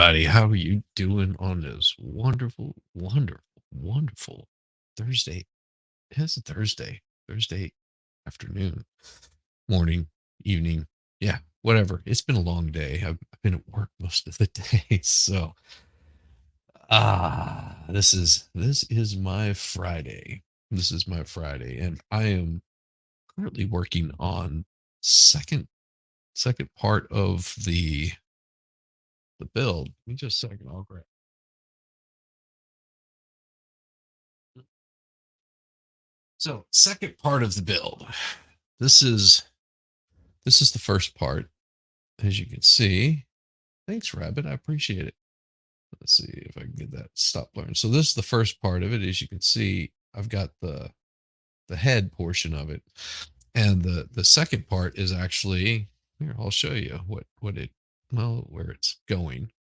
everybody. How are you doing on this wonderful, wonderful, wonderful Thursday? It's a Thursday afternoon, morning, evening. Yeah, whatever. It's been a long day. I've been at work most of the day. So, this is my Friday. This is my Friday, and I am currently working on second second part of the build. Give me just a second. I'll grab. So, second part of the build. This is this is the first part, as you can see. Thanks, Rabbit. I appreciate it. Let's see if I can get that stop blurring. So this is the first part of it. As you can see, I've got the head portion of it, and the second part is actually here. I'll show you what it where it's going.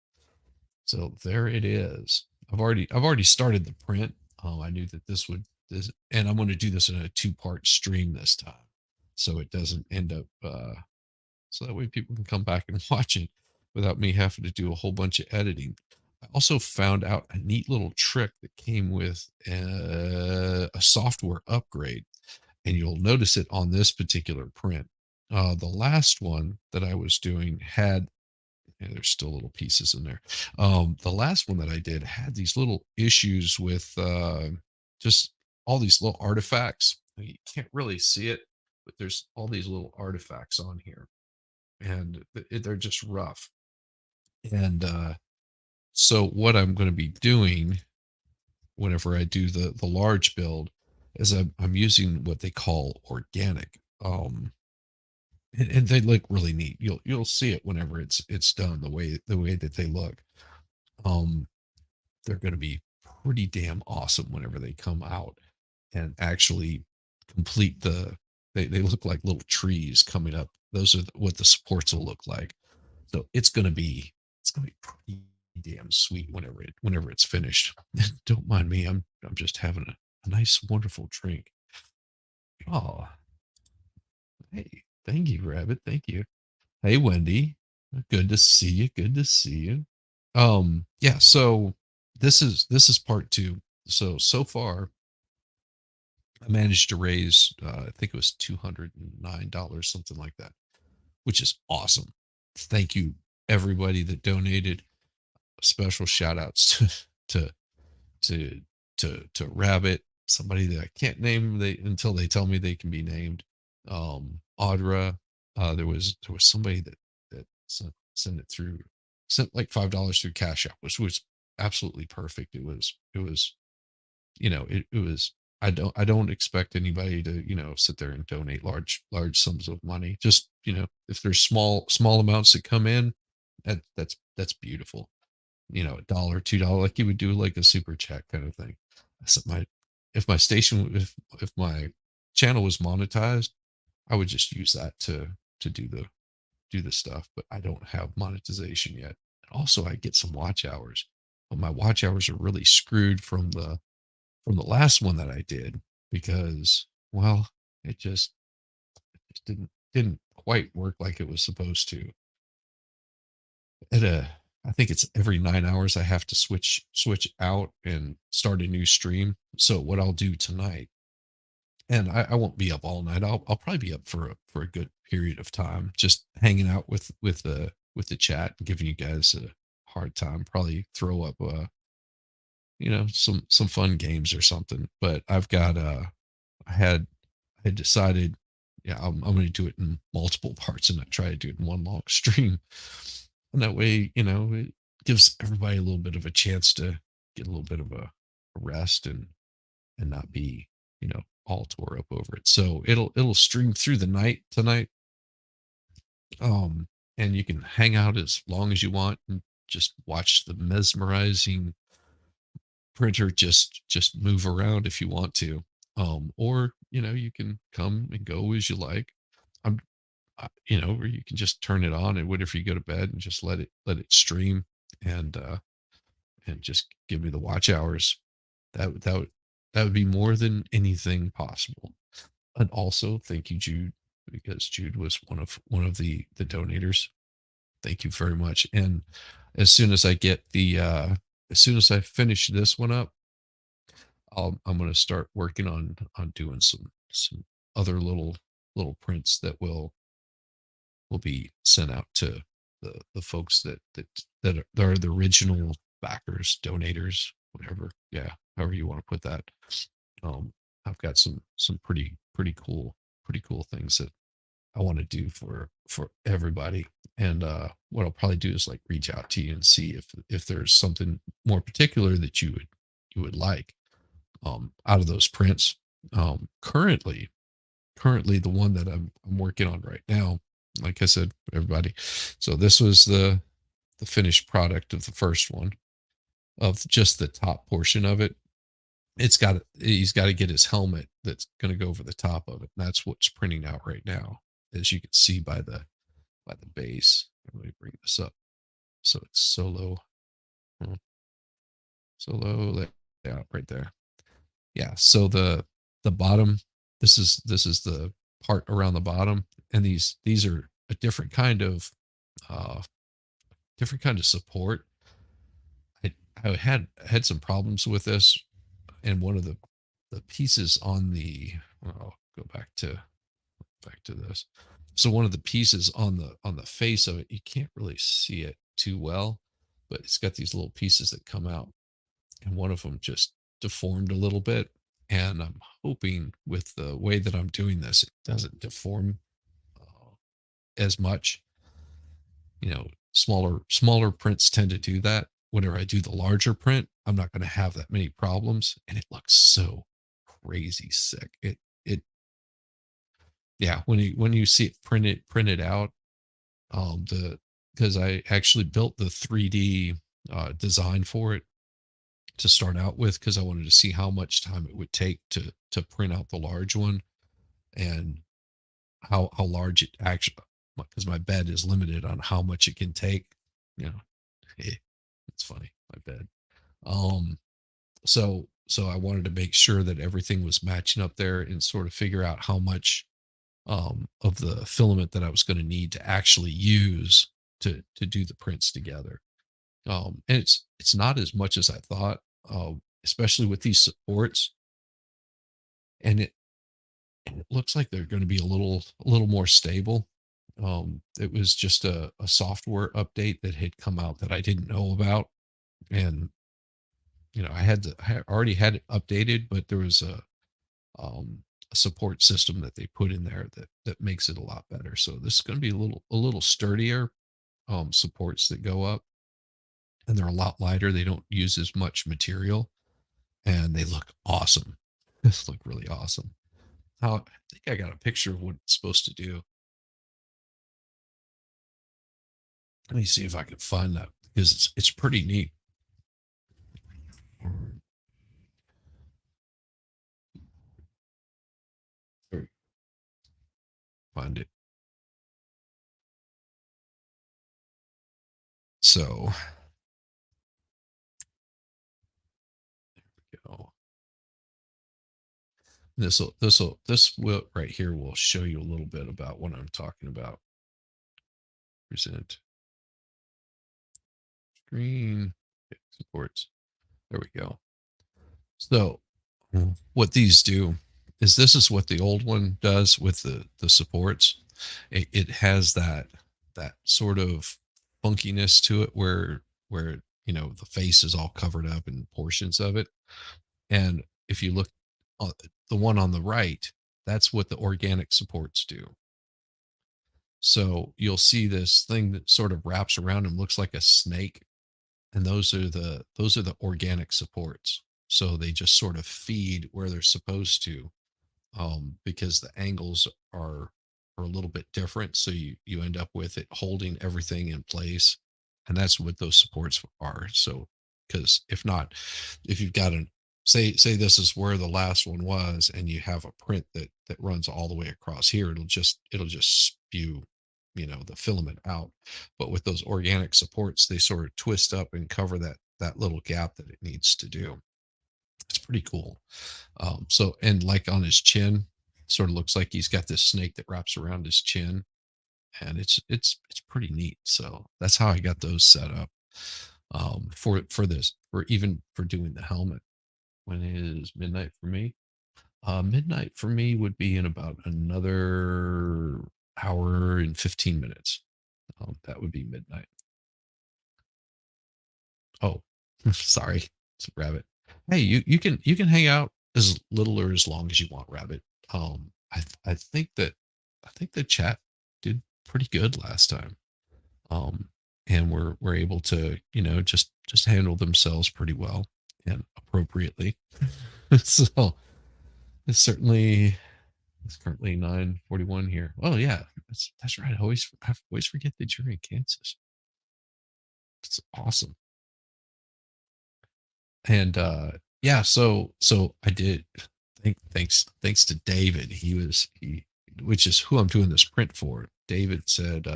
So there it is. I've already started the print. I knew that this, and I'm going to do this in a two-part stream this time, so it doesn't end up so that way people can come back and watch it without me having to do a whole bunch of editing. I also found out a neat little trick that came with a software upgrade, and you'll notice it on this particular print. The last one that I was doing had, yeah, there's still little pieces in there. The last one that I did had these little issues with just all these little artifacts. You can't really see it, but there's all these little artifacts on here, and they're just rough. And so what I'm going to be doing whenever I do the large build is I'm using what they call organic. And they look really neat. You'll see it whenever it's done, the way that they look. Um, they're going to be pretty damn awesome whenever they come out and actually complete they look like little trees coming up. Those are what the supports will look like. So it's gonna be pretty damn sweet whenever it's finished. Don't mind me. I'm just having a nice, wonderful drink. Oh, hey, thank you, Rabbit. Thank you. Hey, Wendy. Good to see you. Good to see you. Yeah, so this is part two. So far I managed to raise I think it was $209, something like that, which is awesome. Thank you everybody that donated. Special shout outs to to to Rabbit, somebody that I can't name they until they tell me they can be named. Audra, there was somebody that sent it through, sent like $5 through Cash App, which was absolutely perfect. It was it was. I don't expect anybody to sit there and donate large sums of money. Just if there's small amounts that come in, that's beautiful. A dollar, $2, like you would do like a super chat kind of thing. So if my station, if my channel was monetized, I would just use that to do the stuff. But I don't have monetization yet. Also, I get some watch hours, but my watch hours are really screwed from the last one that I did because, well, it just didn't quite work like it was supposed to. At a I think it's every 9 hours I have to switch out and start a new stream. So what I'll do tonight, and I won't be up all night. I'll probably be up for a good period of time, just hanging out with the chat and giving you guys a hard time. Probably throw up some fun games or something. But I had I had decided, yeah, I'm going to do it in multiple parts and not try to do it in one long stream. And that way, it gives everybody a little bit of a chance to get a little bit of a rest and not be, all tore up over it. So it'll stream through the night tonight. And you can hang out as long as you want and just watch the mesmerizing printer just move around if you want to. Or you can come and go as you like. I'm or you can just turn it on and wait for you go to bed and just let it stream and just give me the watch hours. That would be more than anything possible. And also thank you, Jude, because Jude was one of the donators. Thank you very much. And as soon as I get as soon as I finish this one up, I'm going to start working on doing some other little prints that will be sent out to the folks that are the original backers, donators, whatever. Yeah, however you want to put that. Um, I've got some pretty cool things that I want to do for everybody. And what I'll probably do is like reach out to you and see if there's something more particular that you would like out of those prints. Currently, the one that I'm working on right now, like I said, everybody. So this was the finished product of the first one, of just the top portion of it. He's got to get his helmet that's going to go over the top of it. And that's what's printing out right now, as you can see by the base. Let me bring this up so it's uh, solo layout right there. Yeah. So the bottom, this is the part around the bottom, and these are a uh different kind of support. I had some problems with this, and one of the pieces on the I'll go back to this. So one of the pieces on the face of it, you can't really see it too well, but it's got these little pieces that come out, and one of them just deformed a little bit. And I'm hoping with the way that I'm doing this, it doesn't deform as much. You know, smaller prints tend to do that. Whenever I do the larger print, I'm not going to have that many problems, and it looks so crazy sick. It yeah, when you see it printed out, the because I actually built the 3D design for it to start out with, because I wanted to see how much time it would take to print out the large one, and how large it actually, because my bed is limited on how much it can take. You know, eh, it's funny, my bed. Um, so I wanted to make sure that everything was matching up there and sort of figure out how much of the filament that I was going to need to actually use to do the prints together. And it's not as much as I thought, especially with these supports. And it looks like they're going to be a little more stable. It was just a software update that had come out that I didn't know about, and I already had it updated, but there was a support system that they put in there that makes it a lot better. So this is going to be a little sturdier supports that go up, and they're a lot lighter. They don't use as much material, and they look awesome. This look really awesome. How I think I got a picture of what it's supposed to do. Let me see if I can find that, because it's pretty neat. Find it. So you know, this will right here will show you a little bit about what I'm talking about. Present screen. Okay, supports. There we go. So what these do is, this is what the old one does with the supports. It has that sort of funkiness to it, where the face is all covered up in portions of it. And if you look at the one on the right, that's what the organic supports do. So you'll see this thing that sort of wraps around and looks like a snake, and those are the organic supports. So they just sort of feed where they're supposed to, because the angles are a little bit different. So you end up with it holding everything in place, and that's what those supports are. So because if not, if you've got an say this is where the last one was, and you have a print that runs all the way across here, it'll just spew the filament out. But with those organic supports, they sort of twist up and cover that little gap that it needs to do. It's pretty cool. So, and like on his chin, sort of looks like he's got this snake that wraps around his chin. and it's pretty neat. So that's how I got those set up for this, for even for doing the helmet. When is midnight for me? Midnight for me would be in about another hour and 15 minutes. That would be midnight. Oh, sorry, it's a rabbit. Hey, you can hang out as little or as long as you want, rabbit. I think that I think the chat did pretty good last time. Um, and we're able to, just handle themselves pretty well and appropriately. So it's currently 9:41 here. Oh yeah, that's right. I always forget that you're in Kansas. It's awesome. And yeah, so I did thanks to David. He which is who I'm doing this print for. David said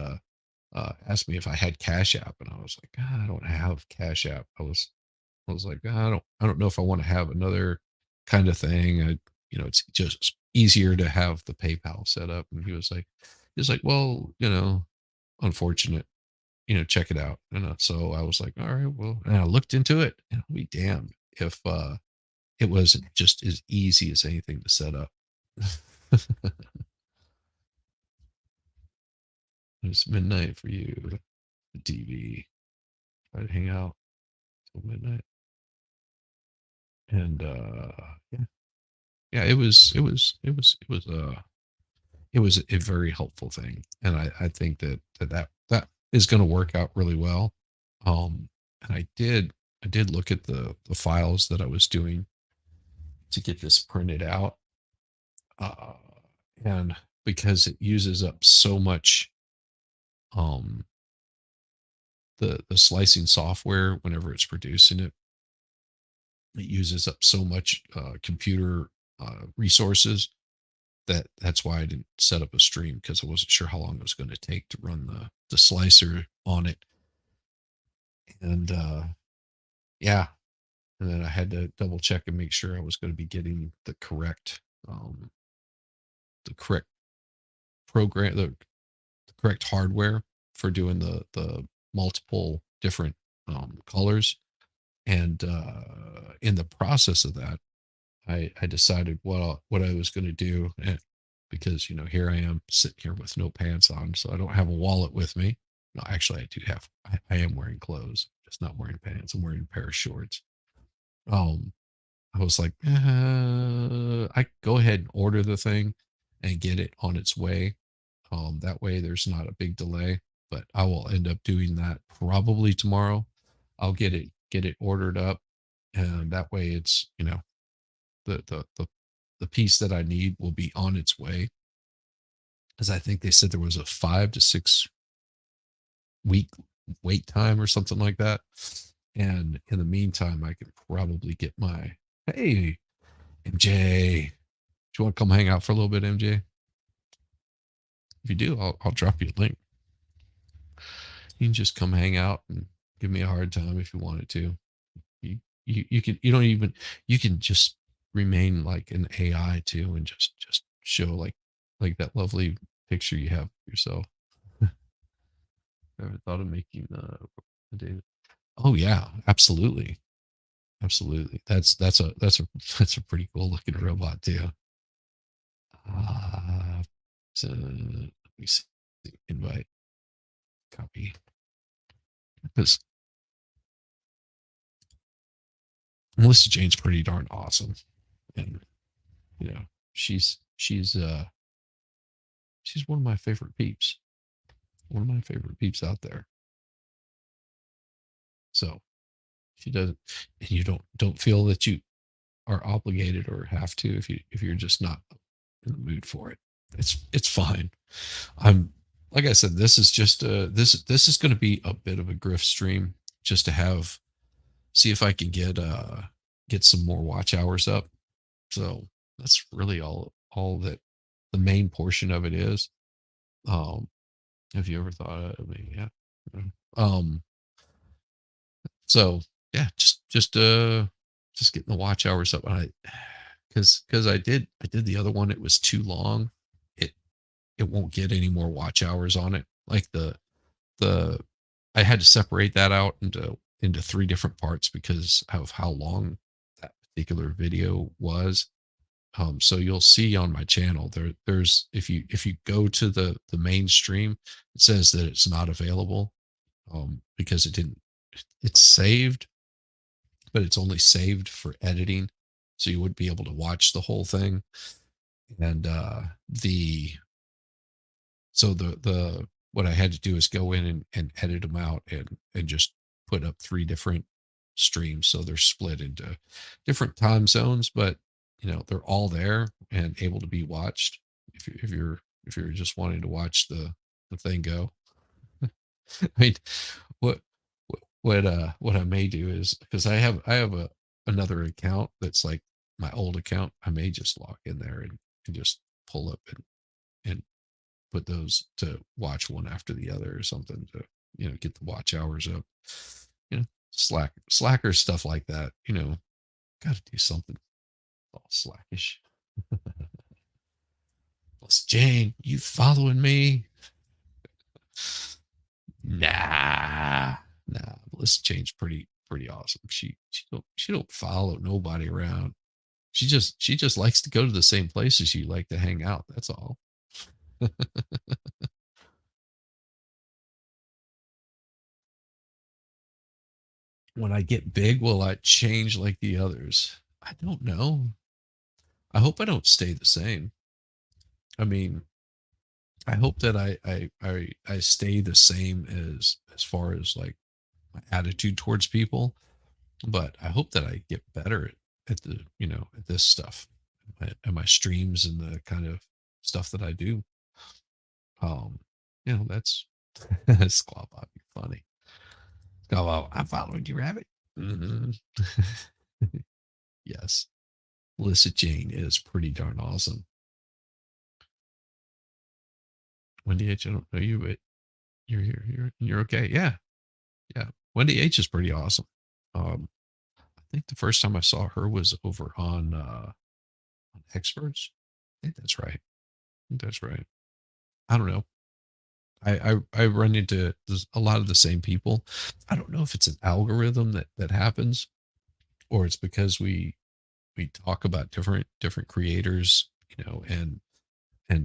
asked me if I had Cash App, and I was like, "Ah, I don't have Cash App. I was like, "Ah, I don't know if I want to have another kind of thing. It's just easier to have the PayPal set up." And he was like, well, unfortunate, check it out. And so I was like, all right, well, and I looked into it, and I'll be damned if it wasn't just as easy as anything to set up. It's midnight for you, the TV. Try to hang out till midnight. And yeah, yeah, it was a very helpful thing. And I think that is going to work out really well. And I did look at the files that I was doing to get this printed out. Uh, and because it uses up so much, um, the slicing software, whenever it's producing it, it uses up so much computer resources, that's why I didn't set up a stream, because I wasn't sure how long it was going to take to run the slicer on it. And yeah, and then I had to double check and make sure I was going to be getting um, the correct program, the correct hardware for doing the multiple different colors. And in the process of that, I decided what I was going to do, because here I am sitting here with no pants on, so I don't have a wallet with me. No, actually, I do have. I am wearing clothes, just not wearing pants. I'm wearing a pair of shorts. Um, I was like, I go ahead and order the thing and get it on its way. That way, there's not a big delay. But I will end up doing that probably tomorrow. I'll get it ordered up, and that way, it's the piece that I need will be on its way. As I think they said there was a 5 to 6 week wait time or something like that. And in the meantime, I can probably get my hey MJ. Do you want to come hang out for a little bit, MJ? If you do, I'll drop you a link. You can just come hang out and give me a hard time if you wanted to. You don't even, you can just remain like an AI too, and just show like that lovely picture you have of yourself. Ever thought of making a David? Oh yeah, absolutely, absolutely. That's a pretty cool looking robot too. So let me see. Invite, copy. Because Melissa Jane's pretty darn awesome, and you know she's one of my favorite peeps. One of my favorite peeps out there. So she doesn't, and you don't feel that you are obligated or have to, if you're just not in the mood for it. It's fine. I'm Like I said, this is just this is going to be a bit of a grift stream, just to have, see if I can get some more watch hours up. So that's really all that the main portion of it is. Um, have you ever thought of me? Yeah. Um, so yeah, just getting the watch hours up. Because I did the other one, it was too long. It it won't get any more watch hours on it. Like the I had to separate that out into three different parts because of how long that particular video was. So you'll see on my channel there's if you go to the mainstream, it says that it's not available because it didn't it's saved, but it's only saved for editing, so you wouldn't be able to watch the whole thing. And the so the what I had to do is go in and edit them out and just put up three different streams so they're split into different time zones, but they're all there and able to be watched if you're just wanting to watch the thing go. I mean, what what I may do is because I have a another account that's like my old account. I may just log in there and just pull up and put those to watch one after the other or something to get the watch hours up. Slacker stuff like that. Got to do something all slackish. Plus, Jane, you following me? Nah, nah. Melissa Jane's pretty awesome. She don't follow nobody around. She just likes to go to the same places you like to hang out. That's all. When I get big, will I change like the others? I don't know. I hope I don't stay the same. I mean, I hope that I stay the same as far as like my attitude towards people, but I hope that I get better at the at this stuff, at my streams and the kind of stuff that I do. That's Squaw Bobby funny. Oh, I'm following you, Rabbit. Hmm. Yes, Melissa Jane is pretty darn awesome. Wendy H, I don't know you, but you're here. You're okay. Yeah, yeah. Wendy H is pretty awesome. I think the first time I saw her was over on Experts. I think that's right. I think that's right. I don't know. I run into a lot of the same people. I don't know if it's an algorithm that happens or it's because we talk about different creators, and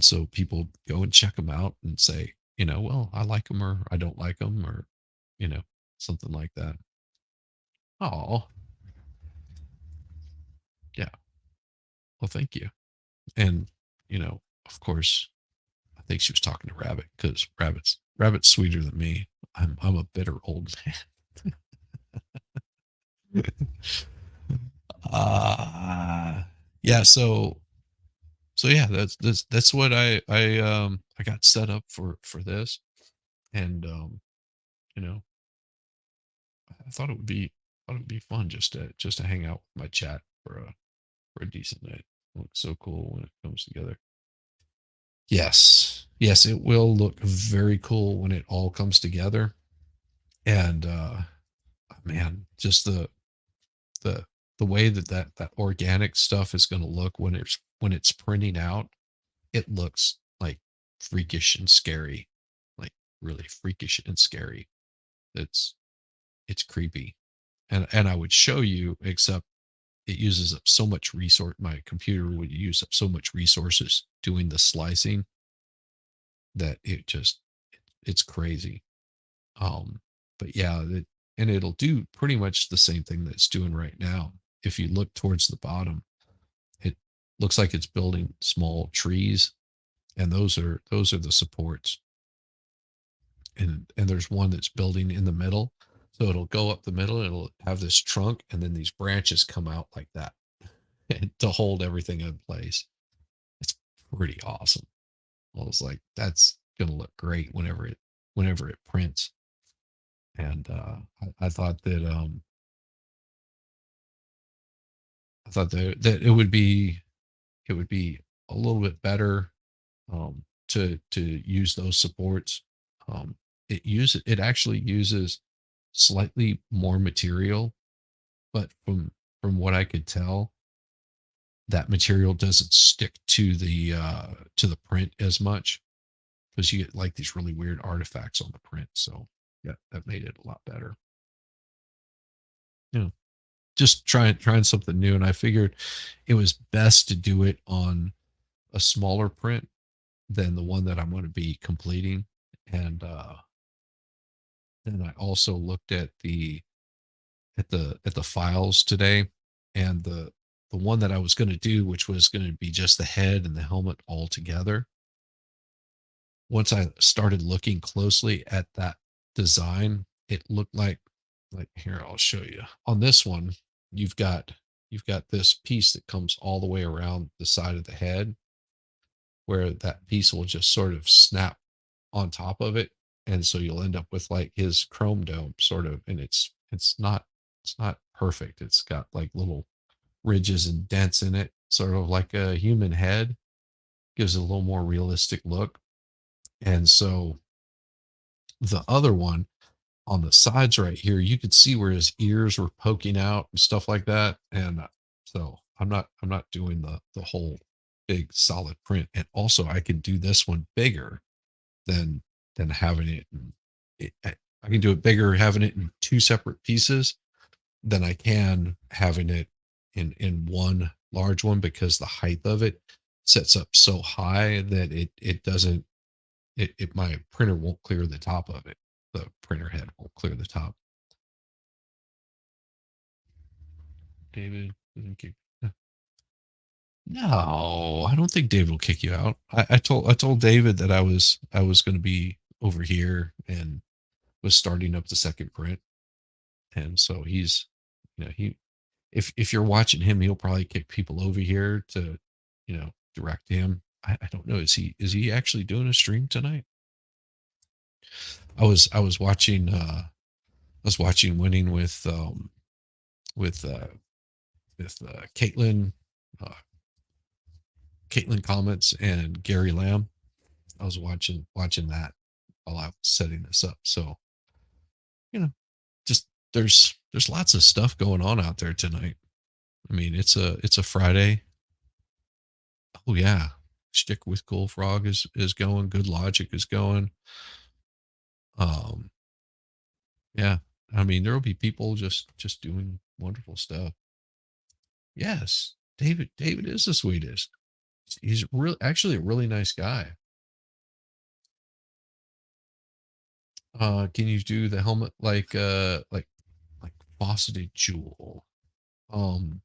so people go and check them out and say, well, I like them or I don't like them or you know something like that. Oh, yeah. Well, thank you. And of course, I think she was talking to Rabbit because Rabbit's sweeter than me. I'm a bitter old man. uh yeah, so yeah, that's what I got set up for this. And you know, I thought it would be fun just to hang out with my chat for a decent night. It looks so cool when it comes together. Yes. Yes, it will look very cool when it all comes together. And man, just the the way that organic stuff is going to look when it's printing out, it looks like freakish and scary. Like really freakish and scary. It's it's creepy. And I would show you, except it uses up so much resource. My computer would use up so much resources doing the slicing that it's crazy. But yeah, and it'll do pretty much the same thing that it's doing right now. If you look towards the bottom, it looks like it's building small trees, and those are the supports. And there's one that's building in the middle. So it'll go up the middle, and it'll have this trunk, and then these branches come out like that to hold everything in place. It's pretty awesome. I was like, that's gonna look great whenever it prints. And I thought that it would be a little bit better to use those supports. It actually uses slightly more material, but from what I could tell, that material doesn't stick to the print as much. because you get like these really weird artifacts on the print. So yeah, that made it a lot better. Yeah, just trying something new, and I figured it was best to do it on a smaller print than the one that I'm going to be completing. And then I also looked at the files today, and the one that I was going to do, which was going to be just the head and the helmet all together. Once I started looking closely at that design, it looked like here, I'll show you. On this one, you've got you've got this piece that comes all the way around the side of the head, where that piece will just sort of snap on top of it, and so you'll end up with like his chrome dome sort of, and it's not perfect. It's got like little ridges and dents in it, sort of like a human head. Gives it a little more realistic look. And so the other one on the sides right here, you could see where his ears were poking out and stuff like that. And so I'm not doing the whole big solid print. And also I can do this one bigger than having it. I can do it bigger having it in two separate pieces than I can having it in one large one, because the height of it sets up so high that it doesn't it my printer won't clear the top of it. The printer head won't clear the top. David, thank you. No, I don't think David will kick you out. I told David that I was going to be over here and was starting up the second print, and so he's, he, if you're watching him, he'll probably kick people over here to, direct him. I don't know. Is he actually doing a stream tonight? I was watching Winning with uh Caitlin, uh Caitlin Comments and Gary Lamb. I was watching that while I was setting this up. So, you know, just there's lots of stuff going on out there tonight. I mean, it's a Friday. Oh yeah. Stick with Cool Frog is going. Good Logic is going. Um, yeah. I mean, there will be people just doing wonderful stuff. Yes. David is the sweetest. He's really actually a really nice guy. Can you do the helmet like faceted jewel? Um,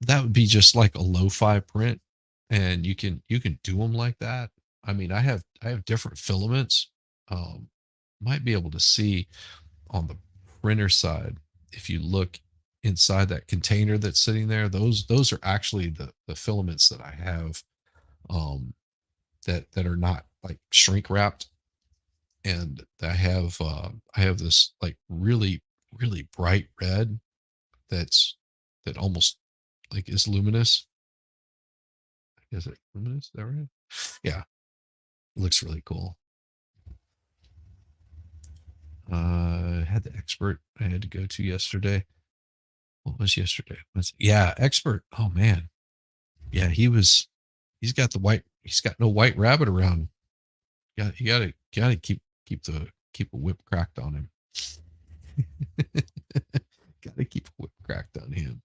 that would be just like a lo-fi print, and you can do them like that. I mean, I have different filaments. Um, might be able to see on the printer side, if you look inside that container that's sitting there. Those are actually the filaments that I have, um, that are not like shrink wrapped, and I have this like really bright red that's that almost like is luminous. Is it luminous? Is that right? Yeah, it looks really cool. I had the expert I had to go to yesterday. What was yesterday? Yeah, expert. Oh man. Yeah, he's got no white rabbit around. Yeah, you gotta keep a whip cracked on him. Gotta keep a whip cracked on him.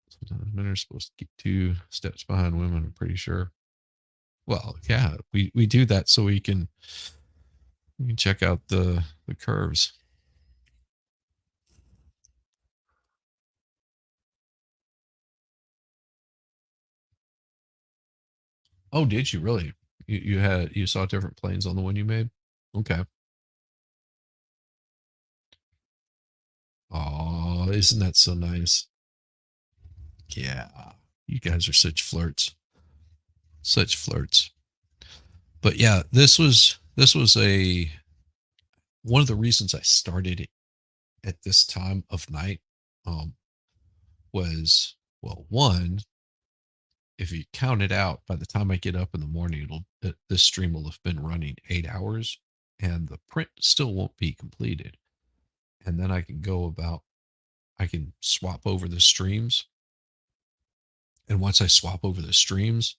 Sometimes men are supposed to keep 2 steps behind women, I'm pretty sure. Well, yeah, we do that so we can check out the curves. Oh, did you really? You saw different planes on the one you made? Okay. Oh, isn't that so nice? Yeah. You guys are such flirts. Such flirts. But yeah, this was a one of the reasons I started it at this time of night, um was, well, one, if you count it out, by the time I get up in the morning, this stream will have been running 8 hours, and the print still won't be completed. And then I can swap over the streams. And once I swap over the streams,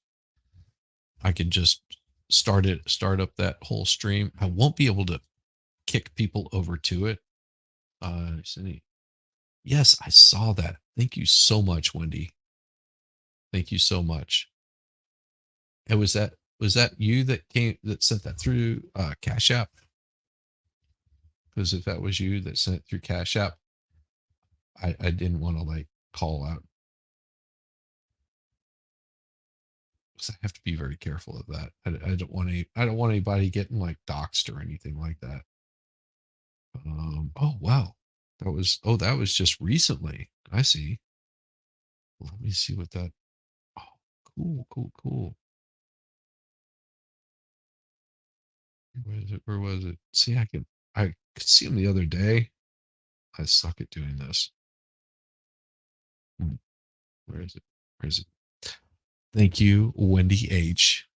I could just start up that whole stream. I won't be able to kick people over to it. Cindy. Yes, I saw that. Thank you so much, Wendy. Thank you so much. And was that you that came that sent that through Cash App? Because if that was you that sent it through Cash App, I didn't want to like call out because I have to be very careful of that. I don't want I don't want anybody getting like doxxed or anything like that. Oh wow, that was just recently. I see. Let me see what that. Oh, cool, cool, cool. Where is it? Where was it? See, I could see him the other day. I suck at doing this. Hmm, where is it? Where is it? Thank you, Wendy H,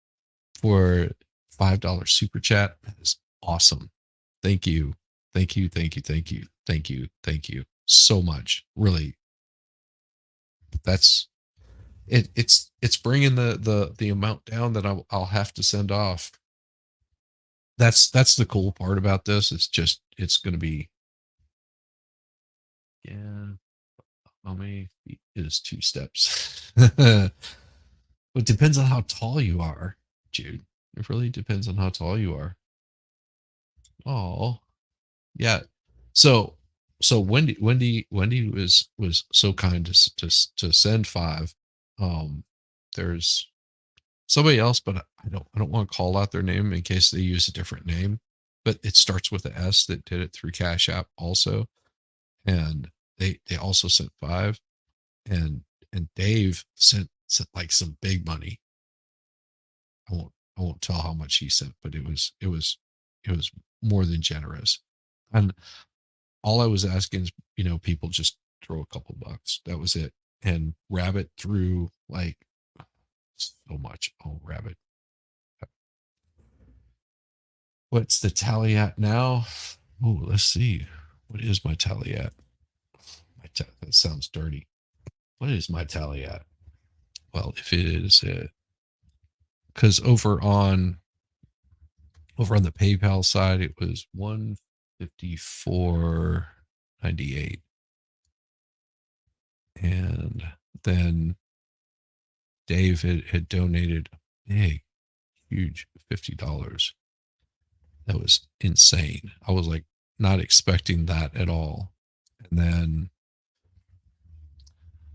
for $5 super chat. That is awesome. Thank you. Thank you. Thank you. Thank you. Thank you. Thank you so much. Really, that's it's bringing the amount down that I'll have to send off. That's the cool part about this. It's just it's going to be yeah. How many feet is 2 steps? It depends on how tall you are, Jude. It really depends on how tall you are. Oh, yeah. So so Wendy was so kind to to send five. There's somebody else, but I don't want to call out their name in case they use a different name. But it starts with a S that did it through Cash App also, and they also sent five, and Dave sent like some big money. I won't tell how much he sent, but it was more than generous. And all I was asking is, people just throw a couple bucks. That was it. And Rabbit threw like so much. Oh, Rabbit. What's the tally at now? Oh, let's see. What is my tally at? That sounds dirty. What is my tally at? Well, if it is because over on the PayPal side, it was 154.98, and then Dave had donated a big, huge $50. That was insane. I was like not expecting that at all. And then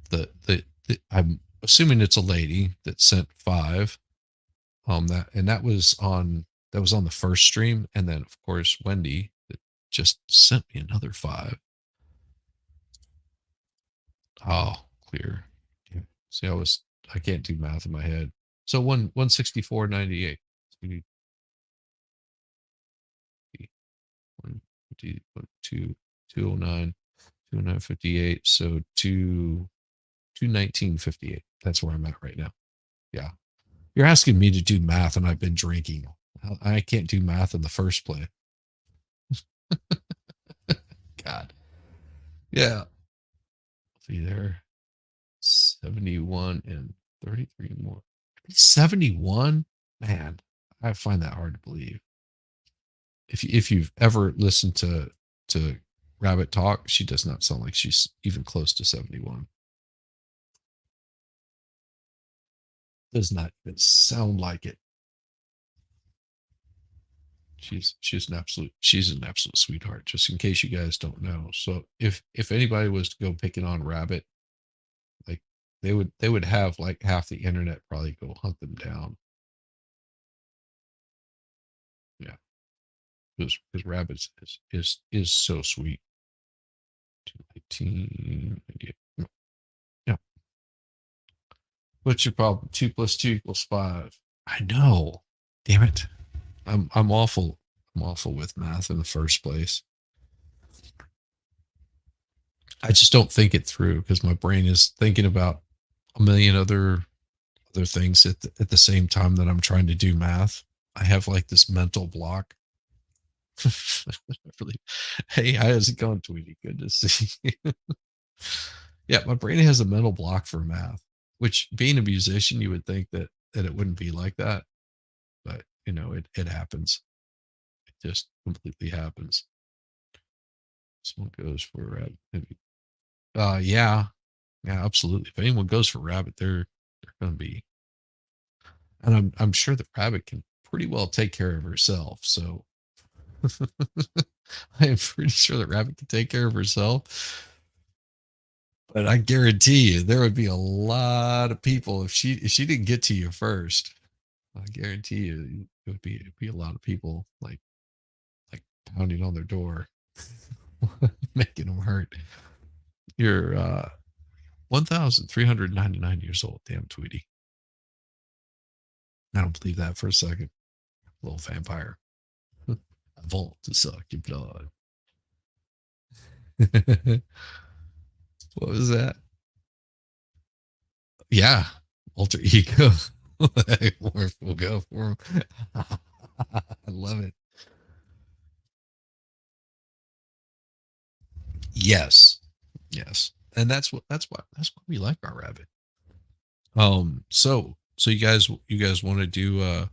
the I'm assuming it's a lady that sent five. That was on the first stream, and then of course Wendy that just sent me another five. Oh, clear. Yeah. See, I can't do math in my head. So 164.98. So one fifty two 209 209.58. So 219.58. That's where I'm at right now. Yeah. You're asking me to do math and I've been drinking. I can't do math in the first place. God. Yeah. See there. 71 and 33 more. 71? Man, I find that hard to believe. If you've ever listened to Rabbit talk, she does not sound like she's even close to 71. Does not even sound like it. She's an absolute sweetheart, just in case you guys don't know. So if anybody was to go picking on Rabbit, like they would have like half the internet probably go hunt them down. Yeah, because Rabbit is so sweet. 219. Yeah. What's your problem? 2 plus 2 equals 5. I know. Damn it. I'm awful. I'm awful with math in the first place. I just don't think it through because my brain is thinking about a million other things at the same time that I'm trying to do math. I have like this mental block. Really. Hey, how's it going, Tweety? Good to see you. Yeah, my brain has a mental block for math, which being a musician, you would think that it wouldn't be like that. but it happens. It just completely happens. Someone goes for a rabbit. Maybe. Yeah, yeah, absolutely. If anyone goes for rabbit, they're going to be, and I'm sure the rabbit can pretty well take care of herself. So I am pretty sure the rabbit can take care of herself. But I guarantee you, there would be a lot of people if she didn't get to you first. I guarantee you, it would be a lot of people like pounding on their door, making them hurt. You're 1,399 years old. Damn, Tweety. I don't believe that for a second. Little vampire. I want to suck your blood. What was that? Yeah, alter ego. We'll go for him. I love it. Yes, yes, and that's why we like our rabbit. So you guys want to do a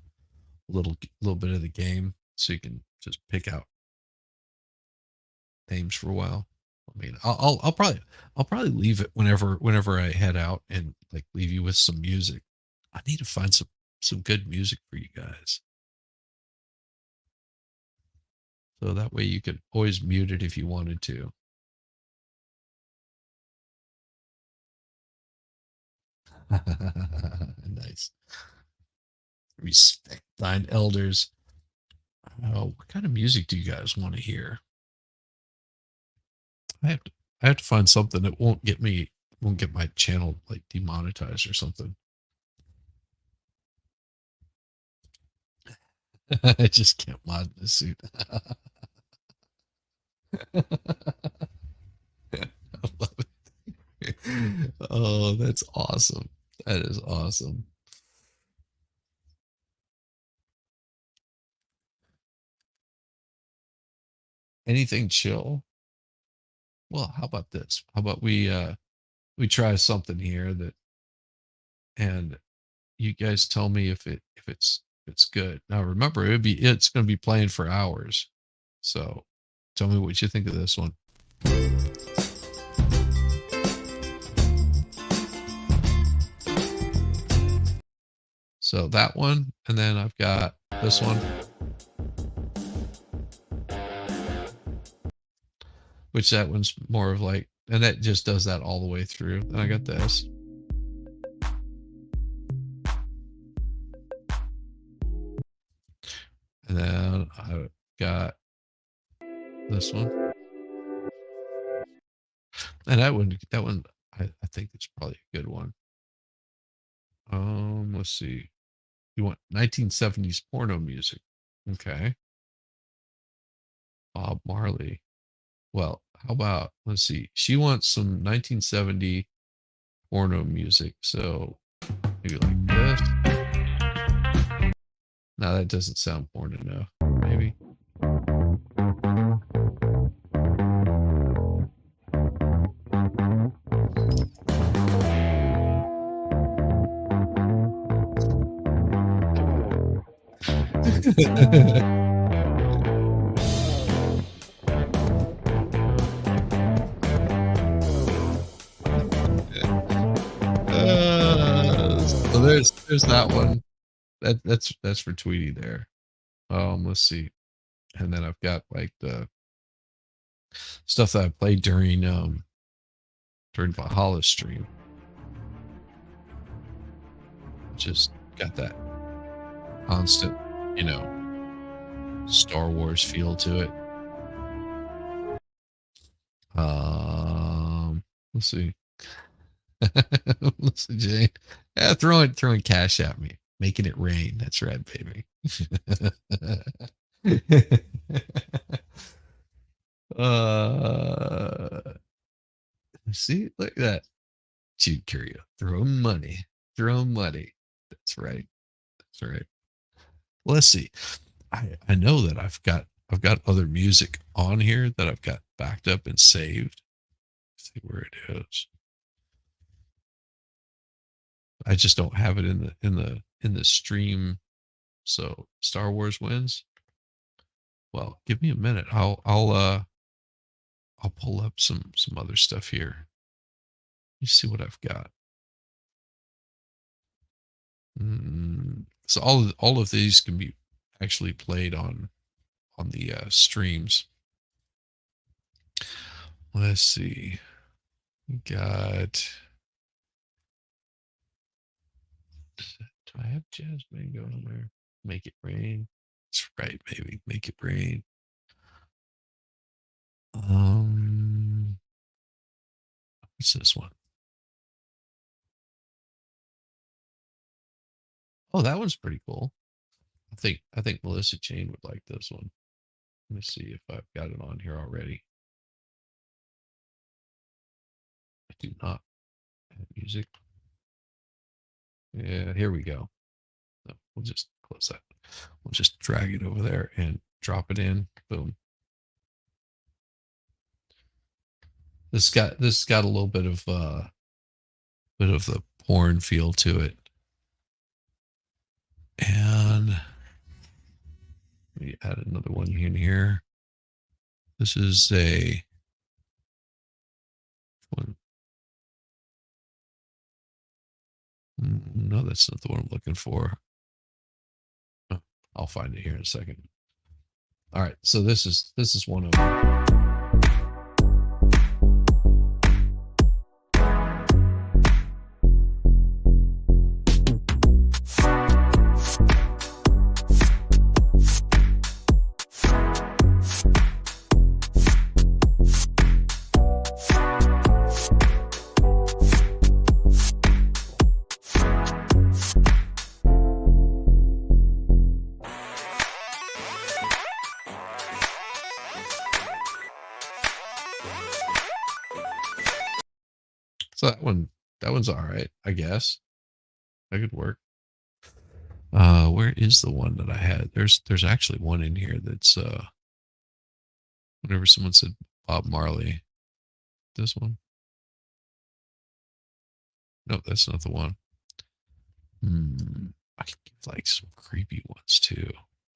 little bit of the game so you can just pick out names for a while. I mean, I'll probably leave it whenever I head out and like leave you with some music. I need to find some good music for you guys, so that way you could always mute it if you wanted to. Nice. Respect thine elders. What kind of music do you guys want to hear? I have to I have to find something that won't get my channel like demonetized or something. I just can't mod this suit. I love it. Oh, that's awesome. That is awesome. Anything chill? Well, how about this? How about we try something here that and you guys tell me if it's good. Now remember, it's going to be playing for hours. So tell me what you think of this one. So that one, and then I've got this one, which that one's more of like, and that just does that all the way through. Then I got this, and then I got this one, and that one, I think it's probably a good one. Let's see. You want 1970s porno music? Okay, Bob Marley. Well, how about let's see. She wants some 1970 porno music, so maybe like this. No, that doesn't sound porn enough. Maybe. So there's that one. That's for Tweety there. Let's see. And then I've got like the stuff that I played during Valhalla stream. Just got that constant, you know, Star Wars feel to it. Let's see. Listen, Jane. Yeah, throwing cash at me, making it rain. That's right, baby. uh, see, look at that. Jude Curio. Throw money. Throw money. That's right. That's right. Well, let's see. I know that I've got other music on here that I've got backed up and saved. Let's see where it is. I just don't have it in the stream So Star Wars wins. Well, give me a minute. I'll pull up some other stuff here. You see what I've got. So all of these can be actually played on the streams. Let's see. We got. Do I have Jazz Mango on there? Make it rain. That's right, baby. Make it rain. What's this one? Oh, that one's pretty cool. I think Melissa Jane would like this one. Let me see if I've got it on here already. I do not have music. Yeah, here we go. No, we'll just close that. We'll just drag it over there and drop it in. Boom. This got a little bit of the porn feel to it. And let me add another one in here. This is a one. No, that's not the one I'm looking for. Oh, I'll find it here in a second. All right, so this is one of them. So that one's all right, I guess. That could work. Where is the one that I had? There's actually one in here that's whenever someone said Bob Marley. This one? No, that's not the one. I can give like some creepy ones too.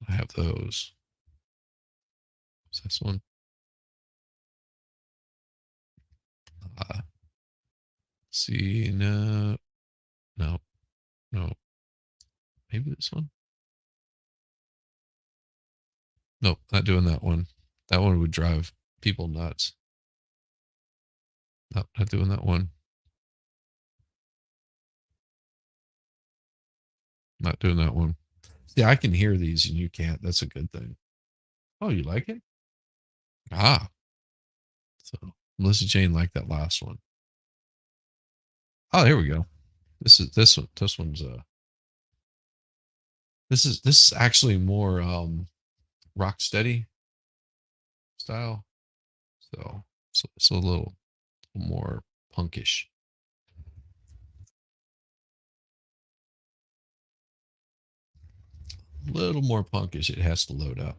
I have those. Is this one? Uh, see, no, no, no. Maybe this one. Nope, not doing that one. That one would drive people nuts. Nope, not doing that one. Not doing that one. Yeah, I can hear these and you can't. That's a good thing. Oh, you like it? Ah, so Melissa Jane liked that last one. Oh, here we go. This one's this is actually more rock steady style. So it's a little more punkish. A little more punkish. It has to load up.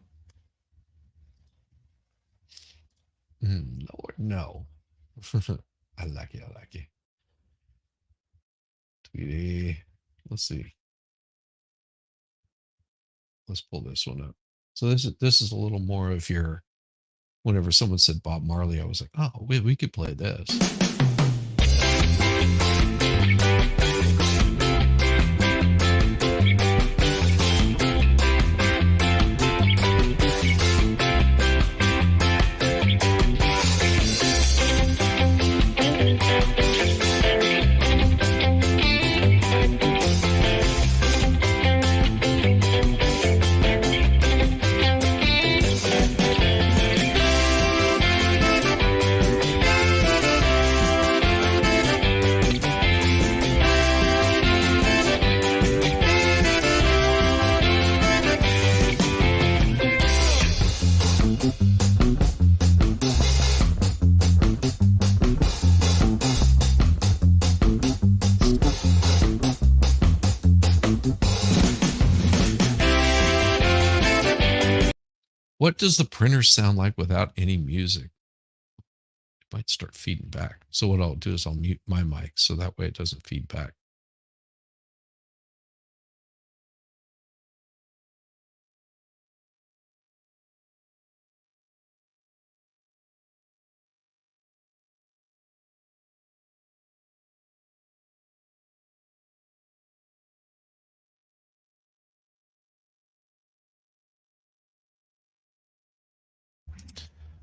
Lord, no. I like it. I like it. Tweety. Let's see. Let's pull this one up. So this is a little more of your. Whenever someone said Bob Marley, I was like, oh, we could play this. What does the printer sound like without any music? It might start feeding back. So what I'll do is I'll mute my mic so that way it doesn't feed back.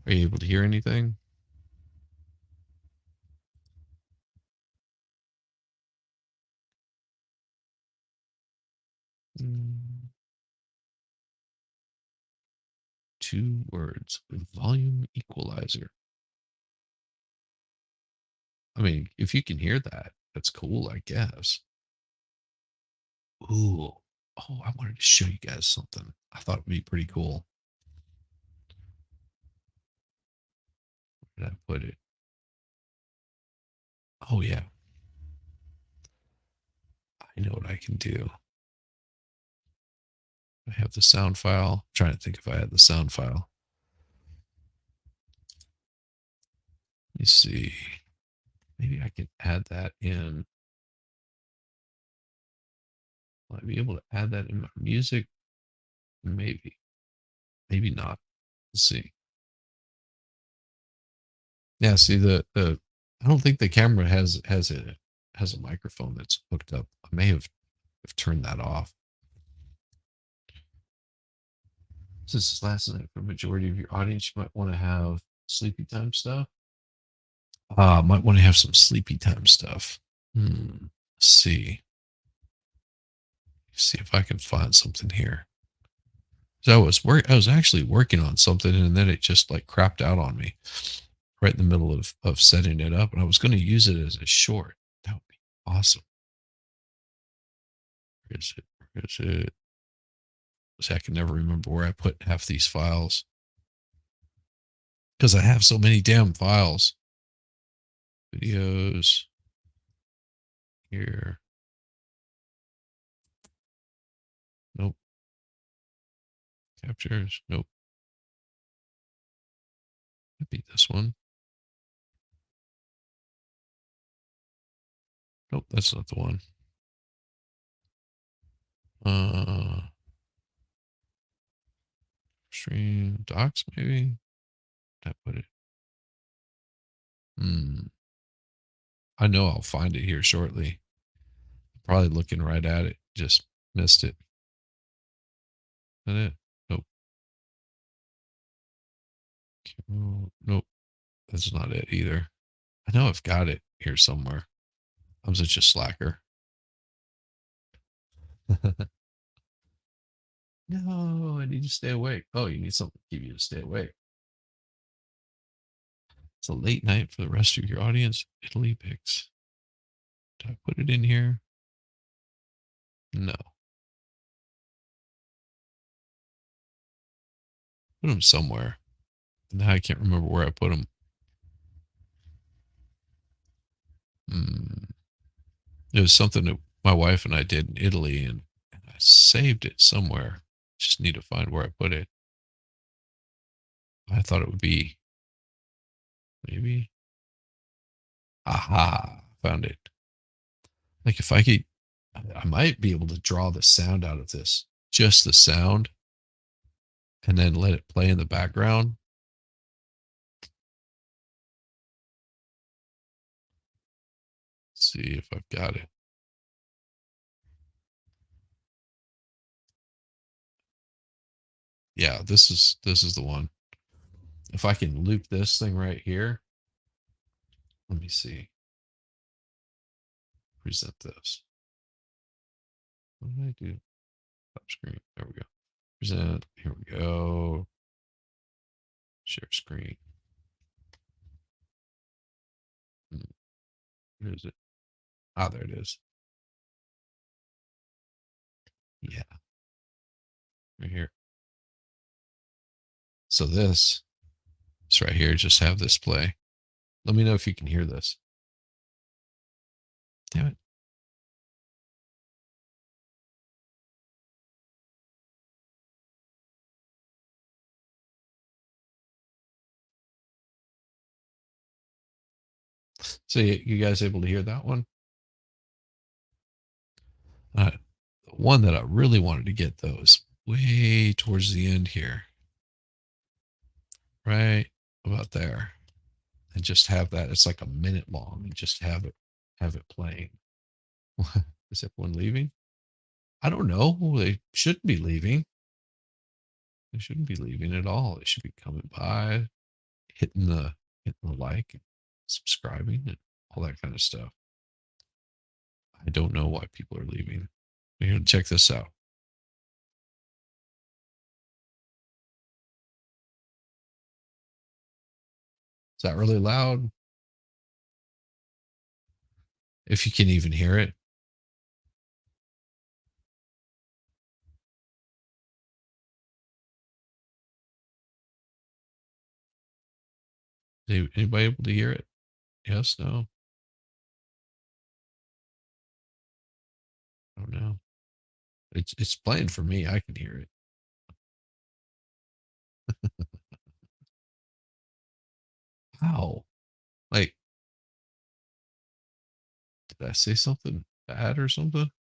Are you able to hear anything? Mm, 2 words with volume equalizer. I mean, if you can hear that, that's cool, I guess. Ooh. Oh, I wanted to show you guys something. I thought it would be pretty cool. Where did I put it? Oh, yeah. I know what I can do. I have the sound file. I'm trying to think if I had the sound file. Let me see. Maybe I can add that in. Will I be able to add that in my music? Maybe. Maybe not. Let's see. Yeah, see the I don't think the camera has a microphone that's hooked up. I may have turned that off. Since it's last night for a majority of your audience, you might want to have sleepy time stuff. Might want to have some sleepy time stuff. Let's see if I can find something here. So I was actually working on something and then it just like crapped out on me right in the middle of setting it up and I was going to use it as a short. That would be awesome. Where is it? Where is it? See, I can never remember where I put half these files because I have so many damn files. Videos here. Nope. Captures. Nope. Could be this one. Nope, that's not the one. Uh, Stream docs, maybe. Did I put it? Hmm. I know I'll find it here shortly. Probably looking right at it. Just missed it. Is that it? Nope. Nope. That's not it either. I know I've got it here somewhere. I'm such a slacker. No, I need to stay awake. Oh, you need something to keep you to stay awake. It's a late night for the rest of your audience. Italy picks. Did I put it in here? No. Put them somewhere. Now I can't remember where I put them. Hmm. It was something that my wife and I did in Italy, and I saved it somewhere. Just need to find where I put it. I thought it would be maybe. Aha! Found it. Like if I could, I might be able to draw the sound out of this, just the sound, and then let it play in the background. See if I've got it. Yeah, this is the one. If I can loop this thing right here, let me see. Present this. What did I do? Top screen. There we go. Present. Here we go. Share screen. Where is it? Ah, there it is. Yeah, right here. So this right here, just have this play. Let me know if you can hear this. Damn it. So you guys able to hear that one? The one that I really wanted to get though is way towards the end here, right about there, and just have that. It's like a minute long, and just have it playing. Is everyone leaving? I don't know. They shouldn't be leaving. They shouldn't be leaving at all. They should be coming by. hitting the like, and subscribing, and all that kind of stuff. I don't know why people are leaving. You know, check this out. Is that really loud? If you can even hear it. Anybody able to hear it? Yes, no, I don't know. It's playing for me. I can hear it. How? Like, did I say something bad or something?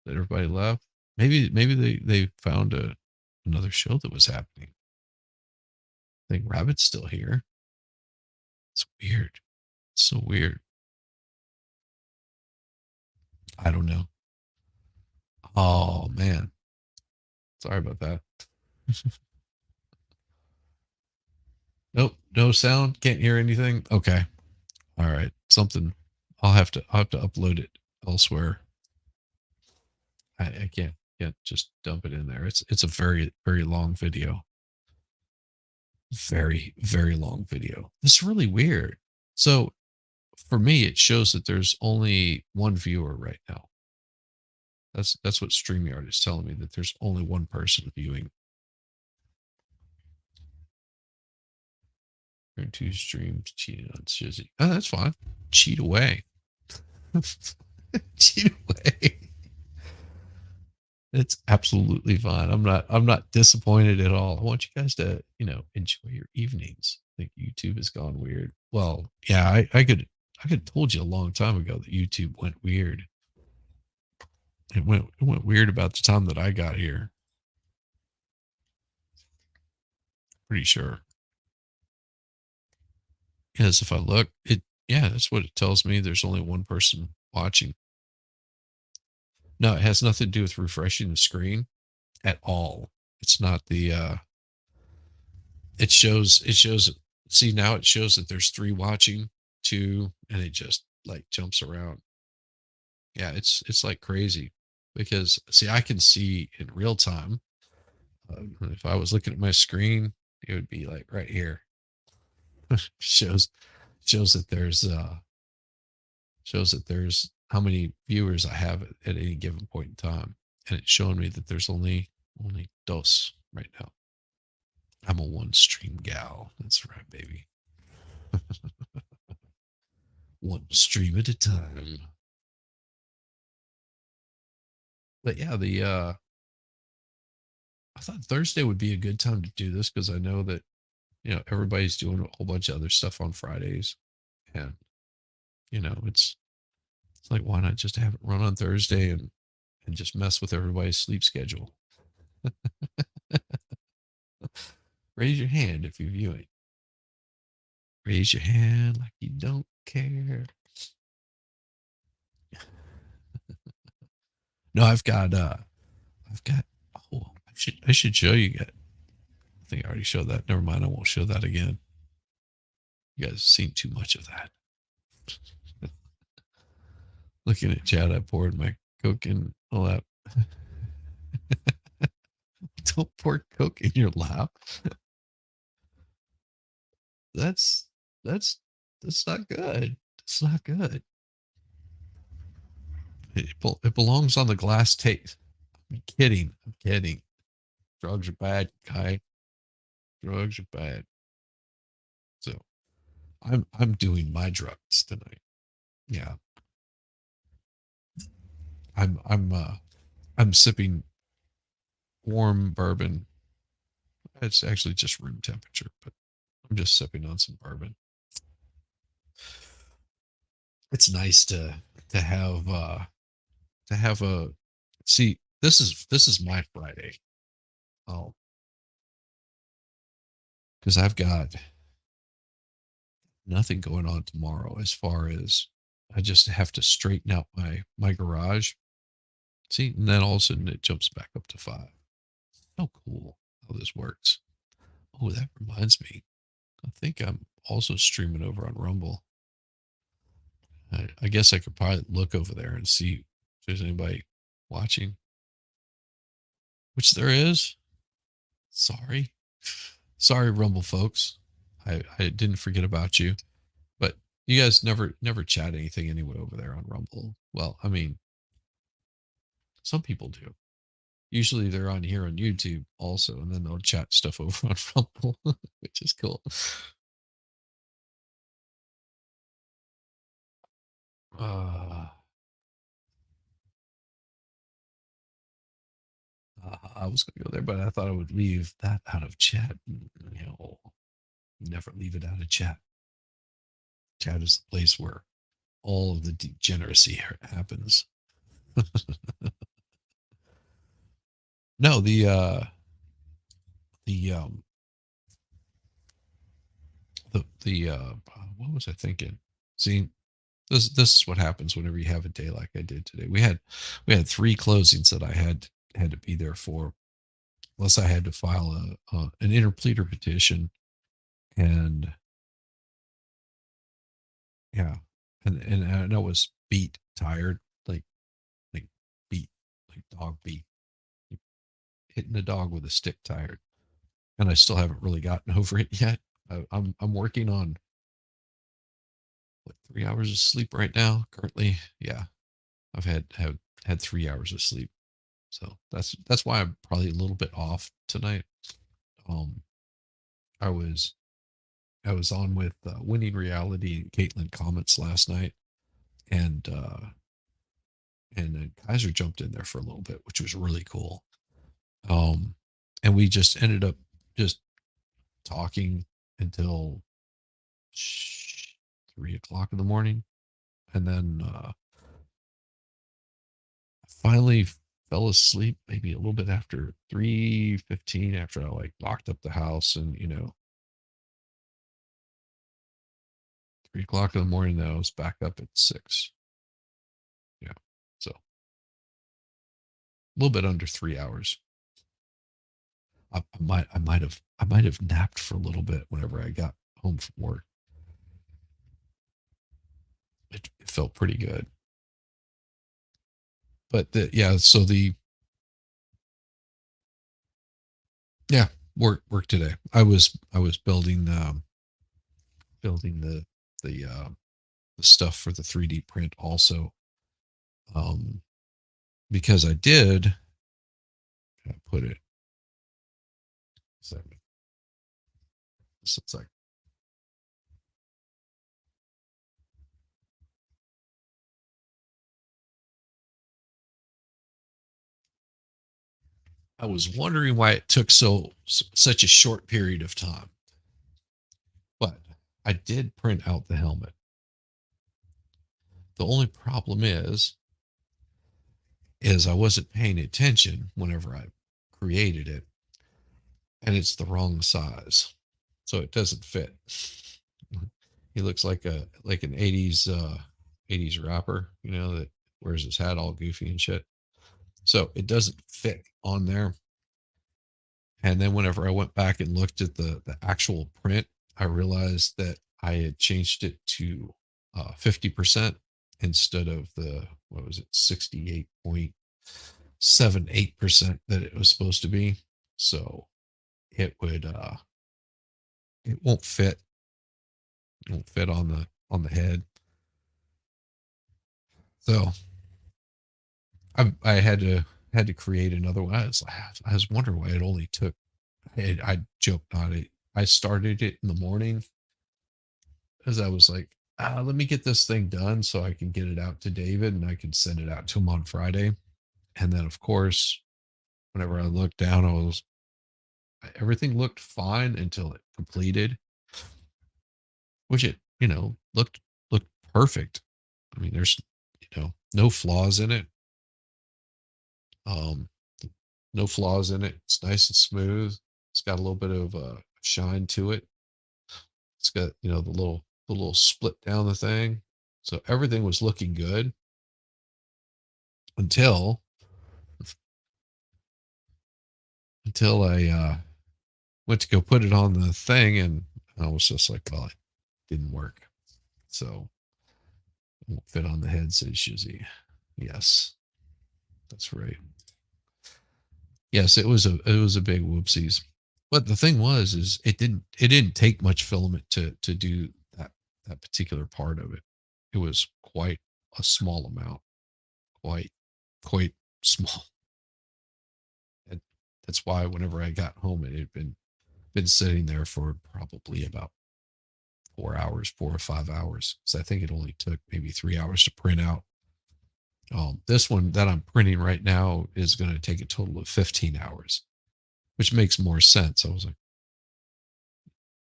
That everybody left? Maybe they found another show that was happening. I think Rabbit's still here. It's weird. It's so weird. I don't know. Oh man. Sorry about that. Nope, no sound. Can't hear anything. Okay. All right. Something. I'll have to upload it elsewhere. I can't just dump it in there. It's a very long video. Very long video. It's really weird. So for me, it shows that there's only one viewer right now. That's what StreamYard is telling me, that there's only one person viewing. Turn two streams cheating on Shizzy. Oh, that's fine. Cheat away. Cheat away. It's absolutely fine. I'm not disappointed at all. I want you guys to, enjoy your evenings. I think YouTube has gone weird. Well, yeah, I could have told you a long time ago that YouTube went weird. It went weird about the time that I got here. Pretty sure. Yes, if I look, yeah, that's what it tells me. There's only one person watching. No, it has nothing to do with refreshing the screen at all. It's not the it shows see, now it shows that there's three watching, two, and it just like jumps around. Yeah, it's like crazy because see, I can see in real time. If I was looking at my screen, it would be like right here. shows shows that there's how many viewers I have at any given point in time, and it's showing me that there's only dos right now. I'm a one stream gal. That's right, baby. One stream at a time. But yeah, the I thought Thursday would be a good time to do this because I know that everybody's doing a whole bunch of other stuff on Fridays, and it's like, why not just have it run on Thursday and just mess with everybody's sleep schedule. Raise your hand if you're viewing. Raise your hand like you don't care. No, I've got oh, I should show you guys. I think I already showed that. Never mind, I won't show that again. You guys have seen too much of that. Looking at chat, I poured my Coke in a lap. Don't pour Coke in your lap. That's that's that's not good. It's not good. It belongs on the glass tape. I'm kidding. I'm kidding. Drugs are bad, guy. Drugs are bad. So I'm doing my drugs tonight. Yeah. I'm sipping warm bourbon. It's actually just room temperature, but I'm just sipping on some bourbon. It's nice to have to have a see. This is my Friday. Oh, because I've got nothing going on tomorrow as far as I just have to straighten out my garage. See, and then all of a sudden it jumps back up to 5. So cool how this works. Oh, that reminds me. I think I'm also streaming over on Rumble. I guess I could probably look over there and see if there's anybody watching, which there is. Sorry. Sorry, Rumble folks. I didn't forget about you. But you guys never chat anything anyway over there on Rumble. Well, I mean, some people do. Usually they're on here on YouTube also, and then they'll chat stuff over on Rumble, which is cool. Uh, I was gonna go there, but I thought I would leave that out of chat. Never leave it out of chat. Chat is the place where all of the degeneracy happens. No, the what was I thinking? See, this is what happens whenever you have a day like I did today. We had three closings that I had to be there for. Plus, I had to file an interpleader petition, and yeah, and I was beat, tired, like beat, like dog beat, like hitting a dog with a stick, tired, and I still haven't really gotten over it yet. I'm working on like 3 hours of sleep right now currently. Yeah, I've had 3 hours of sleep. So that's why I'm probably a little bit off tonight. Um, I was I was on with Winning Reality and Caitlin Comments last night, and then Kaiser jumped in there for a little bit, which was really cool. Um, and we just ended up just talking until 3 o'clock in the morning, and then finally fell asleep maybe a little bit after 3:15 after I like locked up the house and 3 o'clock in the morning. Then I was back up at 6. Yeah. So a little bit under 3 hours. I might have napped for a little bit whenever I got home from work. It felt pretty good. But yeah, so the yeah, work today. I was building the stuff for the 3D print also. Um because I put it so it's like I was wondering why it took such a short period of time. But I did print out the helmet. The only problem is I wasn't paying attention whenever I created it, and it's the wrong size, so it doesn't fit. He looks like an 80s rapper, that wears his hat all goofy and shit. So it doesn't fit on there. And then whenever I went back and looked at the actual print, I realized that I had changed it to 50% instead of the what was it 68.78% that it was supposed to be. So it would it won't fit. It won't fit on the head. So I had to create another one. I was wondering why it only took. I joked on it. I started it in the morning as I was like, let me get this thing done so I can get it out to David and I can send it out to him on Friday. And then, of course, whenever I looked down, everything looked fine until it completed, which it looked perfect. I mean, there's no flaws in it. Um, no flaws in it. It's nice and smooth. It's got a little bit of shine to it. It's got the little split down the thing. So everything was looking good until I went to go put it on the thing, and I was just like, well, it didn't work. So it won't fit on the head, says Shizzy. Yes, that's right. Yes, it was a big whoopsies. But the thing was, is it didn't take much filament to do that particular part of it. It was quite a small amount, quite quite small. And that's why whenever I got home, it had been sitting there for probably about 4 hours, 4 or 5 hours. So I think it only took maybe 3 hours to print out. This one that I'm printing right now is going to take a total of 15 hours, which makes more sense. I was like,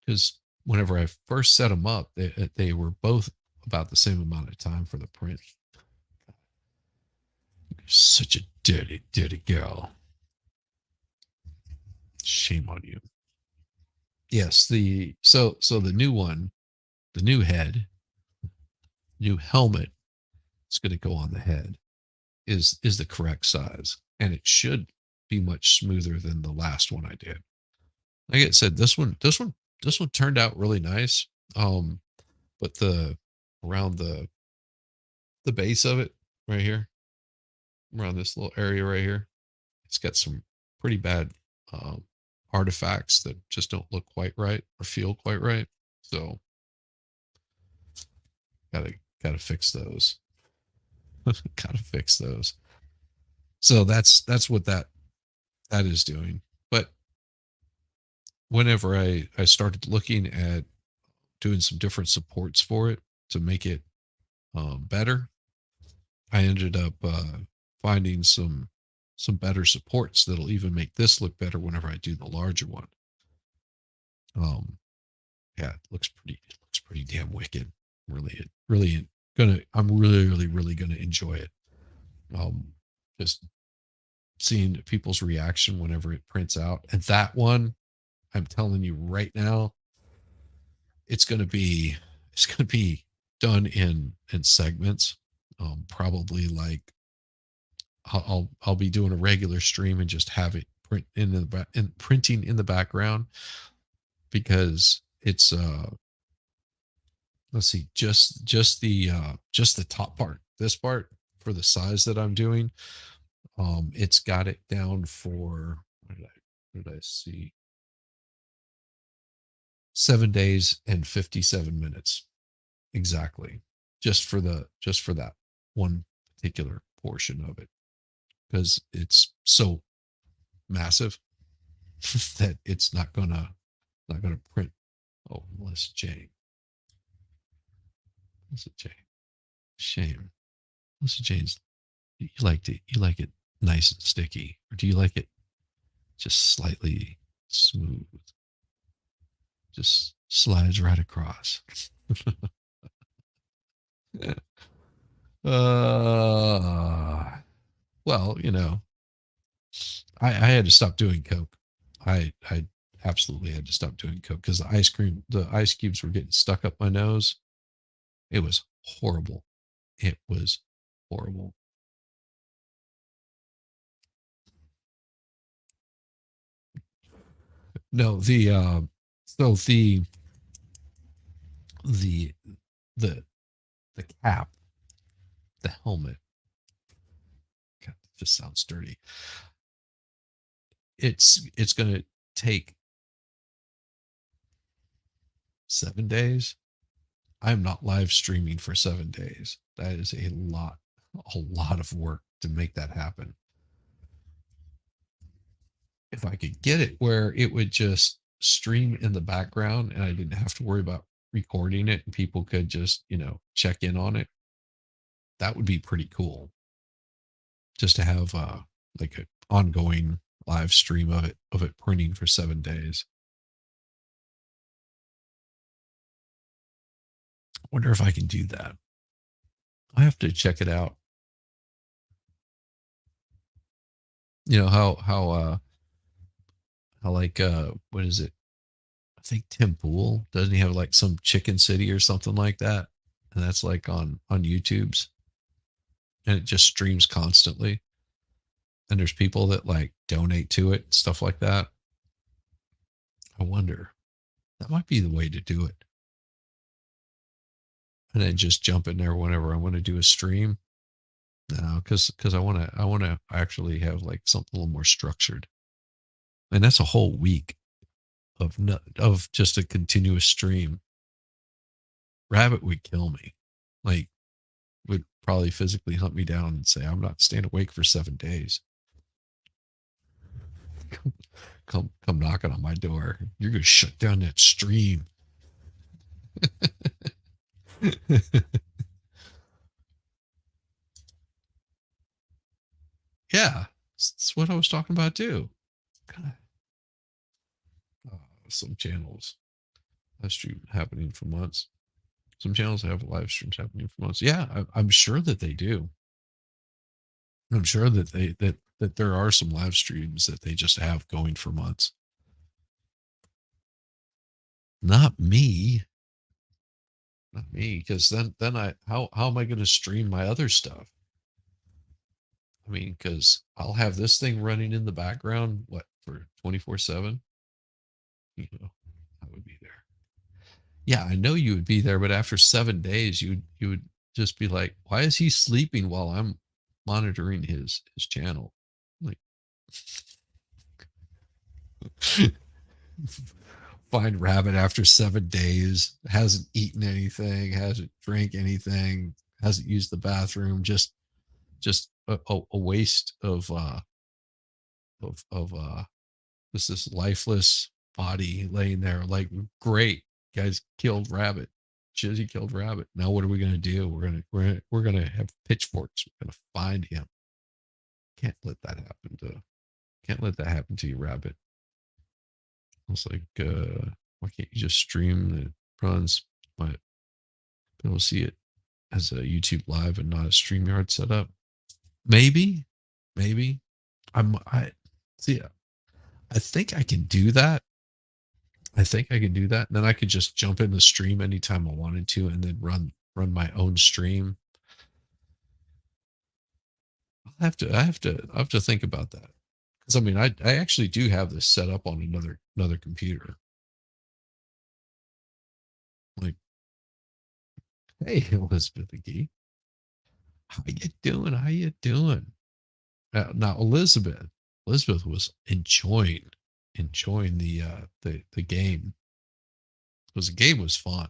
because whenever I first set them up, they were both about the same amount of time for the print. You're such a dirty, dirty girl. Shame on you. Yes, so the new one, the new head, new helmet, it's going to go on the head is the correct size, and it should be much smoother than the last one I did. Like I said, this one turned out really nice. But around the base of it right here, around this little area right here, it's got some pretty bad um, artifacts that just don't look quite right or feel quite right. So gotta gotta fix those. Gotta fix those. So that's what that is doing. But whenever I started looking at doing some different supports for it to make it better, I ended up finding some better supports that'll even make this look better whenever I do the larger one. Um, yeah, it looks pretty damn wicked. Really I'm really gonna enjoy it. Um, just seeing people's reaction whenever it prints out, and that one, I'm telling you right now, it's gonna be it's gonna be done in segments. Probably like I'll be doing a regular stream and just have it print in the back and printing in the background because it's let's see, just the top part, this part, for the size that I'm doing, it's got it down for what did I see, 7 days and 57 minutes exactly, just for that one particular portion of it, because it's so massive that it's not gonna print. Oh, Melissa Jane. Melissa Jane. Shame. Melissa Jane's, you like it nice and sticky, or do you like it just slightly smooth? Just slides right across. uh well, I had to stop doing Coke. I absolutely had to stop doing Coke because the ice cubes were getting stuck up my nose. It was horrible. It was horrible. No, so the the the cap, the helmet. God, it just sounds dirty. It's gonna take 7 days. I'm not live streaming for 7 days. That is a lot of work to make that happen. If I could get it where it would just stream in the background and I didn't have to worry about recording it and people could just, check in on it, that would be pretty cool. Just to have like an ongoing live stream of it printing for 7 days. I wonder if I can do that. I have to check it out. You know how like what is it? I think Tim Pool, doesn't he have like some Chicken City or something like that? And that's like on YouTube's, and it just streams constantly. And there's people that like donate to it, stuff like that. I wonder. That might be the way to do it. And then just jump in there whenever I want to do a stream. No, because I wanna actually have like something a little more structured. And that's a whole week of no, of just a continuous stream. Rabbit would kill me. Like would probably physically hunt me down and say, I'm not staying awake for 7 days. Come knocking on my door. You're gonna shut down that stream. Yeah. That's what I was talking about too. God, some channels live stream happening for months. Some channels have live streams happening for months. Yeah, I'm sure that they do. I'm sure that that there are some live streams that they just have going for months. Not me. Not me, because then I how am I going to stream my other stuff? I mean, because I'll have this thing running in the background, what, for 24/7. You know, I would be there. Yeah, I know you would be there, but after 7 days, you would just be like, why is he sleeping while I'm monitoring his channel? Like, find rabbit after 7 days, hasn't eaten anything, hasn't drank anything, hasn't used the bathroom, just a waste of this lifeless body laying there. Like, great, guys killed rabbit. Jizzy killed rabbit. Now what are we gonna do? We're gonna have pitchforks. We're gonna find him. Can't let that happen to can't let that happen to you, rabbit. It's like, why can't you just stream that runs? But people see it as a YouTube live and not a StreamYard setup. Maybe, maybe. I see. I think I can do that. I think I can do that. And then I could just jump in the stream anytime I wanted to, and then run my own stream. I have to think about that. Because I mean, I actually do have this set up on another computer. Like, hey, Elizabeth McGee, how you doing? How you doing? Now, Elizabeth was enjoying the game, because the game was fun.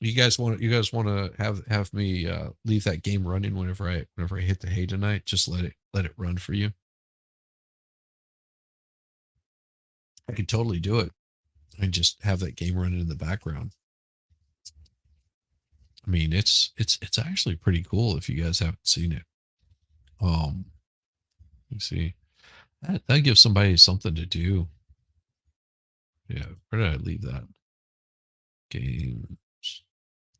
You guys want to have me leave that game running whenever I hit the hay tonight? Just let it run for you. I could totally do it and just have that game running in the background. I mean, it's actually pretty cool if you guys haven't seen it. Let me see. That gives somebody something to do. Yeah, where did I leave that? Games.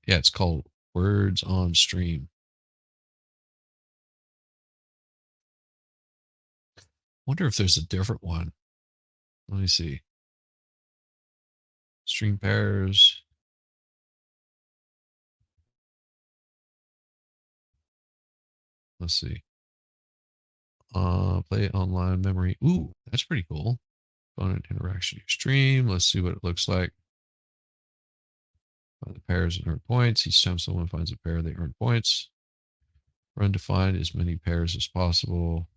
Yeah, it's called Words on Stream. Wonder if there's a different one. Let me see. Stream pairs. Let's see. Play online memory. Ooh, that's pretty cool. Fun and interaction stream. Let's see what it looks like. Find the pairs and earn points. Each time someone finds a pair, they earn points. Run to find as many pairs as possible.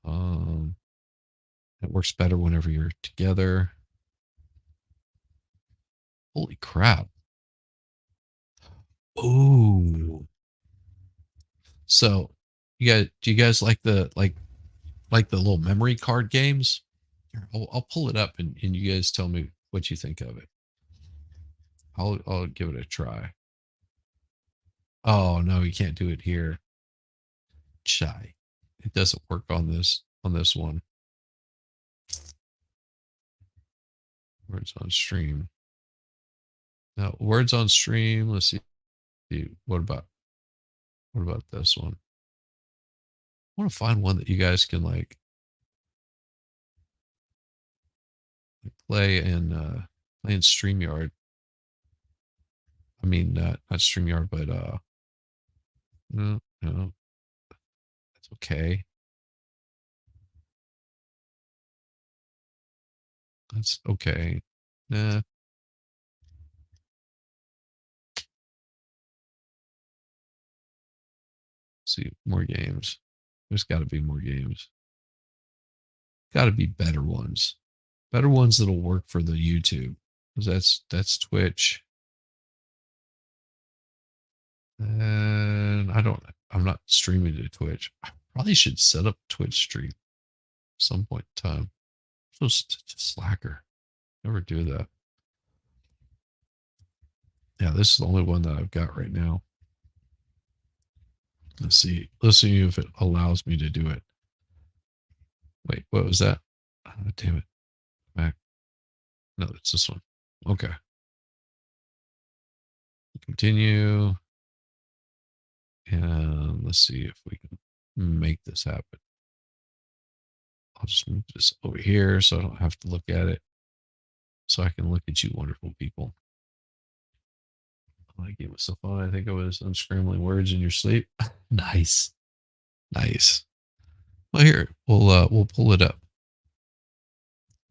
Um, it works better whenever you're together. Holy crap. Ooh. So do you guys like the little memory card games? Here, I'll pull it up, and you guys tell me what you think of it. I'll give it a try. Oh no, you can't do it here. Shy. It doesn't work on this one. Words on stream. Now, words on stream. Let's see. What about this one? I want to find one that you guys can play in StreamYard. I mean, not StreamYard, but no, no, that's okay. That's okay. Nah, see more games. There's got to be more games. Got to be better ones. Better ones that'll work for the YouTube. 'Cause that's Twitch. And I'm not streaming to Twitch. I probably should set up Twitch stream some point in time. So such a slacker. Never do that. Yeah, this is the only one that I've got right now. Let's see. Let's see if it allows me to do it. Wait, what was that? Oh, damn it. Back. No, it's this one. Okay. Continue. And let's see if we can make this happen. I'll just move this over here so I don't have to look at it. So I can look at you wonderful people. I gave myself on. I think I was unscrambling words in your sleep. Nice. Nice. Well, here, we'll pull it up.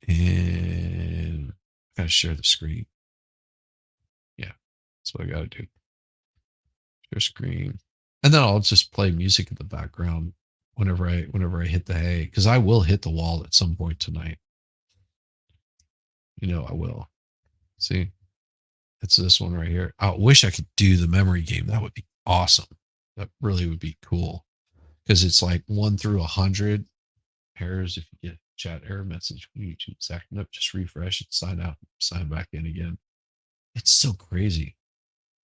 And I gotta share the screen. Yeah. That's what I gotta do. Share screen. And then I'll just play music in the background whenever I hit the hay. Because I will hit the wall at some point tonight. You know I will. See? It's this one right here. I wish I could do the memory game. That would be awesome. That really would be cool. Because it's like 1 through 100 errors. If you get chat error message when YouTube's acting up, just refresh it, sign out, sign back in again. It's so crazy.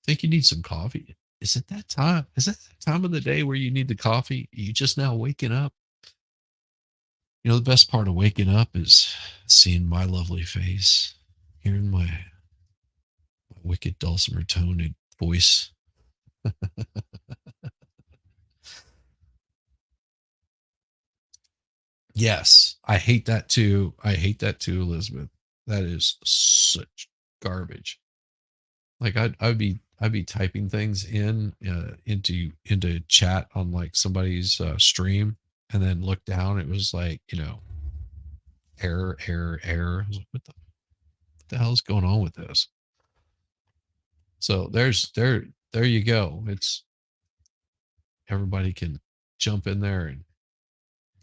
Think you need some coffee? Is it that time? Is that the time of the day where you need the coffee? You just now waking up? You know, the best part of waking up is seeing my lovely face, hearing my wicked dulcimer tone and voice. Yes, I hate that too. I hate that too, Elizabeth. That is such garbage. Like I'd be typing things in into chat on like somebody's stream, and then look down. It was like error, error, error. I was like, what the hell is going on with this? So there you go. It's everybody can jump in there and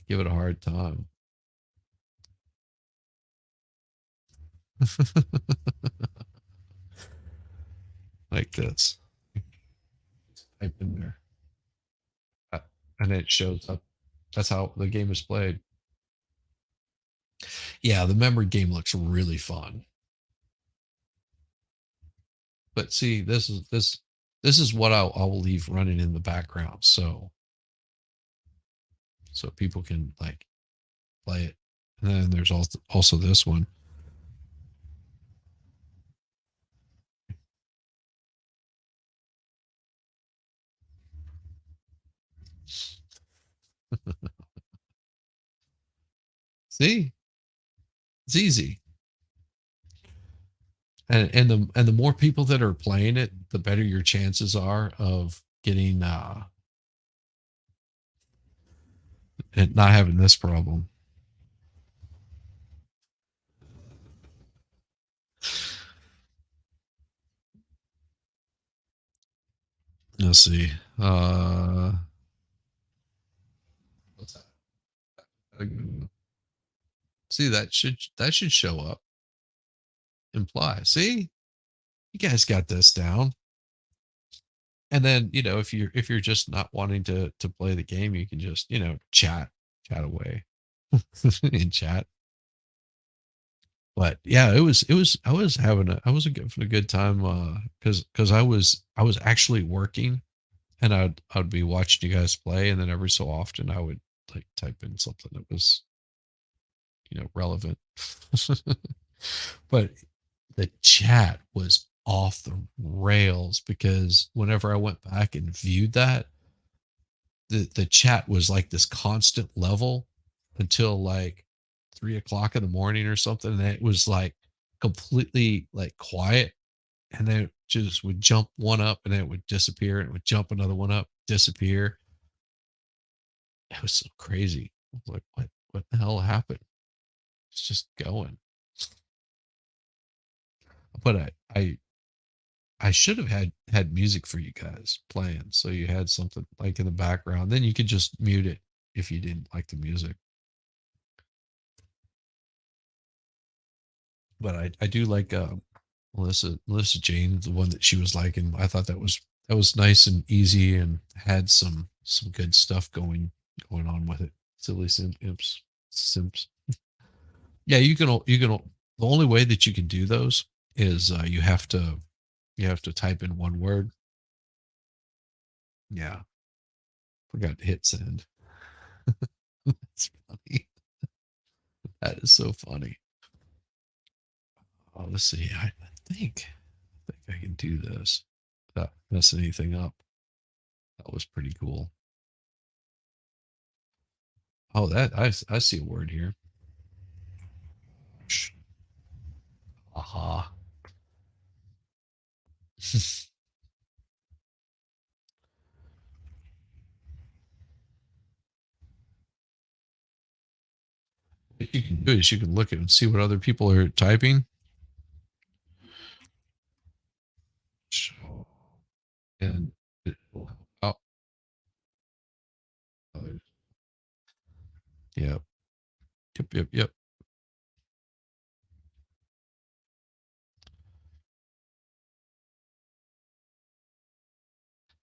give it a hard time. Like this. Type in there. Uh, and it shows up. That's how the game is played. Yeah, the memory game looks really fun. But see, this is what I'll leave running in the background, so people can like play it. And then there's also this one. See, it's easy. And the more people that are playing it, the better your chances are of getting and not having this problem. Let's see. What's that? See, that should show up. Imply. See, you guys got this down. And then if you're just not wanting to play the game, you can just chat away in chat. But yeah, it was having a good time because I was actually working, and I'd be watching you guys play, and then every so often I would like type in something that was relevant. But the chat was off the rails because whenever I went back and viewed that, the chat was like this constant level until like 3 o'clock in the morning or something. And it was like completely like quiet. And then it just would jump one up and then it would disappear and it would jump another one up, disappear. It was so crazy. I was like, what the hell happened? It's just going. but I should have had music for you guys playing, so you had something like in the background. Then you could just mute it if you didn't like the music. But I do like Melissa Jane, the one that she was liking. I thought that was nice and easy and had some good stuff going on with it. Silly simps. Yeah, the only way that you can do those is you have to type in one word. Yeah, forgot to hit send. That's funny. That is so funny. Oh, let's see. I think I can do this without messing anything up. That was pretty cool. Oh, I see a word here. Aha. What you can do is you can look at and see what other people are typing. And it will help out. Yep. Yep.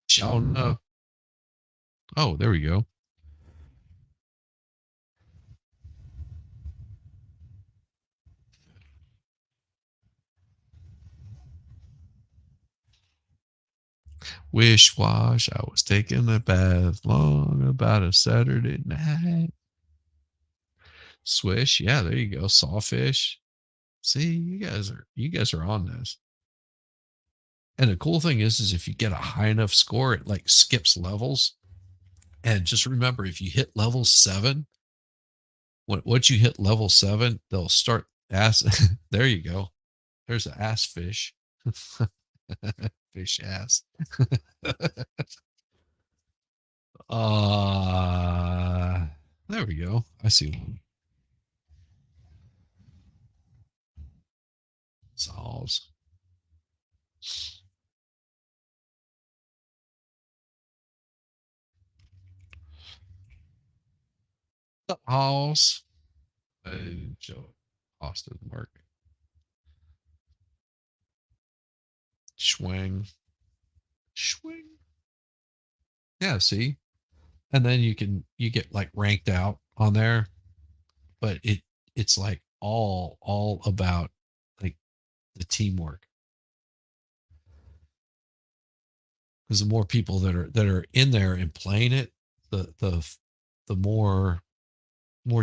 Shauna. Oh, there we go. Wish wash. I was taking a bath long about a Saturday night. Swish. Yeah, there you go. Sawfish. See, you guys are on this. And the cool thing is if you get a high enough score, it like skips levels. And just remember, if you hit level 7, once you hit level 7, they'll start ass. There you go. There's an ass fish. Fish ass. uh there we go. I see one. Solves. The house. Joe Austin Mark. Schwing. Schwing. Yeah, see? And then you get like ranked out on there, but it's like all about like the teamwork. Because the more people that are in there and playing it, the more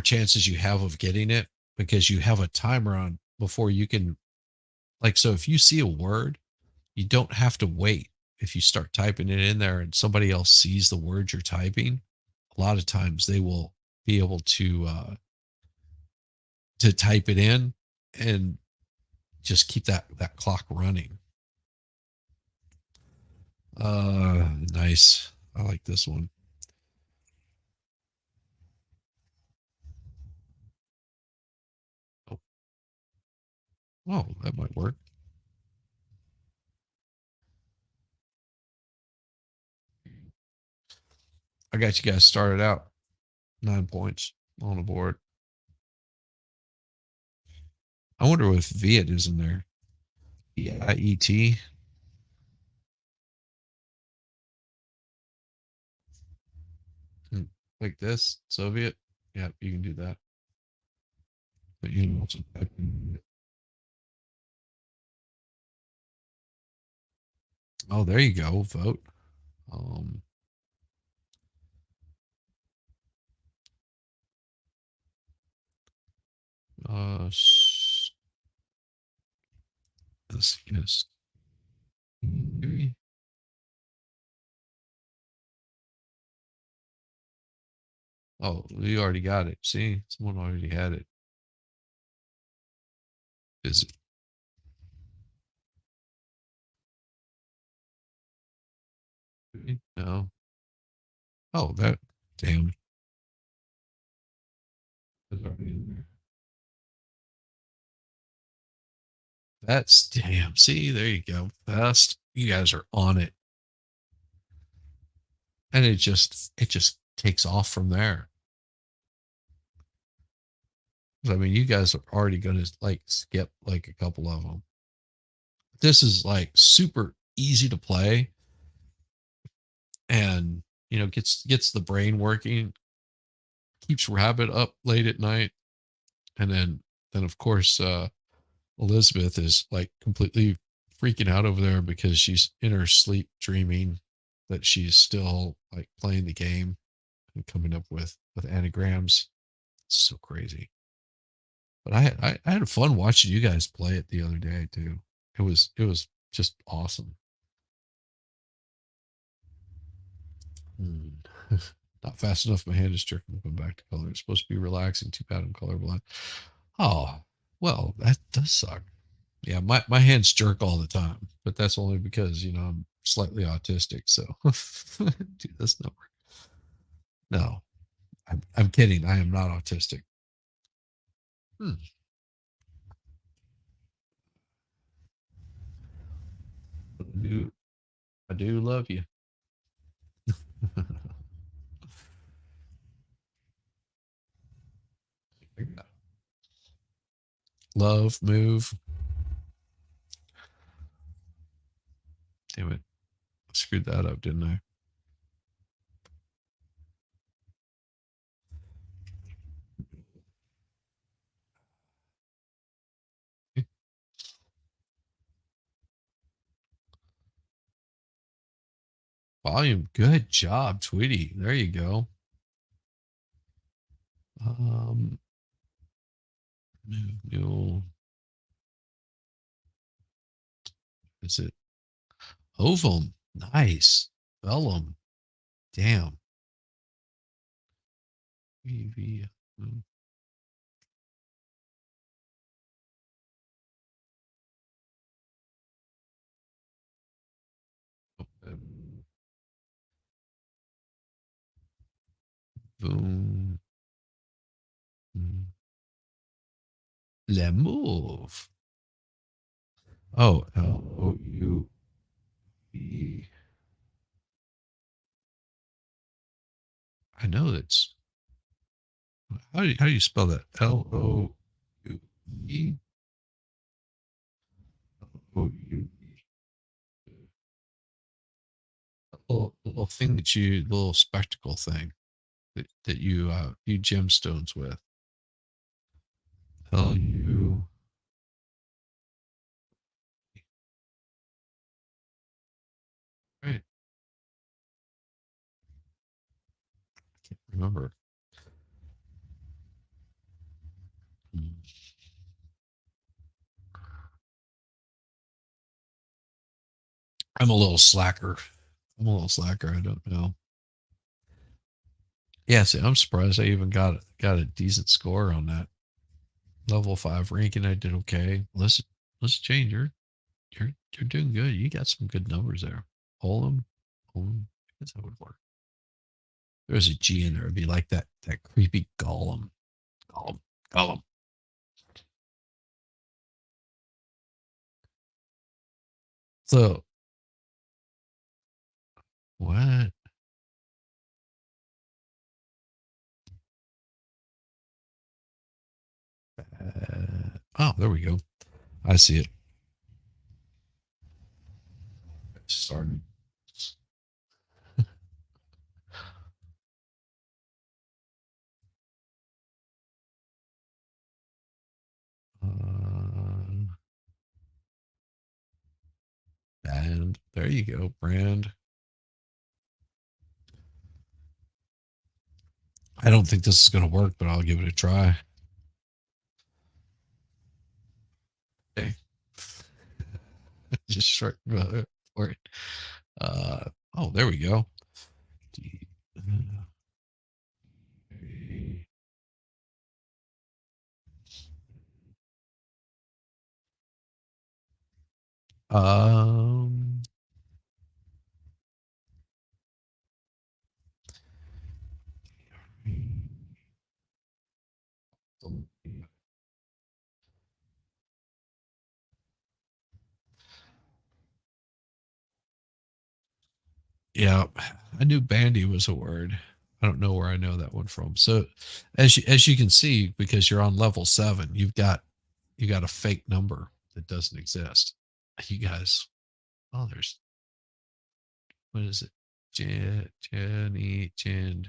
chances you have of getting it, because you have a timer on before you can, like, so if you see a word, you don't have to wait. If you start typing it in there and somebody else sees the word you're typing, a lot of times they will be able to type it in and just keep that clock running. Nice. I like this one. Oh, oh, that might work. I got you guys started out 9 points on the board. I wonder if Viet is in there. Viet. Like this, Soviet. Yeah, you can do that. But you can also type in. Oh, there you go. Vote. Um, yes. Oh, you already got it. See, someone already had it. Is it? No. Oh, that damn. That's already in there. That's damn. See, there you go. Best. You guys are on it. And it just takes off from there. I mean, you guys are already going to like skip like a couple of them. This is like super easy to play and gets the brain working, keeps Rabbit up late at night, and then of course Elizabeth is like completely freaking out over there because she's in her sleep dreaming that she's still like playing the game and coming up with anagrams. It's so crazy. But I had fun watching you guys play it the other day too. It was just awesome. Hmm. Not fast enough. My hand is jerking. Going back to color. It's supposed to be relaxing. Too bad I'm colorblind. Oh, well, that does suck. Yeah, my hands jerk all the time, but that's only because I'm slightly autistic. So, dude, that's not work. No, I'm kidding. I am not autistic. Hmm. I do love you. Love, move. Damn it, I screwed that up, didn't I? Volume. Good job, Tweety. There you go. Um, mule. Is it ovum? Nice. Vellum. Damn. EV. Boom. Le move. Oh, Louve. I know that's how do you spell that? Louve. Louve. Little thing little spectacle thing that you gemstones with. Lu. Right. Can't remember. I'm a little slacker. I'm a little slacker. I don't know. Yeah, see, I'm surprised I even got a decent score on that level 5 ranking. I did okay. Let's change. You're doing good. You got some good numbers there. Olem, Olem. I guess that would work. There's a G in there. It'd be like that creepy golem. Golem. Golem. So what? Oh, there we go. I see it. Started. Uh, and there you go. Brand. I don't think this is going to work, but I'll give it a try. Okay. Just short for it. Uh, oh, there we go. Um, Yeah, I knew bandy was a word. I don't know where I know that one from. So, as you can see, because you're on level 7, you got a fake number that doesn't exist. You guys, oh, there's what is it? Jenny, Jen,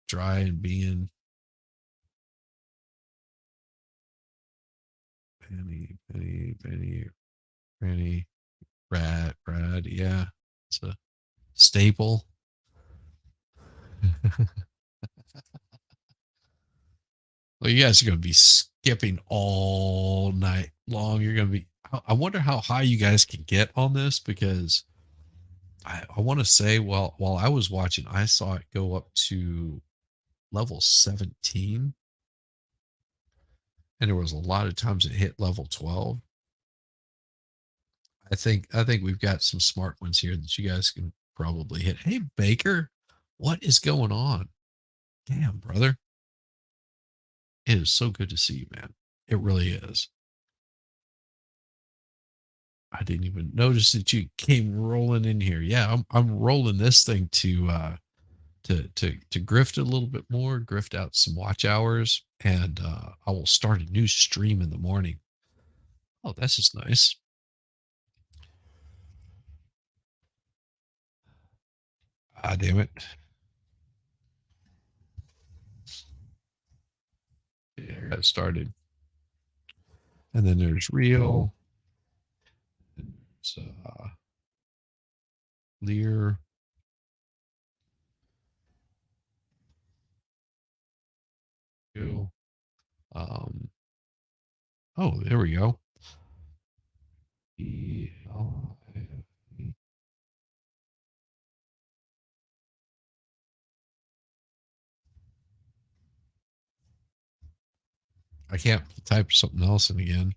dry and being Penny, Brad. Yeah, it's a staple. Well, you guys are going to be skipping all night long. You're going to be. I wonder how high you guys can get on this because I want to say, well, while I was watching, I saw it go up to level 17, and there was a lot of times it hit level 12. I think we've got some smart ones here that you guys can probably hit. Hey, Baker, what is going on? Damn, brother, it is so good to see you, man. It really is. I didn't even notice that you came rolling in here. Yeah, I'm rolling this thing to grift a little bit more, grift out some watch hours, and I will start a new stream in the morning. Oh, this is nice. Ah, damn it. Yeah, I got started. And then there's Rio, there's Lear. Rio, Um, oh, there we go. I can't type something else in again.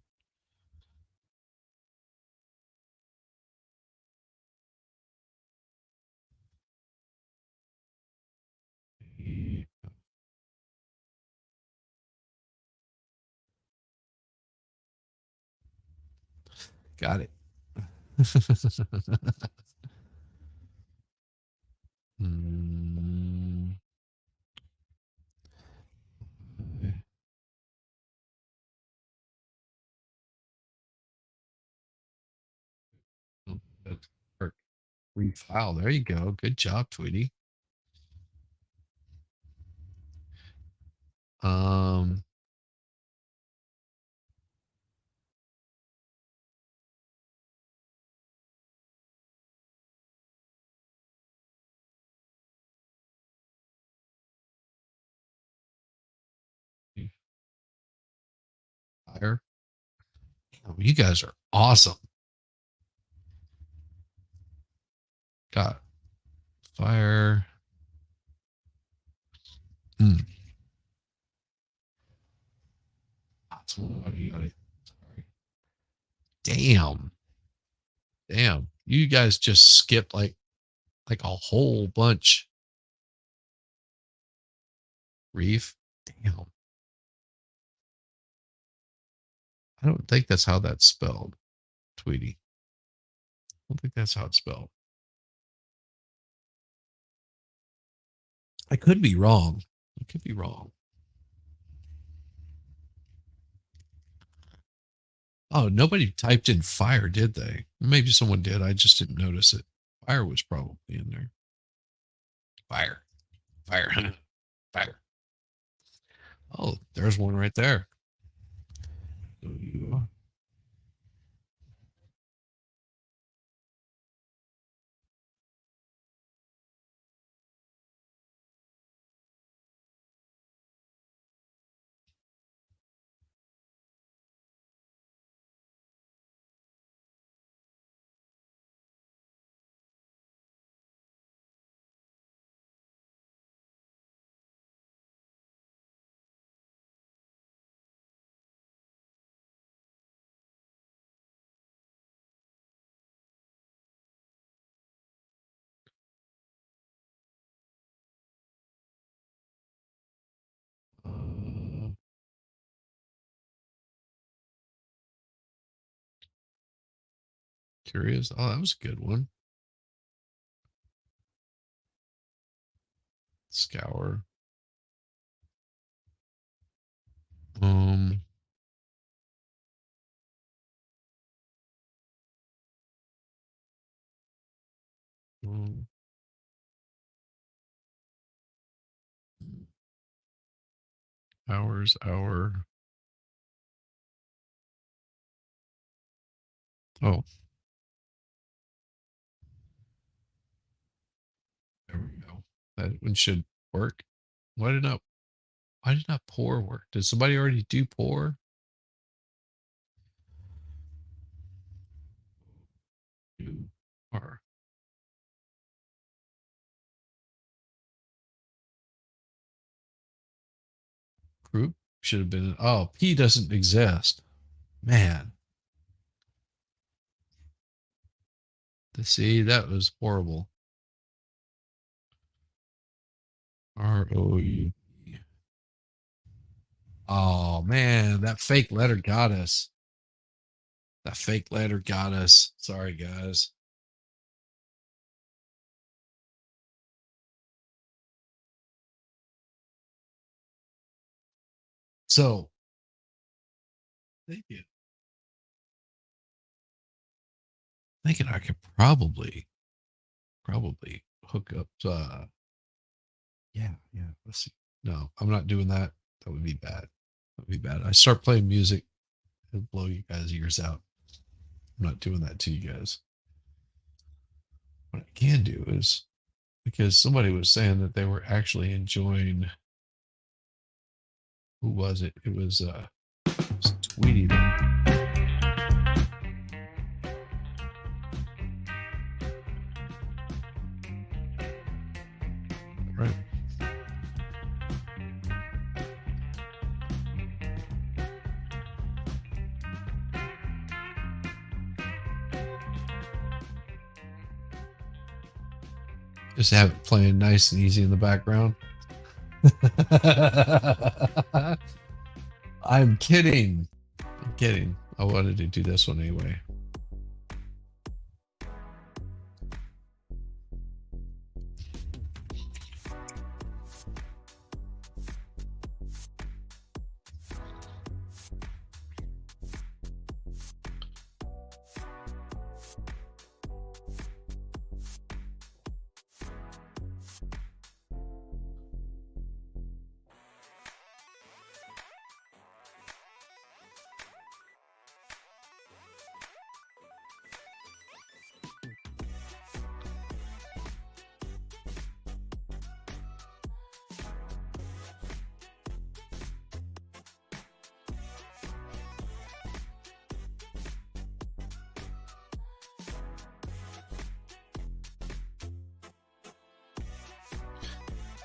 Got it. Mm, that's correct. Refile. There you go. Good job, Tweety. Um, fire. Oh, you guys are awesome. Got fire. Mm. That's what you got it. Sorry. Damn. Damn. You guys just skipped like a whole bunch. Reef. Damn. I don't think that's how that's spelled, Tweety. I don't think that's how it's spelled. I could be wrong. I could be wrong. Oh, nobody typed in fire, did they? Maybe someone did. I just didn't notice it. Fire was probably in there. Fire. Fire. Fire. Oh, there's one right there. So you, uh, curious. Oh, that was a good one. Scour. Um, um, hours, hour. Oh, there we go. That one should work. Why did not why did not pour work? Did somebody already do pour? Do or group should have been oh P doesn't exist. Man. See, that was horrible. ROE. Oh man, that fake letter got us. That fake letter got us. Sorry, guys. So, thinking, thinking I could probably hook up. Yeah, yeah. Let's see. No, I'm not doing that. That would be bad. That would be bad. I start playing music, it'll blow you guys' ears out. I'm not doing that to you guys. What I can do is because somebody was saying that they were actually enjoying. Who was it? It was Tweety. Right. Just have it playing nice and easy in the background. I'm kidding. I'm kidding. I wanted to do this one anyway.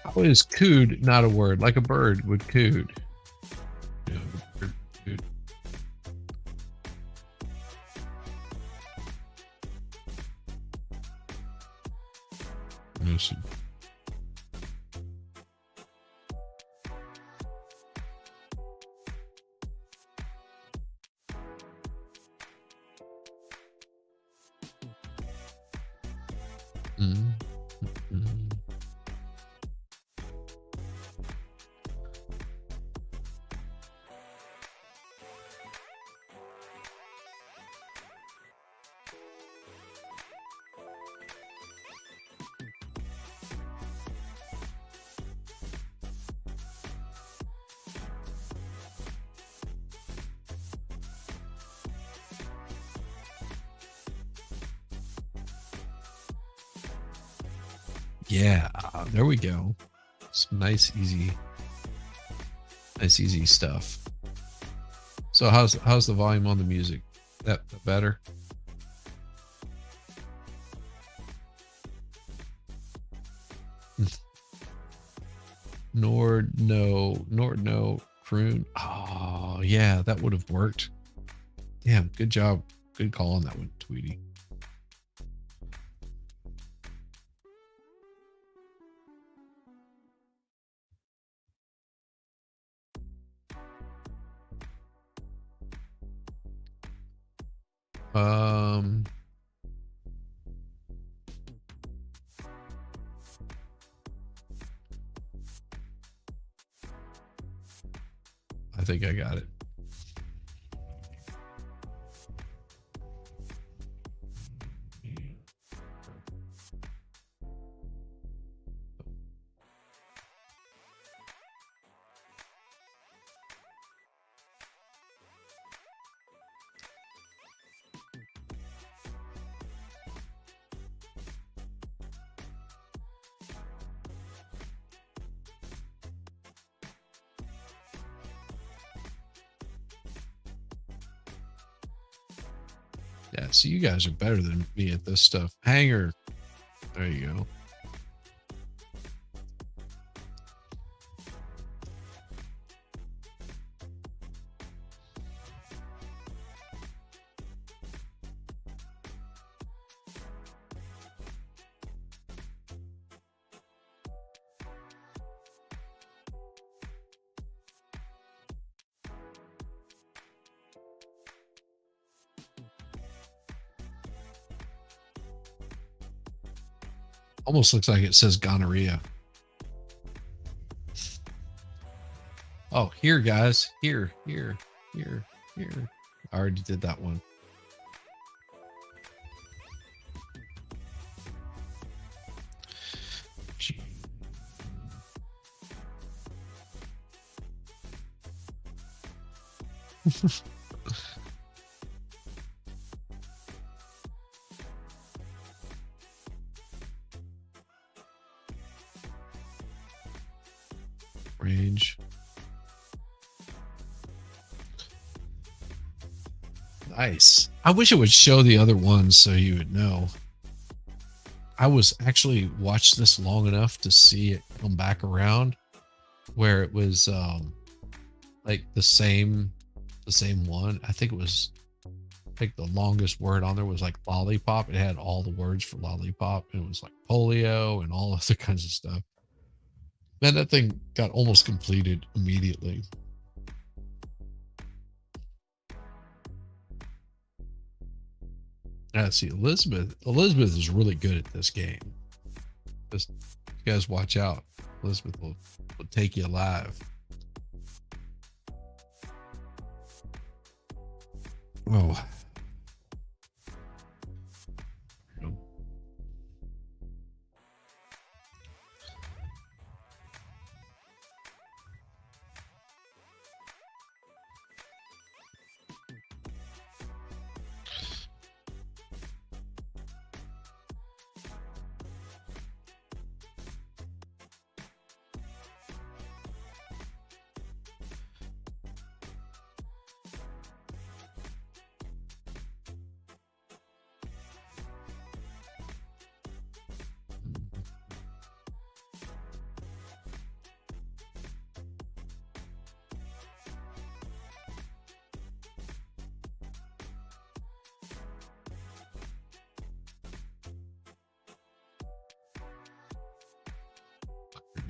How is cooed not a word? Like a bird would cooed. You know, bird, cooed. Listen. Mm, mm. Yeah, there we go. Some nice easy stuff. So how's the volume on the music? That better? Nord no croon. Oh yeah, that would have worked. Damn, good job. Good call on that one, Tweety. Um I think I got it. Yeah, so you guys are better than me at this stuff. Hanger. There you go. Almost looks like it says gonorrhea. Oh, here, guys. Here. I already did that one. Range. Nice. I wish it would show the other ones so you would know. I was actually watched this long enough to see it come back around where it was like the same one. I think it was like the longest word on there was like lollipop. It had all the words for lollipop. It was like polio and all other kinds of stuff. Man, that thing got almost completed immediately. See, Elizabeth is really good at this game. Just, you guys watch out. Elizabeth will take you alive. Oh.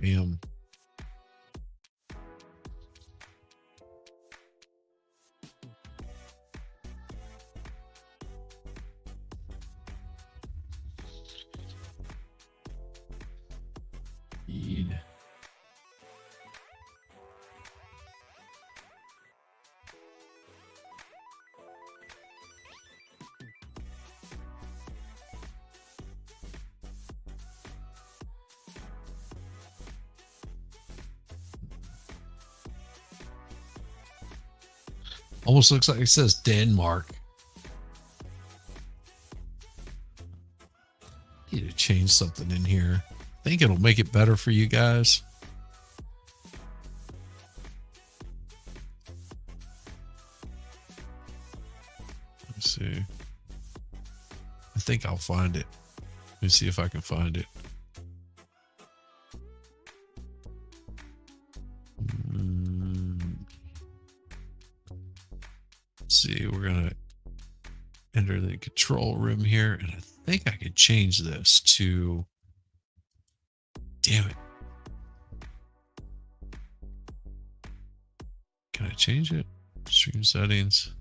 Damn. Almost looks like it says Denmark. Need to change something in here. I think it'll make it better for you guys. Let's see. I think I'll find it. Let me see if I can find it. See, we're gonna enter the control room here, and I think I could change this to, damn it, can I change it? Stream settings,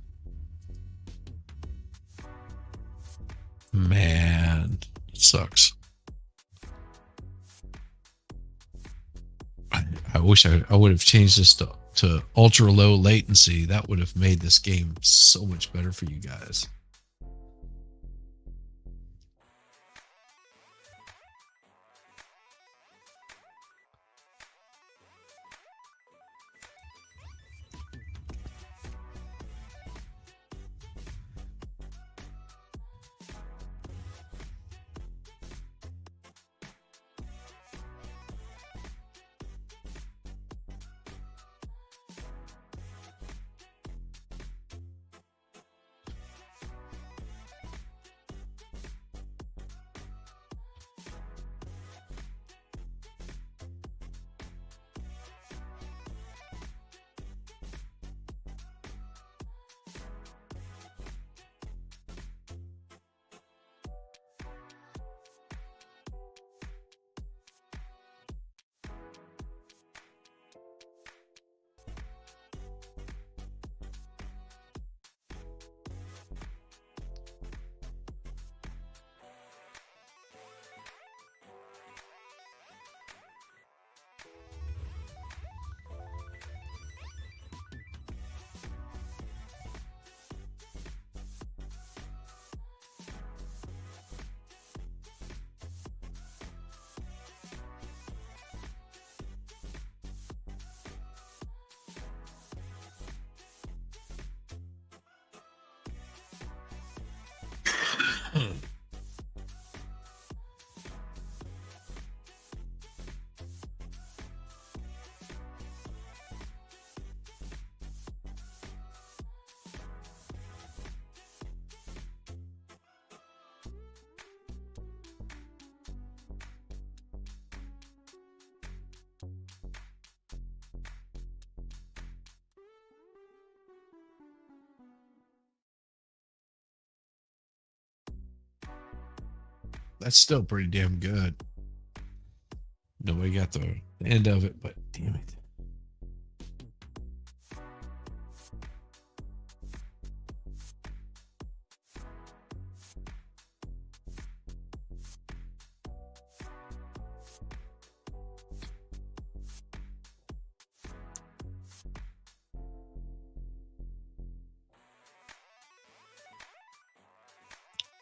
man, it sucks. I wish I would have changed this to to ultra low latency, that would have made this game so much better for you guys. That's still pretty damn good. Nobody got the end of it, but damn it.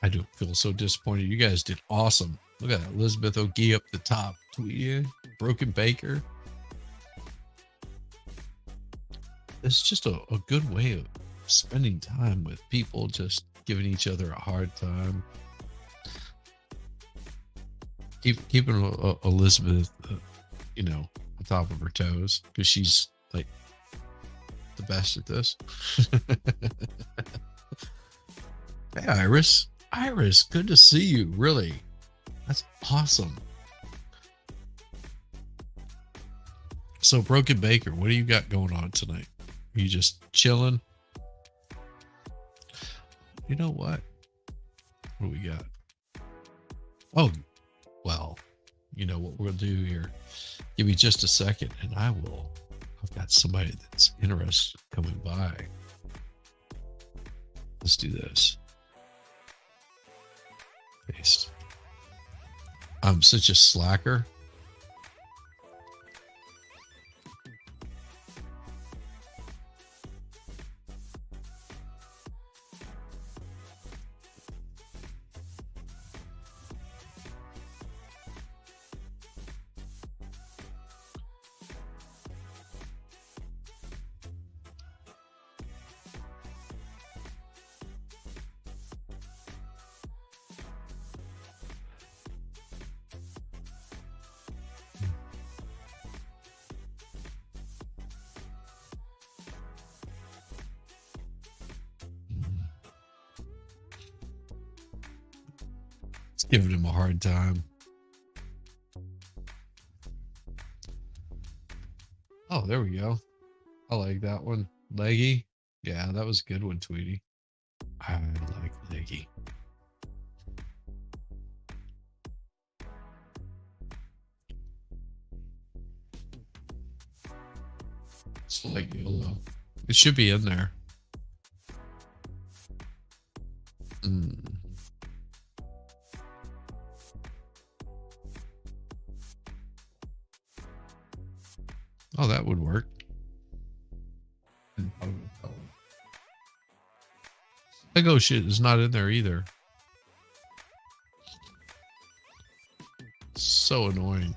I do feel so disappointed. You guys did awesome. Look at that. Elizabeth O'Gee up the top. Tweety, Broken Baker. It's just a good way of spending time with people, just giving each other a hard time. Keeping Elizabeth, on top of her toes, because she's like the best at this. Hey, Iris. Iris, good to see you. Really. That's awesome. So, Broken Baker, what do you got going on tonight? Are you just chilling? You know what? What do we got? Oh, well, you know what we'll do here. Give me just a second and I've got somebody that's interested coming by. Let's do this. Paste. I'm such a slacker. It's giving him a hard time. Oh, there we go. I like that one. Leggy. Yeah, that was a good one, Tweety. I like Leggy. It's like yellow. It should be in there. Oh, that would work. Lego shit is not in there either. So annoying.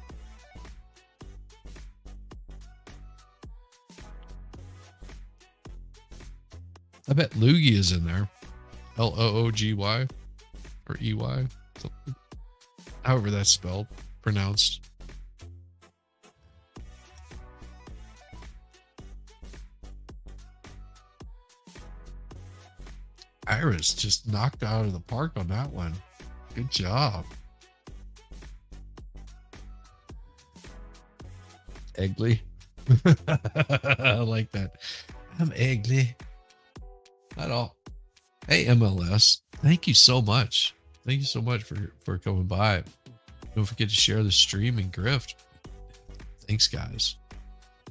I bet Loogie is in there. Loogy or EY. However that's spelled, pronounced. Iris just knocked out of the park on that one. Good job. Eggly. I like that. I'm Eggly. Not all. Hey, MLS. Thank you so much. Thank you so much for coming by. Don't forget to share the stream and Grift. Thanks, guys.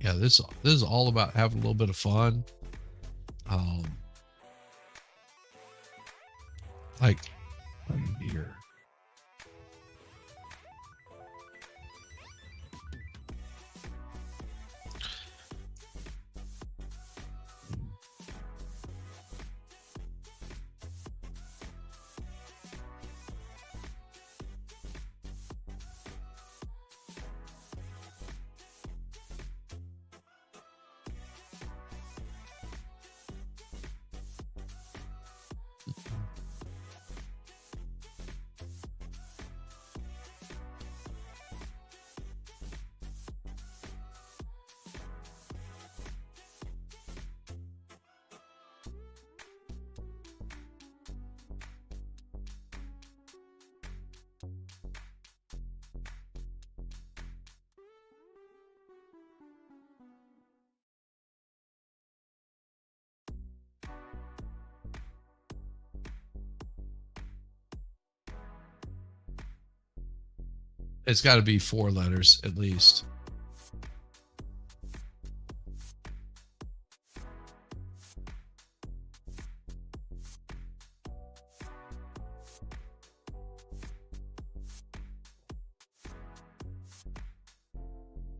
Yeah, this is all about having a little bit of fun. Like here. It's got to be 4 letters at least.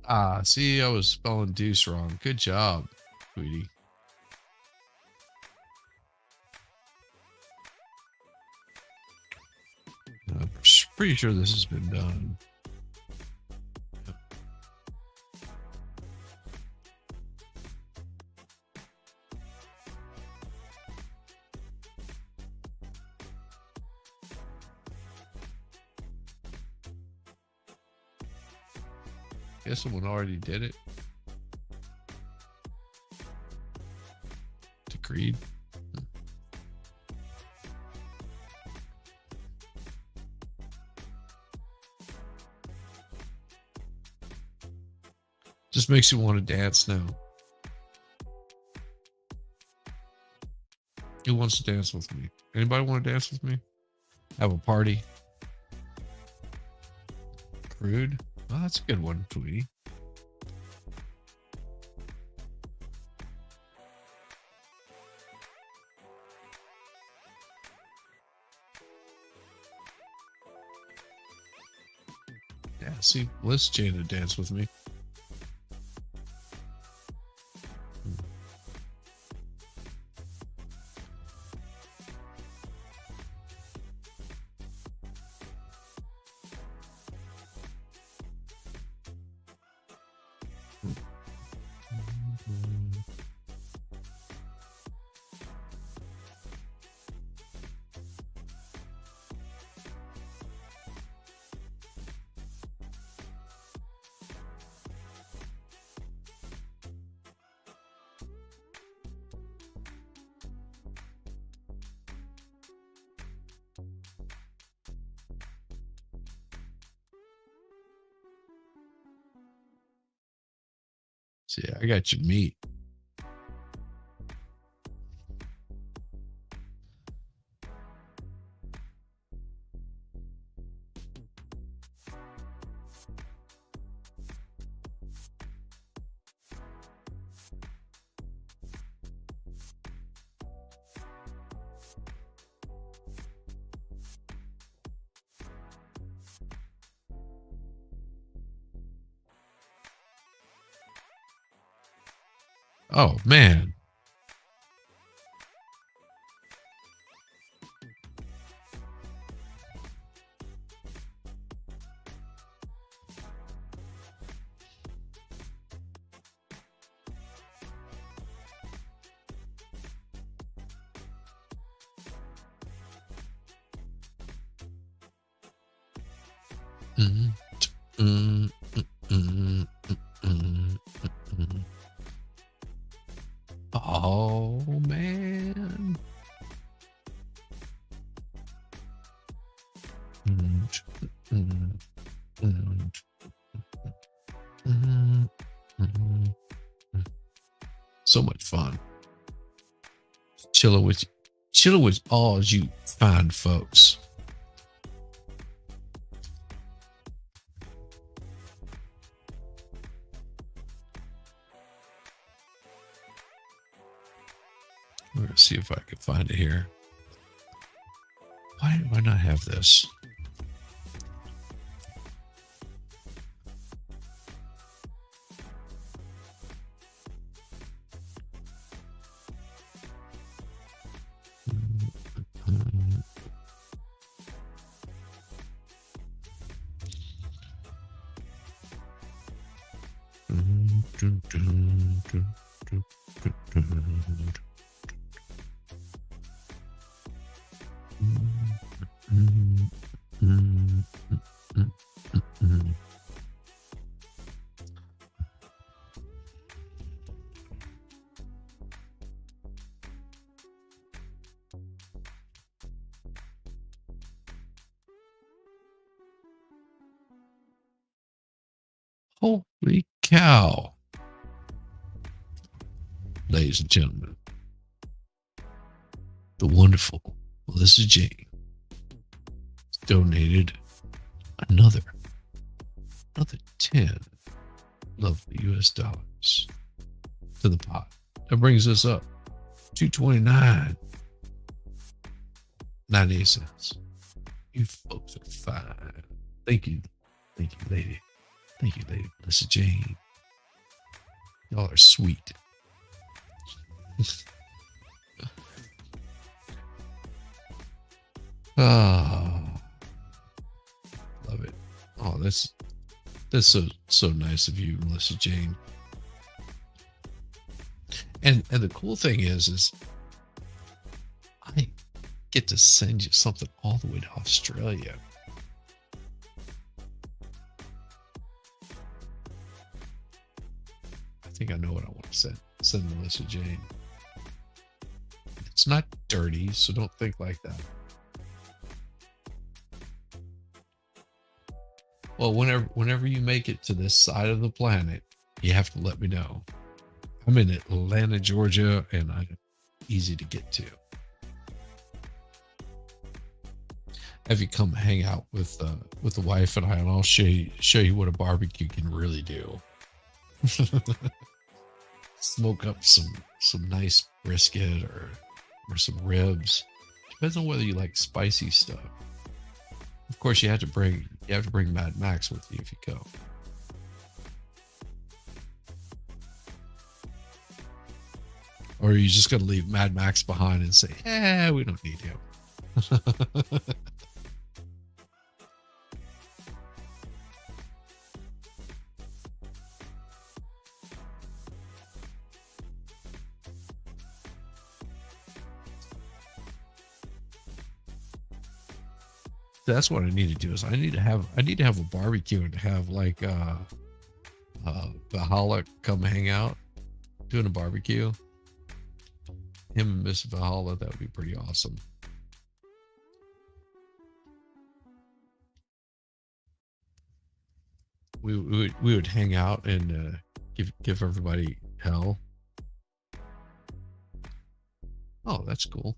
Ah, see, I was spelling deuce wrong. Good job, sweetie. I'm pretty sure this has been done. Guess someone already did it. Agreed. Just makes you want to dance now. Who wants to dance with me? Anybody want to dance with me? Have a party? Crude? Well, that's a good one, Tweety. Yeah, see, Liz Jane to dance with me. See, I got you meat. Oh, man. Mm, mm, mm, mm, mm. Oh man. Mm, mm, mm, mm, mm. So much fun. Chilling with chilling with all you fine folks. We're gonna see if I can find it here. Why do I not have this? Mm, mm, dun, dun, dun, dun, dun, dun. Mm, mm, mm, mm. Holy cow, ladies and gentlemen, the wonderful Melissa Jane donated another 10 lovely US dollars to the pot. That brings us up 229 98 cents. You folks are fine. Thank you. Thank you, lady. Thank you, lady Melissa Jane. Y'all are sweet. Ah, love it. Oh, that's so nice of you, Melissa Jane. And the cool thing is I get to send you something all the way to Australia. I think I know what I want to send Melissa Jane. It's not dirty, so don't think like that. Well, whenever you make it to this side of the planet, you have to let me know. I'm in Atlanta, Georgia, and I'm easy to get to. Have you come hang out with the wife and I, and I'll show you what a barbecue can really do. Smoke up some nice brisket or some ribs. Depends on whether you like spicy stuff. Of course, you have to bring Mad Max with you if you go. Or are you just going to leave Mad Max behind and say, we don't need him? That's what I need to do is I need to have a barbecue and have like Valhalla come hang out doing a barbecue. Him and Miss Valhalla, that would be pretty awesome. We would hang out and give everybody hell. Oh, that's cool.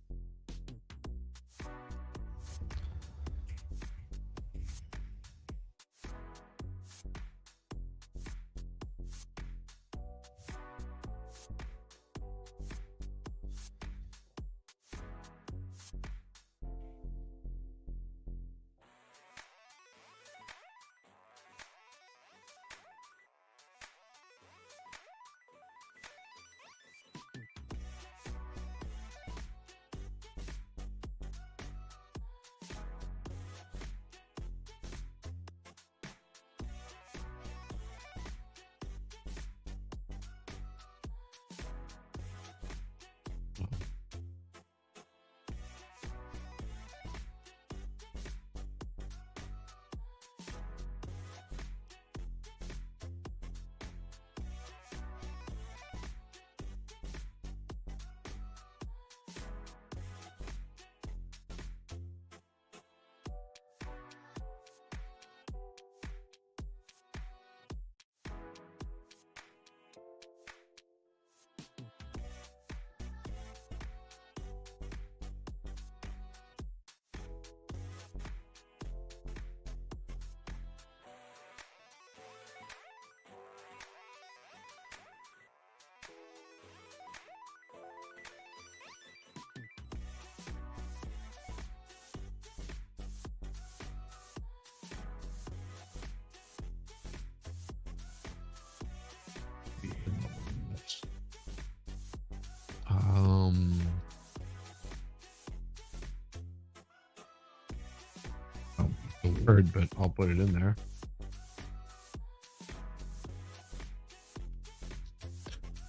word, but I'll put it in there.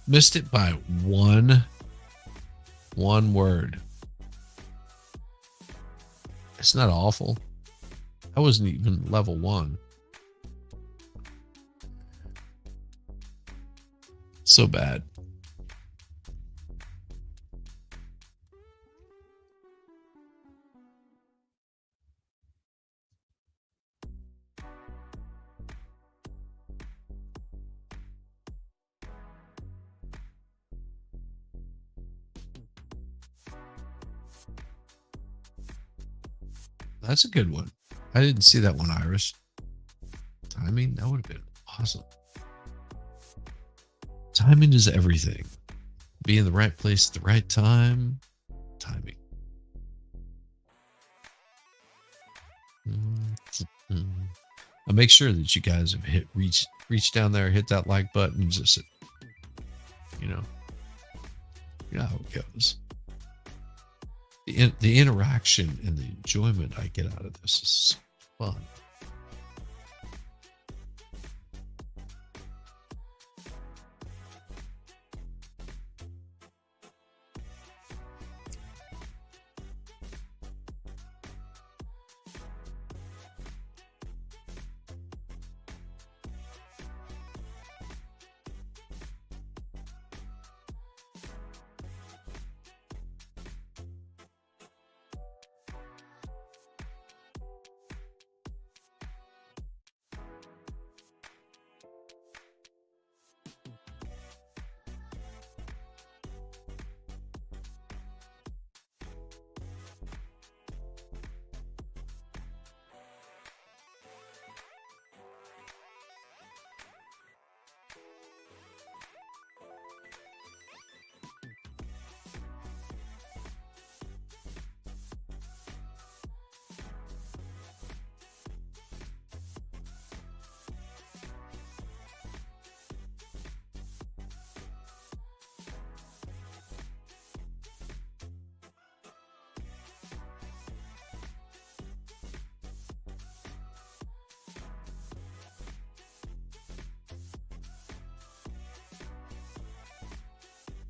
Missed it by one word. It's not awful. I wasn't even level 1. So bad. That's a good one. I didn't see that one, Iris. Timing? That would have been awesome. Timing is everything. Be in the right place at the right time. Timing. I'll make sure that you guys have reach down there, hit that like button, just you know how it goes. The interaction and the enjoyment I get out of this is fun.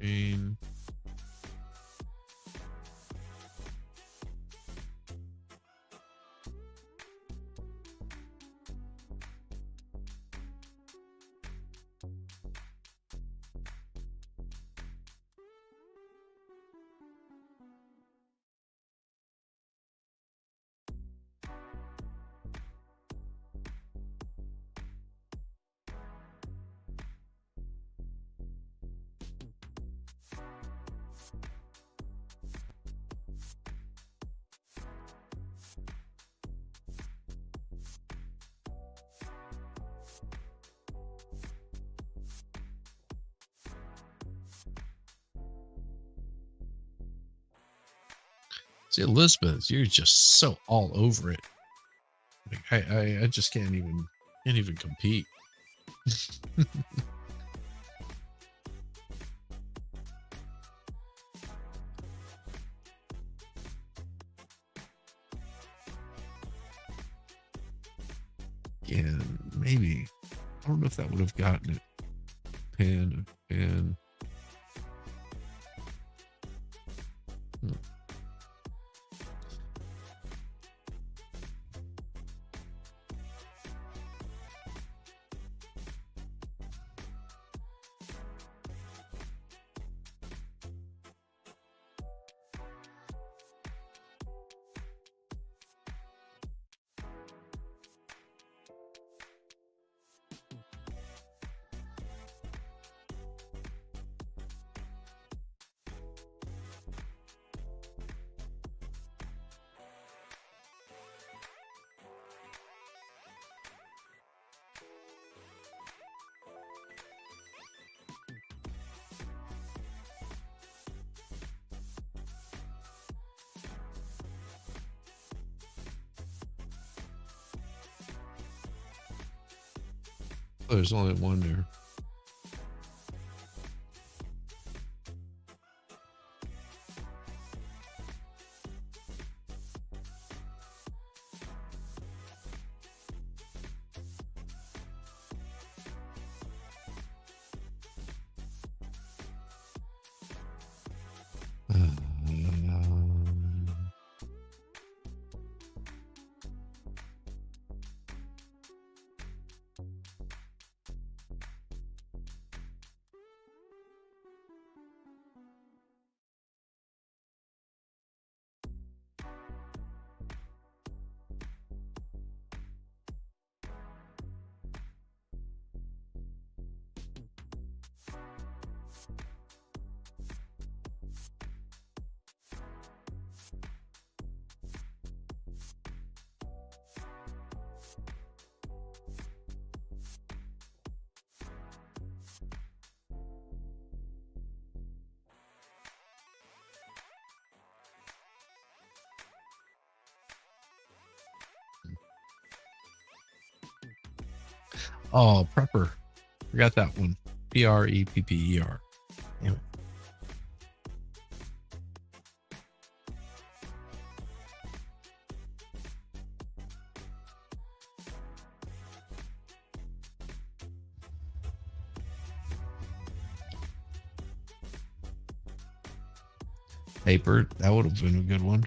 And see, Elizabeth, you're just so all over it. Like, I just can't even compete. And maybe I don't know if that would have gotten it. Pan. Oh, there's only one there. Oh, prepper. Forgot that one. Prepper. Damn it. Paper. That would have been a good one.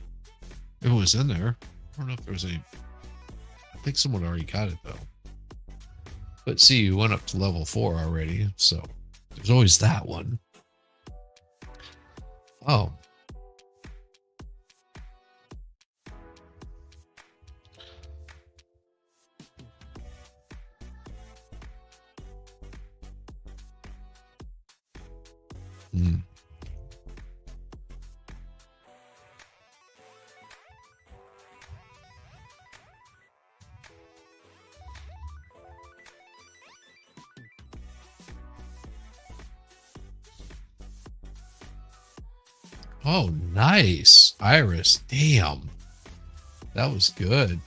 If it was in there. I don't know if there was any. I think someone already got it though. But see, you went up to level 4 already, so there's always that one. Oh. Hmm. Oh, nice. Iris. Damn. That was good.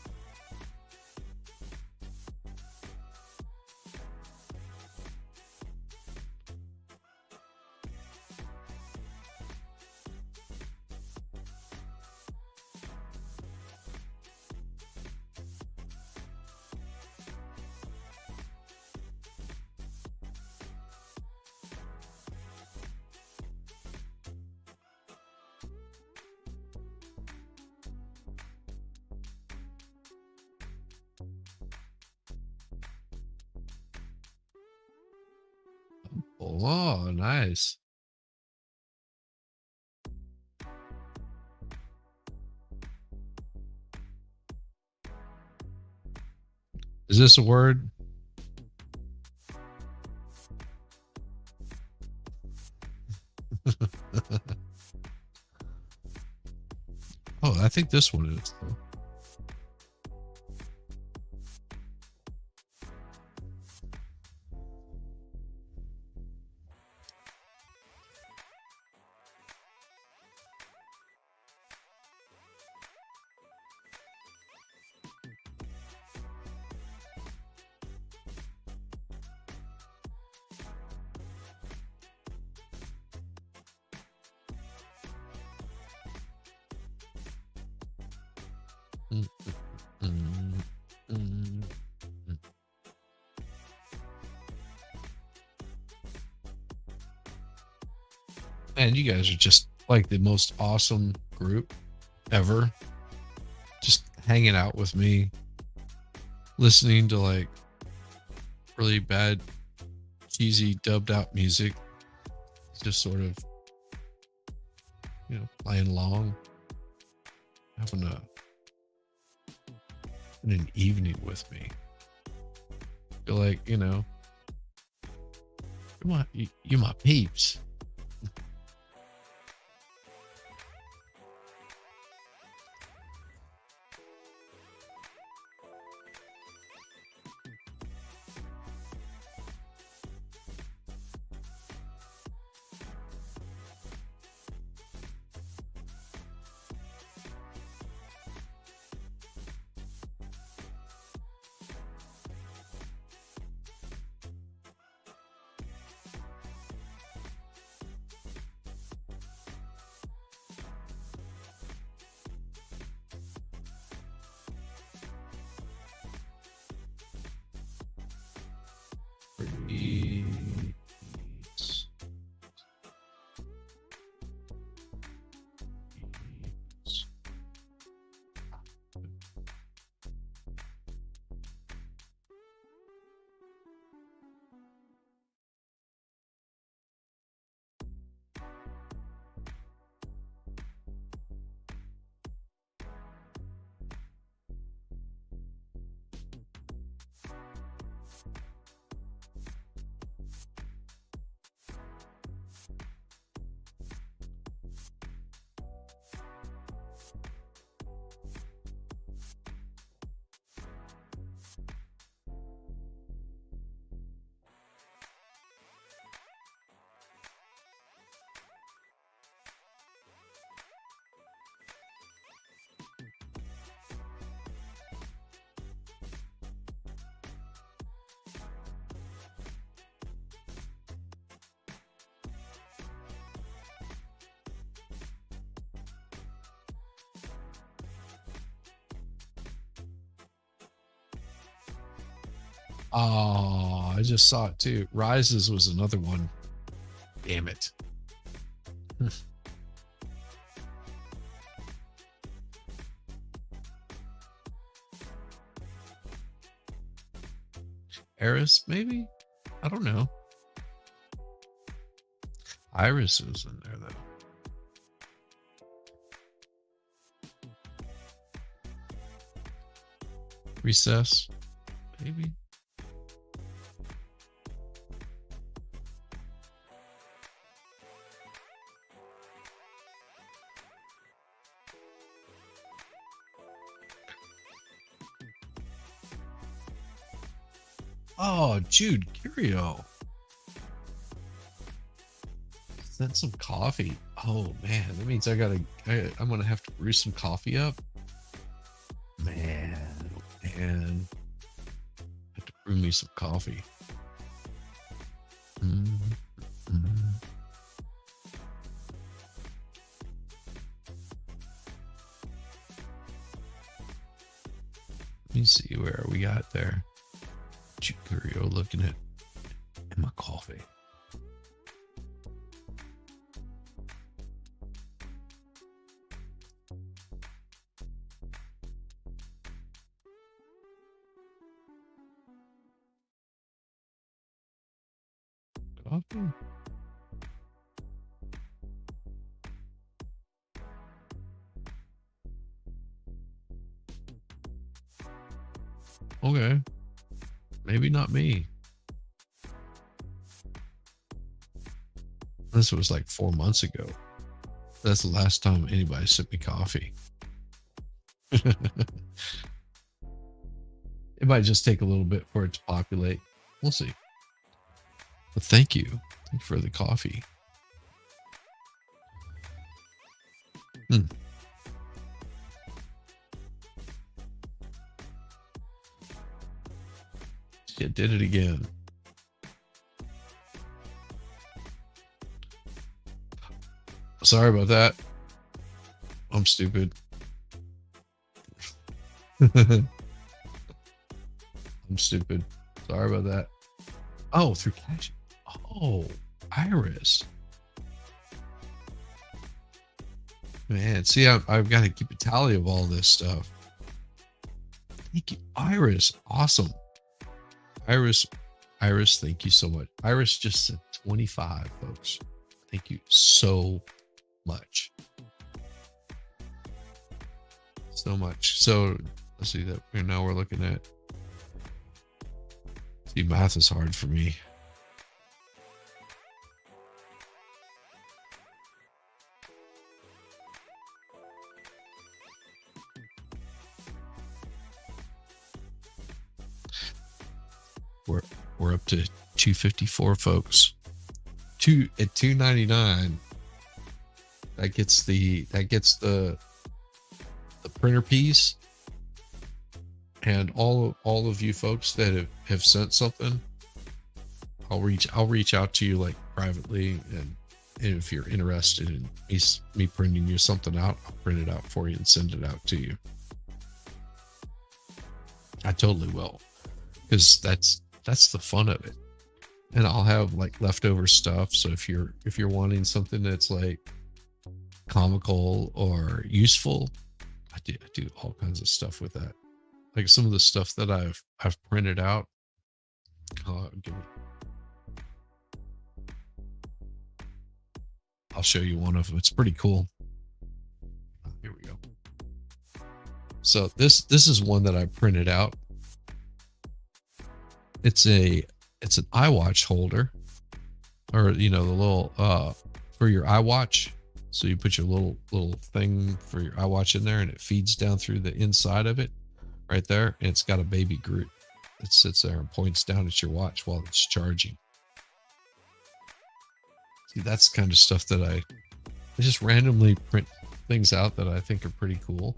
Oh, nice. Is this a word? Oh, I think this one is. Mm, mm, mm, mm. Man, you guys are just like the most awesome group ever. Just hanging out with me, listening to like really bad, cheesy, dubbed out music. Just sort of, playing along, having an evening with me. Feel like, you my peeps. Oh, I just saw it too. Rises was another one. Damn it. Eris, maybe? I don't know. Iris was in there though. Recess, maybe. Oh, Jude Curio. Sent some coffee. Oh man, that means I'm gonna have to brew some coffee up. Man, and have to brew me some coffee. Mm. Let me see where we got there. Curio looking at in my coffee. Coffee? Okay. Maybe not me. This was like 4 months ago. That's the last time anybody sent me coffee. It might just take a little bit for it to populate. We'll see. But thank you. Thank you for the coffee. Hmm. It did it again. Sorry about that. I'm stupid. I'm stupid. Sorry about that. Oh, through cash. Oh, Iris. Man, see, I've got to keep a tally of all this stuff. Thank you, Iris. Awesome. Iris, thank you so much. Iris just said 25, folks. Thank you so much. So much. So let's see that now we're looking at. See, math is hard for me. We're up to 254, folks. At 299. That gets the printer piece, and all of you folks that have sent something, I'll reach out to you like privately, and if you're interested in me printing you something out, I'll print it out for you and send it out to you. I totally will, because that's the fun of it. And I'll have like leftover stuff, so if you're wanting something that's like comical or useful, I do all kinds of stuff with that. Like some of the stuff that I've printed out. I'll show you one of them. It's pretty cool. Here we go. So this is one that I printed out. It's an iWatch holder, or the little for your iWatch. So you put your little thing for your iWatch in there, and it feeds down through the inside of it, right there. And it's got a baby Groot that sits there and points down at your watch while it's charging. See, that's the kind of stuff that I just randomly print things out that I think are pretty cool.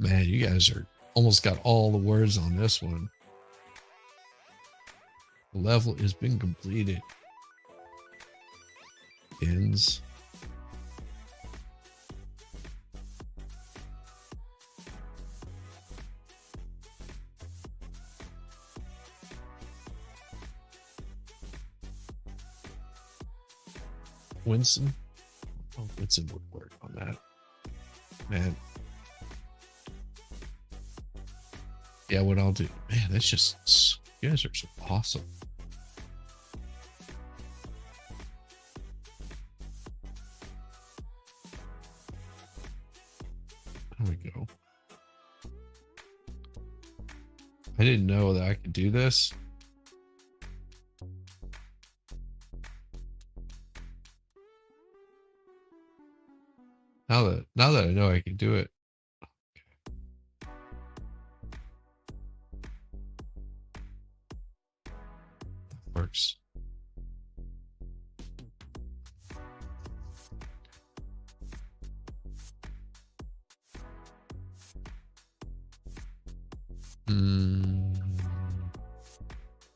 Man, you guys are almost got all the words on this one. The level has been completed. Ends. Winston? Oh, Winston would work on that. Man. Yeah, what I'll do. Man, that's just, you guys are so awesome. There we go. I didn't know that I could do this. Now that I know I can do it. Works.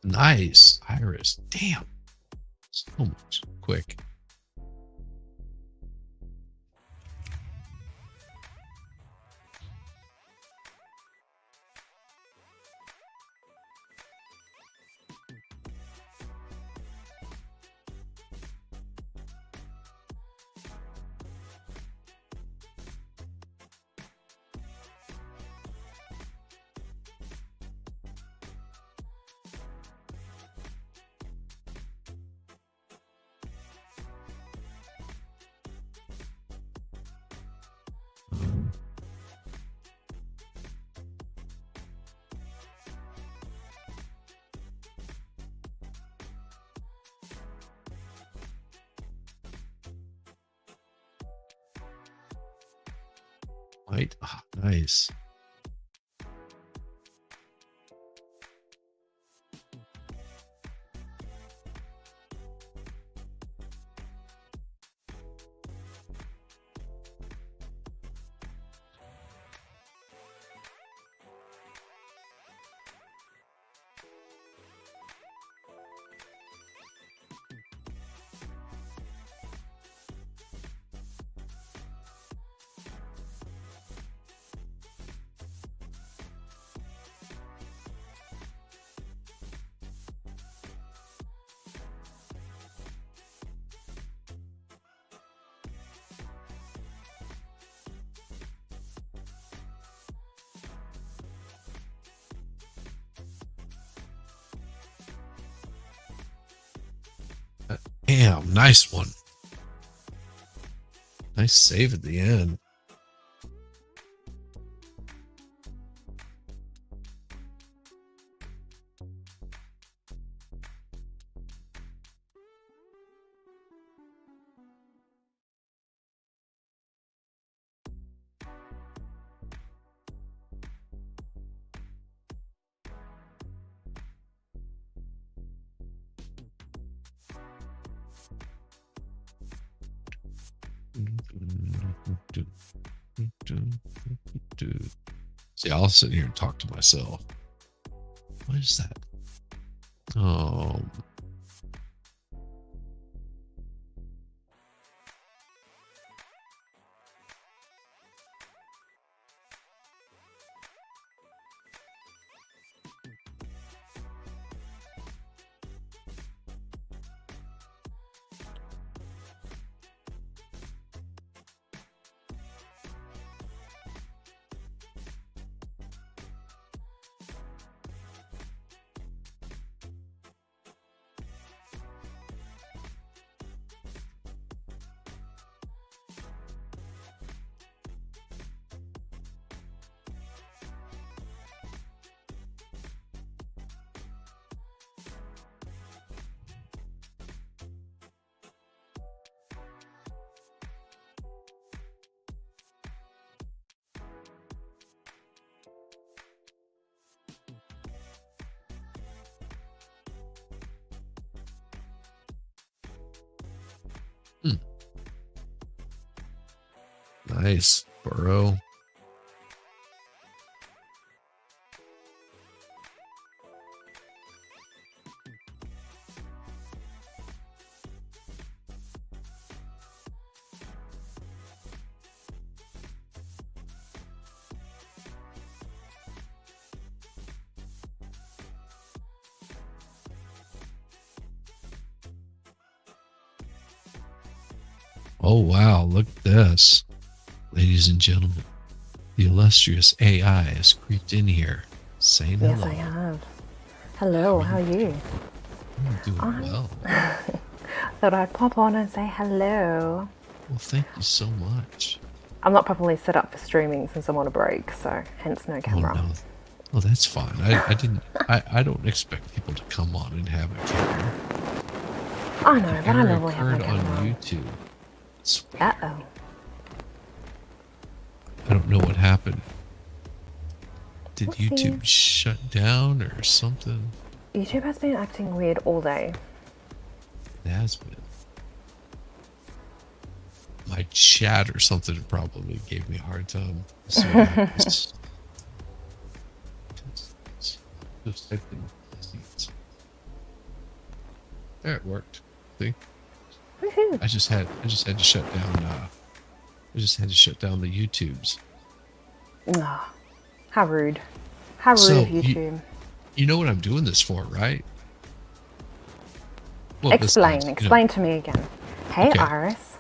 Nice. Iris. Damn. So much. Quick. Right. Oh, nice. Damn, nice one. Nice save at the end. See, I'll sit here and talk to myself. What is that? Oh, nice. Burrow. Oh, wow. Look at this. Ladies and gentlemen, the illustrious AI has creeped in here saying Yes, I hello. have. How Hello, are how you are you? doing? I'm doing I well. thought I'd pop on and say hello. Well, thank you so much. I'm not properly set up for streaming since I'm on a break, so hence no Oh, camera. no. Well, that's fine. I don't expect people to come on and have a camera. I An know, but I error normally have no occurred on camera. YouTube. It's weird. Uh-oh. I don't know what happened. Did YouTube Whoopsies. shut down or something? YouTube has been acting weird all day. It has been. My chat or something probably gave me a hard time. So just type in seeds. There, it worked. See, Woohoo! I just had to shut down. I just had to shut down the YouTubes. Ah, how rude. How rude So of YouTube. you know what I'm doing this for, right? Well, Explain. besides, Explain to me again. Hey, okay. Iris.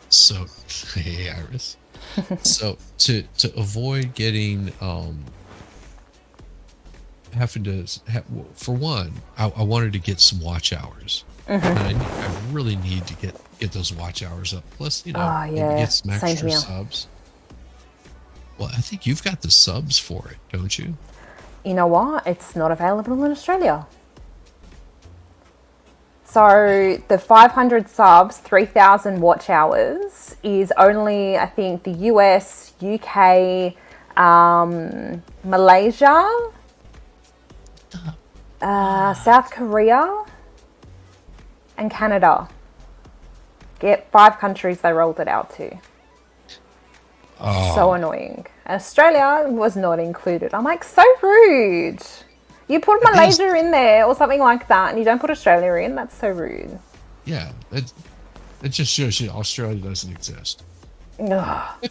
So, hey, Iris. So to avoid getting having to for one, I wanted to get some watch hours, and I really need to get those watch hours up. Plus, Oh, maybe yeah. get some Same extra here. subs. Well, I think you've got the subs for it, don't you? You know what? It's not available in Australia. So the 500 subs, 3,000 watch hours is only, I think, the US, UK, Malaysia, South Korea, and Canada. Get 5 countries they rolled it out to. Oh, So annoying. Australia was not included. I'm like, so rude. You put Malaysia in there or something like that, and you don't put Australia in. That's so rude. yeah. It just shows you Australia doesn't exist. Ugh,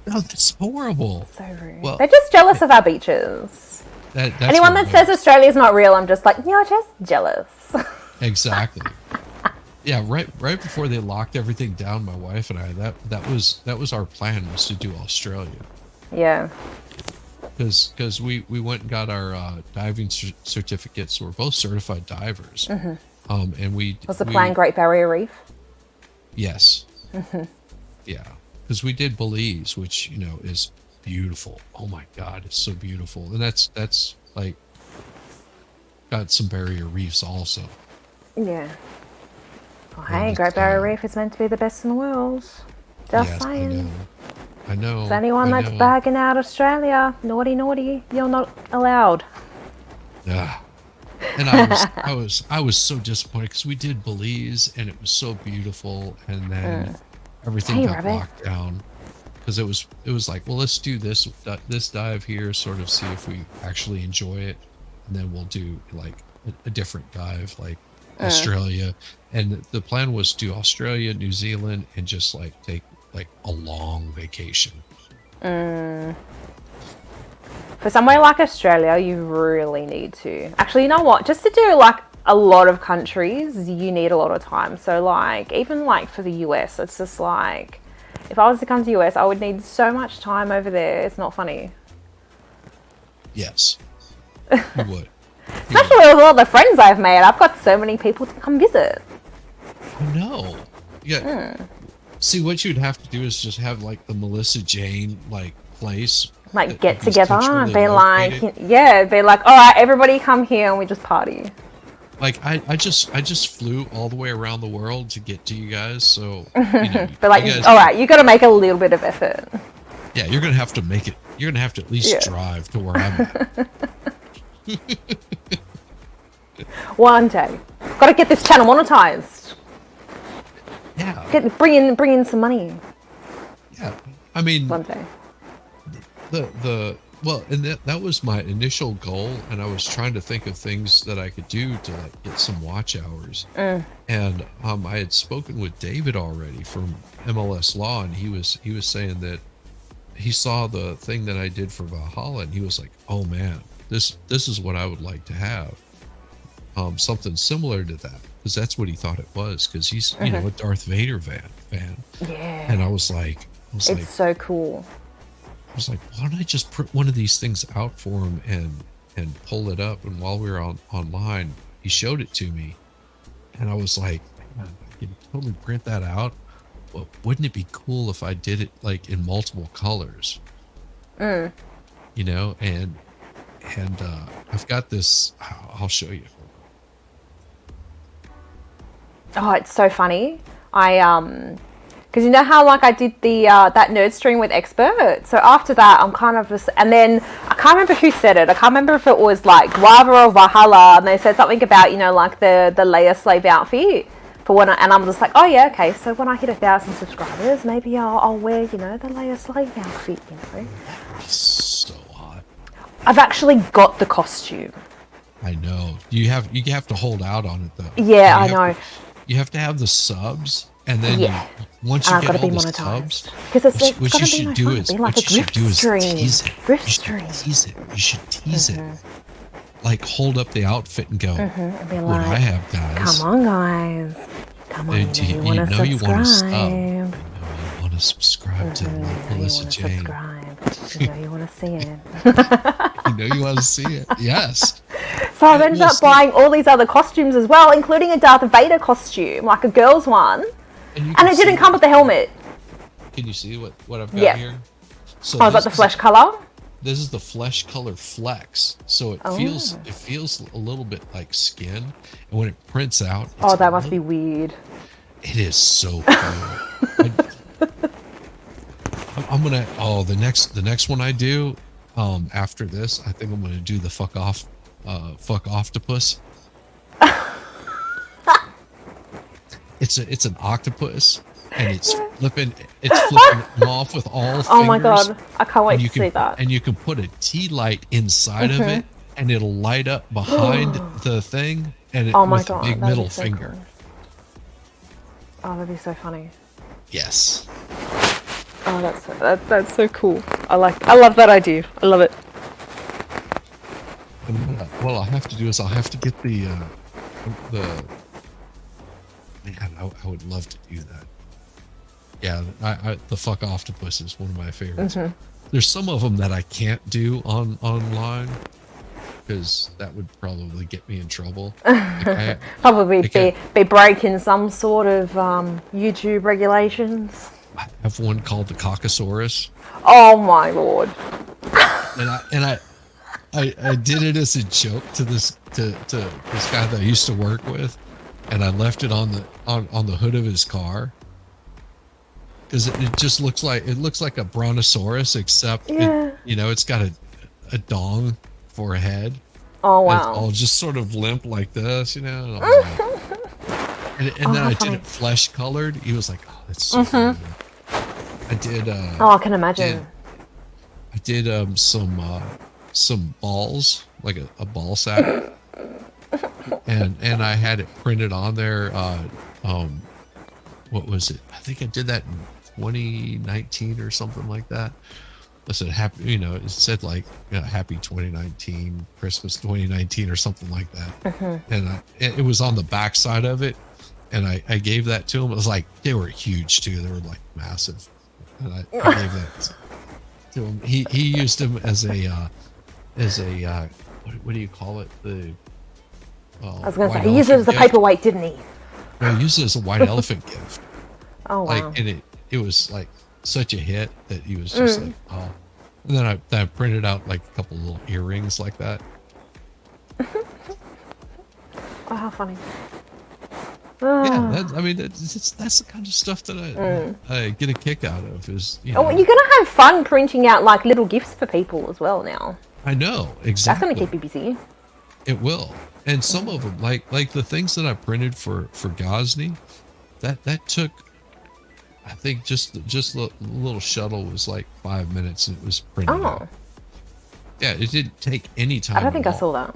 No, that's horrible. so rude. Well, They're just jealous of our beaches. that's Anyone what that it says is. Australia's not real, I'm just like, you're just jealous. Exactly. Yeah, right before they locked everything down, my wife and I, that was our plan, was to do Australia. Yeah. Because we went and got our diving certificates. We're both certified divers. And Was the plan Great Barrier Reef? yes. Yeah. Because we did Belize, which, is beautiful. Oh my God, it's so beautiful. And that's like got some barrier reefs also. Yeah. Oh, And hey, it's, Great Barrier Reef is meant to be the best in the world. Just yes, saying. I know. Is anyone I that's know. bagging out Australia, naughty, you're not allowed. Yeah. And I was so disappointed because we did Belize and it was so beautiful, and then everything Hey, got Rabbit. locked down because it was like, well, let's do this dive here, sort of see if we actually enjoy it, and then we'll do like a different dive, like Australia. And the plan was to do Australia, New Zealand, and just like take like a long vacation. For somewhere like Australia, you really need to. Actually, you know what? Just to do like a lot of countries, you need a lot of time. So like, even like for the US, it's just like, if I was to come to US, I would need so much time over there. It's not funny. Yes, you would. You would. Especially with all the friends I've made. I've got so many people to come visit. No. Yeah. See, what you'd have to do is just have like the Melissa Jane like place. Like that get would be together and centrally be like, located. yeah, be like, all right, everybody come here and we just party. Like I just flew all the way around the world to get to you guys. So But like, you guys, all right, you got to make a little bit of effort. yeah, you're gonna have to make it. You're gonna have to at least Yeah. drive to where I'm at. One day, got to get this channel monetized. Yeah, Bring in some money. yeah. I mean, One day. well, and that was my initial goal, and I was trying to think of things that I could do to like get some watch hours. And I had spoken with David already from MLS Law, and he was saying that he saw the thing that I did for Valhalla, and he was like, "Oh man, this is what I would like to have, something similar to that," because that's what he thought it was, because he's a Darth Vader fan. fan. And Yeah. I was It's like, so cool. why don't I just print one of these things out for him and pull it up? And while we were online, he showed it to me, and I was like, man, I can totally print that out. But wouldn't it be cool if I did it like in multiple colors? Mm. You know, and I've got this. I'll show you. Oh, it's so funny. Because you know how like I did the that nerd stream with expert. So after that, I'm kind of just, and then I can't remember who said it. I can't remember if it was like Guava or Valhalla, and they said something about like the Leia slave outfit for when and I'm just like, oh yeah, okay. So when I hit 1,000 subscribers, maybe I'll wear the Leia slave outfit. So hot. I've actually got the costume. I know. You have to hold out on it though. Yeah, I know. You have to have the subs, and then Yeah. once And you I've got get to all be the monetized subs, because it's what gonna you be should no do fun. is Be like what a you should do Grift is stream. tease it. Grift You should stream. tease it. You should tease it. Like hold up the outfit and go, And be what I like, have, guys. come on, guys. Come on, You want to know you want to sub. subscribe. You know you want to subscribe to You know you Melissa want to Jane. subscribe. You know you want to see it. You know you want to see it. Yes. So I've ended up buying all these other costumes as well, including a Darth Vader costume, like a girl's one. And it didn't come with the helmet. Can you see what I've got here? So oh, is that the flesh color? This is the flesh color flex, so it feels a little bit like skin, and when it prints out, oh, that must be weird. It is so cool. I'm gonna the next one I do after this, I think I'm gonna do the fuck octopus. It's an octopus, and it's flipping them off with all fingers. Oh my god, I can't wait to see that. And you can put a tea light inside of it, and it'll light up behind the thing, and with a big middle finger. Cool. Oh, that'd be so funny. Yes. Oh, that's so cool. I love that idea. I love it. And what I'll have to do is I'll have to get the man, I would love to do that. Yeah, the fuck octopus is one of my favorites. There's some of them that I can't do online because that would probably get me in trouble. Like probably be breaking some sort of YouTube regulations. I have one called the Caucasaurus. Oh my lord! And I did it as a joke to this guy that I used to work with, and I left it on the hood of his car because it just looks like a brontosaurus, except it's got a dong for a head. Oh wow! It's all just sort of limp like this, And then I did it flesh colored. He was like, "Oh, that's so cool." I did. I can imagine. I did some balls, like a ball sack, and I had it printed on there. What was it? I think I did that in 2019 or something like that. I said happy, it said like happy 2019, Christmas 2019 or something like that. And it was on the back side of it, and I gave that to him. It was like they were huge too; they were like massive. And I gave that to him. He used them as a what do you call it? I was gonna say he used it as a paperweight, didn't he? No, he used it as a white elephant gift. Oh wow! And it was like such a hit that he was just like, oh. And then I printed out like a couple little earrings like that. Oh, how funny! Yeah, that's the kind of stuff that I get a kick out of. Is you're gonna have fun printing out like little gifts for people as well now. I know, exactly. That's gonna keep you busy. It will, and some of them, like the things that I printed for Gosney, that took, I think just the little shuttle was like 5 minutes and it was printed out. Yeah, it didn't take any time. I don't think I saw that.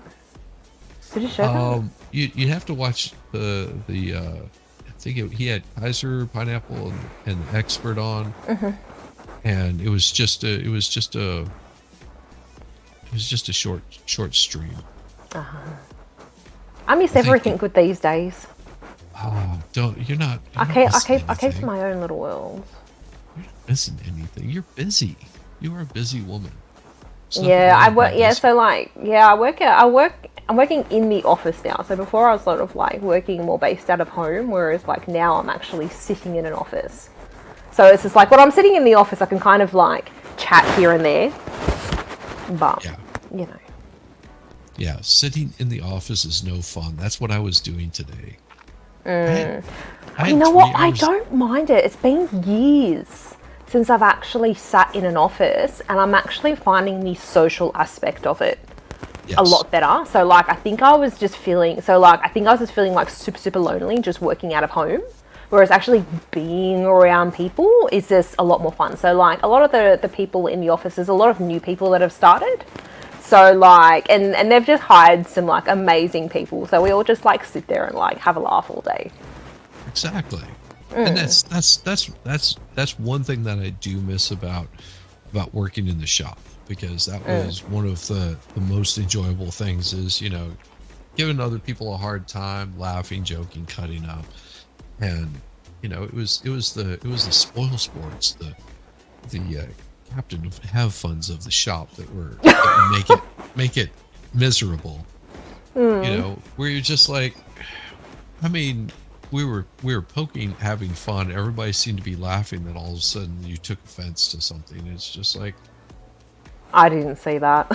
Did you show that? You have to watch the I think he had Kaiser Pineapple and the Expert on, and it was just a short stream. I miss everything good these days. don't. You're I not keep, I missing keep, I keep to anything. my own little world. You're not missing anything. You're busy. You are a busy woman. There's nothing Yeah, wrong I with work. being Yeah, busy. so like, yeah, I work. I work. I'm working in the office now. So before I was sort of like working more based out of home, whereas like now I'm actually sitting in an office. So it's just like when I'm sitting in the office, I can kind of like chat here and there, but Yeah. you know. Yeah. Sitting in the office is no fun. That's what I was doing today. I had I You had know what? 3 hours. I don't mind it. It's been years since I've actually sat in an office, and I'm actually finding the social aspect of it a Yes. lot better. So like I think I was just feeling like super lonely just working out of home. Whereas actually being around people is just a lot more fun. So like a lot of the people in the office, there's a lot of new people that have started. So like and they've just hired some like amazing people. So we all just like sit there and like have a laugh all day. Exactly. And that's one thing that I do miss about working in the shop, because that was one of the most enjoyable things, is, giving other people a hard time, laughing, joking, cutting up. And it was the spoil sports, the captain of have funs of the shop that would make it miserable. Where you're just like, I mean, we were poking, having fun. Everybody seemed to be laughing. Then all of a sudden, you took offense to something. It's just like, I didn't see that.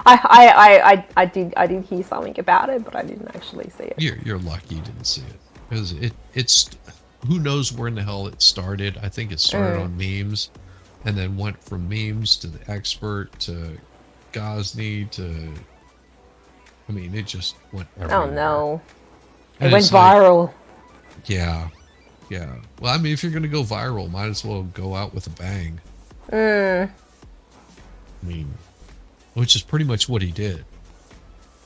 I did hear something about it, but I didn't actually see it. you're lucky you didn't see it, because it's who knows where in the hell it started. I think it started on memes, and then went from memes to the expert to Gosney to, I mean, it just went Oh everywhere. no. It And went it's like, viral. yeah, yeah. Well, I mean, if you're gonna go viral, might as well go out with a bang. I mean, which is pretty much what he did.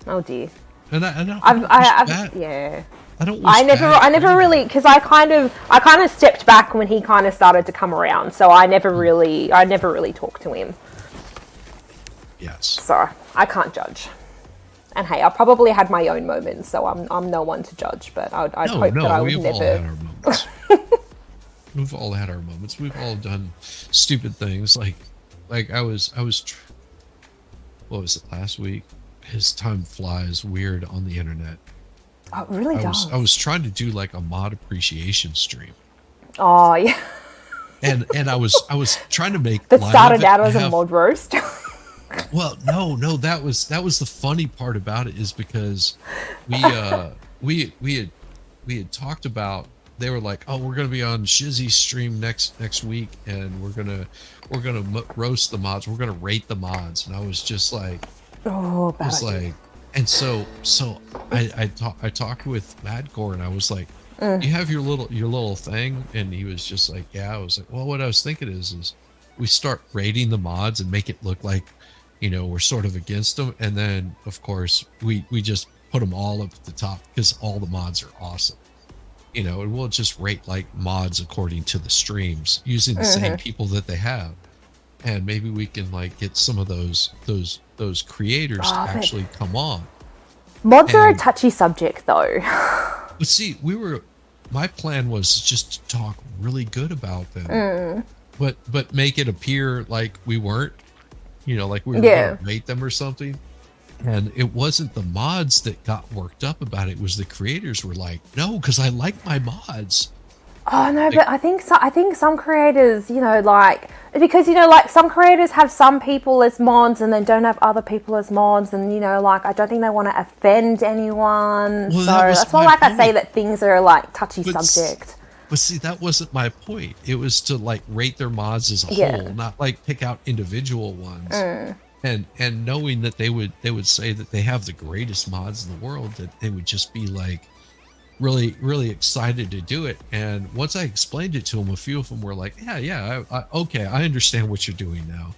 Oh dear. And I I've, don't wish I, I've, bad. yeah. I don't wish bad I for never anybody. really, because I kind of stepped back when he kind of started to come around. So I never really talked to him. Yes. So I can't judge. And hey, I probably had my own moments, so I'm no one to judge. But I'd No, hope that no, I would we've all had never. our moments. We've all had our moments. We've all done stupid things. Like what was it, last week? His time flies weird on the internet. Oh, it really I does. was trying to do like a mod appreciation stream. Oh yeah. And I was trying to make That light of started it out and as a have, mod roast. well, no, that was the funny part about it, is because we we had talked about, they were like, oh, we're gonna be on Shizzy's stream next week, and we're gonna roast the mods, we're gonna rate the mods. And I was just like, Oh, I bad was idea. like, and so I talked with Madcore, and I was like, you have your little thing? And he was just like, yeah. I was like, well, what I was thinking is we start rating the mods and make it look like, we're sort of against them, and then of course we just put them all up at the top, because all the mods are awesome. And we'll just rate like mods according to the streams, using the same people that they have. And maybe we can like get some of those creators to Oh, but actually come on. mods are a And touchy subject, though. but see, my plan was just to talk really good about them, but make it appear like we weren't, like we were Yeah. gonna rate them or something. And it wasn't the mods that got worked up about it. It was the creators were like, no, because I like my mods. Oh no, Like, but I think some creators, like because like some creators have some people as mods and then don't have other people as mods, and like I don't think they want to offend anyone. well, So that was that's why my like I say point. that things are like touchy But subject. but see, that wasn't my point. It was to like rate their mods as a whole, Yeah. not like pick out individual ones. And knowing that they would say that they have the greatest mods in the world, that they would just be like really really excited to do it. And once I explained it to them, a few of them were like, yeah, okay, I understand what you're doing now.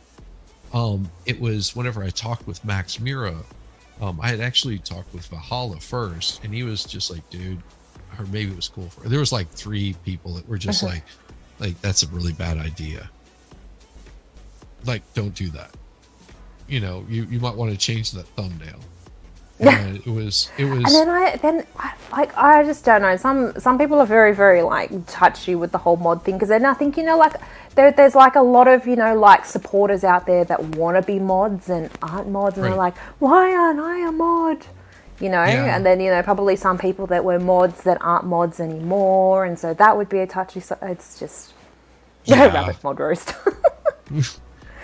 It was whenever I talked with Max Mira. I had actually talked with Valhalla first, and he was just like, dude, or maybe it was cool for, there was like 3 people that were just like that's a really bad idea, like don't do that. You might want to change that thumbnail. and it And was I just don't know. Some people are very very like touchy with the whole mod thing because then I think like there's like a lot of like supporters out there that want to be mods and aren't mods and they're right. like, why aren't I a mod? Yeah, And then probably some people that were mods that aren't mods anymore, and so that would be a touchy. So it's just yeah. rabbit mod roast.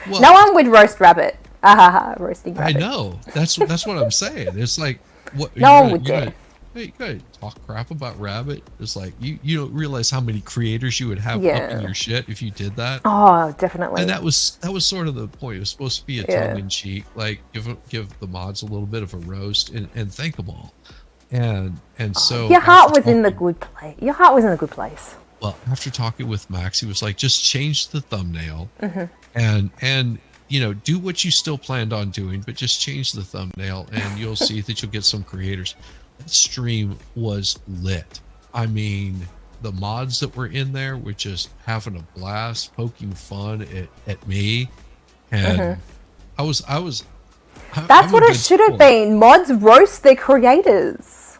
No Well, one would roast rabbit. Ah ha ha, roasting I rabbit. know. That's what I'm saying. It's like what No one would dare. hey, you gotta talk crap about Rabbit. It's like you don't realize how many creators you would have up in Yeah. your shit if you did that. Oh, And definitely. that was sort of the point. It was supposed to be a tongue Yeah. in cheek, like give the mods a little bit of a roast and thank them all. And so Your heart was in the good place. Your heart was in a good place. after talking with Max, he was like, just change the thumbnail and do what you still planned on doing, but just change the thumbnail and you'll see that you'll get some creators. That stream was lit. I mean, the mods that were in there were just having a blast, poking fun at me, and That's I'm a what it good should have sport. been. Mods roast their creators.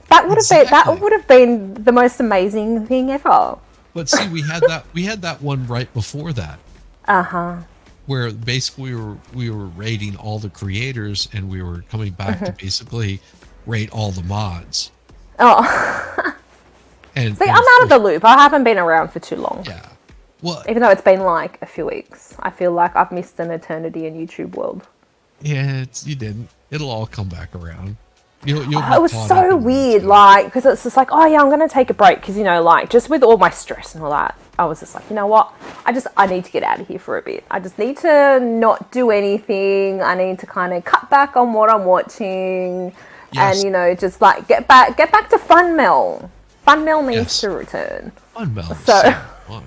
That Exactly. would have been the most amazing thing ever. But see, we had that one right before that, Uh huh. where basically we were rating all the creators and we were coming back to basically rate all the mods. Oh, And see, I'm and of out of course, the loop. I haven't been around for too long. yeah. Well, Even though it's been like a few weeks, I feel like I've missed an eternity in YouTube world. yeah, you didn't. It'll all come back around. You'll be It was caught up so in weird, YouTube. like, because it's just like, oh yeah, I'm gonna take a break, because like, just with all my stress and all that, I was just like, you know what, I need to get out of here for a bit. I just need to not do anything. I need to kind of cut back on what I'm watching, and Yes, just like get back to Fun Mel. Fun Mel needs yes. to return. Fun Mel is So so fun.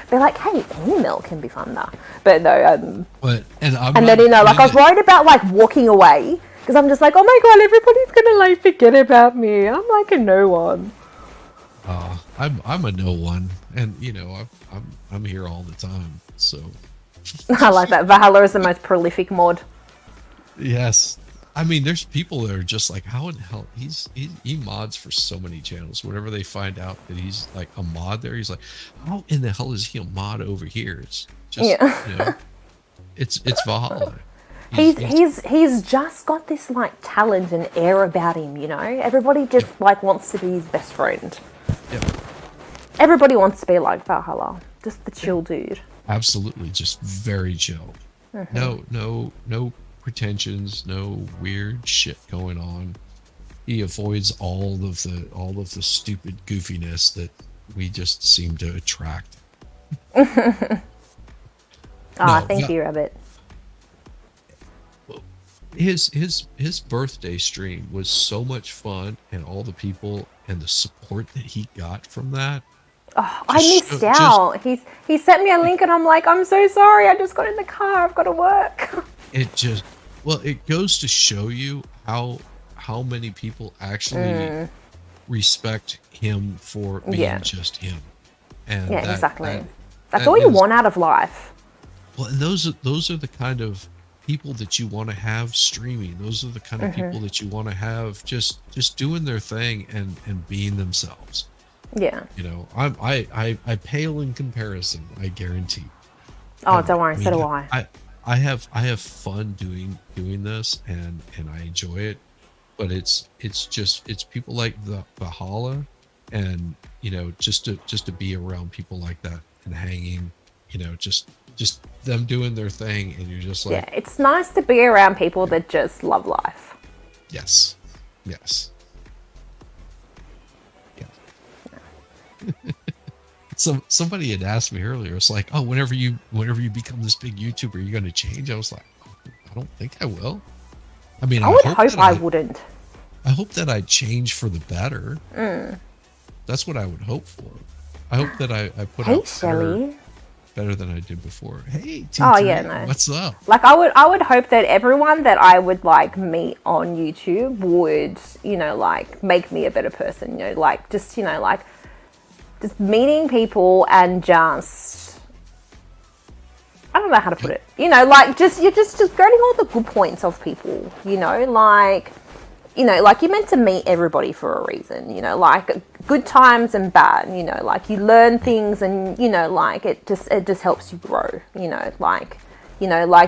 they're like, hey, any Mel can be fun now, but no, But and I'm and not then like I doing was it. worried about like walking away. Because I'm just like, oh my god, everybody's gonna like forget about me. I'm like a no one. I'm a no one, and I'm here all the time. So I like that. Valhalla is the most prolific mod. yes, I mean there's people that are just like, how in the hell he mods for so many channels. Whenever they find out that he's like a mod there, he's like, how in the hell is he a mod over here? It's just Yeah. it's Valhalla. He's just got this like talent and air about him, Everybody just Yep, like wants to be his best friend. yep, Everybody wants to be like Valhalla. Just the yep. chill dude. Absolutely, just very chill. No pretensions, no weird shit going on. He avoids all of the stupid goofiness that we just seem to attract. Ah, No, thank you, Rabbit. his birthday stream was so much fun, and all the people and the support that he got from that I just missed just out. He sent me a link and I'm like, I'm so sorry. I just got in the car. I've got to work. it just well, it goes to show you how many people actually respect him for being Yeah. just him, and Yeah, that exactly. That's that all you is want out of life. well, and those are the kind of people that you want to have streaming. Those are the kind of people that you want to have just doing their thing and being themselves. Yeah. I pale in comparison, I guarantee. Oh, don't worry. I So mean, do I. I have fun doing this, and I enjoy it, but it's people like the Valhalla, and just to be around people like that and hanging, just them doing their thing, and you're just Yeah, like, it's nice to be around people that just love life. yes, yes, yeah. Somebody had asked me earlier, it's like, oh, whenever you become this big YouTuber, you're going to change. I was like, I don't think I will. I mean, I would hope I wouldn't. I hope that I change for the better. That's what I would hope for. I hope that I put Hey, out Shelley. better than I did before. Hey, Oh T3, yeah, no. what's up? Like I would hope that everyone that I would like meet on YouTube would, like make me a better person, like just, like just meeting people and just I don't know how to put Yep. it. You know, like just you're just getting all the good points of people. Like you're meant to meet everybody for a reason. You know, like good times and bad. You know, like you learn things, and like it just helps you grow. Like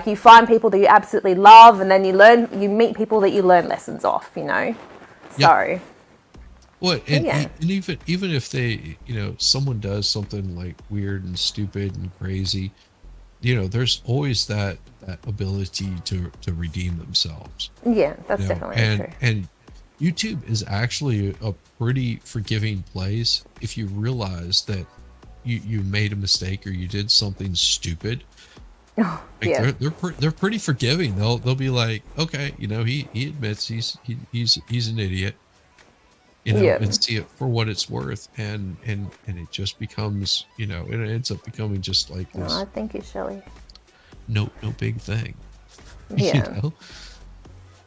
you find people that you absolutely love, and then you meet people that you learn lessons off. Yep. So What yeah, and even if they, someone does something like weird and stupid and crazy, there's always that ability to redeem themselves. yeah, that's definitely And true. YouTube is actually a pretty forgiving place if you realize that you made a mistake or you did something stupid. Like Yeah, they're pretty forgiving. They'll be like, okay, he admits he's an idiot, yeah. and see it for what it's worth, and it just becomes, it ends up becoming just like No, I this thank you, Shelley. no big thing, you Yeah. know.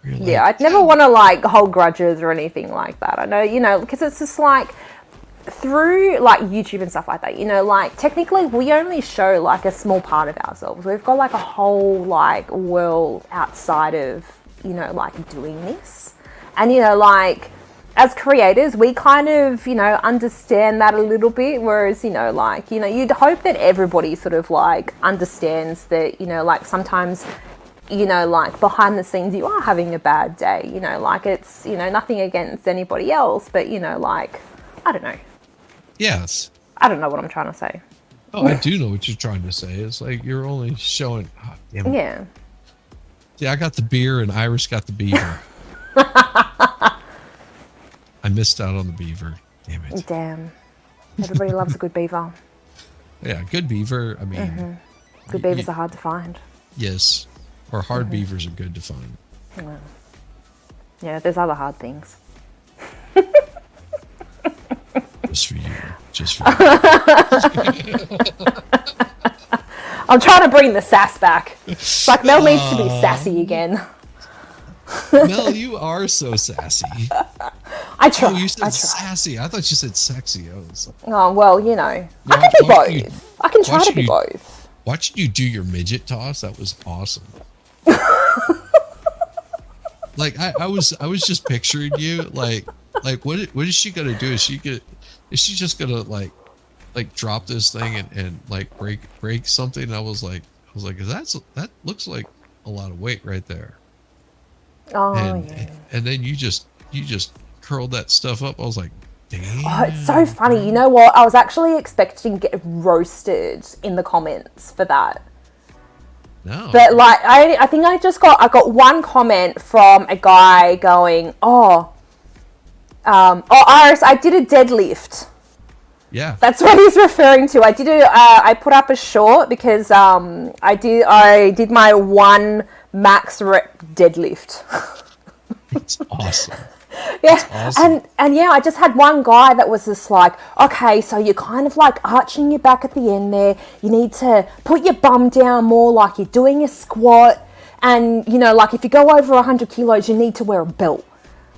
You're Yeah, like, I'd never yeah, want to like hold grudges or anything like that. I know, because it's just like through like YouTube and stuff like that, like technically we only show like a small part of ourselves. We've got like a whole like world outside of, like doing this. And like as creators, we kind of, understand that a little bit. Whereas, like, you'd hope that everybody sort of like understands that, like sometimes like behind the scenes, you are having a bad day, like it's, nothing against anybody else, but, like, I don't know. yes. I don't know what I'm trying to say. Oh, I do know what you're trying to say. It's like you're only showing. Oh, damn it. Yeah. See, I got the beer and Iris got the beaver. I missed out on the beaver. Damn it. Damn. Everybody loves a good beaver. Yeah, good beaver. I mean, Good beavers are hard to find. yes. Or hard beavers are good to find. Well, yeah, there's other hard things. Just for you. Just for you. I'm trying to bring the sass back. It's like Mel needs to be sassy again. Mel, you are so sassy. I try. Oh, you I said try. sassy. I thought you said sexy. I was like, Oh, well, I can be watching both. I can try to watching be you- both. watching you do your midget toss, that was awesome. Like I was just picturing you like what is she gonna do? Is she just gonna like drop this thing and like break something? I was like, that looks like a lot of weight right there. Oh, And yeah. and then you just curled that stuff up. I was like, damn. Oh, it's so funny. You know what? I was actually expecting to get roasted in the comments for that. No. But like, I think I got one comment from a guy going, Iris, I did a deadlift. Yeah. That's what he's referring to. I put up a short because I did my one max rep deadlift. It's awesome. Yeah, awesome. and yeah, I just had one guy that was just like, okay, so you're kind of like arching your back at the end there. You need to put your bum down more like you're doing a squat. And, like if you go over 100 kilos, you need to wear a belt.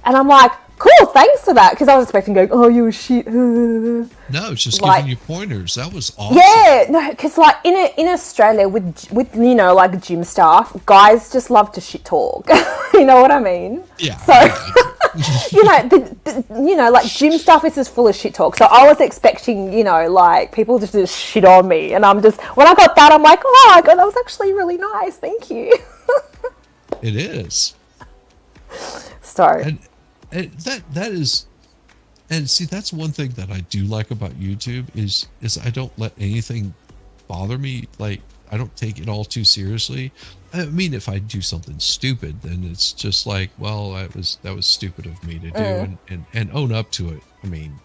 And I'm like, cool, thanks for that. Because I was expecting going, oh, you shit. No, it's just Like- giving you pointers. That was awesome. Yeah, no, because like in Australia with like gym staff, guys just love to shit talk. You know what I mean? Yeah. So like gym stuff is just full of shit talk. So I was expecting like people to just shit on me, and I'm just when I got that, I'm like, oh my god, that was actually really nice. Thank you. It is. So And that is, and see, that's one thing that I do like about YouTube is I don't let anything bother me. Like I don't take it all too seriously. I mean, if I do something stupid, then it's just like, well, that was stupid of me to do, and own up to it. I mean,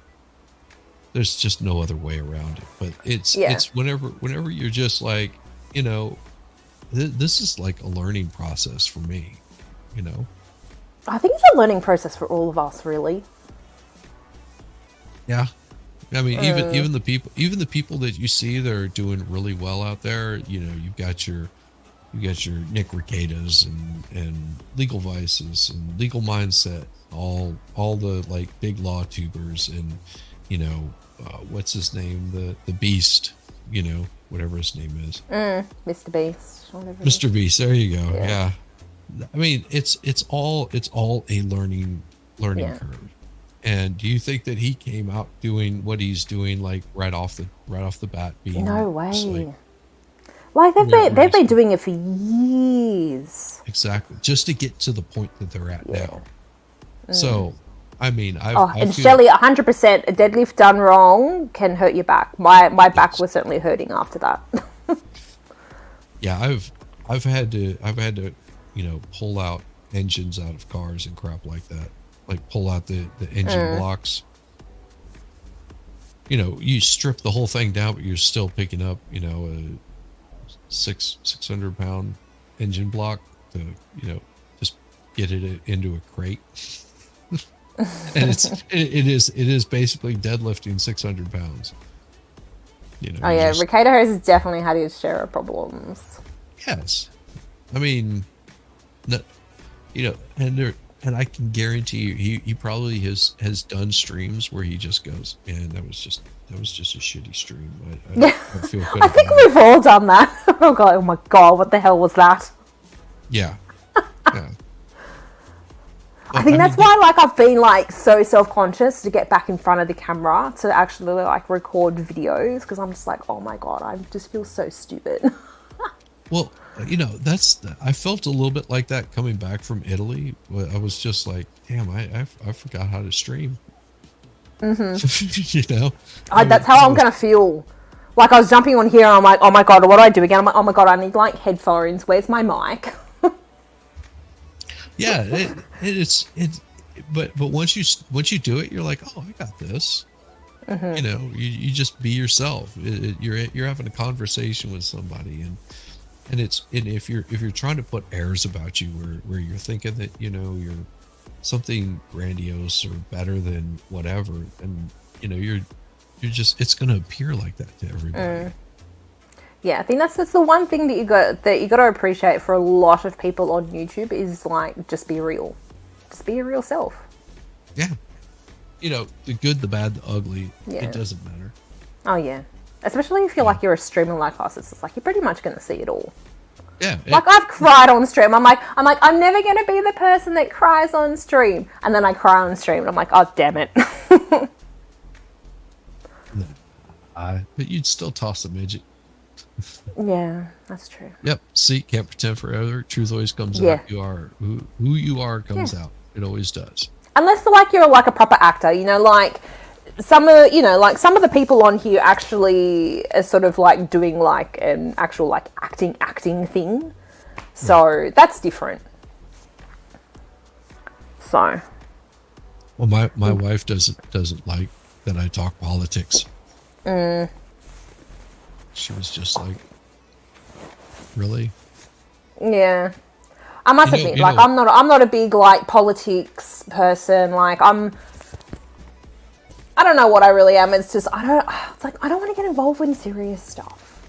there's just no other way around it. But it's whenever you're just like, this is like a learning process for me. I think it's a learning process for all of us, really. Yeah. I mean, even the people that you see that are doing really well out there, you've got your Nick Ricadas and Legal Vices and Legal Mindset, all the like big law tubers, and what's his name, the Beast, whatever his name is. Mr. Beast, whatever it is. Mr. Beast. There you go. Yeah. Yeah. I mean, it's all a learning Yeah. curve. And do you think that he came out doing what he's doing like right off the bat, being No just like way. Like where they've he's been doing it for years. exactly just to get to the point that they're at Yeah. now? So, I mean, Oh, I and feel Shelley, 100%, a deadlift done wrong can hurt your back. My back yes, was certainly hurting after that. yeah, I've had to pull out engines out of cars and crap like that, like pull out the engine blocks. You strip the whole thing down, but you're still picking up a 600 pound engine block to just get it into a crate. And it is basically deadlifting 600 pounds. Oh You yeah, just Ricardo has definitely had his share of problems. yes. I mean, no, and I can guarantee you, he probably has done streams where he just goes, and that was just a shitty stream. I don't feel good I think about it. we've all done that. Oh my god, what the hell was that? Yeah, yeah. I But think I that's mean, why like I've been like so self-conscious to get back in front of the camera to actually like record videos because I'm just like, oh my god, I just feel so stupid. well, I felt a little bit like that coming back from Italy. I was just like, damn, I forgot how to stream. I mean, That's 'cause how I I'm was gonna feel. Like I was jumping on here and I'm like, oh my god, what do I do again? I'm like, oh my god, I need like headphones. Where's my mic? yeah, but once you do it, you're like, oh, I got this. You just be yourself. You're having a conversation with somebody, and if you're trying to put airs about you where you're thinking that you're something grandiose or better than whatever, and you're just, it's going to appear like that to everybody. Yeah, I think that's the one thing that you got to appreciate for a lot of people on YouTube is like just be real, just be your real self. Yeah, the good, the bad, the ugly, Yeah. it doesn't matter. Oh yeah, especially if you're Yeah, like you're a streamer like us, it's just like you're pretty much gonna see it all. yeah, Like I've cried on stream. I'm like I'm never gonna be the person that cries on stream, and then I cry on stream, and I'm like, oh damn it. but you'd still toss a midget. Yeah, that's true. Yep. See, can't pretend forever. Truth always comes Yeah, out. You are who you are yeah. comes out. It always does. Unless like you're like a proper actor, like some of the people on here actually are sort of like doing like an actual like acting thing. Right. So that's different. So Well, my wife doesn't like that I talk politics. She was just like, really? yeah. I must You know, admit, you like know. I'm not a big like politics person. Like I don't know what I really am. It's just it's like I don't want to get involved in serious stuff.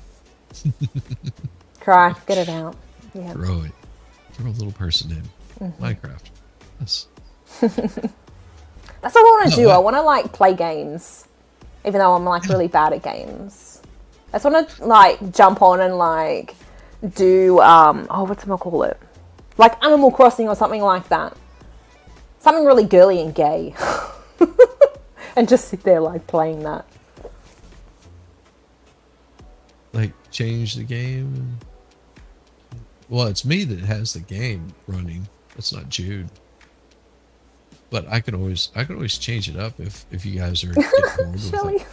Cry, get it out. Yeah. Throw it. Throw a little person in Minecraft. That's That's what I want to no. do. I want to like play games, even though I'm like really bad at games. I just want to like jump on and like do what's it call it? Like Animal Crossing or something like that. Something really girly and gay. And just sit there like playing that. like change the game. Well, it's me that has the game running. It's not Jude. But I can always change it up if you guys are getting bored with Shelly. it.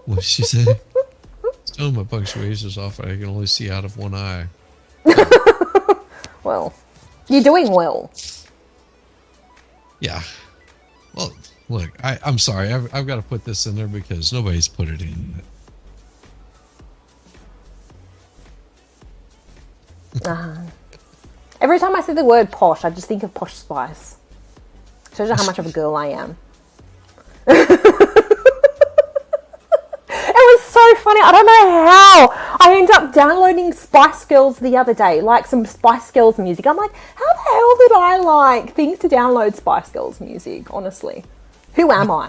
What did she say? Still, my punctuation's off. I can only see out of one eye. Well, you're doing well. Yeah. Well, look, I'm sorry. I've got to put this in there because nobody's put it in yet. Every time I see the word posh, I just think of Posh Spice. Shows you how much of a girl I am. It was so funny. I don't know how I ended up downloading Spice Girls the other day, like some Spice Girls music. I'm like, how the hell did I like think to download Spice Girls music? Honestly, who am I?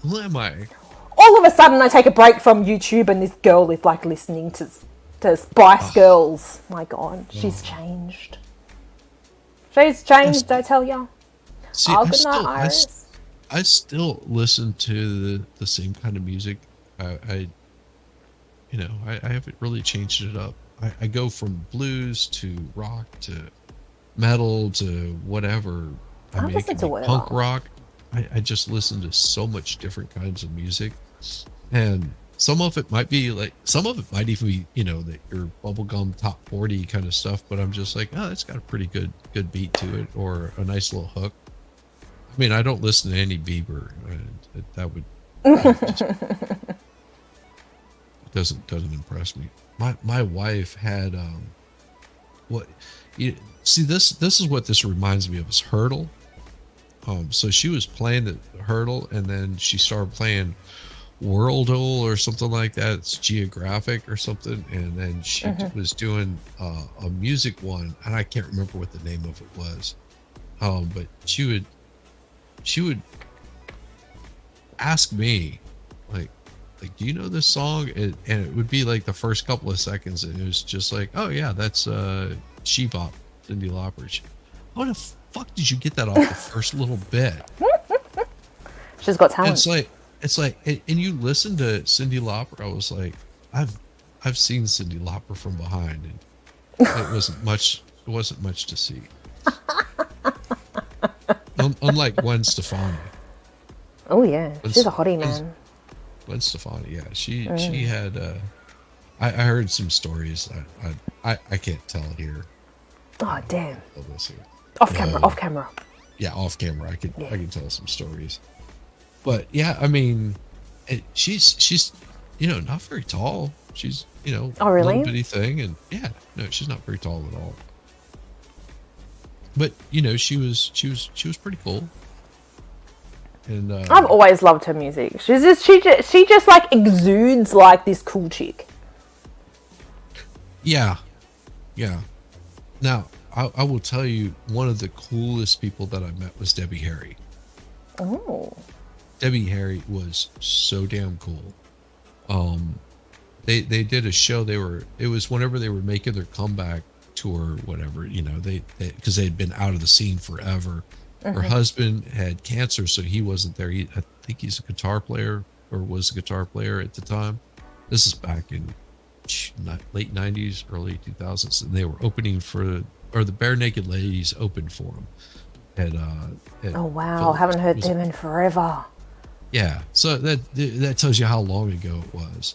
Who am I? all of a sudden I take a break from YouTube and this girl is like listening to Spice Girls. My God, she's changed. She's changed, I tell ya. See, Oh, good night, Iris. I still listen to the same kind of music. I I haven't really changed it up. I go from blues to rock to metal to whatever. I mean, it listen can to be whatever. punk rock. I just listen to so much different kinds of music, and some of it might be like, some of it might even be, that your bubblegum top 40 kind of stuff. But I'm just like, oh, it's got a pretty good beat to it, or a nice little hook. I mean, I don't listen to any Bieber. That would doesn't impress me. My wife had what see, this is what this reminds me of, is Hurdle. So she was playing the Hurdle, and then she started playing Worldle or something like that. It's Geographic or something, and then she was doing a music one, and I can't remember what the name of it was. But she would ask me, like, do you know this song? And it would be like the first couple of seconds, and it was just like, oh yeah, that's She Bop, Cyndi Lauper. How the fuck did you get that off the first little bit? She's got talent. It's like, and you listen to Cyndi Lauper. I was like, I've seen Cyndi Lauper from behind, and it wasn't much. It wasn't much to see. Unlike Gwen Stefani. Oh yeah, she's a hottie, man. Gwen Stefani, yeah, she had. I heard some stories. I can't tell here. Oh damn. Here. Off camera. Yeah, off camera. I can tell some stories. But yeah, I mean, she's not very tall. She's oh really? Little bitty thing, and yeah, no, she's not very tall at all. But she was pretty cool. And I've always loved her music. She just like exudes like this cool chick. Yeah. Now, I will tell you, one of the coolest people that I met was Debbie Harry. Oh. Debbie Harry was so damn cool. They did a show. It was whenever they were making their comeback tour, whatever, they because they had been out of the scene forever. Her husband had cancer, so he wasn't there. I think he's a guitar player, or was a guitar player at the time. This is back in late 90s, early 2000s, and they were opening the Bare Naked Ladies opened for him. Oh wow, haven't heard them in forever. Yeah, so that tells you how long ago it was.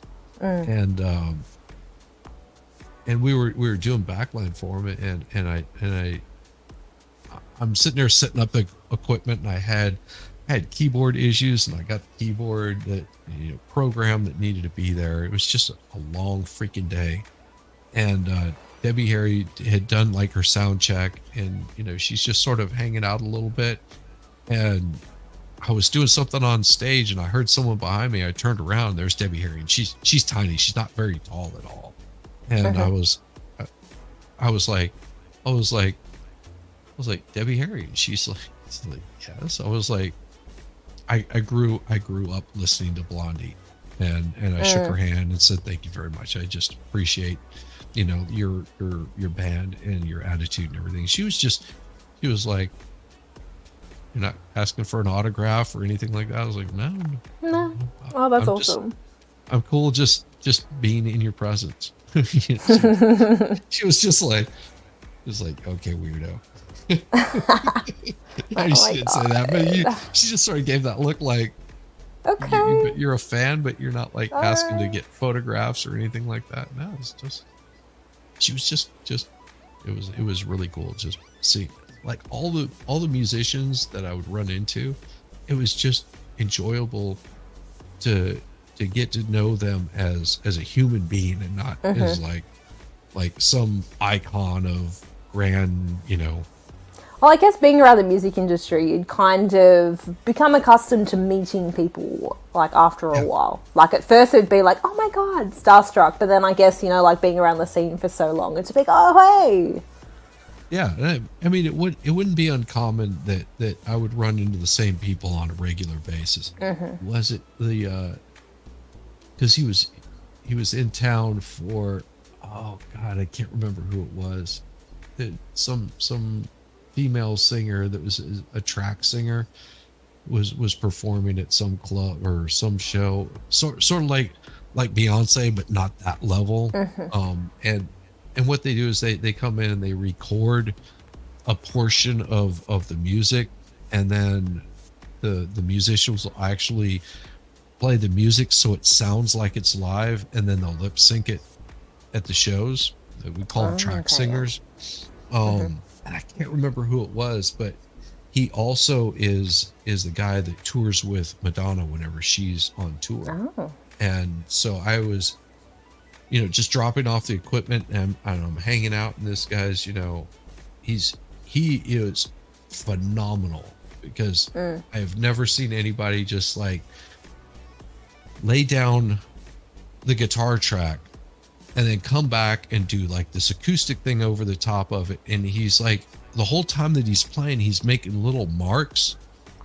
And we were doing backline for him, and I'm sitting there setting up the equipment, and I had keyboard issues, and I got the keyboard that program that needed to be there. It was just a long freaking day. And Debbie Harry had done like her sound check, and she's just sort of hanging out a little bit. And I was doing something on stage, and I heard someone behind me. I turned around, and there's Debbie Harry, and she's tiny. She's not very tall at all. And I was like, Debbie Harry, and she's like, yes. I was like, I grew up listening to Blondie, and I shook her hand and said, thank you very much. I just appreciate, your band and your attitude and everything. She was like, you're not asking for an autograph or anything like that. I was like, no. Oh, that's awesome. I'm cool just being in your presence. She was just like, okay, weirdo. I shouldn't say that, but she just sort of gave that look like, okay, you're a fan, but you're not like asking to get photographs or anything like that. No, it's just, she was just it was really cool just seeing like all the musicians that I would run into. It was just enjoyable to get to know them as a human being, and not as like some icon of grand, Well, I guess being around the music industry, you'd kind of become accustomed to meeting people, like, after a while. Like, at first it'd be like, oh my God, starstruck. But then I guess, like, being around the scene for so long, it's like, oh, hey. Yeah, I mean, it wouldn't be uncommon that I would run into the same people on a regular basis. Was it the because he was in town for, oh god, I can't remember who it was. Some female singer that was a track singer was performing at some club or some show, sort of like Beyonce, but not that level. And what they do is they come in and they record a portion of the music, and then the musicians will actually play the music so it sounds like it's live, and then they'll lip sync it at the shows. We call them Oh, track okay, yeah. singers. And I can't remember who it was, but he also is the guy that tours with Madonna whenever she's on tour. Oh. And so I was, just dropping off the equipment, and I'm hanging out, and this guy's, he is phenomenal, because I have never seen anybody just like lay down the guitar track and then come back and do like this acoustic thing over the top of it. And he's like, the whole time that he's playing, he's making little marks,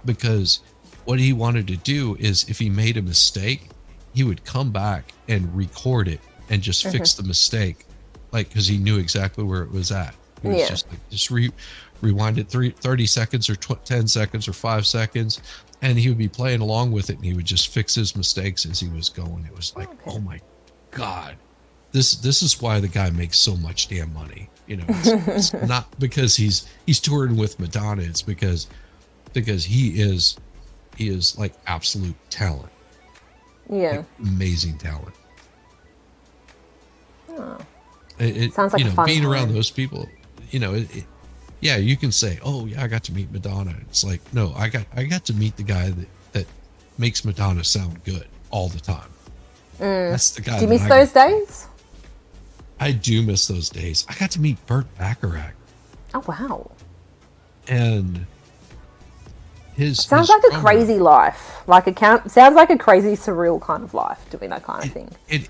because what he wanted to do is, if he made a mistake, he would come back and record it and just fix the mistake, like, because he knew exactly where it was at. He was Yeah. just like, rewind it 30 seconds or 10 seconds or 5 seconds, and he would be playing along with it, and he would just fix his mistakes as he was going. It was like, Okay. oh my god, this is why the guy makes so much damn money. It's not because he's touring with Madonna. It's because he is like absolute talent, Yeah. like amazing talent. Oh. It Sounds like a fun being around time. those people, yeah, you can say, oh yeah, I got to meet Madonna. It's like, no, I got to meet the guy that makes Madonna sound good all the time. That's the guy. Do you that miss I those got- days? I do miss those days. I got to meet Burt Bacharach, Oh, wow. and Sounds his like a drummer, crazy life. Sounds like a crazy, surreal kind of life, doing that kind of thing. it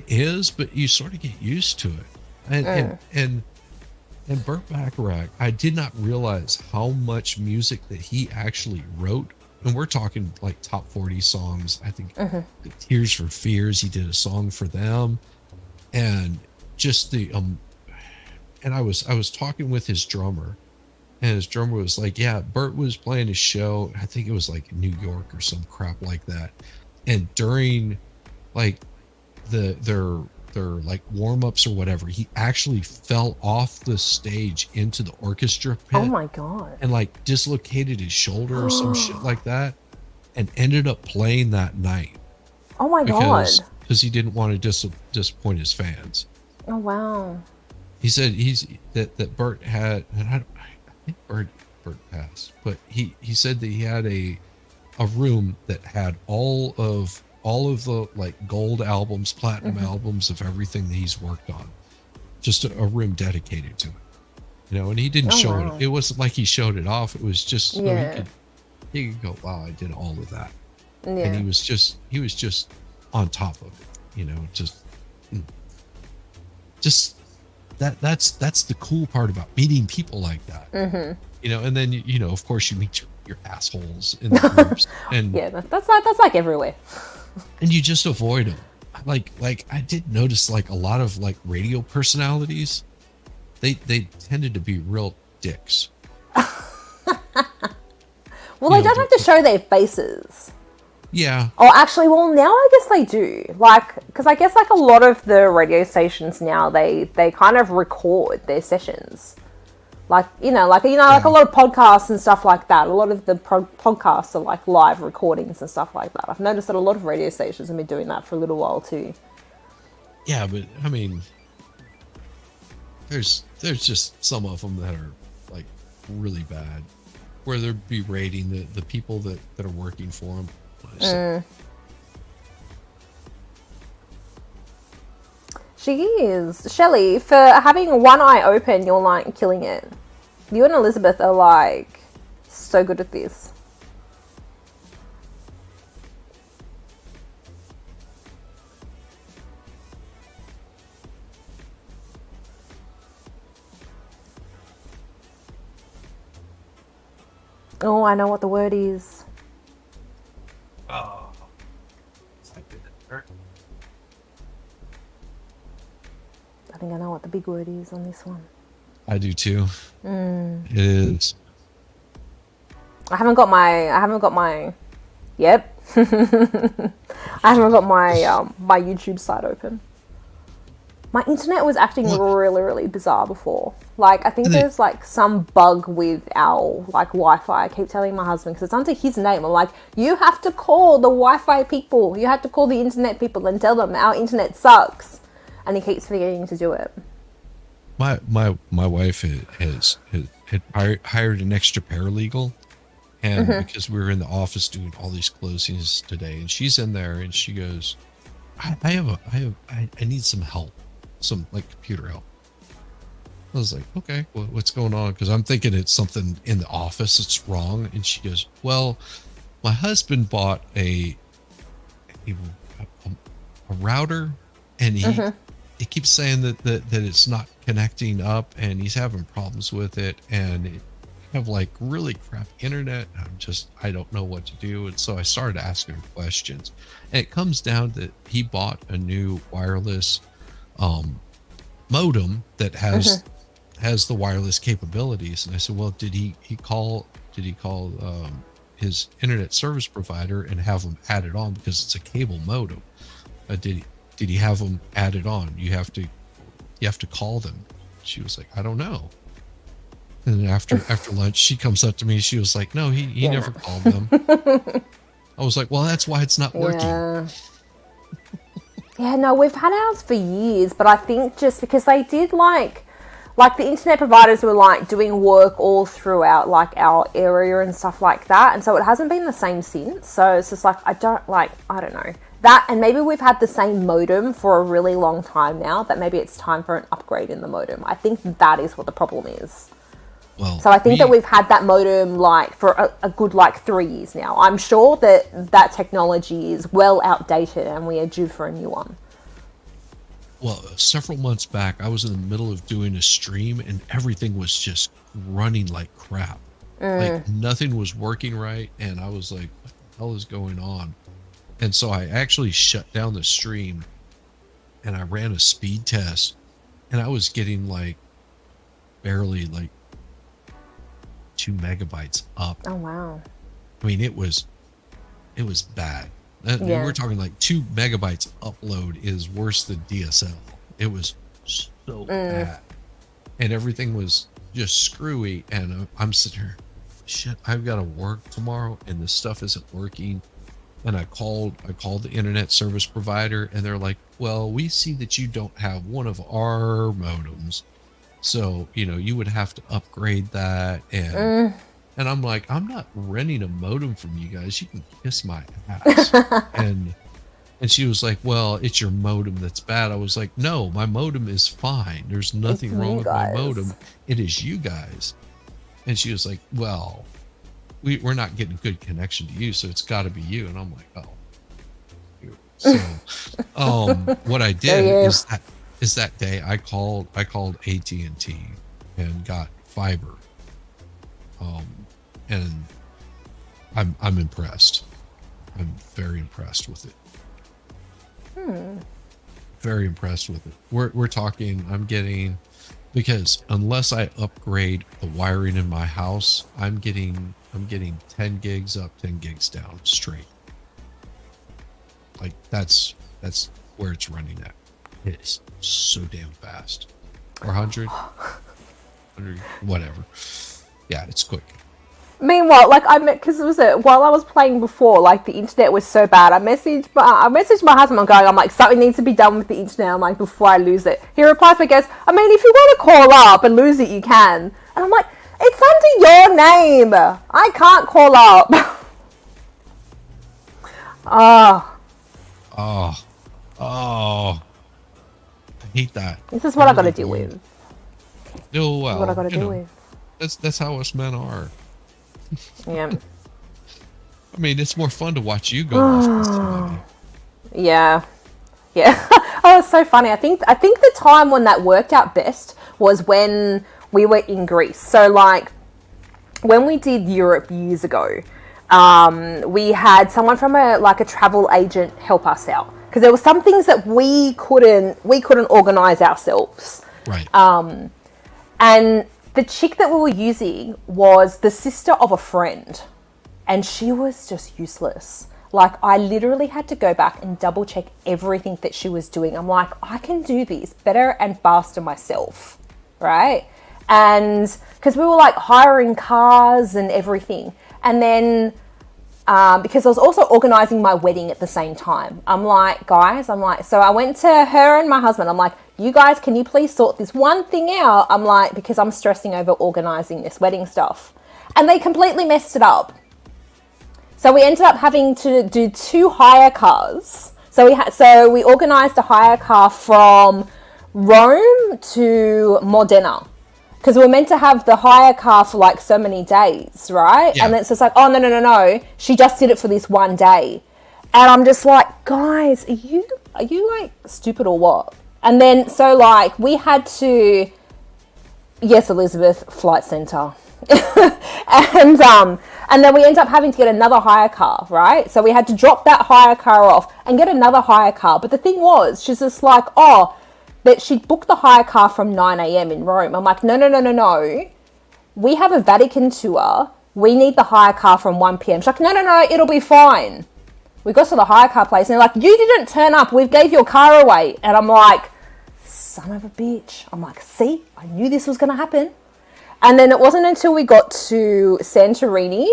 is, but you sort of get used to it. And Burt Bacharach, I did not realize how much music that he actually wrote. And we're talking like top 40 songs. I think Tears for Fears, he did a song for them. And just and I was talking with his drummer, and his drummer was like, yeah, Burt was playing a show, I think it was like New York or some crap like that. And during like their like warm-ups or whatever, he actually fell off the stage into the orchestra pit, Oh my god. and like dislocated his shoulder or some shit like that, and ended up playing that night Oh my god. because he didn't want to disappoint his fans. Oh wow. He said that Burt had, and I think Burt passed, but he said that he had a room that had all of the like gold albums, platinum albums of everything that he's worked on, just a room dedicated to it. And he didn't Oh, show wow. it. It wasn't like he showed it off. It was just so Yeah. he could go, wow, I did all of that. Yeah. And he was just on top of it, just that's the cool part about meeting people like that. And then of course you meet your assholes in the groups, and Yeah, that's like everywhere. and you just avoid them. Like I did notice, like, a lot of like radio personalities, they tended to be real dicks. Well, You they know, don't have to show their faces. Yeah, Oh, actually, well, now I guess they do. Like, because I guess like a lot of the radio stations now, they kind of record their sessions. Like a lot of podcasts and stuff like that. A lot of the podcasts are like live recordings and stuff like that. I've noticed that a lot of radio stations have been doing that for a little while too. yeah, but I mean, there's just some of them that are like really bad, where they're berating the people that are working for them. She is. Shelley, for having one eye open, you're like killing it. You and Elizabeth are like so good at this. Oh, I know what the word is. Oh, I think I know what the big word is on this one. I do too. It is. I haven't got my. Yep. I haven't got my YouTube site open. My internet was acting What? really, really bizarre before. Like, I think And they, there's like some bug with our like Wi-Fi. I keep telling my husband because it's under his name. I'm like, you have to call the Wi-Fi people. You have to call the internet people and tell them our internet sucks. And he keeps forgetting to do it. my wife had hired an extra paralegal, and because we were in the office doing all these closings today, and she's in there, and she goes, I need some help, some like computer help. I was like, okay, well, what's going on? Because I'm thinking it's something in the office that's wrong. And she goes, well, my husband bought a, a router, and it keeps saying that it's not connecting up, and he's having problems with it, and it have like really crap internet. I don't know what to do. And so I started asking him questions, and it comes down that he bought a new wireless modem that has the wireless capabilities. And I said, well, did he call his internet service provider and have them added on, because it's a cable modem? Did he have them added on? You have to call them. She was like, I don't know. And then after lunch, she comes up to me. She was like, no, he never called them. I was like, well, that's why it's not working. Yeah. Yeah, no, we've had ours for years, but I think just because they did like the internet providers were like doing work all throughout like our area and stuff like that, and so it hasn't been the same since. So it's just like I don't know that, and maybe we've had the same modem for a really long time now, that maybe it's time for an upgrade in the modem. I think that is what the problem is. Well, so I think that we've had that modem like for a good like 3 years now. I'm sure that technology is well outdated and we are due for a new one. Well, several months back, I was in the middle of doing a stream, and everything was just running like crap. Like nothing was working right, and I was like, what the hell is going on? And so I actually shut down the stream, and I ran a speed test, and I was getting like barely like 2 megabytes up. Oh wow. I mean, it was bad. I mean, Yeah. we're talking like 2 megabytes upload is worse than DSL. It was so bad, and everything was just screwy. And I'm sitting here, shit, I've got to work tomorrow, and this stuff isn't working. And I called the internet service provider, and they're like, well, we see that you don't have one of our modems, so you would have to upgrade that. And I'm like, I'm not renting a modem from you guys. You can kiss my ass. and she was like, well, it's your modem that's bad. I was like, no, my modem is fine. There's nothing wrong with my modem. It is you guys. And she was like, well, we're not getting a good connection to you, so it's got to be you. And I'm like, oh. So what I did is that day I called AT&T and got fiber. And I'm impressed. I'm very impressed with it. Very impressed with it. We're talking, I'm getting, because unless I upgrade the wiring in my house, I'm getting 10 gigs up, 10 gigs down straight. Like that's where it's running at. It is so damn fast. Or 100, whatever. Yeah, it's quick. Meanwhile, like because while I was playing before, like the internet was so bad. I messaged my husband. I'm like, something needs to be done with the internet. I'm like, before I lose it. He replies me, goes, I mean, if you want to call up and lose it, you can. And I'm like, it's under your name. I can't call up. Oh, I hate that. This is what I got to deal with. Oh well, What I got to deal with. That's how us men are. Yeah. I mean, it's more fun to watch you go off than somebody. Yeah. Oh, it's so funny. I think the time when that worked out best was when we were in Greece. So like when we did Europe years ago, we had someone from a travel agent help us out. because there were some things that we couldn't organize ourselves. Right. And the chick that we were using was the sister of a friend, and she was just useless. Like, I literally had to go back and double check everything that she was doing. I'm like, I can do this better and faster myself, right? And because we were like hiring cars and everything. And then because I was also organizing my wedding at the same time. I'm like, guys, so I went to her and my husband. I'm like, you guys, can you please sort this one thing out? I'm like, because I'm stressing over organizing this wedding stuff. And they completely messed it up. So we ended up having to do 2 hire cars. So we organized a hire car from Rome to Modena, because we were meant to have the hire car for like so many days, right? Yeah. And then it's just like, oh, no. She just did it for this one day. And I'm just like, guys, are you like stupid or what? And then, so like, we had to, yes, Elizabeth, flight center. And then we ended up having to get another hire car, right? So we had to drop that hire car off and get another hire car. But the thing was, she's just like, oh, that she'd booked the hire car from 9 a.m. in Rome. I'm like, no. We have a Vatican tour. We need the hire car from 1 p.m. She's like, no, it'll be fine. We got to the hire car place and they're like, you didn't turn up. We gave your car away. And I'm like, son of a bitch. I'm like, see, I knew this was going to happen. And then it wasn't until we got to Santorini,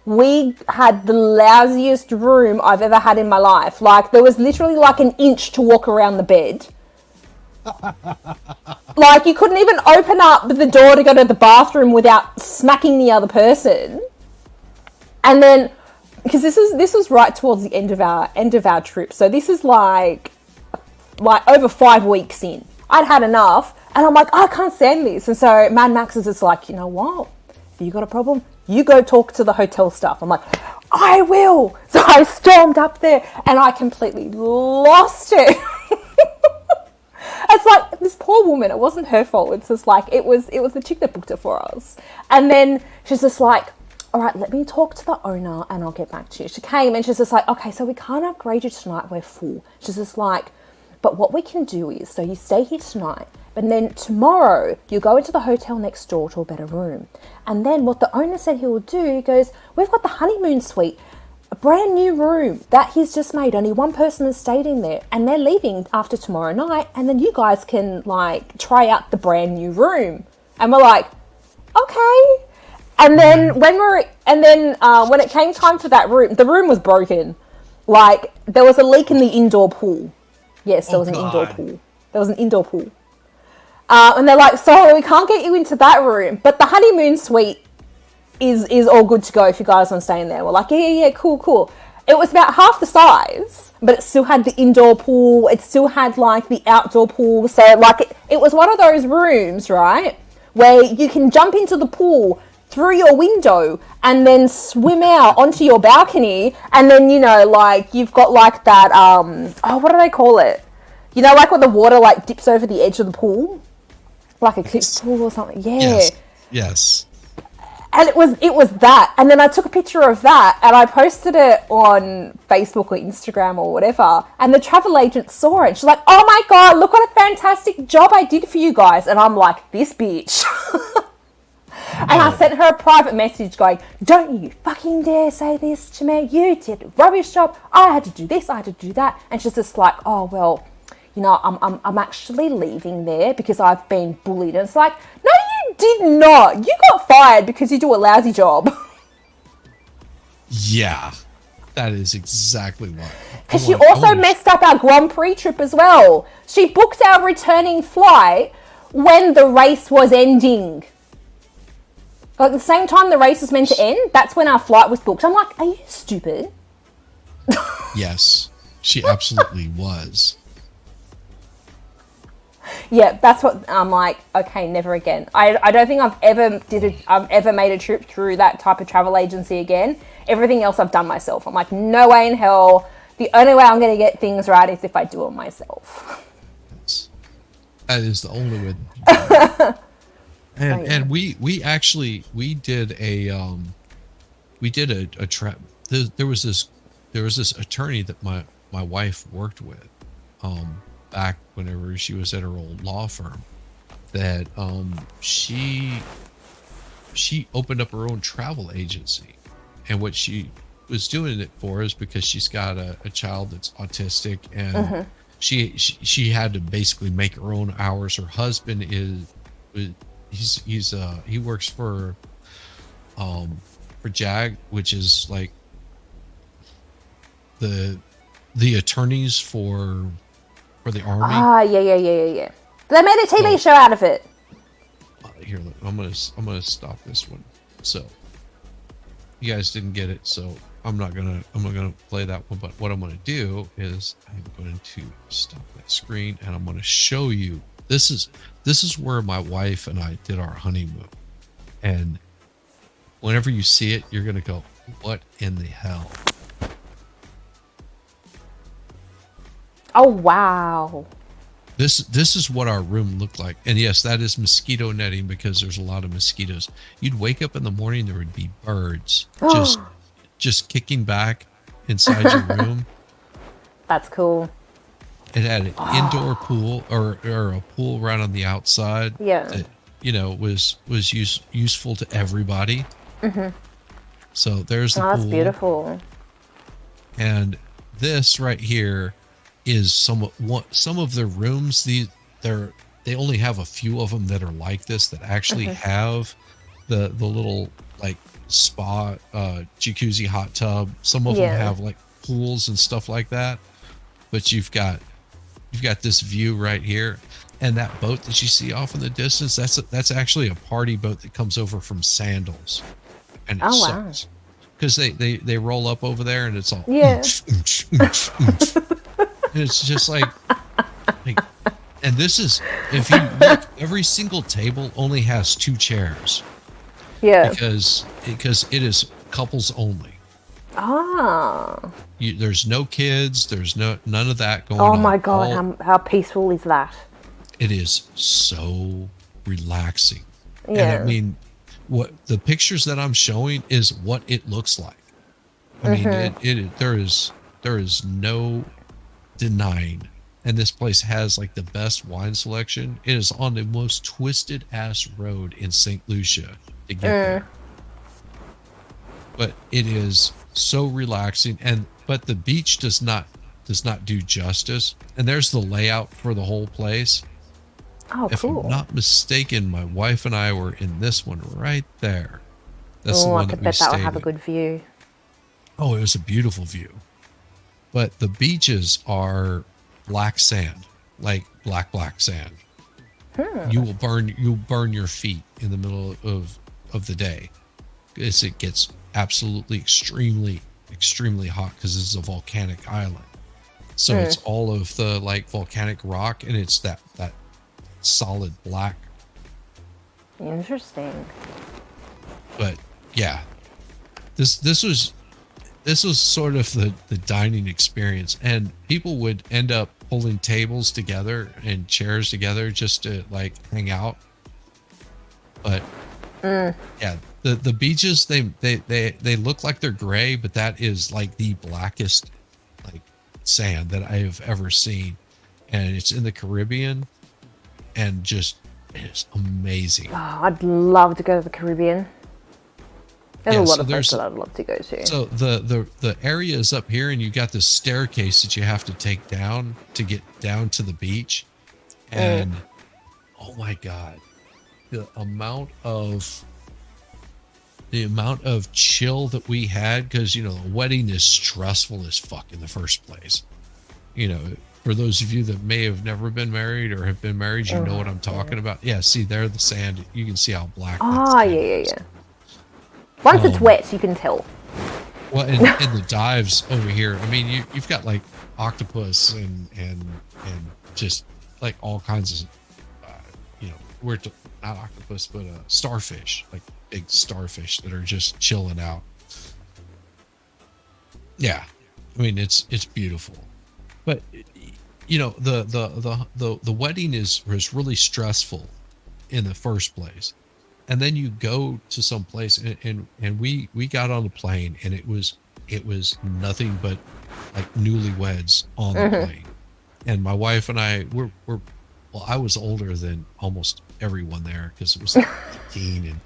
we had the lousiest room I've ever had in my life. Like, there was literally like an inch to walk around the bed. Like, you couldn't even open up the door to go to the bathroom without smacking the other person. And then, because this was right towards the end of our trip, so this is like over 5 weeks in. I'd had enough, and I'm like, I can't stand this. And so Mad Max is just like, you know what? If you got a problem, you go talk to the hotel staff. I'm like, I will. So I stormed up there, and I completely lost it. It's like, this poor woman, it wasn't her fault. It's just like, it was the chick that booked it for us. And then she's just like, all right, let me talk to the owner and I'll get back to you. She came and she's just like, okay, so we can't upgrade you tonight. We're full. She's just like, but what we can do is, so you stay here tonight, but then tomorrow you go into the hotel next door to a better room. And then what the owner said he will do, he goes, we've got the honeymoon suite, a brand new room that he's just made. Only one person has stayed in there and they're leaving after tomorrow night. And then you guys can like try out the brand new room. And we're like, okay. And then when it came time for that room, the room was broken. Like, there was a leak in the indoor pool. Yes, there was an indoor pool. There was an indoor pool. And they're like, sorry, we can't get you into that room, but the honeymoon suite is all good to go if you guys want to stay in there. We're like, yeah, cool. It was about half the size, but it still had the indoor pool. It still had like the outdoor pool. So like it was one of those rooms, right, where you can jump into the pool through your window and then swim out onto your balcony. And then, you know, like you've got like that, what do they call it? You know, like when the water like dips over the edge of the pool, like a clip pool or something. Yeah. Yes. And it was that. And then I took a picture of that and I posted it on Facebook or Instagram or whatever. And the travel agent saw it. She's like, oh my God, look what a fantastic job I did for you guys. And I'm like, this bitch. And I sent her a private message going, don't you fucking dare say this to me. You did a rubbish job. I had to do this. I had to do that. And she's just like, oh, well, you know, I'm actually leaving there because I've been bullied. And it's like, no, you did not. You got fired because you do a lousy job. Yeah, that is exactly what. Because she also messed up our Grand Prix trip as well. She booked our returning flight when the race was ending. Like the same time the race was meant to end, that's when our flight was booked. I'm like, are you stupid? Yes, she absolutely was. Yeah, that's what I'm like. Okay, never again. I don't think I've ever made a trip through that type of travel agency again. Everything else I've done myself. I'm like, no way in hell. The only way I'm going to get things right is if I do it myself. That is the only way. And we did a trap. There was this attorney that my wife worked with, back whenever she was at her old law firm, that she opened up her own travel agency. And what she was doing it for is because she's got a child that's autistic, and she had to basically make her own hours. Her husband he works for JAG, which is like the attorneys for the army. Ah, yeah, yeah, yeah, yeah, yeah. They made a TV So show out of it. here, I'm gonna stop this one. So you guys didn't get it, so I'm not gonna play that one. But what I'm gonna do is I'm going to stop that screen, and I'm gonna show you. This is where my wife and I did our honeymoon, and whenever you see it, you're gonna go, "What in the hell?" Oh, wow. This is what our room looked like. And yes, that is mosquito netting because there's a lot of mosquitoes. You'd wake up in the morning, there would be birds just kicking back inside your room. That's cool. It had an indoor pool, or a pool right on the outside Yeah. that was useful to everybody. So there's the Oh, that's pool. beautiful. And this right here is some of the rooms. They only have a few of them that are like this, that actually have the little like spa, jacuzzi, hot tub. Some of them Yeah. have like pools and stuff like that. But you've got this view right here, and that boat that you see off in the distance. That's actually a party boat that comes over from Sandals, and it Oh, wow. sucks because they roll up over there, and it's all Yeah. and it's just like, and this is, if you look, every single table only has 2 chairs Yeah. because it is couples only. Ah. There's no kids. There's none of that going Oh on. my God. How peaceful is that? It is so relaxing. And I Yeah. mean, what the pictures that I'm showing is what it looks like. I mean, there is no denying. And this place has like the best wine selection. It is on the most twisted ass road in St. Lucia to get there. But it is so relaxing, but the beach does not do justice. And there's the layout for the whole place. Oh, If cool. I'm not mistaken, my wife and I were in this one right there. That's the Oh, I one that could we bet that would stayed have a in. good view. Oh, it was a beautiful view. But the beaches are black sand, like black sand. You'll burn your feet in the middle of the day, because it gets absolutely extremely hot, because this is a volcanic island. So it's all of the like volcanic rock, and it's that solid black. Interesting. But yeah, this was sort of the dining experience, and people would end up pulling tables together and chairs together just to like hang out. But yeah, the beaches, they look like they're gray, but that is like the blackest like sand that I have ever seen, and it's in the Caribbean, and just, it's amazing. Oh, I'd love to go to the Caribbean. There's Yeah, a lot so of places there's that I'd love to go to. So the area is up here, and you got this staircase that you have to take down to get down to the beach. And oh my God, the amount of chill that we had, because the wedding is stressful as fuck in the first place. For those of you that may have never been married or have been married, you know what I'm talking about. Yeah, see there, the sand, you can see how black that Ah, sand yeah, is. yeah. Once it's wet, you can tell. Well, and the dives over here, I mean, you've got like octopus and just like all kinds of, not octopus, but starfish, like big starfish that are just chilling out. Yeah, I mean, it's beautiful, but the wedding was really stressful in the first place. And then you go to some place, and we got on the plane, and it was it was nothing but like newlyweds on the plane. And my wife and I were well, I was older than almost everyone there because it was like 18 and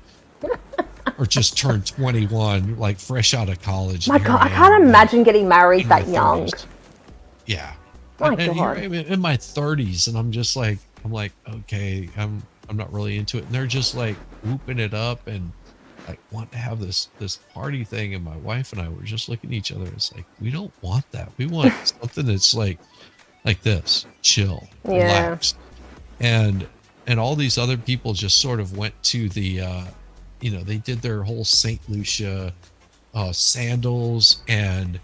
or just turned 21, like fresh out of college. My And here God, I I can't am, like imagine getting married in my that young. 30s. Yeah. My And here I God. am in my 30s, and I'm just like, I'm like, okay, I'm not really into it. And they're just like whooping it up and like want to have this party thing. And my wife and I were just looking at each other. It's like, we don't want that. We want something that's like this, chill, Yeah. relax. And all these other people just sort of went to the they did their whole Saint Lucia sandals, and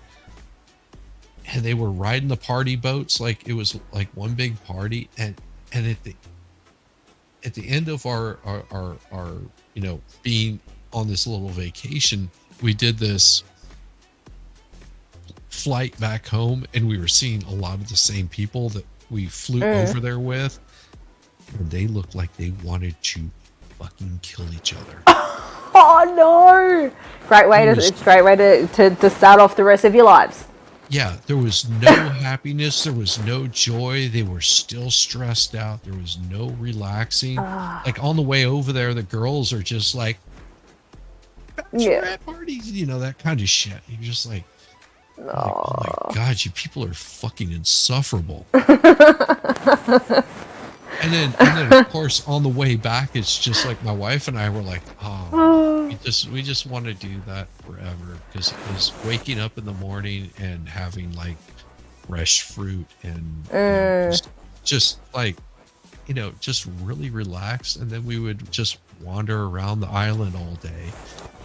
they were riding the party boats like it was like one big party. And at the end of our being on this little vacation, we did this flight back home, and we were seeing a lot of the same people that we flew over there with, and they looked like they wanted to fucking kill each other. Oh no! Great way It to was it's a great way to start off the rest of your lives. Yeah, there was no happiness, there was no joy. They were still stressed out. There was no relaxing. Like on the way over there, the girls are just like Yeah. bachelorette parties, that kind of shit. You're just like, oh my god, you people are fucking insufferable. And then of course on the way back, it's just like my wife and I were like, oh, we just want to do that forever, because it was waking up in the morning and having like fresh fruit and just like just really relaxed, and then we would just wander around the island all day.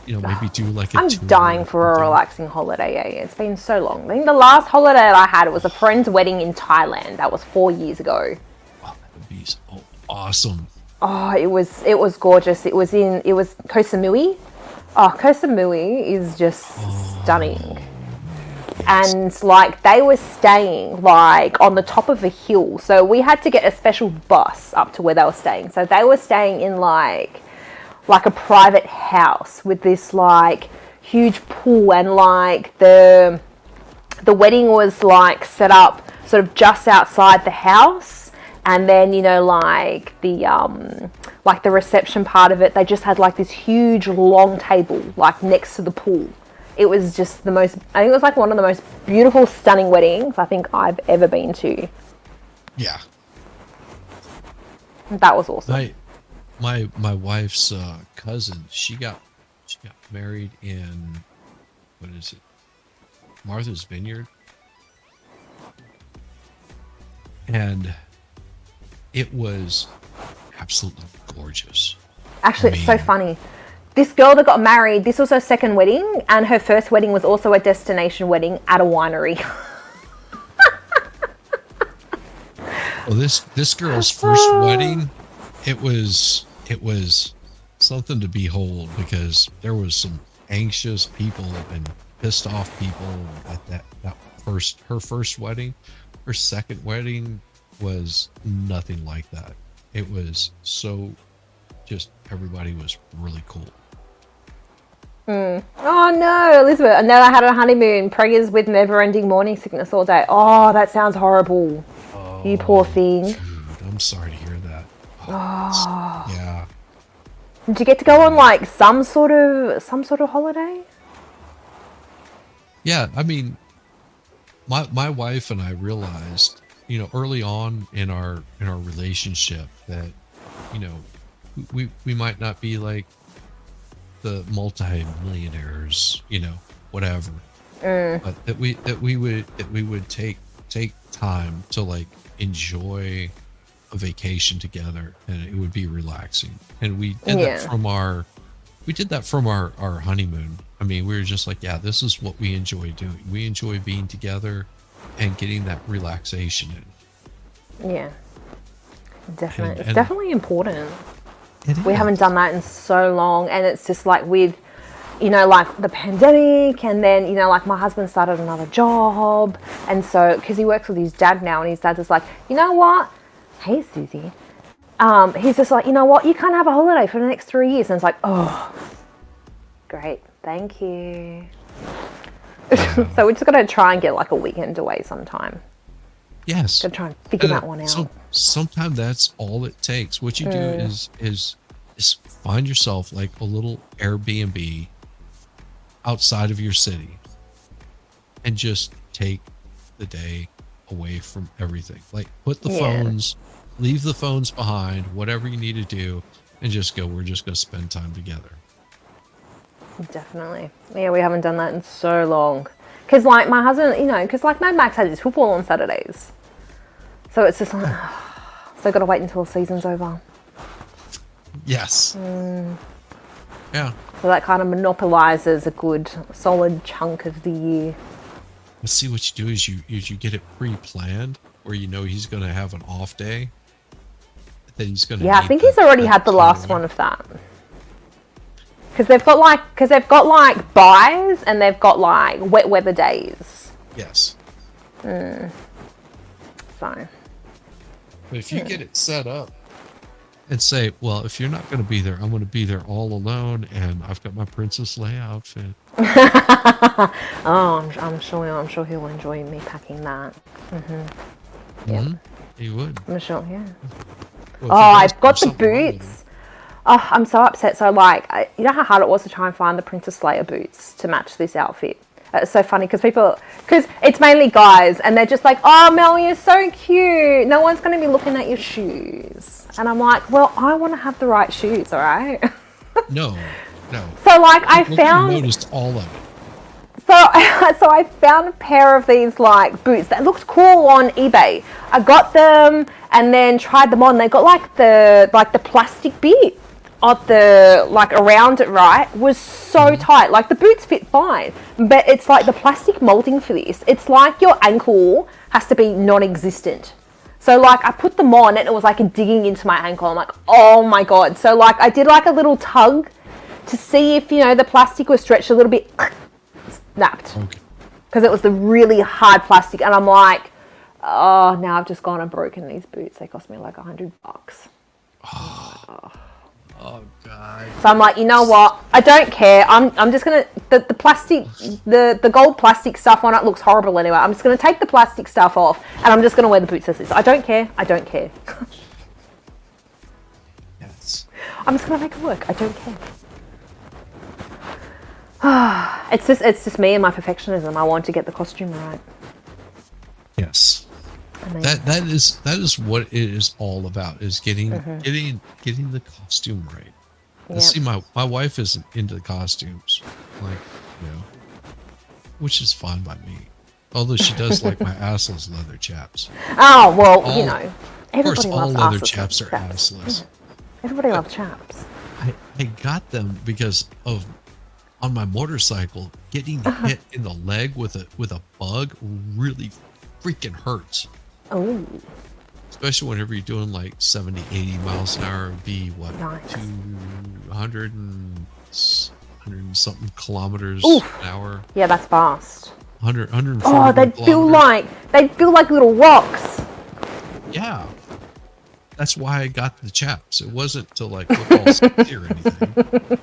Maybe do like a I'm tour dying or for a something. relaxing holiday. Yeah, it's been so long. I think the last holiday that I had was a friend's wedding in Thailand. That was 4 years ago. Oh, that would be so awesome. Oh, it was gorgeous. It was Koh Samui. Oh, Koh Samui is just stunning. Yes. And like they were staying like on the top of a hill, so we had to get a special bus up to where they were staying. So they were staying in like a private house with this like huge pool, and like the wedding was like set up sort of just outside the house, and then like the reception part of it, they just had like this huge long table like next to the pool. It was just I think it was like one of the most beautiful, stunning weddings I think I've ever been to. Yeah. That was awesome. My wife's cousin, she got married in, what is it, Martha's Vineyard, and it was absolutely gorgeous. Actually, it's so funny. This girl that got married, this was her second wedding, and her first wedding was also a destination wedding at a winery. Well, this girl's first wedding, it was something to behold, because there was some anxious people and pissed off people at her first wedding. Her second wedding was nothing like that. It was so just everybody was really cool. Oh no, Elizabeth! I never had a honeymoon. Preggers with never-ending morning sickness all day. Oh, that sounds horrible. You poor thing. Dude, I'm sorry to hear that. Yeah. Did you get to go on like some sort of holiday? Yeah, I mean, my wife and I realized, early on in our relationship that, we might not be like the multi-millionaires, whatever, but that we would take time to like enjoy a vacation together, and it would be relaxing. And we did that from our honeymoon. I mean, we were just like, yeah, this is what we enjoy doing. We enjoy being together and getting that relaxation in. Yeah, definitely. It's And definitely important. We is. haven't done that in so long, and it's just like with, like the pandemic, and then, like my husband started another job, and so, because he works with his dad now, and his dad's just like, you know what? Hey, Susie. He's just like, you know what? You can't have a holiday for the next 3 years. And it's like, oh, great. Thank you. Yeah. So we're just gonna try and get like a weekend away sometime. Yes. Gonna try and figure that one out. So sometimes that's all it takes. What you do is find yourself like a little Airbnb outside of your city and just take the day away from everything. Like put the phones, leave the phones behind, whatever you need to do, and just go, we're just going to spend time together. Definitely. Yeah, we haven't done that in so long. Because, like, my husband, you know, because, like, my Max has his football on Saturdays. So it's just like, so I've got to wait until the season's over. Yes. Yeah. So that kind of monopolizes a good, solid chunk of the year. Let's see what you do is you get it pre-planned where you know he's going to have an off day. Then he's going to. Yeah, I think he's already had the last one of that. Because they've got like buys and they've got like wet weather days. Yes. So. But if you get it set up and say, well, if you're not going to be there, I'm going to be there all alone, and I've got my Princess Leia outfit. Oh, I'm sure he'll enjoy me packing that. Yeah, he would. I'm sure. Yeah. Well, I've got the boots. Oh, I'm so upset. So, like, you know how hard it was to try and find the Princess Leia boots to match this outfit? It's so funny because it's mainly guys, and they're just like, oh, Mel, you're so cute. No one's going to be looking at your shoes. And I'm like, well, I want to have the right shoes, all right? No. So, like, I noticed all of it. So I found a pair of these like boots that looked cool on eBay. I got them and then tried them on. They got like the plastic bit of the like around it, right, was so tight. Like the boots fit fine, but it's like the plastic molding for this. It's like your ankle has to be non-existent. So like I put them on and it was like digging into my ankle. I'm like, oh my god. So like I did like a little tug to see if, you know, the plastic was stretched a little bit. Snapped. Okay. Because it was the really hard plastic, and I'm like, oh, now I've just gone and broken these boots. They cost me like $100. Oh god. So I'm like, you know what? I don't care. I'm just gonna the plastic the gold plastic stuff on it looks horrible anyway. I'm just gonna take the plastic stuff off and I'm just gonna wear the boots as is. I don't care. Yes. I'm just gonna make it work. I don't care. It's just me and my perfectionism. I want to get the costume right. Yes. That is what it is all about, is getting the costume right. Yep. See, my wife isn't into the costumes, like, you know, which is fine by me. Although she does like my assless leather chaps. Oh well, you know, everybody loves all leather chaps. Are assless. Everybody loves chaps. I got them because of, on my motorcycle, getting hit in the leg with a bug really freaking hurts. Oh. Especially whenever you're doing like 70, 80 miles an hour, be what, nice. 200 and something kilometers an hour. Yeah, that's fast. 140. Oh, they feel like little rocks. Yeah. That's why I got the chaps. It wasn't to like look all sexy or anything.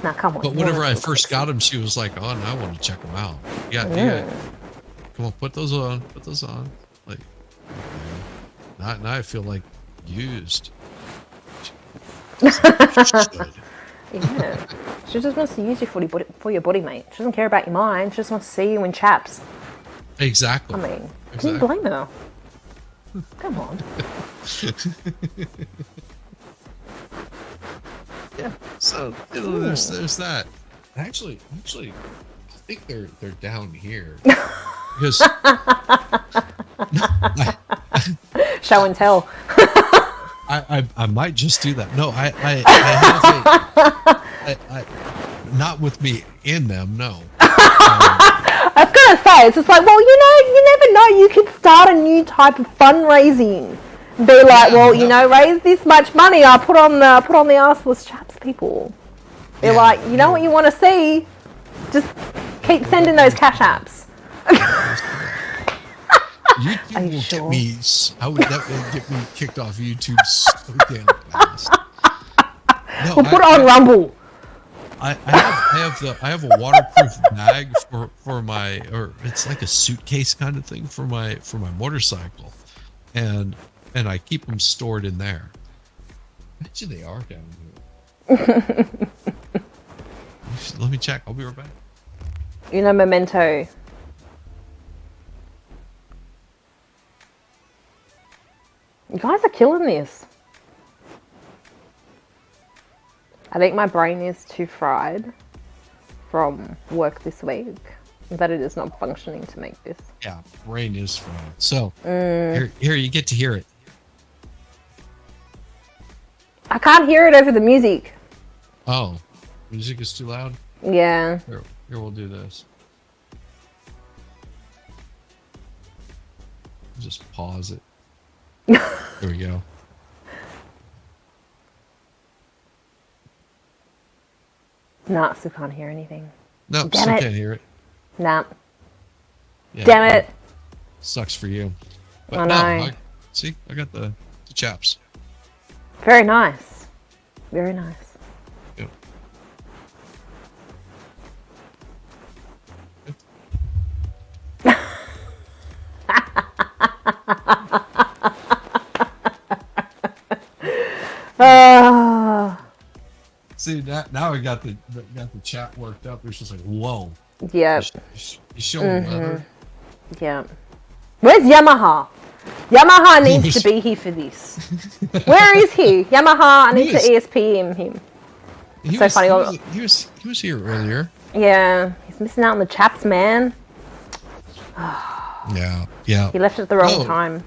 Now come on. But whenever I first got them, she was like, "Oh, now I want to check them out." Yeah. Come on, put those on. Like, now I feel like used. Yeah. She just wants to use you for your body, mate. She doesn't care about your mind. She just wants to see you in chaps. Exactly. I mean, can you blame her? Come on. Yeah. So there's that. Actually, I think they're down here because show and tell. I might just do that. No, I have not with me in them. No. I was gonna say, it's just like, well, you never know. You could start a new type of fundraising. Be like, raise this much money. I put on the arseless chaps people. They're like, you know what you want to see? Just keep sending those cash apps. YouTube will get me. That will get me kicked off YouTube so damn fast. We'll put it on Rumble. I have a waterproof bag for my, or it's like a suitcase kind of thing for my motorcycle, and I keep them stored in there. I bet you they are down here. Let me check. I'll be right back. Una memento. You guys are killing this. I think my brain is too fried from work this week that it is not functioning to make this. Yeah, brain is fried. So here you get to hear it. I can't hear it over the music. Oh, music is too loud. Yeah. Here we'll do this. Just pause it. There we go. Nah, still can't hear anything. No, Damn still it. can't hear it. Nah. Yeah, Damn it. Sucks for you. But I no, know. see, I got the chaps. Very nice. Very nice. Yep. See, now I got the chat worked up. It's just like, whoa. Yeah. You showing leather? Yeah. Where's Yamaha? Yamaha needs to be here for this. Where is he? Yamaha, I need to ESP him. He So funny. He was here earlier. Yeah, he's missing out on the chaps, man. Yeah. He left at the wrong time.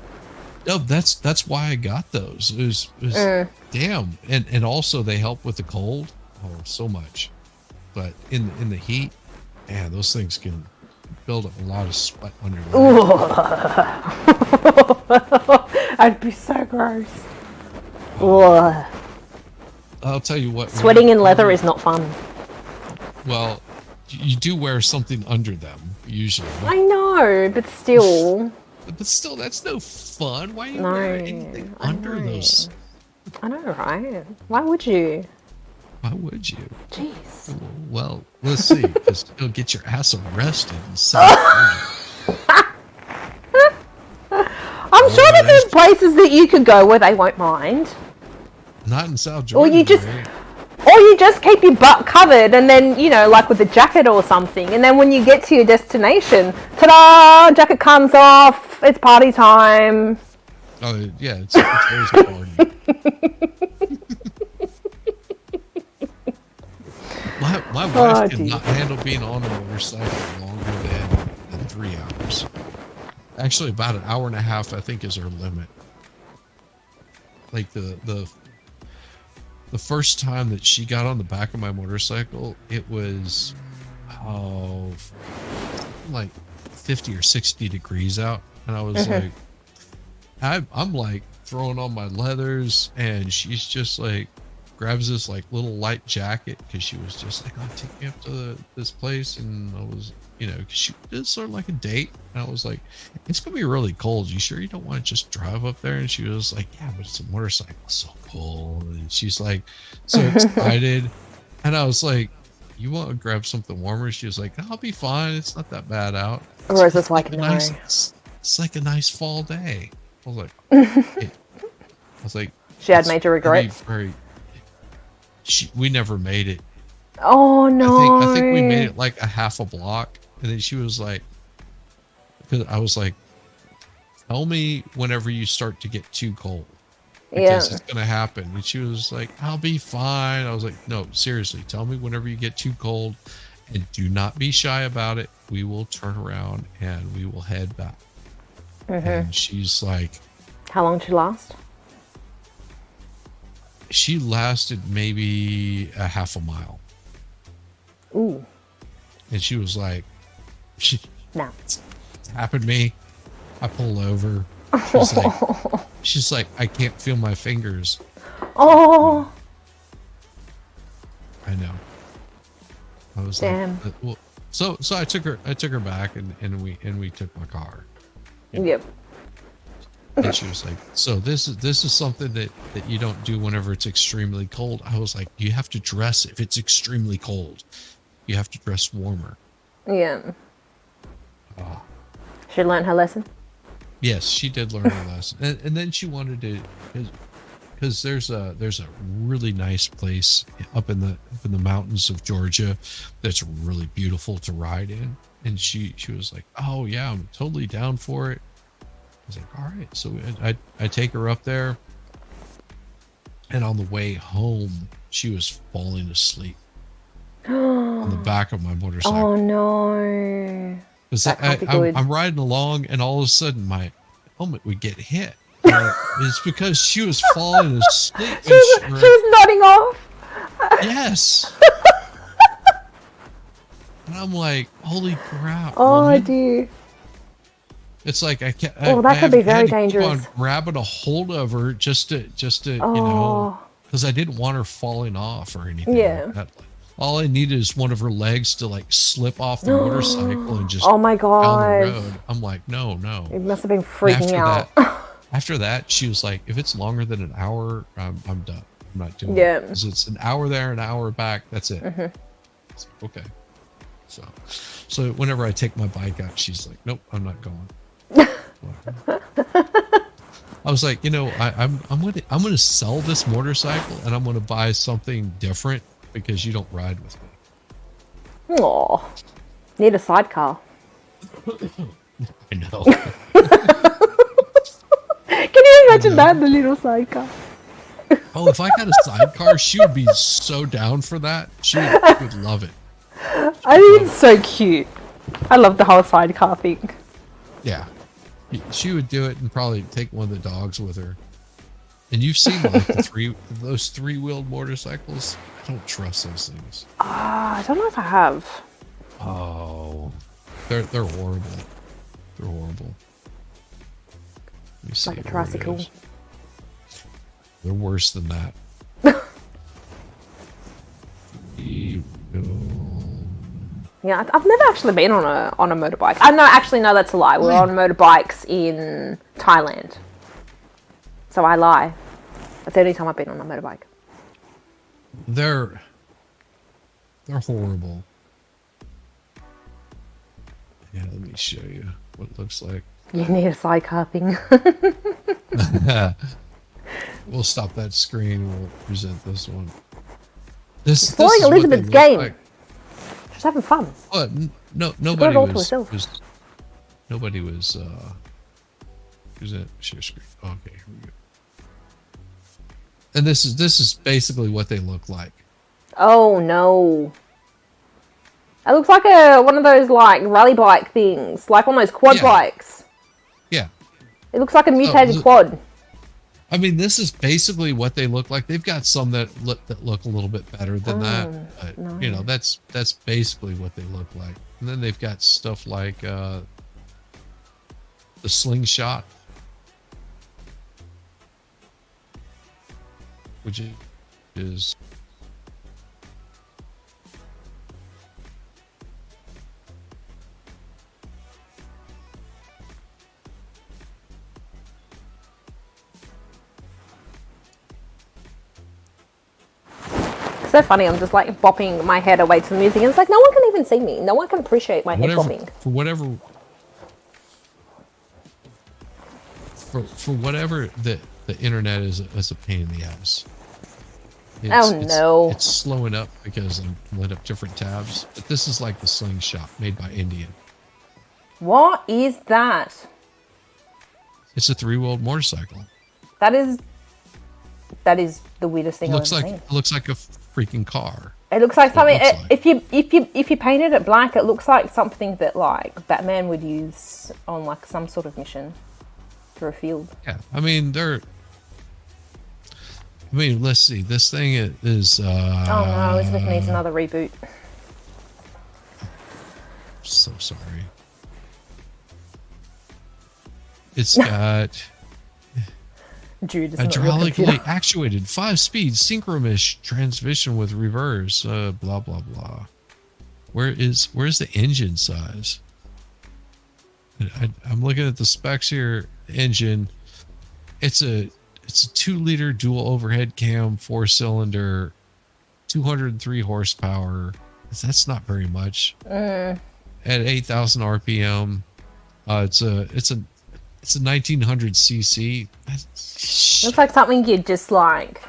No, that's why I got those. It was damn, and also they help with the cold. Oh, so much. But in the heat, man, those things can build up a lot of sweat on your leg. I'd be so gross. Ugh. I'll tell you what. Sweating in leather is not fun. Well, you do wear something under them usually. I know, but still. But still, that's no fun. Why are you No, wearing anything under those? I know, right? Why would you? Why would you? Jeez. Well, let's see. Because you'll get your ass arrested in South Korea. I'm sure that there's places that you could go where they won't mind. Not in South Georgia. Or you just keep your butt covered and then, you know, like with a jacket or something. And then when you get to your destination, ta-da! Jacket comes off. It's party time. Oh, yeah. It's always a party. My wife cannot handle being on a motorcycle longer than 3 hours. Actually, about an hour and a half, I think, is her limit. Like the first time that she got on the back of my motorcycle, it was like 50 or 60 degrees out, and I was like, I'm like throwing on my leathers, and she's just like grabs this like little light jacket because she was just like, "Oh, take me up to this place," and I was, you know, cause she did sort of like a date, and I was like, "It's gonna be really cold. You sure you don't want to just drive up there?" And she was like, "Yeah, but it's a motorcycle, it's so cold." And she's like, so excited, and I was like, "You want to grab something warmer?" She was like, "I'll be fine. It's not that bad out." Or is this like nice? It's like a nice fall day. I was like, hey. I was like, she had major regrets. We never made it. Oh no! I think we made it like a half a block, and then she was like, because I was like, "Tell me whenever you start to get too cold, because it's gonna happen." And she was like, "I'll be fine." I was like, "No, seriously, tell me whenever you get too cold, and do not be shy about it. We will turn around and we will head back." And she's like, "How long did she last?" She lasted maybe a half a mile. Ooh. And she was like, no. It's happened to me. I pull over. She's like, I can't feel my fingers. Oh. I know. I was damn. Like, well, so I took her back and we took my car. Yep. And she was like, "So this is something that you don't do whenever it's extremely cold." I was like, "You have to dress if it's extremely cold. You have to dress warmer." Yeah. Oh, She learned her lesson. yes, she did learn her lesson, and then she wanted to, because there's a really nice place up in the mountains of Georgia that's really beautiful to ride in, and she was like, "Oh yeah, I'm totally down for it." I was like, "All right," so I take her up there, and on the way home, she was falling asleep on the back of my Oh motorcycle. no. Because That can't be I'm, good. I'm riding along, and all of a sudden my helmet would get hit. And it's because she was falling asleep, She and was, she was nodding off. yes, and I'm like, holy crap, Oh woman! dear. It's like I can't. Oh, I that could be had very to keep on dangerous. grabbing a hold of her just to Oh, because I didn't want her falling off or anything like yeah. that. All I needed is one of her legs to like slip off the motorcycle and just Oh my down the god. road. I'm like, no, no. It must have been And freaking out. after that, she was like, if it's longer than an hour, I'm done. I'm not doing it. Yeah. Because it's an hour there, an hour back. That's it. It's like, okay. So whenever I take my bike out, she's like, nope, I'm not going. I was like, I'm gonna sell this motorcycle and I'm gonna buy something different because you don't ride with me. Oh, need a sidecar. I know. Can you I imagine know. that, the little sidecar? Oh, if I got a sidecar, she would be so down for that. She would love it. I think it's so cute. I love the whole sidecar thing. Yeah. She would do it and probably take one of the dogs with her. And you've seen like those three-wheeled motorcycles. I don't trust those things. I don't know if I have. Oh, they're horrible. They're horrible. Let me see. Like a where it tricycle. is. They're worse than that. Yeah, I've never actually been on a motorbike. I know, actually, no, that's a lie. We're on motorbikes in Thailand. So I lie. That's the only time I've been on a motorbike. They're horrible. Yeah, let me show you what it looks like. You need a sidecar thing. We'll stop that screen. We'll present this one. This Playing is what they Elizabeth's look game. like. She's having fun. But no, She got it all to herself. nobody was present share screen. Okay, here we go. And this is basically what they look like. Oh no. It looks like one of those like rally bike things, like one of those quad Yeah. bikes. Yeah. It looks like a mutated quad. I mean, this is basically what they look like. They've got some that look a little bit better than that, but no. that's basically what they look like. And then they've got stuff like the slingshot, which is It's so funny. I'm just like bopping my head away to the music, and it's like no one can even see me. No one can appreciate my head bopping. For whatever the internet is a pain in the ass. No. It's slowing up because I'm lit up different tabs. But this is like the slingshot made by Indian. What is that? It's a three-wheeled motorcycle. That is the weirdest thing I've ever seen. It looks like a freaking car. It looks like something. Looks like. If you painted it black, it looks like something that like Batman would use on like some sort of mission through a field. Yeah, I mean let's see. This thing is. Oh no, Elizabeth needs another reboot. So sorry. It's got Jude is not a real hydraulically computer. actuated 5-speed synchromesh transmission with reverse. Blah blah blah. Where's the engine size? I'm looking at the specs here. Engine it's a 2-liter dual overhead cam, 4-cylinder, 203 horsepower. That's not very much. At 8,000 RPM. It's a 1900 cc. Looks like something you'd just like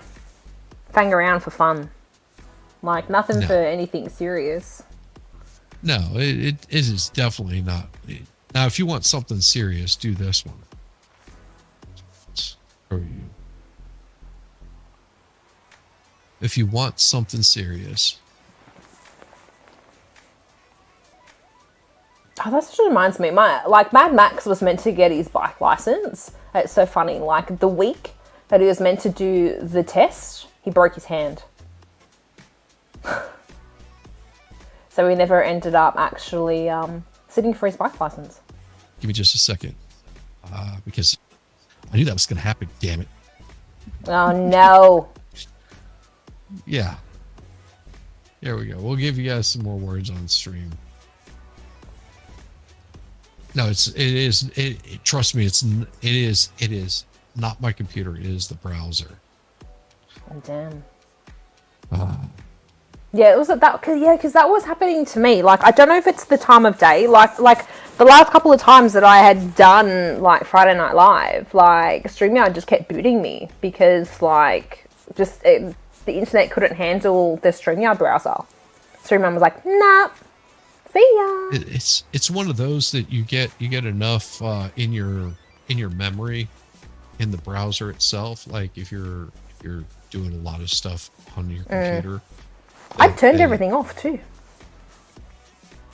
fang around for fun. Like nothing for anything serious. No, it is definitely not. Now, if you want something serious, do this one. If you want something serious. Oh, that just reminds me. Mad Max was meant to get his bike license. It's so funny. Like the week that he was meant to do the test, he broke his hand. So he never ended up actually sitting for his bike license. Give me just a second, because I knew that was going to happen. Damn it! Oh no! Yeah. There we go. We'll give you guys some more words on stream. No, it is. Trust me, it is not my computer. It is the browser. Oh, damn. Yeah, it was that. Because that was happening to me. Like, I don't know if it's the time of day. Like the last couple of times that I had done like Friday Night Live, like StreamYard just kept booting me because like the internet couldn't handle the StreamYard browser. StreamYard was like, nah. See ya. It's one of those that you get enough in your memory in the browser itself. Like if you're doing a lot of stuff on your computer. I turned everything off too.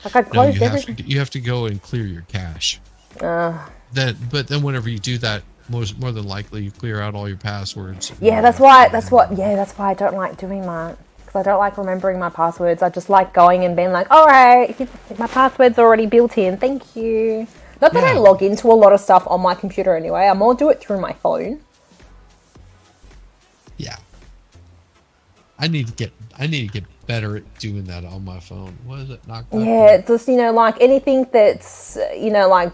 Like I closed everything. You have to go and clear your cache. But then whenever you do that, more than likely you clear out all your passwords. Yeah, that's why I don't like doing that. I don't like remembering my passwords. I just like going and being like, all right, my password's already built in. Thank you. Not that I log into a lot of stuff on my computer anyway. I more do it through my phone. Yeah. I need to get better at doing that on my phone. What is it? Yeah, just like anything that's like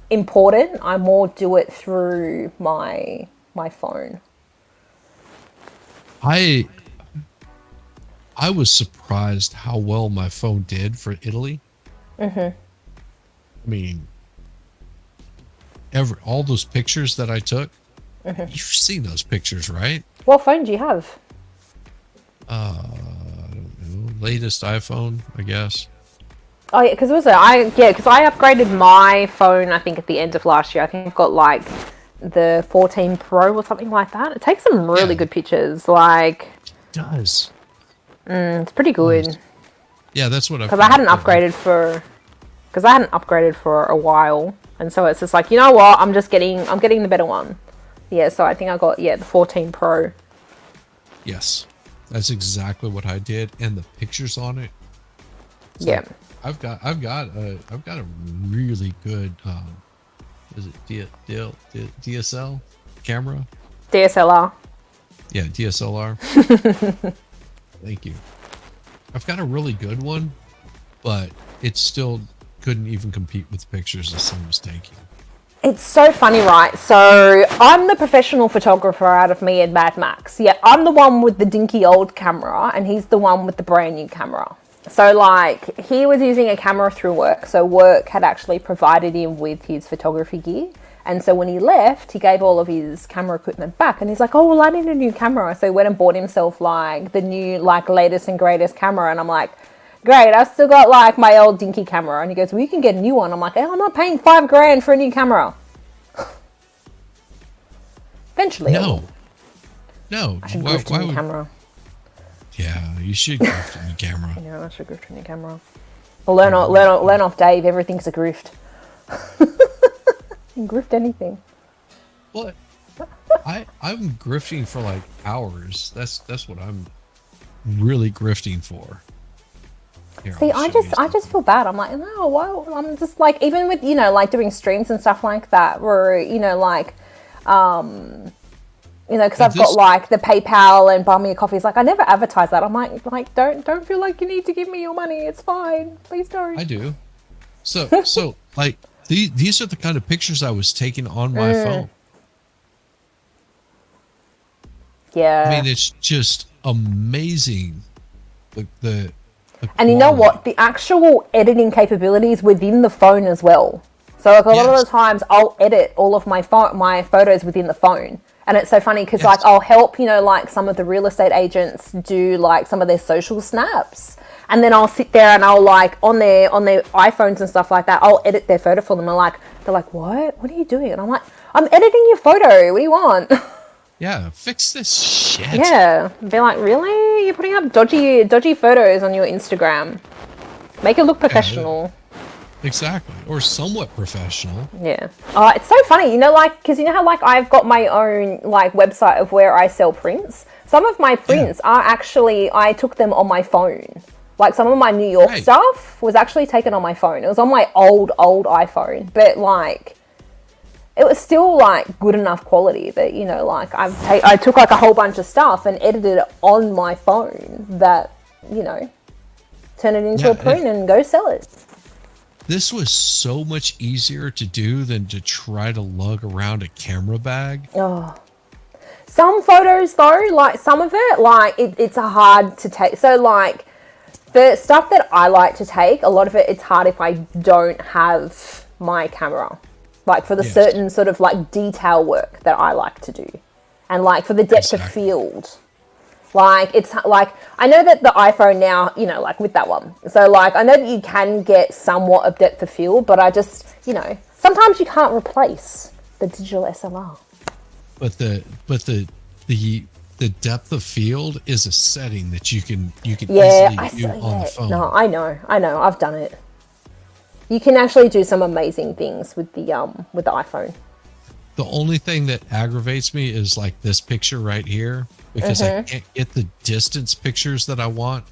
important, I more do it through my phone. I was surprised how well my phone did for Italy. Mm-hmm. I mean, all those pictures that I took, you've seen those pictures, right? What phone do you have? I don't know, latest iPhone, I guess. Oh yeah, because I upgraded my phone. I think at the end of last year. I think I've got like the 14 Pro or something like that. It takes some really good pictures. Like, it does. It's pretty good. Yeah, that's what I've. Because I hadn't upgraded for a while, and so it's just like, you know what? I'm getting the better one. Yeah, so I think I got the 14 Pro. Yes, that's exactly what I did, and the pictures on it. Yeah. Like, I've got a really good is it DSL camera? DSLR. Yeah, DSLR. Thank you. I've got a really good one, but it still couldn't even compete with the pictures the sun was taking. It's so funny, right? So I'm the professional photographer out of me and Mad Max. Yeah, I'm the one with the dinky old camera, and he's the one with the brand new camera. So like he was using a camera through work, so work had actually provided him with his photography gear. And so when he left, he gave all of his camera equipment back, and he's like, oh, well, I need a new camera. So he went and bought himself like the new, like latest and greatest camera. And I'm like, great, I've still got like my old dinky camera. And he goes, well, you can get a new one. I'm like, I'm not paying $5,000 for a new camera. Eventually. No. I should gift a new camera. Yeah, you should gift a new camera. Yeah, I should gift a new camera. Well, learn off Dave. Everything's a grift. Grift anything. What? I'm grifting for like hours. That's what I'm really grifting for. Here, see, I just feel bad. I'm like, no, why? I'm just like, even with like doing streams and stuff like that, where like, because I've got like the PayPal and buy me a coffee. It's like I never advertise that. I'm like, don't feel like you need to give me your money. It's fine. Please don't. I do. So like. These are the kind of pictures I was taking on my phone. I Yeah. mean, it's just amazing. The And you know quality. what? The actual editing capabilities within the phone as well. So like a lot of Yes. the times I'll edit all of my photos within the phone. And it's so funny because like Yes. I'll help, like some of the real estate agents do like some of their social snaps. And then I'll sit there and I'll like on their iPhones and stuff like that, I'll edit their photo for them. And they're like, "What? What are you doing?" And I'm like, "I'm editing your photo. What do you want?" Yeah. Fix this shit. Yeah. Be like, "Really? You're putting up dodgy photos on your Instagram. Make it look Yeah. professional." Exactly. Or somewhat professional. Yeah. It's so funny, like, because you know how, like, I've got my own, like, website of where I sell prints? Some of my Yeah. prints are actually, I took them on my phone. Like, some of my New York Right. stuff was actually taken on my phone. It was on my old iPhone. But, like, it was still, like, good enough quality that, like, I took, like, a whole bunch of stuff and edited it on my phone that, turn it into Yeah. a print and go sell it. This was so much easier to do than to try to lug around a camera bag. Oh. Some photos though, like some of it, like it's hard to take. So like the stuff that I like to take, a lot of it, it's hard if I don't have my camera. Like for the Yes. certain sort of like detail work that I like to do. And like for the depth of Exactly. field. Like it's like I know that the iPhone now, like with that one. So like I know that you can get somewhat of depth of field, but I just, sometimes you can't replace the digital SLR. But the depth of field is a setting that you can Yeah, easily do on the phone. No, I know, I've done it. You can actually do some amazing things with the iPhone. The only thing that aggravates me is like this picture right here because I can't get the distance pictures that I want.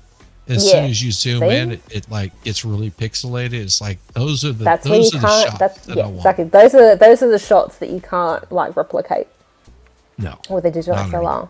As soon Yeah. as you zoom See? in, it like it's really pixelated. It's like those are the That's where you those are the can't. shots that I want. Exactly. Those are the shots that you can't like replicate No, with a digital not at all. SLR.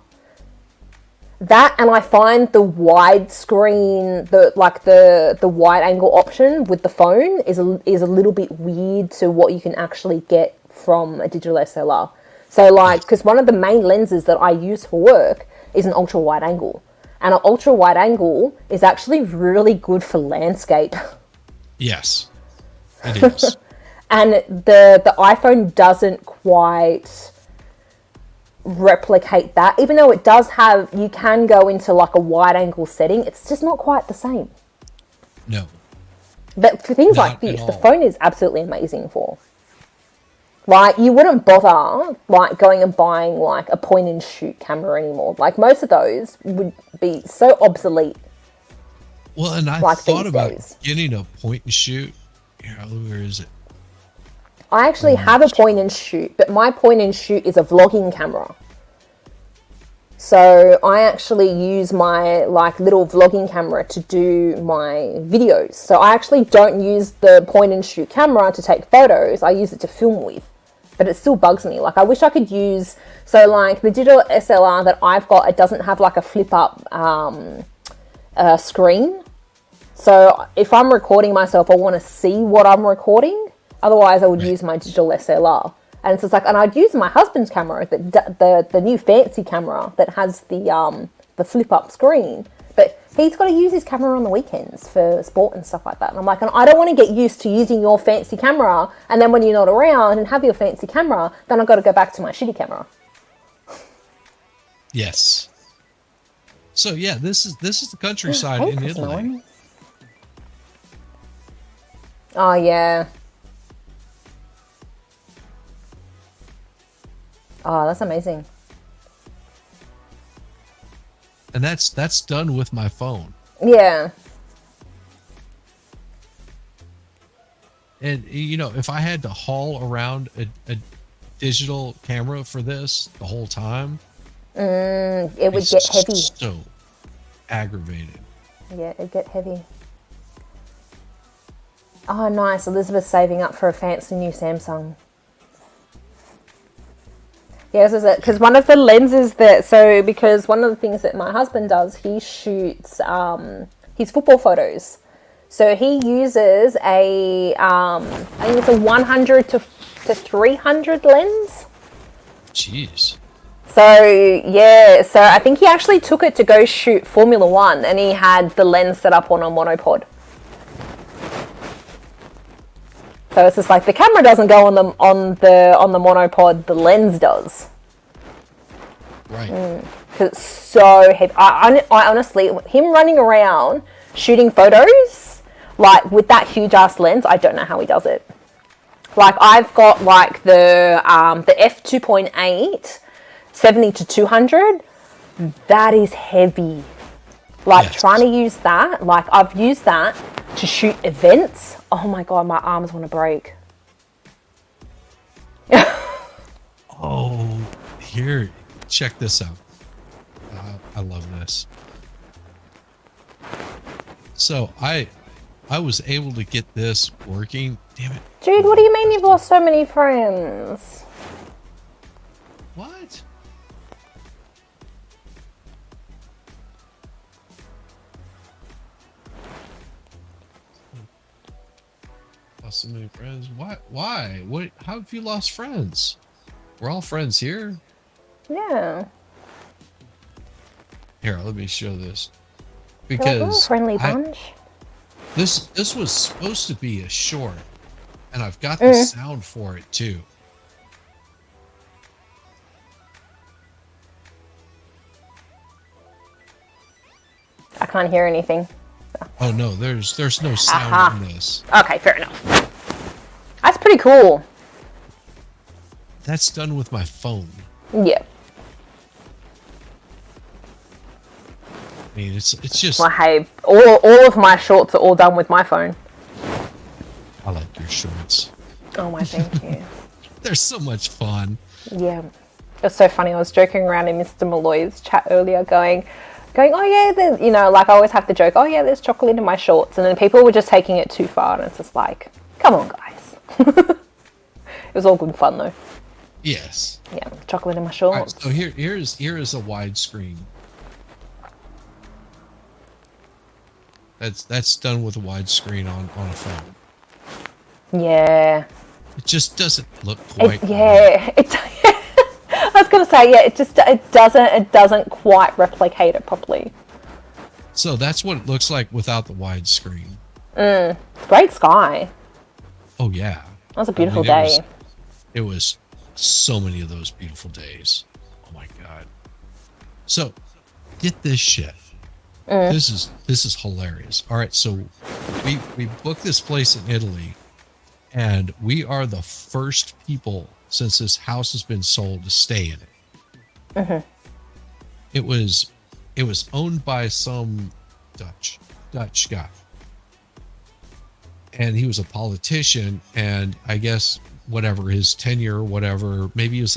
That, and I find the widescreen, the wide angle option with the phone is a little bit weird to what you can actually get from a digital SLR. So like, because one of the main lenses that I use for work is an ultra wide angle, and an ultra wide angle is actually really good for landscape. Yes, it is. And the iPhone doesn't quite replicate that, even though it does have, you can go into like a wide angle setting, it's just not quite the same. No, But for things not like at this, the all. phone is absolutely amazing for. Like, you wouldn't bother like going and buying like a point and shoot camera anymore. Like most of those would be so obsolete. Well, and I Like thought these about days. getting a point and shoot. Here, where is it? I actually have a point and shoot, but my point and shoot is a vlogging camera. So I actually use my like little vlogging camera to do my videos. So I actually don't use the point and shoot camera to take photos. I use it to film with. But it still bugs me. Like I wish I could use, so like the digital SLR that I've got, it doesn't have like a flip up screen. So if I'm recording myself, I want to see what I'm recording. Otherwise, I would Right. use my digital SLR. And it's just like, and I'd use my husband's camera, the new fancy camera that has the flip up screen. But he's got to use his camera on the weekends for sport and stuff like that. And I'm like, and I don't want to get used to using your fancy camera, and then when you're not around and have your fancy camera, then I've got to go back to my shitty camera. Yes. So yeah, this is the countryside Hey, in Chris Italy. Nolan. Oh yeah. Oh, that's amazing. And that's done with my phone. Yeah. And if I had to haul around a digital camera for this the whole time, It would it's get heavy. so aggravated. Yeah, it'd get heavy. Oh, nice. Elizabeth's saving up for a fancy new Samsung. Yes, is it? Because one of the lenses because one of the things that my husband does, he shoots his football photos. So he uses I think it's a 100 to 300 lens. Jeez. So yeah, so I think he actually took it to go shoot Formula One, and he had the lens set up on a monopod. So it's just like the camera doesn't go on the monopod, the lens does. Right. Because it's so heavy. I honestly, him running around shooting photos like with that huge ass lens, I don't know how he does it. Like I've got like the f2.8, 70 to 200. That is heavy. Like Yes. trying to use that, like I've used that to shoot events. Oh my god, my arms want to break. Oh, here, check this out. I love this. So I was able to get this working. Damn it. Dude, what do you mean you've lost so many friends? What? Lost so many friends. Why? Why? What? How have you lost friends? We're all friends here. Yeah. Here, let me show this. You're like, oh, Because friendly bunch. this was supposed to be a short, and I've got the sound for it too. I can't hear anything. Oh no, there's no sound in this. Okay, fair enough. That's pretty cool. That's done with my phone. Yeah. I mean, it's just. Well, hey, all of my shorts are all done with my phone. I like your shorts. Oh my, thank you. They're so much fun. Yeah. It was so funny. I was joking around in Mr. Malloy's chat earlier going, oh yeah, there's, you know, like I always have to joke, oh yeah, there's chocolate in my shorts. And then people were just taking it too far. And it's just like, come on, guys. It was all good fun though. Yes. Yeah, chocolate in my shorts. All right, so here is a widescreen. That's done with a widescreen on a phone. Yeah. It just doesn't look quite. Yeah. I was gonna say, yeah. It doesn't quite replicate it properly. So that's what it looks like without the widescreen. Great sky. Oh yeah. That was a beautiful day. It was so many of those beautiful days. Oh my god. So get this shit. This is hilarious. All right, so we booked this place in Italy, and we are the first people since this house has been sold to stay in it. It was owned by some Dutch guy, and he was a politician, and I guess whatever his tenure or whatever, maybe he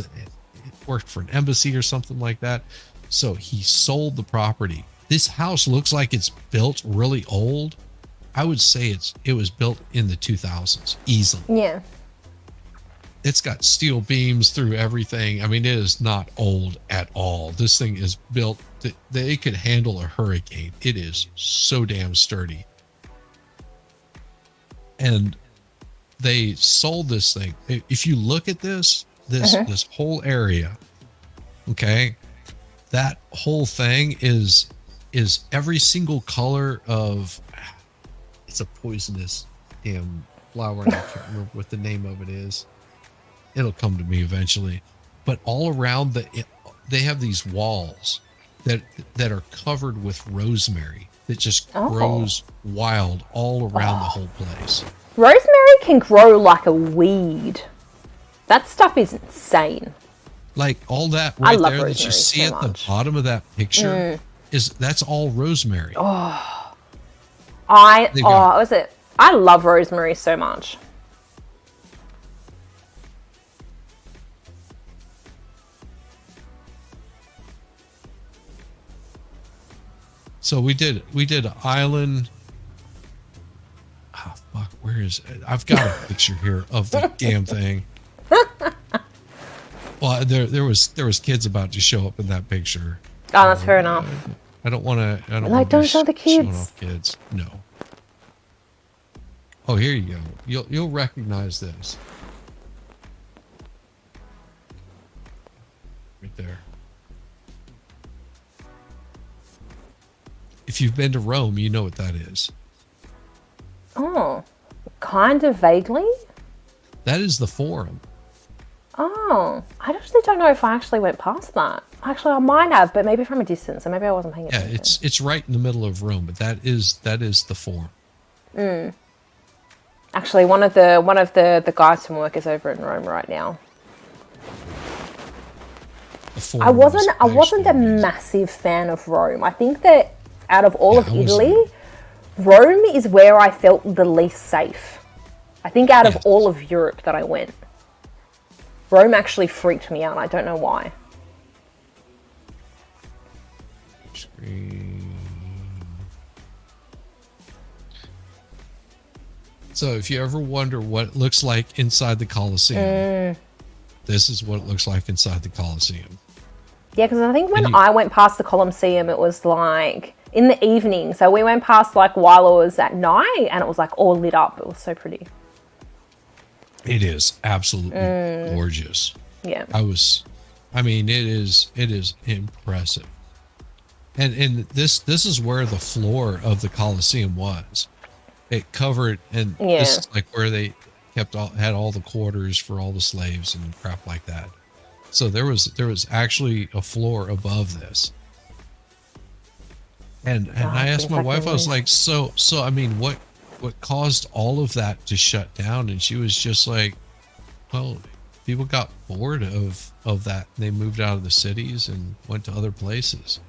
worked for an embassy or something like that. So he sold the property. This house looks like it's built really old. I would say it was built in the 2000s easily. Yeah. It's got steel beams through everything. I mean, it is not old at all. This thing is built that it could handle a hurricane. It is so damn sturdy. And they sold this thing. If you look at this whole area, okay, that whole thing is every single color of, it's a poisonous damn flower, and I can't remember what the name of it is. It'll come to me eventually. But all around they have these walls that are covered with rosemary that just grows wild all around the whole place. Rosemary can grow like a weed. That stuff is insane. Like all that right there that you see so at the bottom of that picture that's all rosemary. I love rosemary so much. So we did an island. Oh fuck, where is it? I've got a picture here of the damn thing. Well, there was kids about to show up in that picture. Oh, that's fair enough. I don't want to. Don't show the kids. Showing off kids. No. Oh, here you go. You'll recognize this. Right there. if you've been to Rome, you know what that is. Oh, kind of vaguely. That is the Forum. Oh, I actually don't know if I actually went past that. Actually, I might have, but maybe from a distance, so maybe I wasn't paying Yeah, attention. it's right in the middle of Rome, but that is the Forum. Actually, one of the guys from work is over in Rome right now. The I Forum wasn't is I wasn't a actually amazing. massive fan of Rome. I think that out of all Yeah, of I Italy, wasn't. Rome is where I felt the least safe. I think out of Yes. all of Europe that I went, Rome actually freaked me out. I don't know why. Screen. So if you ever wonder what it looks like inside the Colosseum, this is what it looks like inside the Colosseum. Yeah, because I think when And you, I went past the Colosseum, it was like in the evening. So we went past like while it was at night, and it was like all lit up. It was so pretty. it is absolutely gorgeous. Yeah. I mean, it is impressive. And this is where the floor of the Colosseum was. It covered, and Yeah. this is like where they had all the quarters for all the slaves and crap like that. So there was actually a floor above this. And I asked my wife, I was like, so I mean, what caused all of that to shut down? And she was just like, well, people got bored of that. They moved out of the cities and went to other places.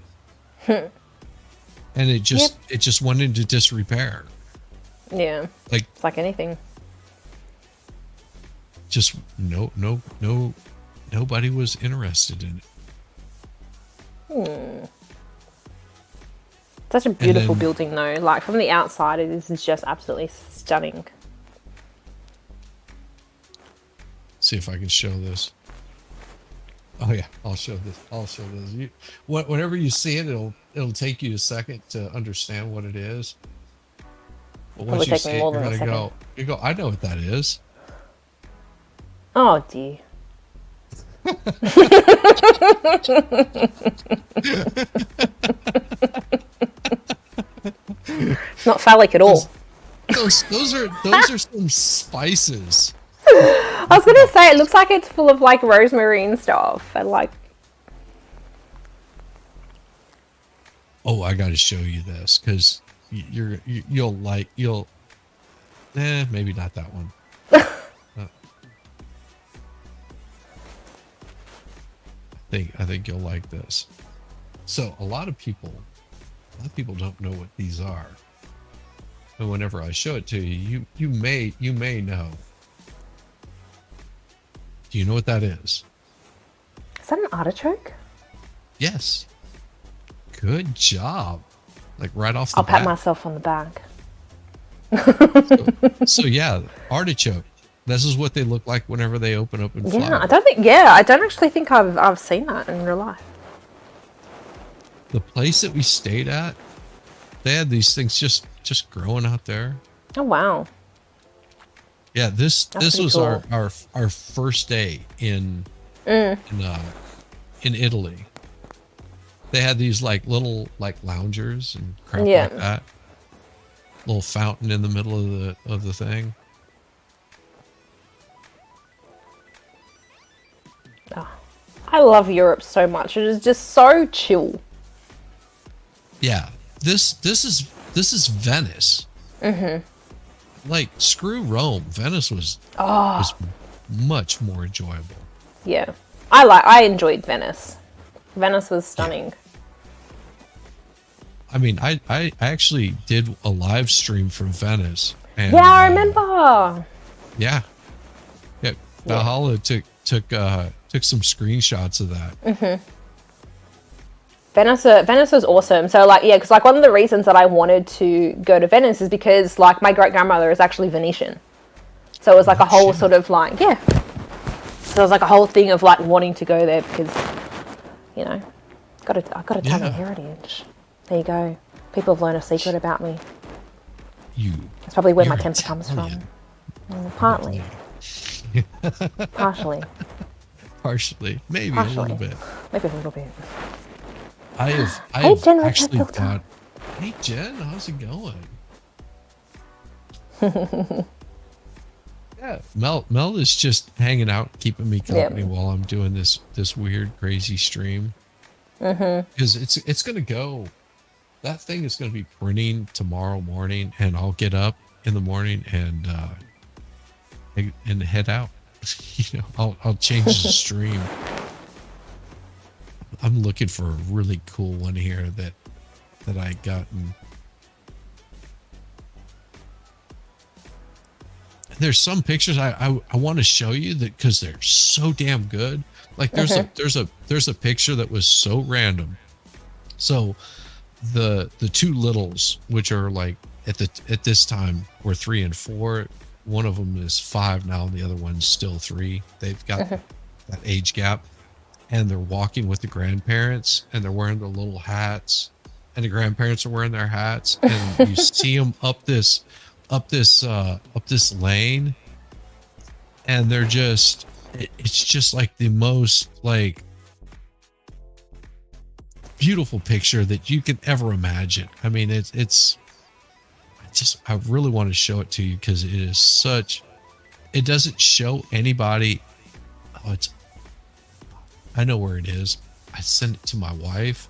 And it just went into disrepair. Yeah. Like It's like anything. just nobody was interested in it. Such a beautiful then- building, though. Like from the outside, it is just absolutely stunning. See if I can show this. Oh yeah, I'll show this. Whenever you see it, it'll take you a second to understand what it is. But once Probably you take see me it, more you're than a gonna second. you go, I know what that is. Oh dear. It's not phallic at all. Those are some spices. I was gonna say it looks like it's full of like rosemary and stuff, and like Oh, I got to show you this because you'll maybe not that one. I think you'll like this. So a lot of people don't know what these are. And whenever I show it to you, you may know. Do you know what that is? is that an artichoke? Yes. Good job. Like right off the I'll pat bat. myself on the back. So yeah, artichoke. This is what they look like whenever they open up and Yeah, flower. I don't actually think I've seen that in real life. The place that we stayed at, they had these things just growing out there. Oh wow. Yeah, this pretty was cool. our first day in Italy. They had these like little like loungers and crap Yeah. like that. Little fountain in the middle of the thing. I love Europe so much. It is just so chill. Yeah, this is Venice. Mm-hmm. Like screw Rome. Venice was much more enjoyable. Yeah. I enjoyed Venice. Venice was stunning. I mean, I actually did a live stream from Venice. And, Yeah, I remember. Yeah. Valhalla took some screenshots of that. Venice was awesome. So like, yeah, because like one of the reasons that I wanted to go to Venice is because like my great grandmother is actually Venetian. So it was like a whole shit. sort of like, yeah. So it was like a whole thing of like wanting to go there because, you know, I got to tell my Yeah. heritage. There you go. People have learned a secret about me. That's probably where my You're temper comes from. Italian. Partly. Partially. Partially, maybe Partially. a little bit. Maybe a little bit. I have Jen, what's actually that filter? Hey Jen, how's it going? Yeah, Mel is just hanging out, keeping me Yeah. company while I'm doing this weird, crazy stream. Because it's gonna go. That thing is gonna be printing tomorrow morning, and I'll get up in the morning and head out. You know, I'll change the stream. I'm looking for a really cool one here that I gotten. There's some pictures I want to show you that because they're so damn good. Like there's a picture that was so random. So the two littles, which are like at this time were 3 and 4. One of them is 5 now, and the other one's still 3. They've got that age gap, and they're walking with the grandparents, and they're wearing their little hats, and the grandparents are wearing their hats, and you see them up this lane, and they're just it's just like the most like beautiful picture that you could ever imagine. I mean, I really want to show it to you because it is such, it doesn't show anybody. Oh, I know where it is. I sent it to my wife.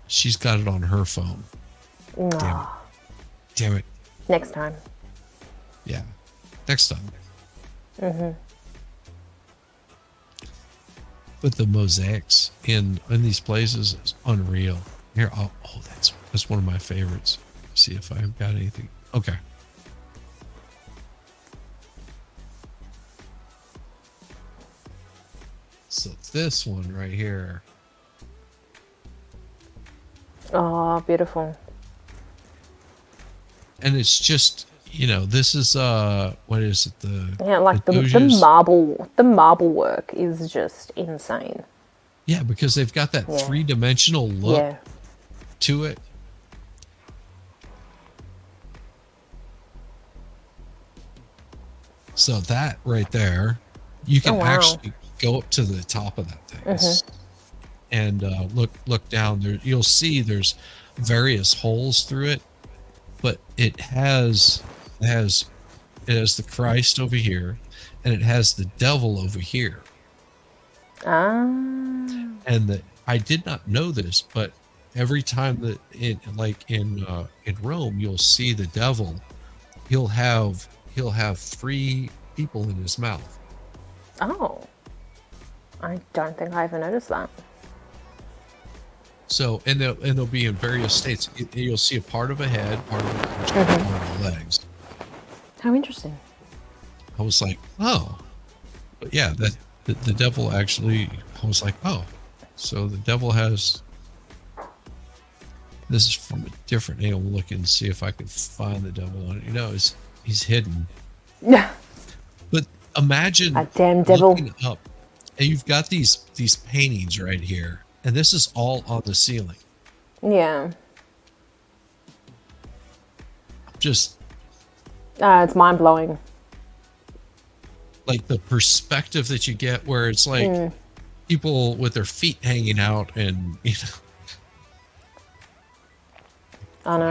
She's got it on her phone. Damn it. Damn it. Next time. Yeah. Next time. But the mosaics in these places is unreal. Here, that's one of my favorites. See if I've got anything. Okay. So this one right here. Oh, beautiful. And it's just, you know, this is what is it? Yeah, like the marble work is just insane. Yeah, because they've got that three-dimensional look to it. So that right there, you can actually go up to the top of that thing and look down there. You'll see there's various holes through it, but it has the Christ over here, and it has the devil over here. And I did not know this, but every time that in Rome, you'll see the devil, he'll have 3 people in his mouth. Oh, I don't think I ever noticed that. So, and they'll be in various states. You'll see a part of a head, part of a part of the legs. How interesting. I was like, oh, but yeah, that the devil actually. I was like, oh, so the devil has. This is from a different angle. Look and see if I can find the devil on it. You know, he's hidden. Yeah. But imagine a damn devil looking up, and you've got these paintings right here, and this is all on the ceiling. Yeah. Just. It's mind blowing. Like the perspective that you get, where it's like people with their feet hanging out, and you know. I know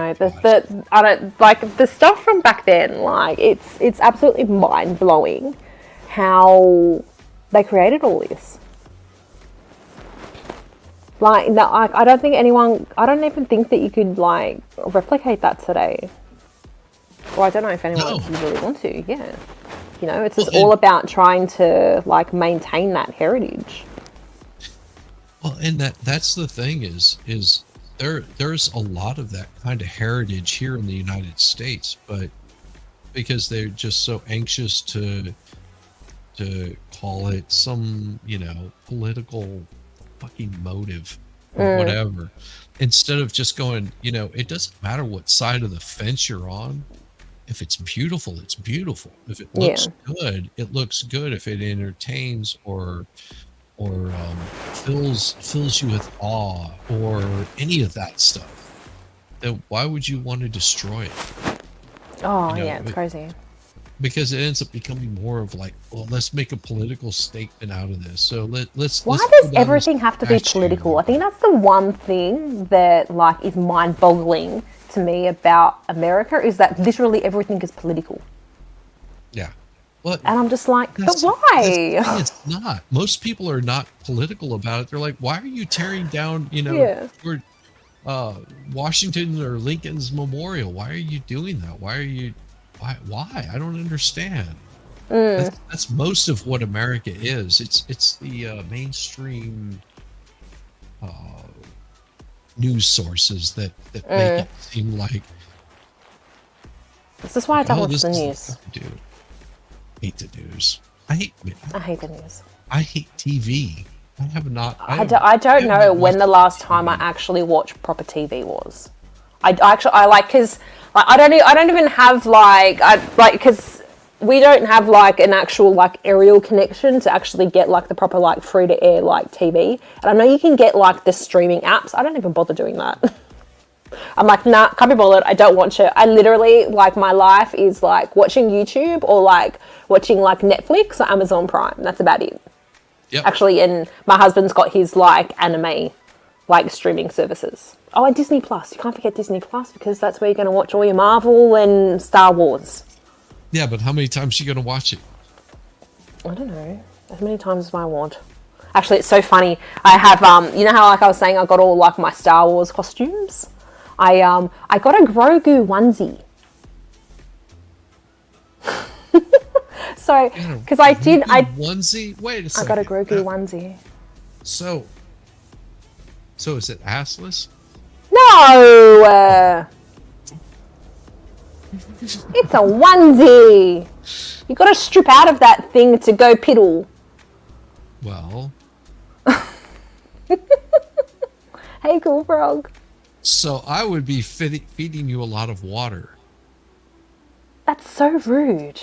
I don't like the stuff from back then. Like it's absolutely mind blowing how they created all this. Like no, I don't think anyone. I don't even think that you could like replicate that today. Well, I don't know if anyone would really want to. Yeah, you know, it's just all about trying to like maintain that heritage. Well, and that's the thing is there's a lot of that kind of heritage here in the United States, but because they're just so anxious to call it some, you know, political fucking motive or whatever, instead of just going, you know, it doesn't matter what side of the fence you're on. If it's beautiful, it's beautiful. If it looks good, it looks good. If it entertains or fills you with awe or any of that stuff, then why would you want to destroy it? Oh, you know, yeah, it's crazy. because it ends up becoming more of like, well, let's make a political statement out of this. So let's Why pull does down this everything have to be statue. political? I think that's the one thing that like is mind-boggling to me about America is that literally everything is political. Yeah. Well, And I'm just like, but that's the why? thing. It's not. Most people are not political about it. They're like, why are you tearing down, Yeah. George, uh, Washington or Lincoln's memorial? Why are you doing that? Why are you? Why? I don't understand. That's most of what America is. It's the mainstream uh, news sources that make it seem like, This is why I don't oh, watch this the is the news. thing to do. Hate the news. I hate. I hate the news. I hate TV. I have not. I I don't have know not when watched the last time I TV. actually watched proper TV was. I like because like, I don't even have like I like because we don't have like an actual like aerial connection to actually get like the proper like free to air like TV. And I know you can get like the streaming apps. I don't even bother doing that. I'm like, nah, can't be bothered. I don't watch it. I literally like my life is like watching YouTube or like watching like Netflix or Amazon Prime. That's about it. Yep. Actually, and my husband's got his like anime like streaming services. Oh, and Disney Plus. You can't forget Disney Plus because that's where you're going to watch all your Marvel and Star Wars. Yeah, but how many times are you gonna watch it? I don't know. As many times as I want. Actually, it's so funny. I have you know how like I was saying I got all like my Star Wars costumes. I got a Grogu onesie. So, You got a because I did, onesie. Wait a I got a second. Grogu onesie. So, so is it assless? No, it's a onesie. You got to strip out of that thing to go piddle. Well, Hey, cool frog. so I would be feeding you a lot of water. That's so rude.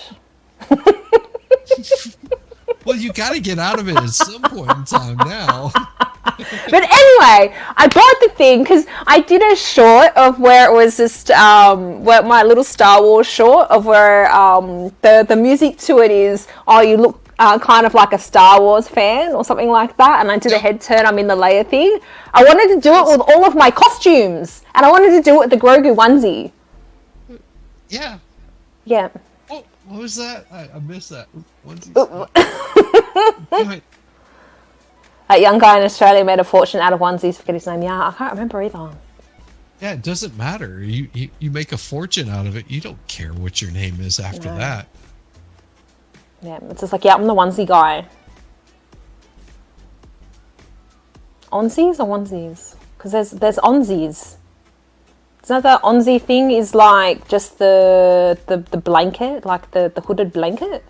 Well, you got to get out of it at some point in time now. But anyway, I bought the thing because I did a short of where it was just where my little Star Wars short of where the music to it is, oh, you look kind of like a Star Wars fan or something like that, and I did a head turn, I'm in the Leia thing. I wanted to do it with all of my costumes, and I wanted to do it with the Grogu onesie. Yeah. Yeah. What was that? I missed that. Onesie. Damn it. That young guy in Australia made a fortune out of onesies. Forget his name. Yeah, I can't remember either. Yeah, it doesn't matter. You make a fortune out of it. You don't care what your name is after No. that. Yeah, it's just like, yeah, I'm the onesie guy. Onsies or onesies? Because there's onsies. Isn't that the onsie thing is like just the blanket, like the hooded blanket?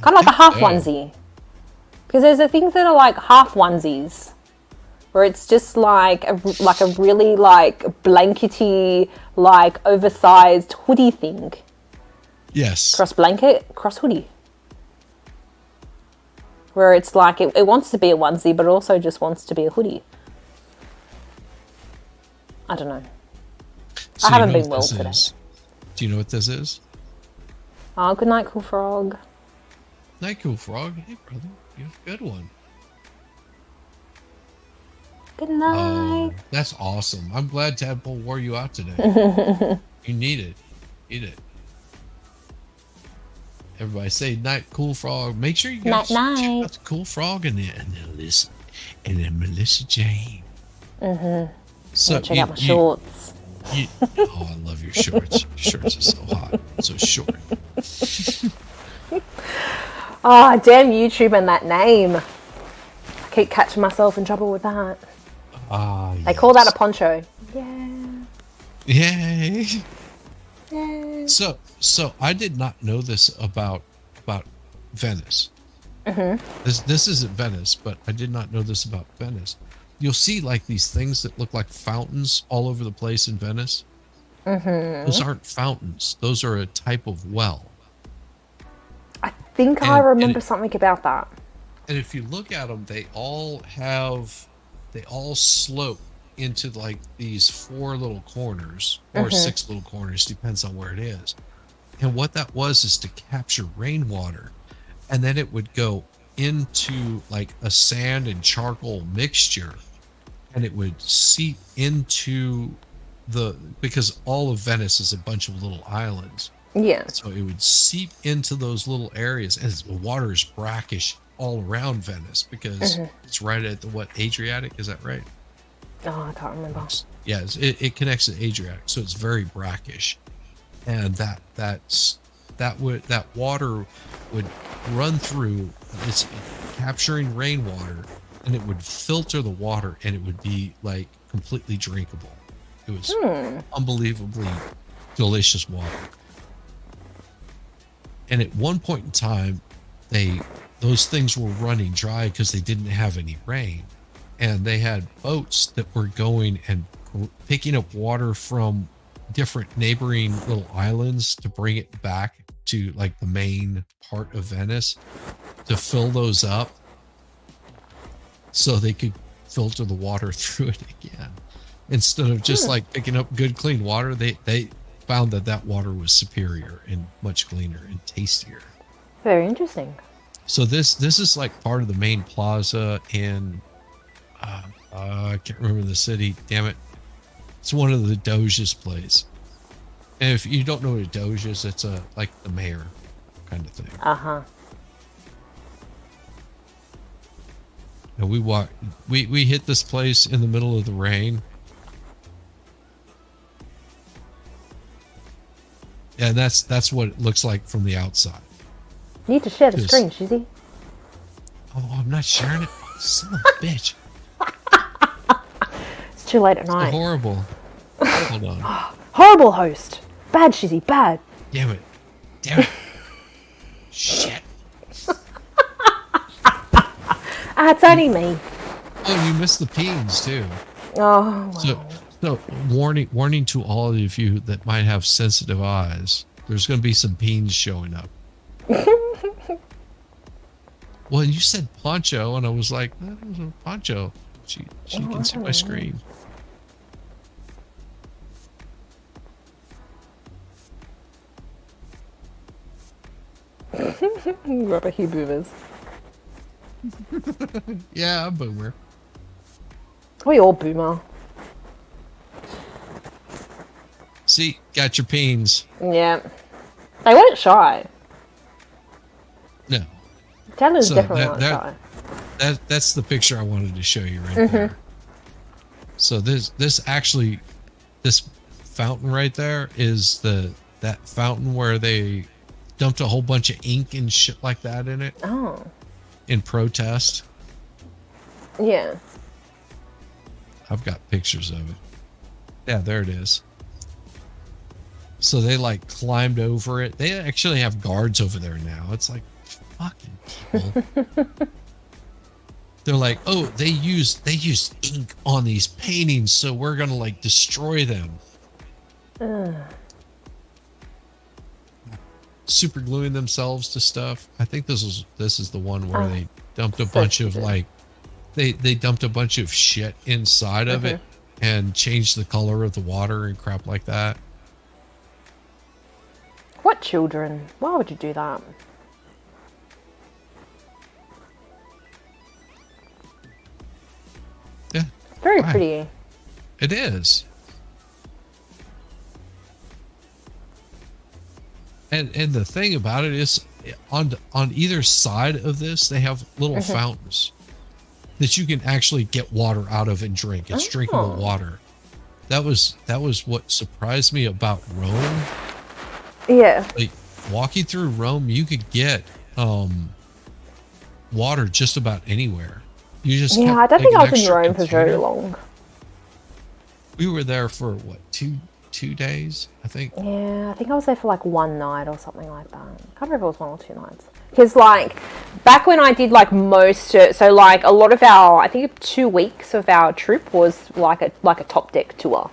Kind of like a half onesie. Because there's the things that are like half onesies, where it's just like a really like blankety, like oversized hoodie thing. Yes. Cross blanket, cross hoodie. Where it's like it wants to be a onesie, but it also just wants to be a hoodie. I don't know. So I haven't you know been what well this today. is? Do you know what this is? Oh, good night, cool frog. Night, cool frog. Hey, brother. You have a good one. Good night. That's awesome. I'm glad Tadpole wore you out today. You need it. Eat it. Everybody say night, cool frog. Make sure you guys check Night. out the cool frog and then Melissa Jane. So Check out my shorts. oh, I love your shorts. Your shorts are so hot, so short. Oh, damn YouTube and that name. I keep catching myself in trouble with that. Ah, They call that a poncho. Yeah. Yay! Yeah. So I did not know this about Venice. This isn't Venice, but I did not know this about Venice. You'll see like these things that look like fountains all over the place in Venice. Those aren't fountains. Those are a type of well. I think I remember something about that. And if you look at them, they all slope into like these 4 little corners or 6 little corners, depends on where it is. And what that was is to capture rainwater, and then it would go into like a sand and charcoal mixture, and it would seep into the because all of Venice is a bunch of little islands. Yeah. So it would seep into those little areas, and the water is brackish all around Venice because it's right at the what Adriatic, is that right? Oh, I can't remember. Yes, it connects to Adriatic, so it's very brackish, and that water would run through. It's capturing rainwater, and it would filter the water, and it would be like completely drinkable. It was unbelievably delicious water. And at one point in time, those things were running dry because they didn't have any rain, and they had boats that were going and picking up water from different neighboring little islands to bring it back to like the main part of Venice to fill those up so they could filter the water through it again. Instead of just like picking up good clean water, they found that water was superior and much cleaner and tastier. Very interesting. So this is like part of the main plaza in I can't remember the city, damn it. It's one of the Doge's place. And if you don't know what a Doge is, it's like the mayor kind of thing. And we hit this place in the middle of the rain. And that's what it looks like from the outside. You need to share the screen, Shizzy. Oh, I'm not sharing it. Son of a bitch. It's too late at night. So horrible. Hold on. Horrible host. Bad, Shizzy, bad. Damn it. Damn it. Shit. It's only me. Oh, you missed the peens too. Oh, wow. So warning to all of you that might have sensitive eyes. There's going to be some peens showing up. Well, you said poncho, and I was like, that was a poncho. She can see my screen. Rubber he boomers. Yeah, I'm boomer. We all boomer. See, got your peens. Yeah. They weren't shy. No. Chandler's definitely not shy. That's the picture I wanted to show you right there. So this fountain right there is that fountain where they dumped a whole bunch of ink and shit like that in it. Oh. In protest. Yeah. I've got pictures of it. Yeah, there it is. So they like climbed over it. They actually have guards over there now. It's like fucking people. They're like, oh, they used ink on these paintings, so we're gonna like destroy them. Super gluing themselves to stuff. I think this is the one where they dumped a bunch of like they dumped a bunch of shit inside of it and changed the color of the water and crap like that. What children? Why would you do that? Yeah. Very pretty. It is. And the thing about it is on either side of this they have little fountains that you can actually get water out of and drink. It's drinkable water. That was what surprised me about Rome. Yeah. Like walking through Rome, you could get water just about anywhere. You just I don't think I was in Rome for very long. We were there for what, two days, I think. Yeah, I think I was there for like one night or something like that. I can't remember if it was 1 or 2 nights. Because like back when I did like so like a lot of our, I think 2 weeks of our trip was like a top deck tour.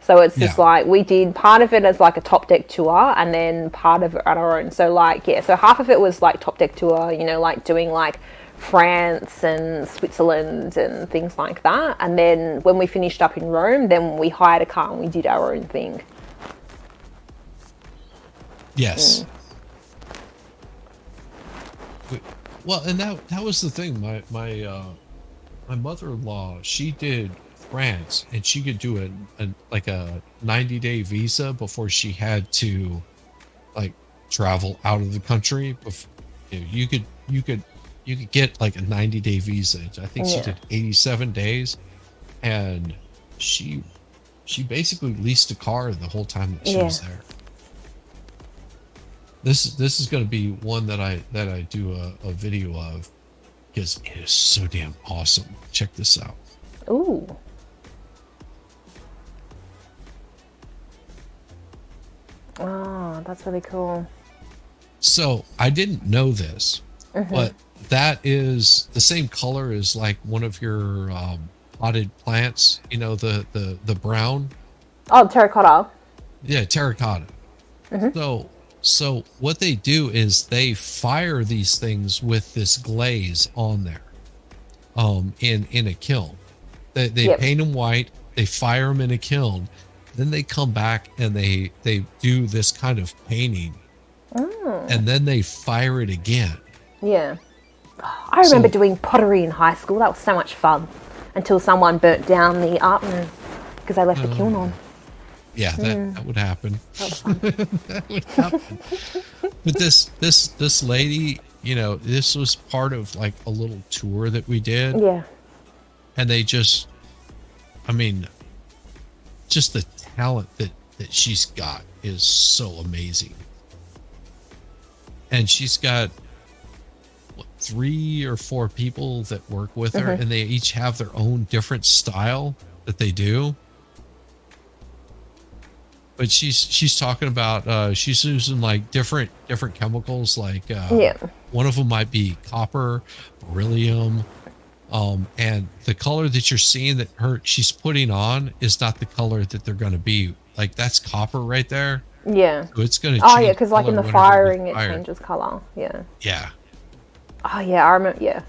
So it's just like we did part of it as like a top deck tour and then part of it on our own. So like, yeah, so half of it was like top deck tour, you know, like doing like France and Switzerland and things like that. And then when we finished up in Rome, then we hired a car and we did our own thing. Yes. But- Well, and that was the thing. My mother-in-law, she did France, and she could do a like a 90-day visa before she had to like travel out of the country. Before you could get like a 90-day visa. I think she Yeah. did 87 days, and she she basically leased a car the whole time that she Yeah. was there. This is going to be one that I do a video of because it is so damn awesome. Check this out. Ooh. Oh, that's really cool. So I didn't know this, Mm-hmm. but that is the same color as like one of your potted plants. You know, the brown. Oh, terracotta. Yeah, terracotta. Mm-hmm. So what they do is they fire these things with this glaze on there, in a kiln. They Yep. paint them white. They fire them in a kiln. Then they come back and they do this kind of painting, Mm. and then they fire it again. Yeah. I remember So doing pottery in high school. That was so much fun. Until someone burnt down the oven because they left the kiln on. yeah, that would happen. That was fun. That would happen. But this lady, you know, this was part of like a little tour that we did, Yeah. and they just, I mean, just the talent that she's got is so amazing. And she's got what, 3 or 4 people that work with her, Mm-hmm. and they each have their own different style that they do. But she's talking about she's using like different chemicals, like Yeah. one of them might be copper, beryllium, and the color that you're seeing that she's putting on is not the color that they're going to be. Like that's copper right there, Yeah. so it's going to Oh, change yeah, because like in color the whenever it firing, gets it fired. changes color. Yeah. Yeah, Oh, yeah, I remember. Yeah.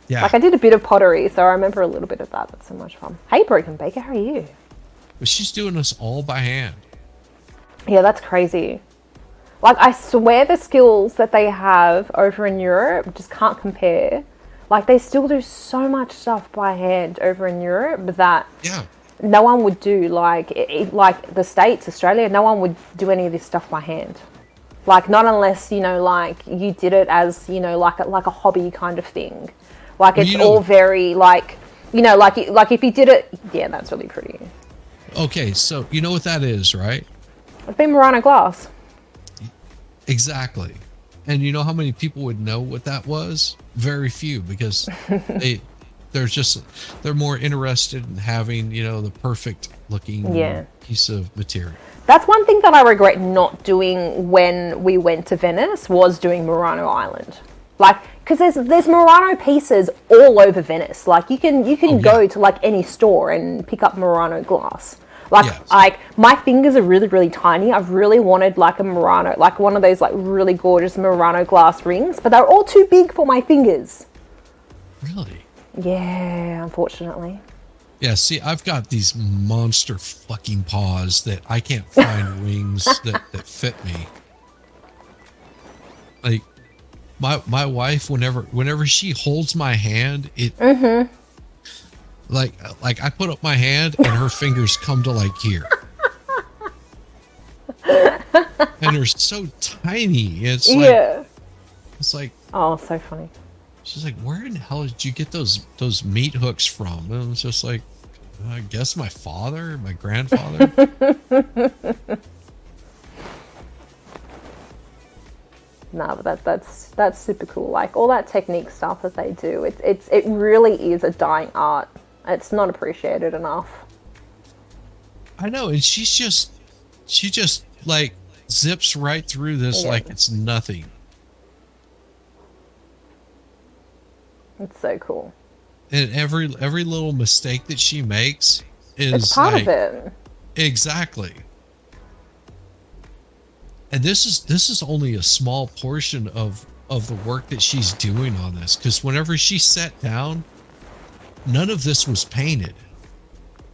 yeah. Like I did a bit of pottery, so I remember a little bit of that. That's so much fun. Hey, Broken Baker, how are you? But she's doing this all by hand. Yeah, that's crazy. Like, I swear the skills that they have over in Europe just can't compare. Like, they still do so much stuff by hand over in Europe that Yeah, no one would do. Like, like the States, Australia, no one would do any of this stuff by hand. Like, not unless, you know, like, you did it as, you know, like a hobby kind of thing. Like, Well, it's you know- all very, like, you know, like if you did it, yeah, that's really pretty. okay, so you know what that is, right? It's been Murano glass. Exactly. And you know how many people would know what that was? Very few, because they're more interested in having, you know, the perfect looking Yeah. piece of material. That's one thing that I regret not doing when we went to Venice, was doing Murano Island. Like, because there's Murano pieces all over Venice. Like, you can go to like any store and pick up Murano glass. Like, Yes. my fingers are really, really tiny. I've really wanted like a Murano, like one of those like really gorgeous Murano glass rings, but they're all too big for my fingers. Really? Yeah, unfortunately. Yeah, see, I've got these monster fucking paws that I can't find rings that fit me. Like my wife, whenever she holds my hand, it like I put up my hand and her fingers come to like here. And they're so tiny. Yeah. It's like Oh, so funny. she's like, where in the hell did you get those meat hooks from? And it's just like, I guess my father, my grandfather. No, but that's super cool. Like all that technique stuff that they do, it really is a dying art. It's not appreciated enough. I know, and she just like zips right through this Yeah. like it's nothing. It's so cool. And every little mistake that she makes is It's part like of it. exactly. And this is only a small portion of the work that she's doing on this, because whenever she sat down, none of this was painted.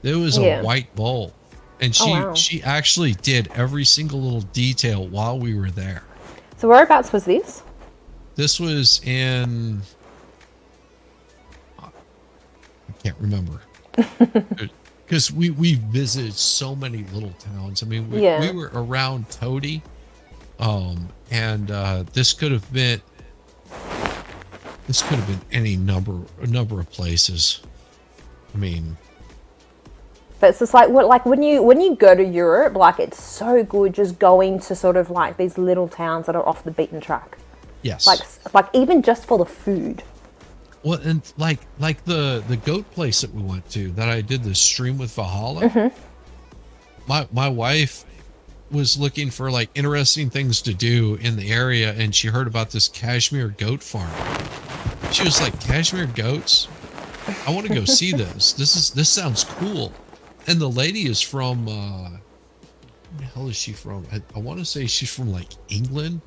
There was Yeah. a white bowl. and Oh she wow. she actually did every single little detail while we were there. So whereabouts was this? This was in, I can't remember, because we visited so many little towns. I mean, we Yeah. were around Toady, and this could have been a number of places. I mean, But it's just like what, like when you go to Europe, like it's so good just going to sort of like these little towns that are off the beaten track. Like yes. like even just for the food. Well, and like the goat place that we went to that I did the stream with Valhalla. My wife was looking for like interesting things to do in the area, and she heard about this cashmere goat farm. She was like, "Cashmere goats? I want to go see this. This sounds cool." And the lady is from where the hell is she from? I want to say she's from like England.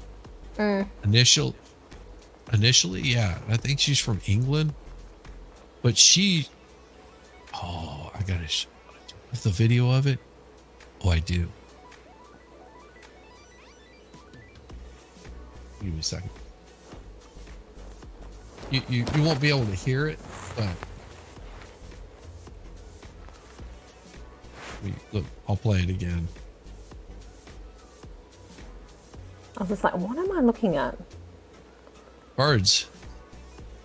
Initially, yeah, I think she's from England. But oh, I gotta with the video of it. Oh, I do. Give me a second. You won't be able to hear it, but look, I'll play it again. I was just like, what am I looking at? Birds.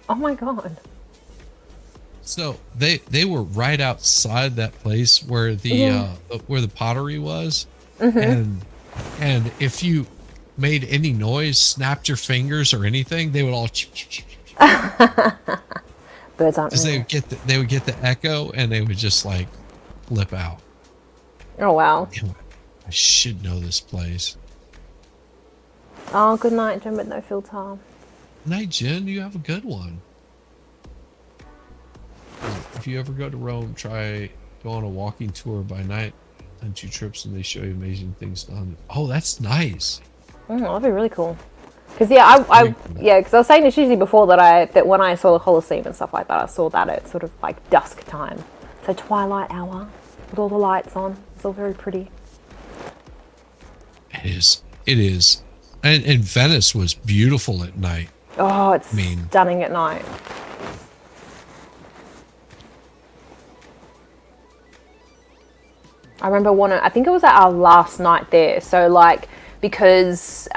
Oh my god. So they were right outside that place where where the pottery was, and if you made any noise, snapped your fingers or anything, they would all Birds aren't because real. they would get the echo and they would just like flip out. Oh wow. Damn, I should know this place. Oh, good night, Jim, but no filter. Night, Jen. You have a good one. If you ever go to Rome, go on a walking tour by night on 2 trips, and they show you amazing things done. Oh, that's nice. That'd be really cool. Because yeah, yeah, because I was saying to Shizzy before that when I saw the Colosseum and stuff like that, I saw that at sort of like dusk time, so twilight hour with all the lights on. It's all very pretty. It is. It is. And Venice was beautiful at night. Oh, it's I mean, stunning at night. I remember I think it was at our last night there. So like, because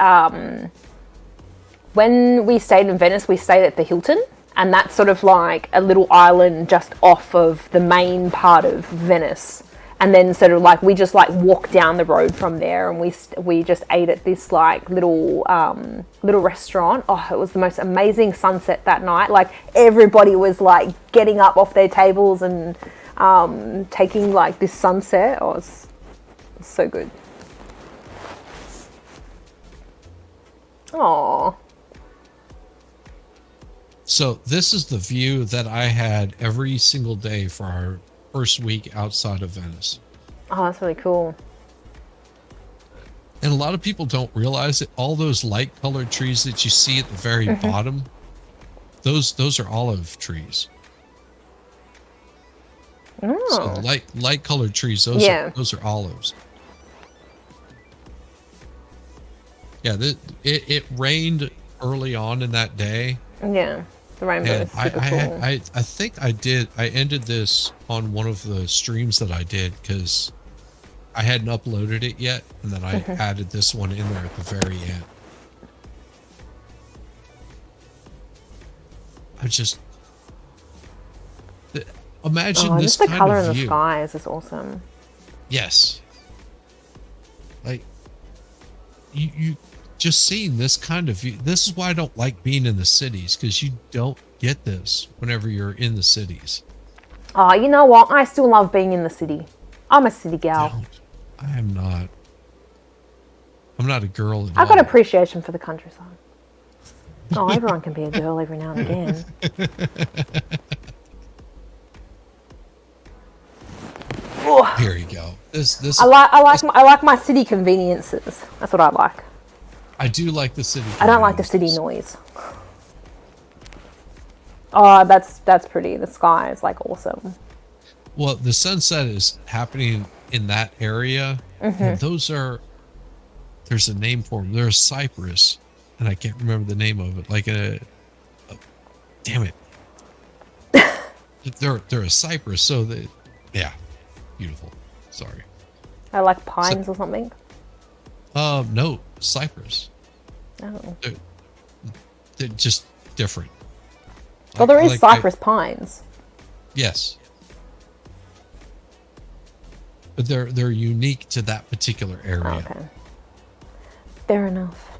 when we stayed in Venice, we stayed at the Hilton, and that's sort of like a little island just off of the main part of Venice. And then sort of like we just like walked down the road from there, and we just ate at this like little restaurant. Oh, it was the most amazing sunset that night. Like everybody was like getting up off their tables and taking like this sunset. Oh, it was so good. Oh. so this is the view that I had every single day for our first week outside of Venice. Oh, that's really cool. And a lot of people don't realize it. All those light colored trees that you see at the very bottom, those are olive trees. So Oh. light colored trees, those are olives. Yeah, it rained early on in that day. Yeah. The rainbow And is super cool. I think I ended this on one of the streams that I did because I hadn't uploaded it yet, and then I added this one in there at the very end. Imagine this Just the kind color of in the view. skies is awesome. Yes. Like you just seeing this kind of view. This is why I don't like being in the cities, because you don't get this whenever you're in the cities. Oh, you know what? I still love being in the city. I'm a city gal. Don't. I am not. I'm not a girl at I've got all. appreciation for the countryside. Oh, everyone can be a girl every now and again. Oh, Here you go. This I like my city conveniences. That's what I like. I do like the city. I don't like the city noise. Oh, that's pretty. The sky is like awesome. Well, the sunset is happening in that area, and those are there's a name for them. They're a cypress, and I can't remember the name of it. Like a damn it, they're a cypress. So yeah, beautiful. Sorry. I like So, pines or something. no, cypress. Oh. They're just different. Well, there is cypress pines. Yes, but they're unique to that particular area. Oh, okay. Fair enough.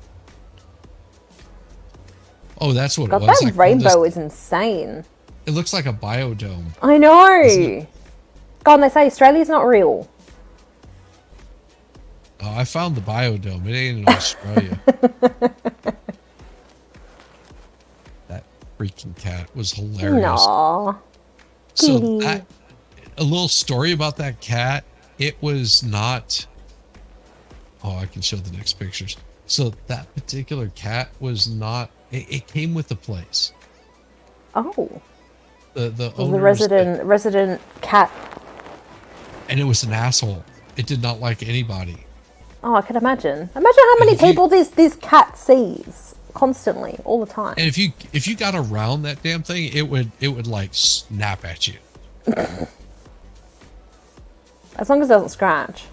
Oh, that's what God, it was. that rainbow is insane. It looks like a biodome. I know. God, and they say Australia's not real. Oh, I found the biodome. It ain't in Australia. That freaking cat was hilarious. No. So a little story about that cat. It was not. Oh, I can show the next pictures. So that particular cat was not. It came with the place. Oh. The owners, the resident cat. And it was an asshole. It did not like anybody. Oh, I can imagine. Imagine how many people this cat sees constantly, all the time. And if you got around that damn thing, it would like snap at you. As long as it doesn't scratch.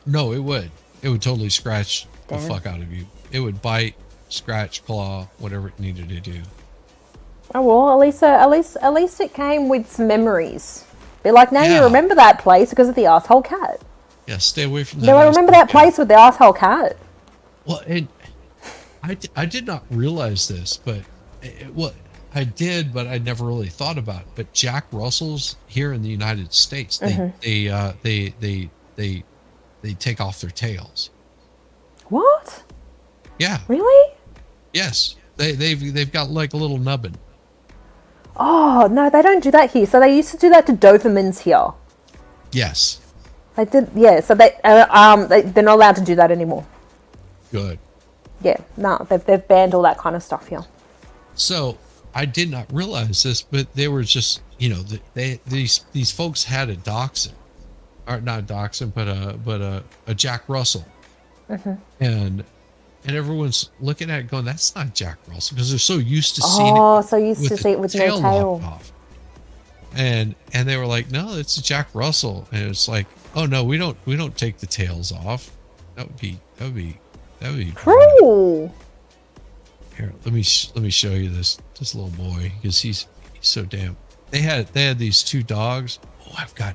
No, it would. It would totally scratch Damn. the fuck out of you. It would bite, scratch, claw, whatever it needed to do. Oh well, at least it came with some memories. Be like, now Yeah. you remember that place because of the asshole cat. Yeah, stay away from that. No, I remember that place with the asshole cat. Well, and I did not realize this, but I did, but I never really thought about it. But Jack Russells here in the United States, they take off their tails. What? Yeah. Really? Yes. They've got like a little nubbin. Oh no, they don't do that here. So they used to do that to Dobermans here. Yes. They did, yeah. So they're not allowed to do that anymore. Good. Yeah, no, they've banned all that kind of stuff here. So I did not realize this, but they were just, these folks had a dachshund, or not a dachshund, but a Jack Russell, and everyone's looking at it going, "That's not Jack Russell," because they're so used to seeing Oh, it. so used to see it with no lopped tail. off. And they were like, "No, it's a Jack Russell," and it's like, "Oh no, we don't take the tails off. That would be Cruel. Here, let me show you this little boy, because he's so damn. They had these two dogs. Oh, I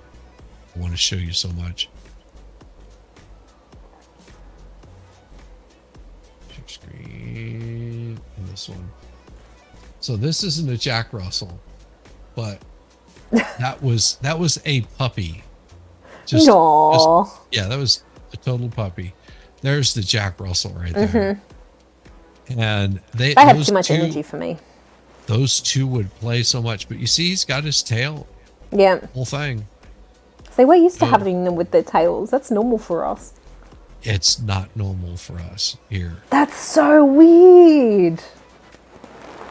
want to show you so much. Share screen and this one. So this isn't a Jack Russell, but that was a puppy. No. Yeah, that was a total puppy. There's the Jack Russell right there. And they had too much energy for me. Those two would play so much, but you see, he's got his tail. Yeah. Whole thing. See, we're used to having them with their tails. That's normal for us. It's not normal for us here. That's so weird.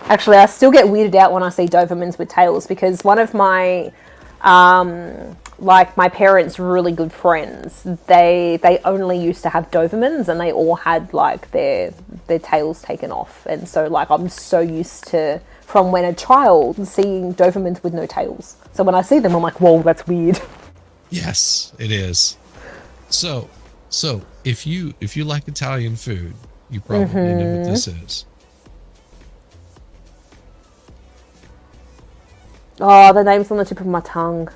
Actually, I still get weirded out when I see Dobermans with tails, because one of my my parents' really good friends, they only used to have Dobermans, and they all had like their tails taken off. And so like I'm so used to, from when a child, seeing Dobermans with no tails. So when I see them, I'm like, whoa, that's weird. Yes, it is. So if you like Italian food, you probably know what this is. Oh, the name's on the tip of my tongue.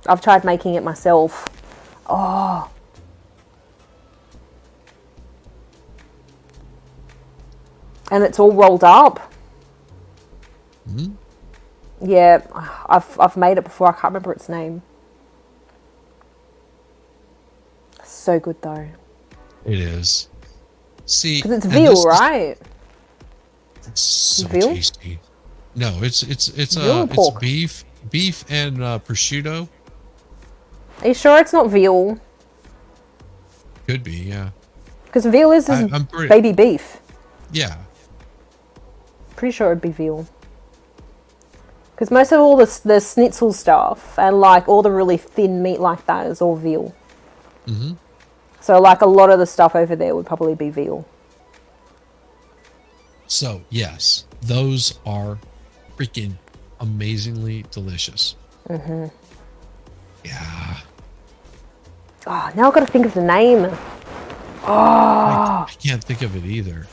I've tried making it myself. Oh. And it's all rolled up. Yeah, I've made it before. I can't remember its name. So good though. It is. See, because it's veal, right? It's so veal? tasty. No, it's pork? beef and prosciutto. Are you sure it's not veal? Could be, yeah. Because veal is baby beef. Yeah. Pretty sure it'd be veal. Because most of all the schnitzel stuff and like all the really thin meat like that is all veal. Mm-hmm. So like a lot of the stuff over there would probably be veal. So yes, those are freaking amazingly delicious. Mm-hmm. Yeah. Oh, now I've got to think of the name. Oh, I can't think of it either.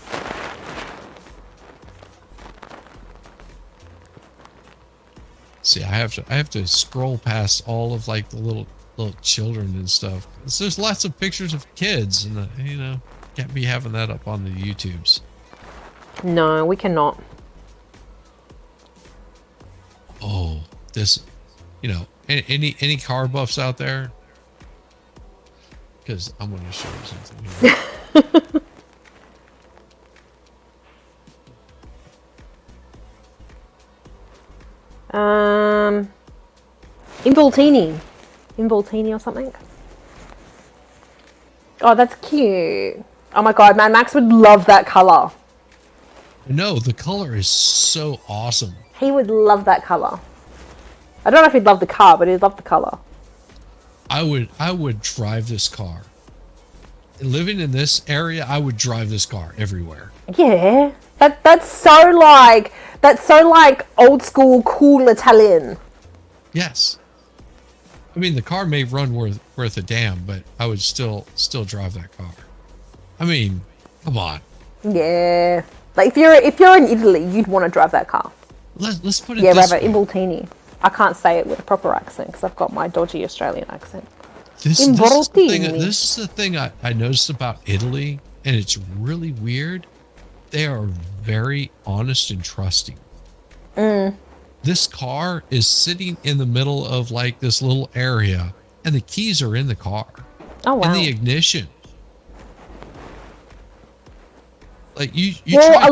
See, I have to scroll past all of like the little children and stuff. So there's lots of pictures of kids, and you know, can't be having that up on the YouTubes. no, we cannot. Oh, this, you know, any car buffs out there? Because I'm going to show you something here. Involtini or something. Oh, that's cute. Oh my god, man, Max would love that color. No, the color is so awesome. He would love that color. I don't know if he'd love the car, but he'd love the color. I would drive this car. Living in this area, I would drive this car everywhere. Yeah, that's so like old school cool Italian. Yes. I mean, the car may run worth a damn, but I would still drive that car. I mean, come on. Yeah, like if you're in Italy, you'd want to drive that car. Let's put it this way. Involtini. I can't say it with a proper accent because I've got my dodgy Australian accent. This is the thing I noticed about Italy, and it's really weird. They are very honest and trusting. This car is sitting in the middle of like this little area, and the keys are in the car. Oh wow! In the ignition. Like you well,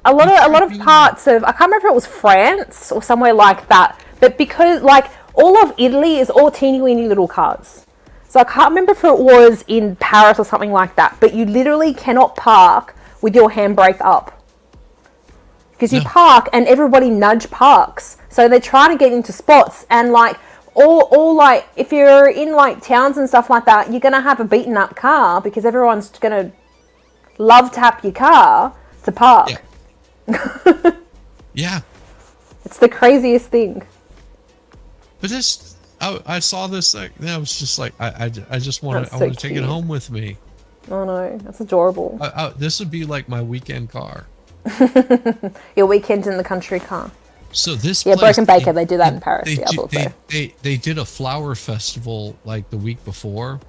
a lot of parts of, I can't remember if it was France or somewhere like that, but because like all of Italy is all teeny weeny little cars. So I can't remember if it was in Paris or something like that, but you literally cannot park with your handbrake up. Because you park and everybody nudge parks. So they're trying to get into spots, and like all like if you're in like towns and stuff like that, you're gonna have a beaten up car because everyone's gonna love tap your car to park. Yeah. Yeah. It's the craziest thing. But this, I saw this. Like, I was just like, I just want to, I want to take it home with me. Oh no, that's adorable. This would be like my weekend car. Your weekend in the country car. So this, yeah, place, Broken Baker. They do that in Paris. They did a flower festival like the week before,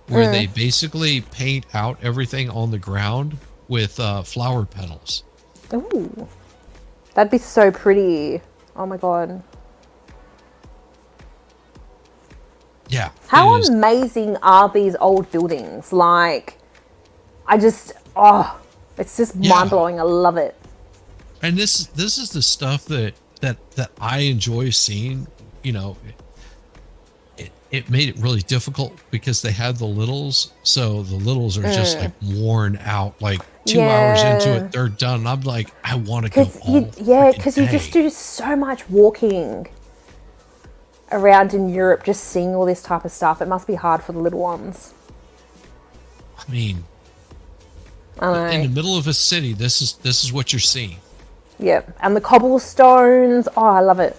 where they basically paint out everything on the ground with flower petals. Ooh, that'd be so pretty. Oh my god. Yeah. How amazing are these old buildings? Like, it's just mind blowing. I love it. And this is the stuff that I enjoy seeing. You know, it made it really difficult because they had the littles, so the littles are just like worn out. Like 2 hours into it, they're done. I'm like, I want to go all because you just do so much walking around in Europe, just seeing all this type of stuff. It must be hard for the little ones. I mean, in the middle of a city, this is what you're seeing. Yep, and the cobblestones. Oh, I love it.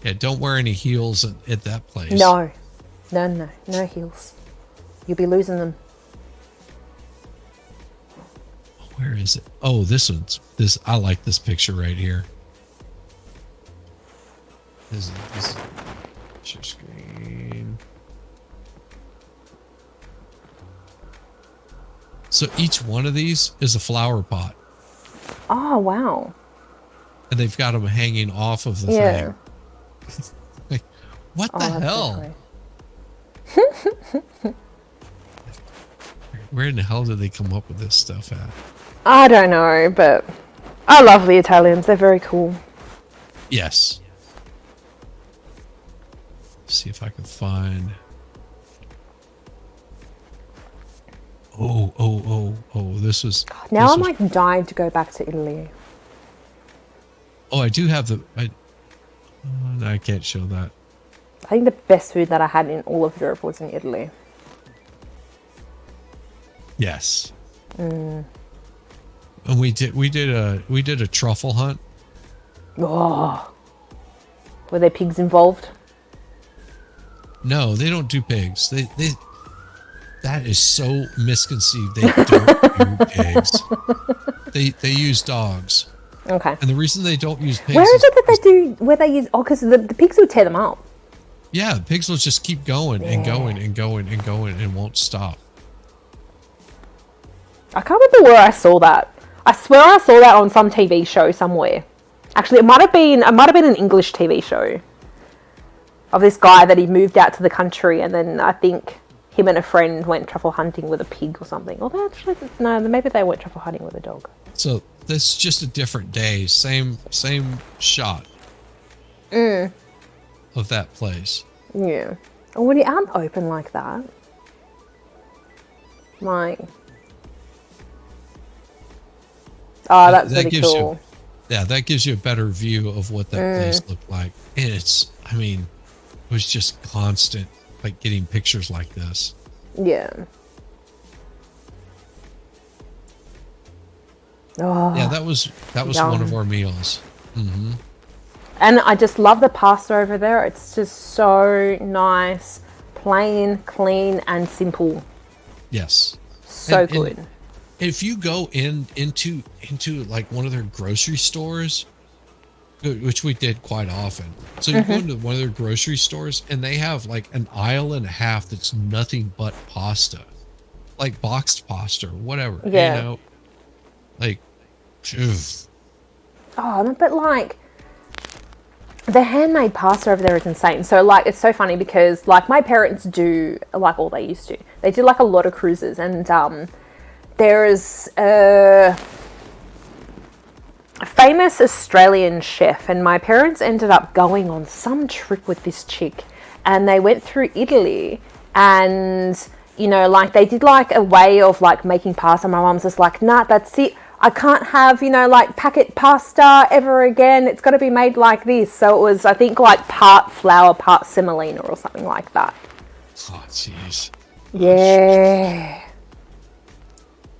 Yeah, don't wear any heels at that place. No heels. You'll be losing them. Where is it? Oh, this one's I like this picture right here. This is share screen. So each one of these is a flower pot. Oh wow! And they've got them hanging off of the thing. Like, what the hell? Where in the hell did they come up with this stuff at? I don't know, but I love the Italians. They're very cool. Yes. See if I can find. Oh! This was. Now I'm like dying to go back to Italy. Oh, I do have the. No, I can't show that. I think the best food that I had in all of Europe was in Italy. Yes. And we did a truffle hunt. Oh, were there pigs involved? No, they don't do pigs. They that is so misconceived. They don't do pigs. They use dogs. Okay. And the reason they don't use pigs Where is it that they do? Where they use? Oh, because the pigs would tear them up. yeah, pigs will just keep going and going and going and going and won't stop. I can't remember where I saw that. I swear I saw that on some TV show somewhere. Actually, it might have been an English TV show of this guy that he moved out to the country, and then I think him and a friend went truffle hunting with a pig or something. Or they actually no, maybe they went truffle hunting with a dog. So this is just a different day, same shot of that place. Yeah. And when you're out and open like that, like, oh, that's That really gives cool. you, yeah, that gives you a better view of what that place looked like. And it's, I mean, it was just constant, like getting pictures like this. Yeah. Oh, Yeah, that was one of yum. our meals. Hmm. And I just love the pasta over there. It's just so nice, plain, clean, and simple. Yes. So And good. if you go into like one of their grocery stores, which we did quite often. So you go into one of their grocery stores and they have like an aisle and a half that's nothing but pasta, like boxed pasta or whatever. Yeah. You know, like, phew. Oh, but like, the handmade pasta over there is insane. So like, it's so funny because like my parents do like, all they used to. They did like a lot of cruises, and there is a famous Australian chef, and my parents ended up going on some trip with this chick, and they went through Italy, and you know, like they did like a way of like making pasta. My mom's just like, nah, that's it. I can't have, you know, like packet pasta ever again. It's got to be made like this. So it was, I think, like part flour, part semolina or something like that. Oh, jeez. Yeah.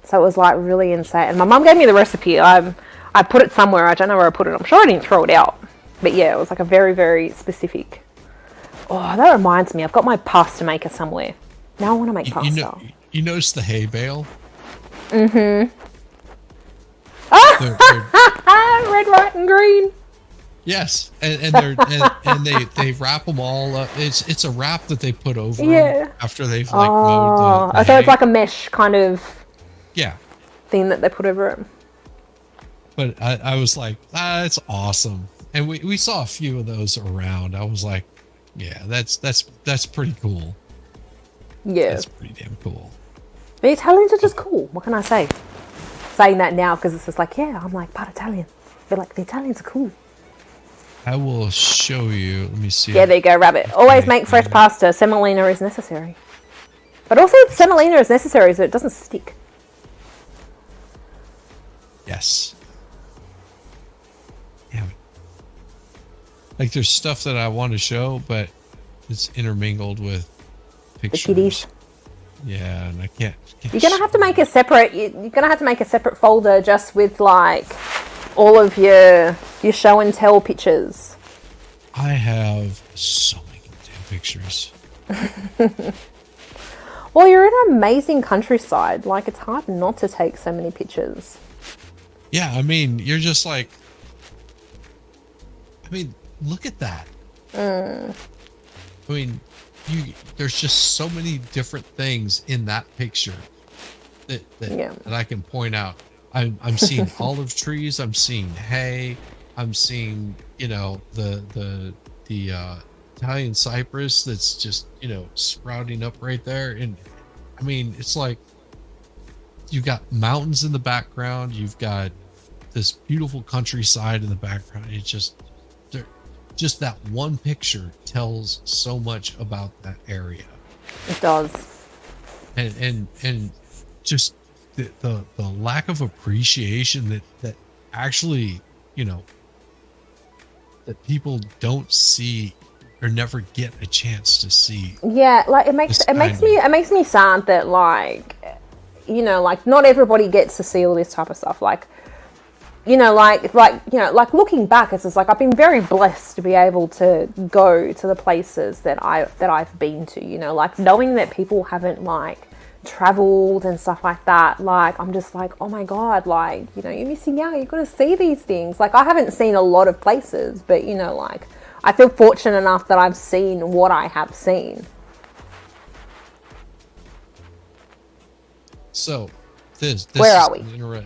So it was like really insane. And my mum gave me the recipe. I put it somewhere. I don't know where I put it. I'm sure I didn't throw it out. But yeah, it was like a very, very specific. Oh, that reminds me. I've got my pasta maker somewhere. Now I want to make pasta. You notice the hay bale? Mm-hmm. They're, Red, white, and green. yes, and they wrap them all up. It's a wrap that they put over them after they've like mowed the So hay. it's like a mesh kind of Yeah, thing that they put over it. but I was like, it's awesome, and we saw a few of those around. I was like, yeah, that's pretty cool. Yeah. That's pretty damn cool. The Italians are just cool. What can I say? Saying that now because it's just like, yeah, I'm like part Italian. But like the Italians are cool. I will show you. Let me see. Yeah, there you go, rabbit. Always make fresh pasta. Semolina is necessary. But also semolina is necessary so it doesn't stick. Yes. Yeah. Like there's stuff that I want to show, but it's intermingled with pictures. The kitties. Yeah, and I can't You're gonna have to make a separate. You're gonna have to make a separate folder just with like all of your show and tell pictures. I have so many damn pictures. Well, you're in an amazing countryside. Like it's hard not to take so many pictures. Yeah, I mean, you're just like, I mean, look at that. I mean, there's just so many different things in that picture that I can point out. I'm seeing olive trees. I'm seeing hay. I'm seeing, you know, the Italian cypress that's just, you know, sprouting up right there. And I mean, it's like you've got mountains in the background. You've got this beautiful countryside in the background. It's just that one picture tells so much about that area. It does. And just the lack of appreciation that actually, you know, that people don't see or never get a chance to see. Yeah, like This kind of it makes me sad that like, you know, like not everybody gets to see all this type of stuff. Like, you know, like looking back, it's just like I've been very blessed to be able to go to the places that I've been to. You know, like knowing that people haven't like traveled and stuff like that. Like I'm just like, oh my god, like, you know, you're missing out. You've got to see these things. Like I haven't seen a lot of places, but you know, like I feel fortunate enough that I've seen what I have seen. So this Where is are we?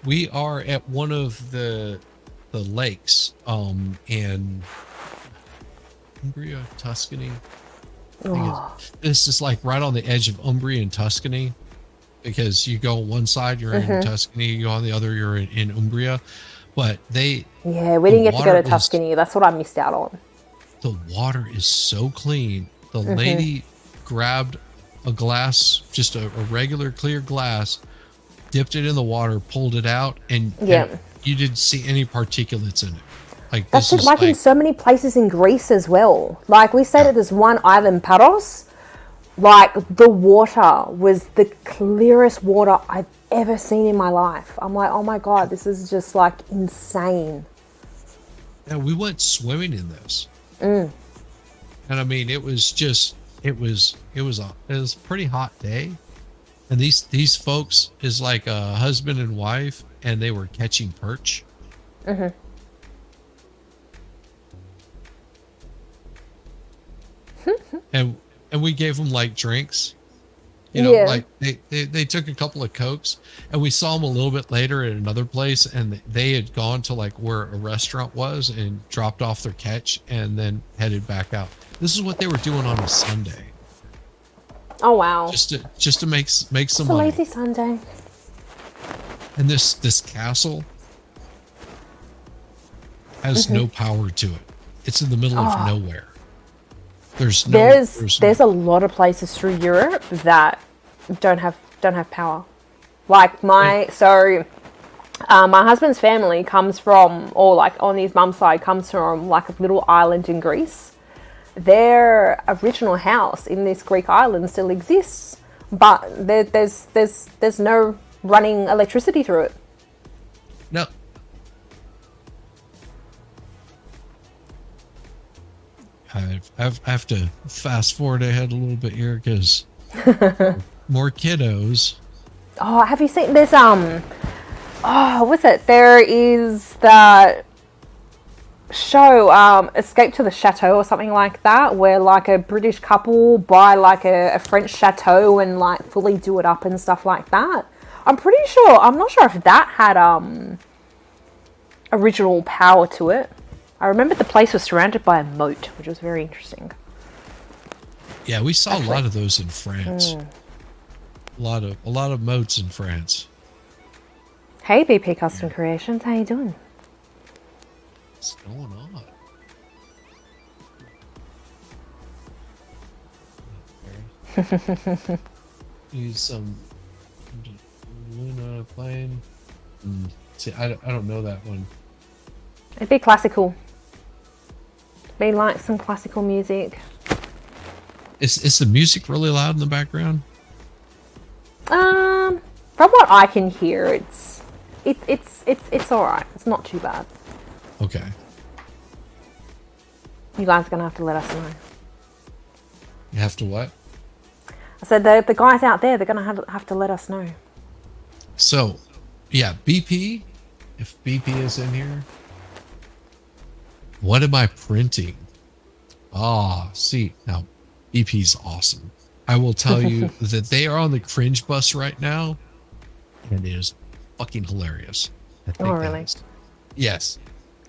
we are at one of the lakes in Umbria, Tuscany. I think this is like right on the edge of Umbria and Tuscany, because you go on one side, you're in Tuscany, you go on the other, you're in Umbria. But Yeah, we didn't get to go to Tuscany. That's what I missed out on. The water is so clean. The lady grabbed a glass, just a regular clear glass, dipped it in the water, pulled it out, and you didn't see any particulates in it. Like that's just like in so many places in Greece as well. Like we stayed at this one island, Paros. Like the water was the clearest water I've ever seen in my life. I'm like, oh my god, this is just like insane. Yeah, we went swimming in this, and I mean, it was a pretty hot day, and these folks is like a husband and wife, and they were catching perch. And we gave them like drinks, you know, like they took a couple of Cokes, and we saw them a little bit later at another place, and they had gone to like where a restaurant was and dropped off their catch and then headed back out. This is what they were doing on a Sunday. Oh wow! Just to make some it's money. A lazy Sunday. And this castle has no power to it. It's in the middle of nowhere. There's a lot of places through Europe that don't have power. Like my husband's family comes from, or like on his mum's side comes from like a little island in Greece. Their original house in this Greek island still exists, but there's no running electricity through it. No. I have to fast forward ahead a little bit here because more kiddos. Oh, have you seen this? What's it? There is that show, Escape to the Chateau or something like that, where like a British couple buy like a French chateau and like fully do it up and stuff like that. I'm not sure if that had original power to it. I remember the place was surrounded by a moat, which was very interesting. Yeah, we saw a lot of those in France. A lot of moats in France. Hey, BP Custom Creations, how you doing? What's going on? Use some Luna playing. See, I don't know that one. It'd be classical. Be like some classical music. Is the music really loud in the background? From what I can hear, it's all right. It's not too bad. Okay. You guys are gonna have to let us know. You have to what? I said the guys out there, they're gonna have to let us know. So, yeah, BP. If BP is in here, what am I printing? See now, BP's awesome. I will tell you that they are on the cringe bus right now, and it is fucking hilarious. I think really? Yes.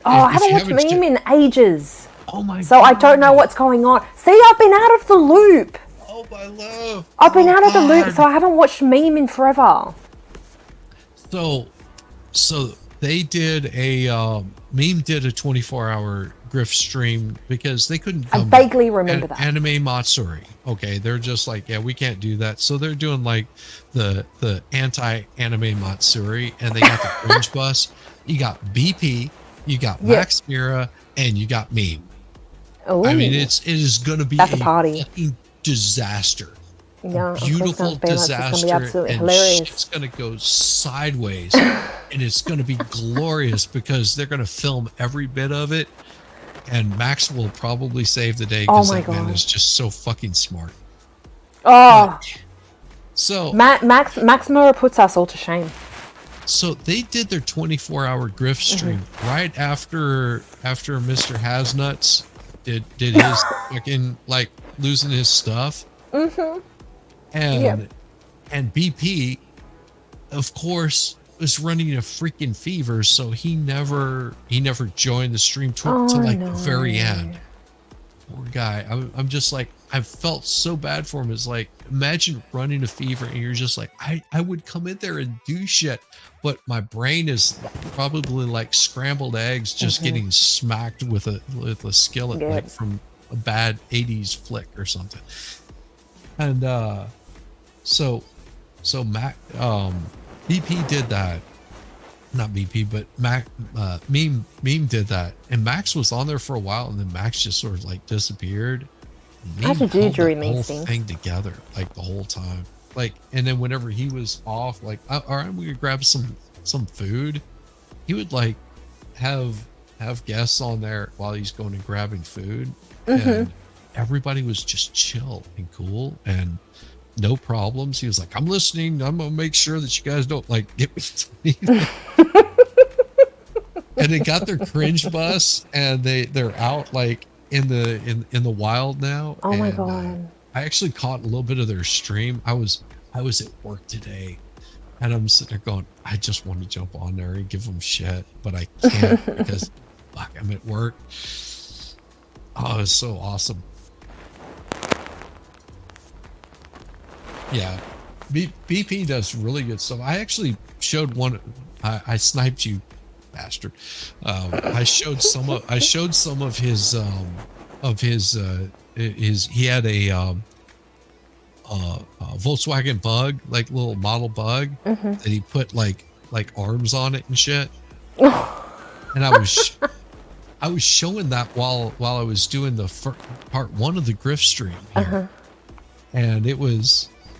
I haven't watched Meme in ages. Oh my god. So I don't know what's going on. See, I've been out of the loop. Oh my love. I've been out of the loop, so I haven't watched Meme in forever. So they did Meme did a 24-hour Grift stream because they couldn't come. I vaguely remember that. Anime Matsuri. Okay, they're just like, yeah, we can't do that. So they're doing like the anti-anime Matsuri, and they got the cringe bus. You got BP, you got Max Mira, and you got Meme. I mean, Oh, it is going to be that's a a party. fucking disaster, a Yeah, I'm sure it's beautiful gonna be. It's just gonna be disaster, absolutely and shit's hilarious. going to go sideways, and it's going to be glorious because they're going to film every bit of it, and Max will probably save the day Oh because my that man god. is just so fucking smart. But Oh, so Max Mura puts us all to shame. so they did their 24-hour Grift stream right after Mr. Hasnuts did his fucking like losing his stuff. Yep. And BP, of course, was running a freaking fever, so he never joined the stream to Oh like the very no. end. Poor guy. I'm just like, I felt so bad for him. It's like, imagine running a fever and you're just like, I would come in there and do shit, but my brain is probably like scrambled eggs just getting smacked with a skillet, Yep. like from a bad 80s flick or something. And so Mac BP did that. Not BP, but Meme did that, and Max was on there for a while, and then Max just sort of like disappeared. How'd you do Held during the whole these things? thing together like the whole time, like, and then whenever he was off, like, all right, we could grab some food. He would like have guests on there while he's going and grabbing food, and everybody was just chill and cool and no problems. He was like, I'm listening. I'm gonna make sure that you guys don't like get me. And they got their cringe bus, and they're out like in the wild now. Oh my And god. I actually caught a little bit of their stream. I was at work today, and I'm sitting there going, I just want to jump on there and give them shit, but I can't because fuck, I'm at work. Oh, it's so awesome. Yeah, BP does really good stuff. I actually showed one. I sniped you, bastard. I showed some of his. He had a Volkswagen Bug, like little model Bug, that he put like arms on it and shit. And I was showing that while I was doing the part one of the Grift stream here. And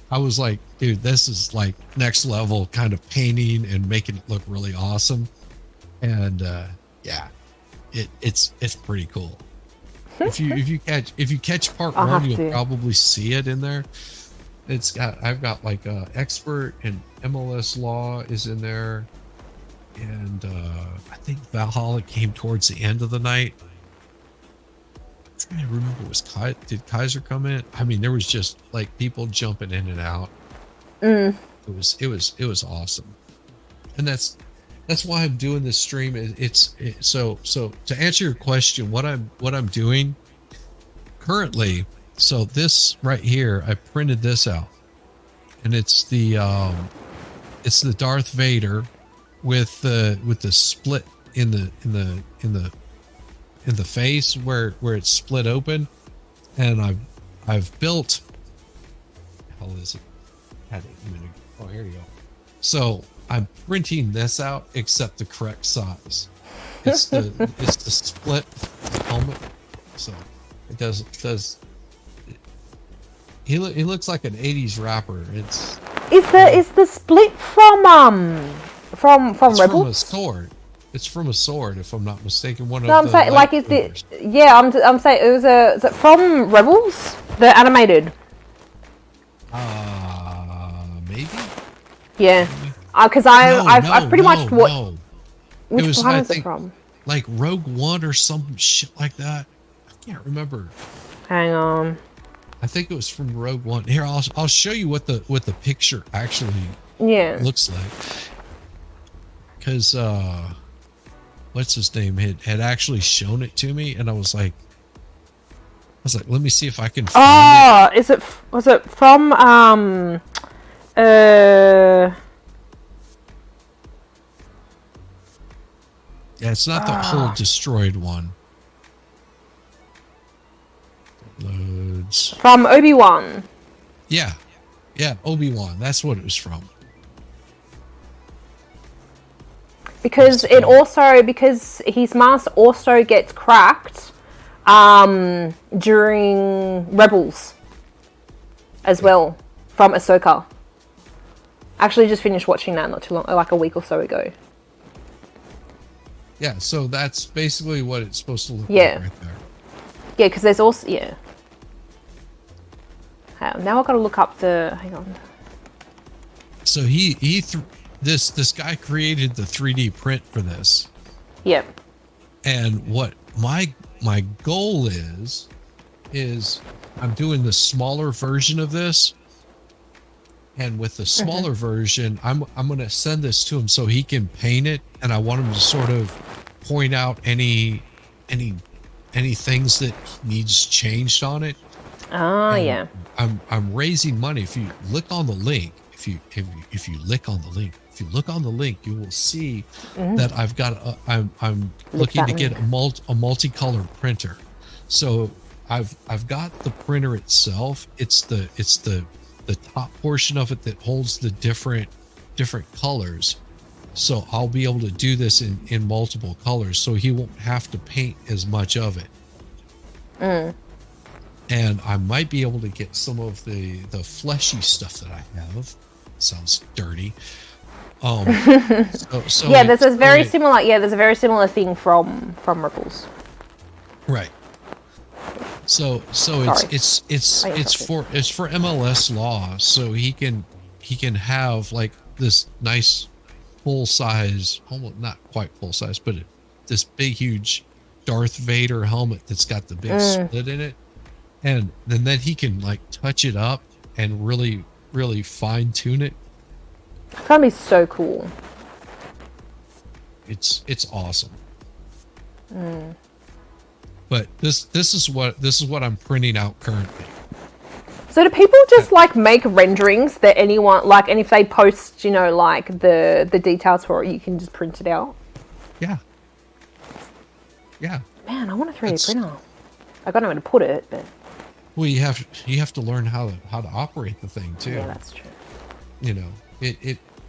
I was like, dude, this is like next level kind of painting and making it look really awesome. And yeah, it's pretty cool. If you catch part I'll one, have you'll to. probably see it in there. I've got like expert and MLS law is in there, and I think Valhalla came towards the end of the night. I'm trying to remember, did Kaiser come in? I mean, there was just like people jumping in and out. It was awesome, and that's why I'm doing this stream. So to answer your question, what I'm doing currently. So this right here, I printed this out, and it's the Darth Vader with the split in the face where it's split open, and I've built. How is it? Had it a minute ago. Oh, here you go. So I'm printing this out, except the correct size. It's the split helmet. So it does. He looks like an '80s rapper. Is the split from It's from a Rebels? sword. It's from a sword, if I'm not mistaken. One No, of I'm the saying like is the lightsabers. yeah. I'm saying is it from Rebels, the animated? Maybe. Yeah, because I've pretty much watched. No. Which It was, one I is it think, from? like Rogue One or some shit like that. I can't remember. Hang on. I think it was from Rogue One. Here, I'll show you what the picture actually Yeah. looks like. Because what's his name had actually shown it to me, and I was like, let me see if I can find it. Oh, was it from Yeah, it's not the whole destroyed one. Loads. from Obi-Wan? Yeah, Obi-Wan. That's what it was from. because because his mask also gets cracked during Rebels as well from Ahsoka. Actually, just finished watching that not too long, like a week or so ago. Yeah, so that's basically what it's supposed to look Yeah. like right there. Yeah, because there's also now I've got to look up the. Hang on. So this guy created the 3D print for this. Yep. And what my goal is I'm doing the smaller version of this. And with the smaller version, I'm going to send this to him so he can paint it, and I want him to sort of point out any things that needs changed on it. Oh, yeah. I'm raising money. If you look on the link, if you look on the link, you will see that I've got I'm looking to get a multicolored printer. So I've got the printer itself. It's the top portion of it that holds the different colors. So I'll be able to do this in multiple colors, so he won't have to paint as much of it. And I might be able to get some of the fleshy stuff that I have. Sounds dirty. So Yeah, there's a very similar. Yeah, there's a very similar thing from Ripples. Right. So it's for MLS law, so he can have like this nice full size, almost not quite full size, but this big huge Darth Vader helmet that's got the big split in it, and then he can like touch it up and really fine tune it. It's gonna be so cool. It's awesome. But this is what I'm printing out currently. So do people just like make renderings that anyone like, and if they post, like the details for it, you can just print it out? Yeah. Yeah. Man, I want a 3D printer. I don't know where to put it, but well, you have to learn how to operate the thing too. Yeah, that's true.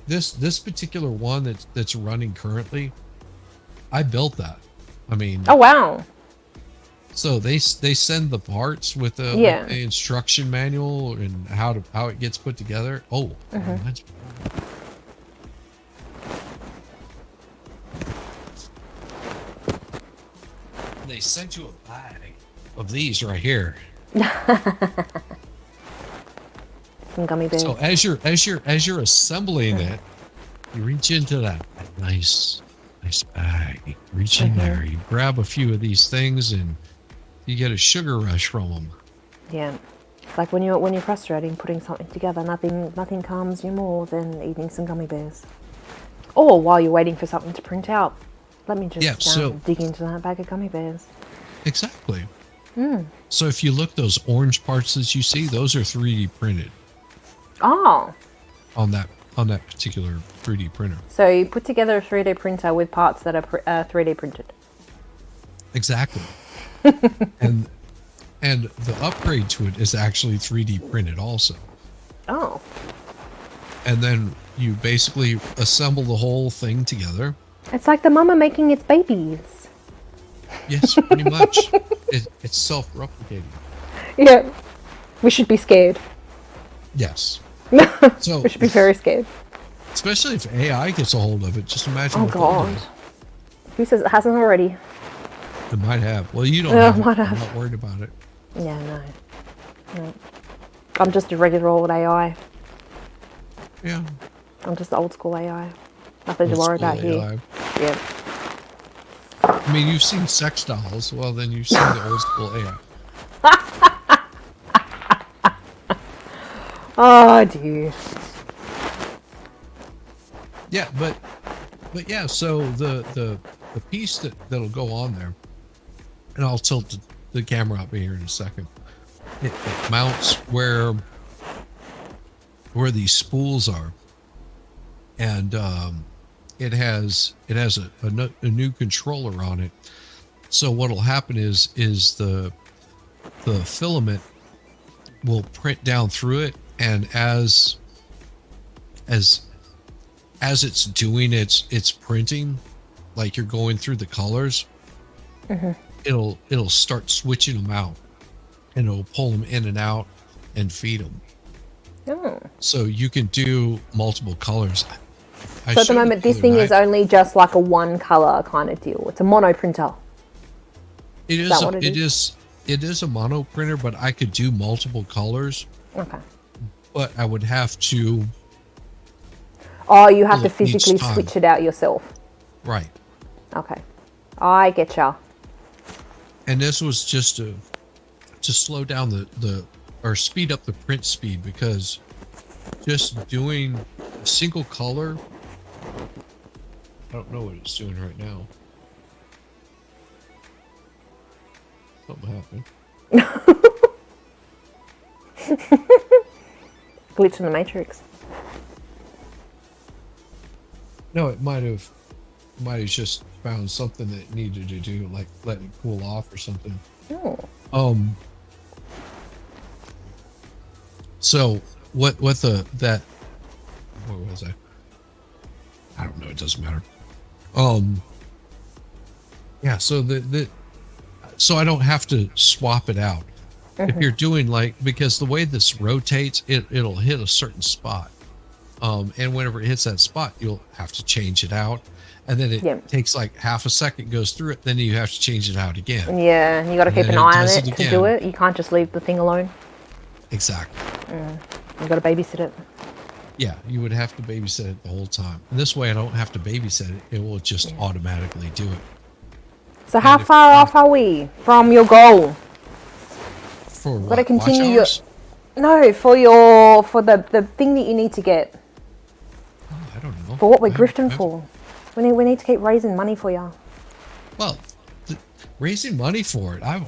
This particular one that's running currently, I built that. I mean, oh wow. So they send the parts with the instruction manual and how it gets put together. Oh, that's they sent you a bag of these right here. Some gummy bears. So as you're assembling it, you reach into that nice bag. Reach in there, you grab a few of these things, and you get a sugar rush from them. Yeah, like when you're frustrating putting something together, nothing calms you more than eating some gummy bears. Or while you're waiting for something to print out, let me just dig into that bag of gummy bears. Exactly. So if you look, those orange parts that you see, those are 3D printed. Oh. On that particular 3D printer. So you put together a 3D printer with parts that are 3D printed. Exactly. and the upgrade to it is actually 3D printed also. Oh. And then you basically assemble the whole thing together. It's like the mama making its babies. Yes, pretty much. It's self-replicating. Yeah. We should be scared. Yes. So we should be very scared. Especially if AI gets a hold of it. Just imagine. Oh God. Who says it hasn't already? It might have. Well, you don't have it. I'm not worried about it. Yeah, no. I'm just a regular old AI. Yeah. I'm just old school AI. Nothing to worry about here. Yeah. I mean, you've seen sex dolls. Well, then you've seen the old school AI. Oh, dear. Yeah, but yeah. So the piece that'll go on there, and I'll tilt the camera up here in a second. It mounts where these spools are, and it has a new controller on it. So what'll happen is the filament will print down through it, and as as it's doing its printing, like you're going through the colors, it'll start switching them out, and it'll pull them in and out and feed them. Oh. So you can do multiple colors. So at the moment, this thing is only just like a one color kind of deal. It's a mono printer. It is. It is. It is a mono printer, but I could do multiple colors. Okay. But I would have to. Oh, you have to physically switch it out yourself. Right. Okay. I get ya. And this was just to slow down the or speed up the print speed, because just doing a single color, I don't know what it's doing right now. Something happened. Glitch in the Matrix. No, it might have just found something that it needed to do, like let it cool off or something. Oh. So what was I? I don't know. It doesn't matter. Yeah. So so I don't have to swap it out. If you're doing because the way this rotates, it'll hit a certain spot. And whenever it hits that spot, you'll have to change it out. And then it takes like half a second, goes through it. Then you have to change it out again. Yeah, you got to keep an eye on it to do it. You can't just leave the thing alone. Exactly. You got to babysit it. Yeah, you would have to babysit it the whole time. And this way, I don't have to babysit it. It will just automatically do it. So how far off are we from your goal? For what? Got to continue your... No, for the thing that you need to get. Oh, I don't know. For what we're grifting for. We need to keep raising money for you. Well, raising money for it, I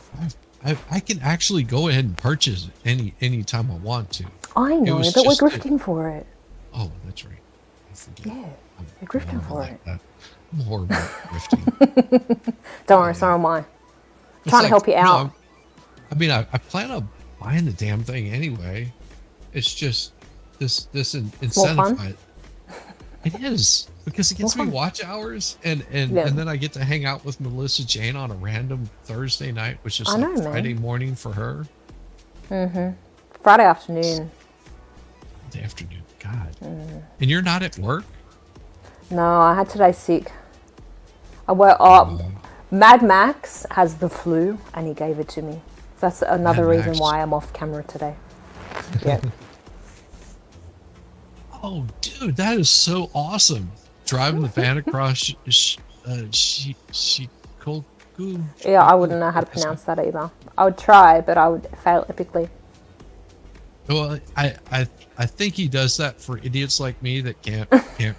can actually go ahead and purchase it any time I want to. I know, but we're grifting for it. Oh, that's right. I forget. Yeah, we're grifting for it. I'm horrible at grifting. Don't worry, so am I. Trying to help you out. No, I mean, I plan on buying the damn thing anyway. It's just this incentive. It is, because it gets me watch hours, and then I get to hang out with Melissa Jane on a random Thursday night, which is Friday morning for her. Friday afternoon. The afternoon, God. And you're not at work? No, I had today sick. I woke up. Mad Max has the flu, and he gave it to me. That's another reason why I'm off camera today. Yeah. Oh, dude, that is so awesome. Driving the van across Shikoku. Yeah, I wouldn't know how to pronounce that either. I would try, but I would fail epically. Well, I think he does that for idiots like me that can't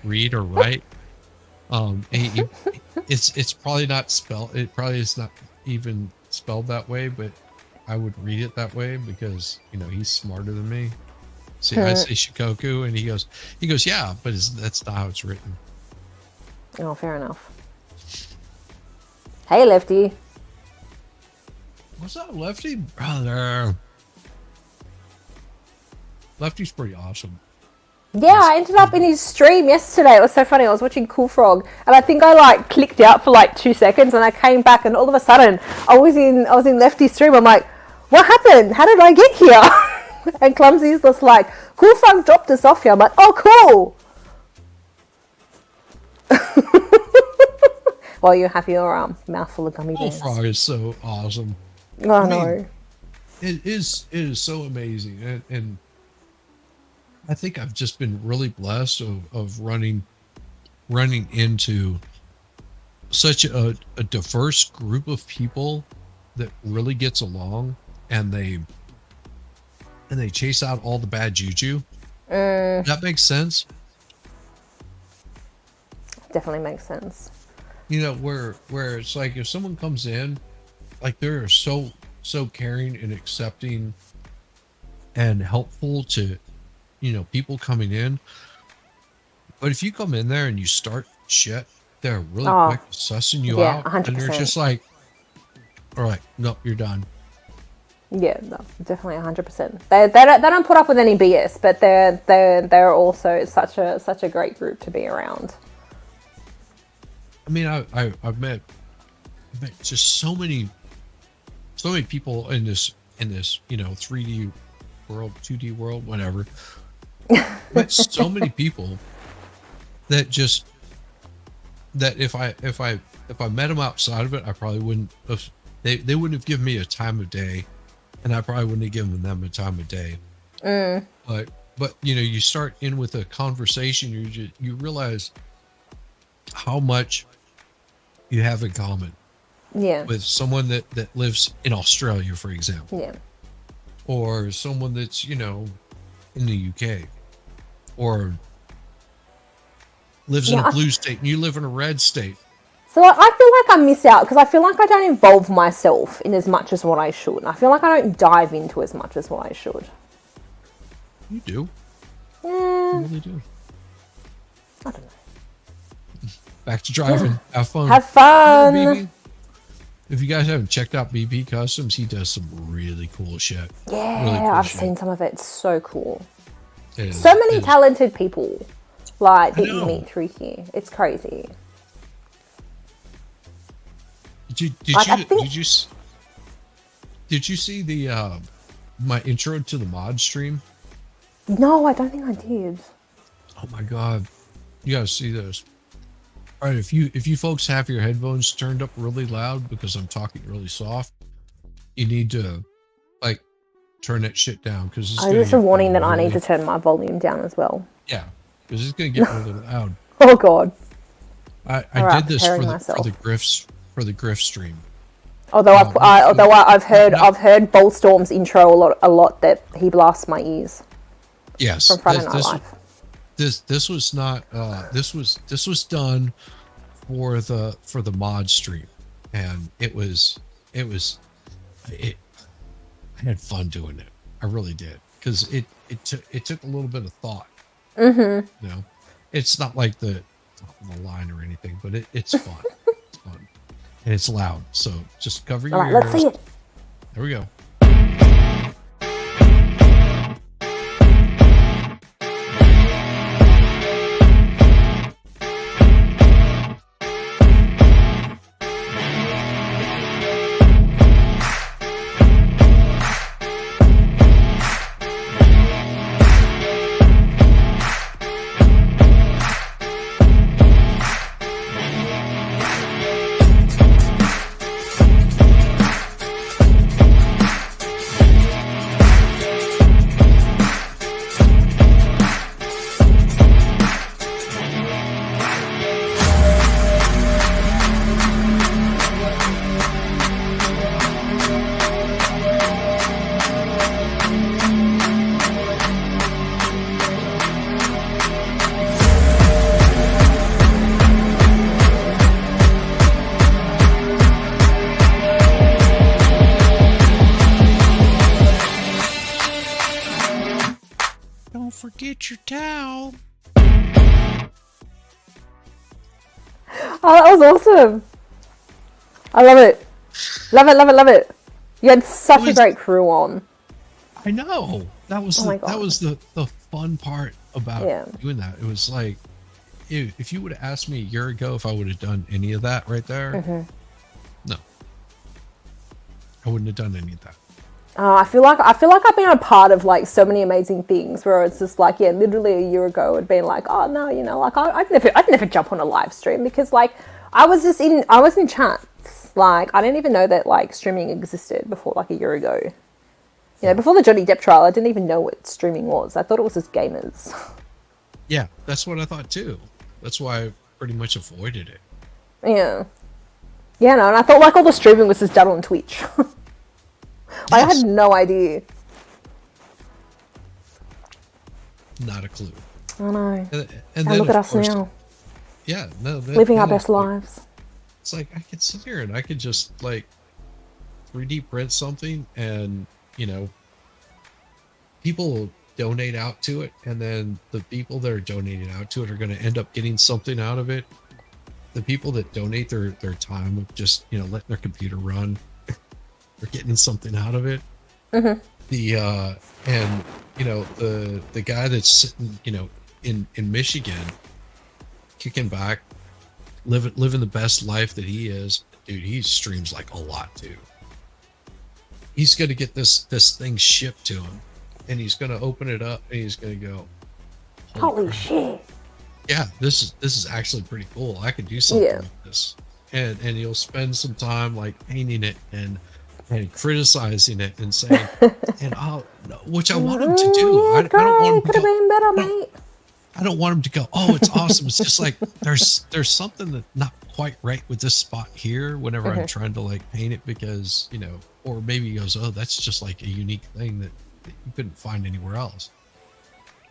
read or write. It's probably not spelled. It probably is not even spelled that way, but I would read it that way because he's smarter than me. See, I say Shikoku, and he goes, yeah, but that's not how it's written. Oh, fair enough. Hey, Lefty. What's up, Lefty? Brother. Lefty's pretty awesome. Yeah, I ended up in his stream yesterday. It was so funny. I was watching Cool Frog, and I think I clicked out for 2 seconds, and I came back, and all of a sudden, I was in Lefty's stream. I'm like, what happened? How did I get here? And Clumsy's just like, Cool Frog dropped us off here. I'm like, oh, cool. Well, you have your mouthful of gummy bears. Cool Frog is so awesome. Oh, no. It is so amazing, and I think I've just been really blessed of running into such a diverse group of people that really gets along, and they chase out all the bad juju. That makes sense. Definitely makes sense. Where it's like if someone comes in, they're so caring and accepting and helpful to people coming in. But if you come in there and you start shit, they're really quick sussing you out. 100%. And they're just like, all right, nope, you're done. Yeah, no, definitely 100%. They don't put up with any BS, but they're also such a great group to be around. I mean, I've met just so many people in this 3D world, 2D world, whatever. Met so many people that just that if I met them outside of it, I probably wouldn't have, they wouldn't have given me a time of day, and I probably wouldn't have given them a time of day. But you start in with a conversation, you realize how much you have in common Yeah, with someone that lives in Australia, for example, yeah. or someone that's in the UK, or lives in Yeah, a blue state and you live in a red state. so like, I feel like I miss out because I feel like I don't involve myself in as much as what I should. I feel like I don't dive into as much as what I should. You do. You Yeah, really do. I don't know. Back to driving. Have fun. Have Remember fun. BB? If you guys haven't checked out BB Customs, he does some really cool shit. Yeah, Really cool I've shit. seen some of it. It's so cool. It is- So many it is- talented people like that you know. meet through here. It's crazy. Did Like, I you think- did you s- did you see the my intro to the mod stream? No, I don't think I did. Oh my god, you gotta see this. All right, if you folks have your headphones turned up really loud because I'm talking really soft, you need to like turn that shit down because it's Oh, gonna this is get a warning that I need really- to turn my volume down as well. Yeah, because it's gonna get really loud. Oh god. I Alright, did this preparing for the myself. Grift stream. Although Oh, I've heard no. Bullstorm's intro a lot that he blasts my ears Yes, from Friday Night Live. this was not this was done for the mod stream, and it I had fun doing it. I really did because it took a little bit of thought. It's not like the top of the line or anything, but it's fun. It's fun and it's loud. So just cover your All right, ears. let's see it. There we go. Don't forget your towel. Oh, that was awesome. I love it. Love it, love it, love it. You had such a was- great crew on. I know that was Oh my that God. was the fun part about Yeah. doing that. It was like if you would have asked me a year ago if I would have done any of that right there, Mm-hmm. no, I wouldn't have done any of that. Oh, I feel like I've been a part of like so many amazing things where it's just like, yeah, literally a year ago it'd been like, oh no, like I'd never jump on a live stream because like I was in chats. Like I didn't even know that like streaming existed before like a year ago. Before the Johnny Depp trial, I didn't even know what streaming was. I thought it was just gamers. Yeah, that's what I thought too. That's why I pretty much avoided it. Yeah. Yeah, no, and I thought like all the streaming was just done on Twitch. I Yes. had no idea. Not a clue. I know. And And then look at of us course, now, yeah, no, living our then best it's like- lives. It's like I could sit here and I could just like 3D print something, and people donate out to it, and then the people that are donating out to it are going to end up getting something out of it. The people that donate their time of just letting their computer run, they're getting something out of it. The and the guy that's sitting, in Michigan, kicking back, living the best life that he is, dude. He streams like a lot too. He's gonna get this thing shipped to him, and he's gonna open it up, and he's gonna go, "Holy Holy crap! shit. Yeah, this is actually pretty cool. I could do something Yeah. with this." And you'll spend some time like painting it and criticizing it and saying, and I'll, which I want him to do. Yeah, I don't want him great. to Could have go. been better, I don't, mate. I don't want him to go, "Oh, it's awesome." It's just like there's something that not quite right with this spot here whenever I'm trying to like paint it, because or maybe he goes, "Oh, that's just like a unique thing that you couldn't find anywhere else."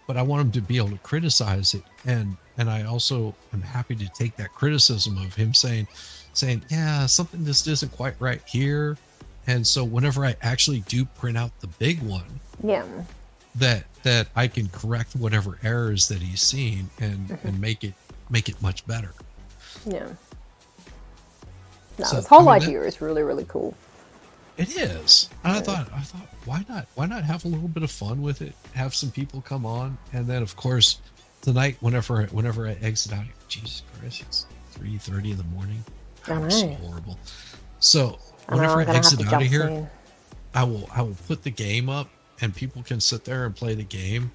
But I want him to be able to criticize it, and I also am happy to take that criticism of him saying, "Yeah, something just isn't quite right here." And so whenever I actually do print out the big one, Yeah. that I can correct whatever errors that he's seen and make it much better. Yeah. No, So this whole I mean, idea is really, really cool. it is. And I thought, why not have a little bit of fun with it? Have some people come on, and then of course tonight, whenever I exit out, Jesus Christ, it's 3:30 in the morning. I That was so know. horrible. So I know, whenever I'm I gonna have exit to out jump of here, soon. I will put the game up, and people can sit there and play the game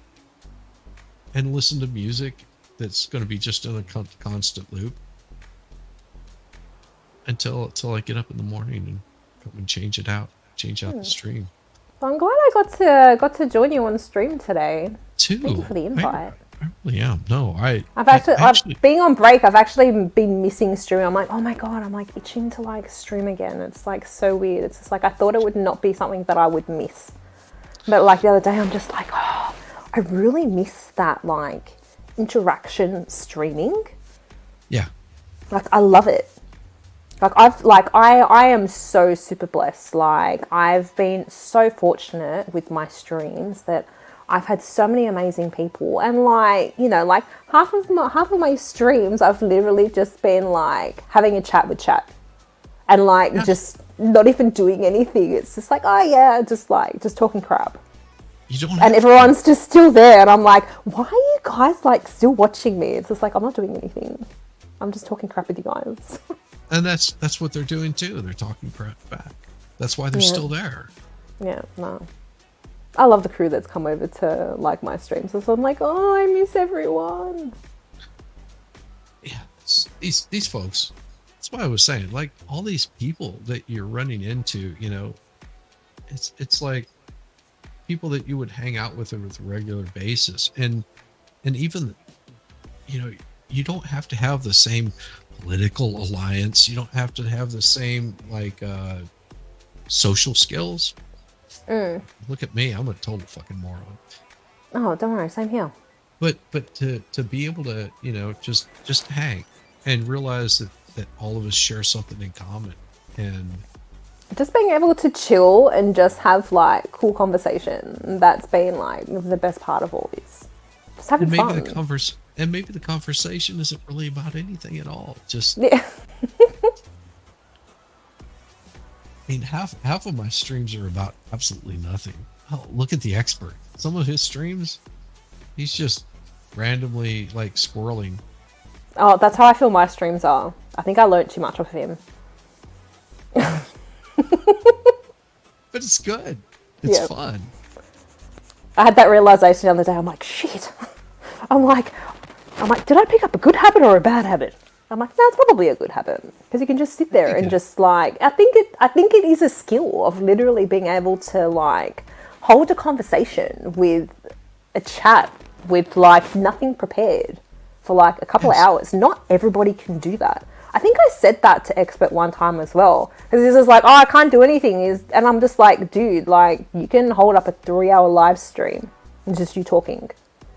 and listen to music that's going to be just in a constant loop until I get up in the morning and come and change out the stream. Well, I'm glad I got to join you on stream today. Thank you Too. for the invite. I really am. No, I've being on break. I've actually been missing streaming. I'm like, oh my god, I'm like itching to like stream again. It's like so weird. It's just like I thought it would not be something that I would miss, but like the other day, I'm just like, oh, I really miss that like interaction streaming. yeah. Like I love it. I am so super blessed. Like I've been so fortunate with my streams that I've had so many amazing people, and like like half of my streams I've literally just been like having a chat with chat, and like Yeah. just not even doing anything. It's just like, oh yeah, just talking crap, You don't and have to. everyone's just still there, and I'm like, why are you guys like still watching me? It's just like I'm not doing anything. I'm just talking crap with you guys. And that's what they're doing too. They're talking crap back. That's why they're Yeah. still there. Yeah, no. I love the crew that's come over to like my streams. So I'm like, oh, I miss everyone. Yeah. These folks. That's why I was saying, like, all these people that you're running into, it's like people that you would hang out with on a regular basis, and even you don't have to have the same political alliance. You don't have to have the same like social skills. Look at me, I'm a total fucking moron. Oh, don't worry, same here. But to be able to just hang and realize that all of us share something in common, and Just being able to chill and just have like cool conversation. That's been like the best part of all this. Just having and maybe fun. maybe the conversation isn't really about anything at all. Just, Yeah. I mean, half of my streams are about absolutely nothing. Oh, look at the expert. Some of his streams, he's just randomly like squirreling. Oh, that's how I feel my streams are. I think I learned too much off of him. But it's good. It's Yeah. fun. I had that realization the other day. I'm like, shit. I'm like, did I pick up a good habit or a bad habit? I'm like, no, it's probably a good habit because you can just sit there and just like, I think it is a skill of literally being able to like hold a conversation with a chat with like nothing prepared for like a couple of hours. Not everybody can do that. I think I said that to Expert one time as well because he's just like, oh, I can't do anything. And I'm just like, dude, like you can hold up a 3-hour live stream and just you talking.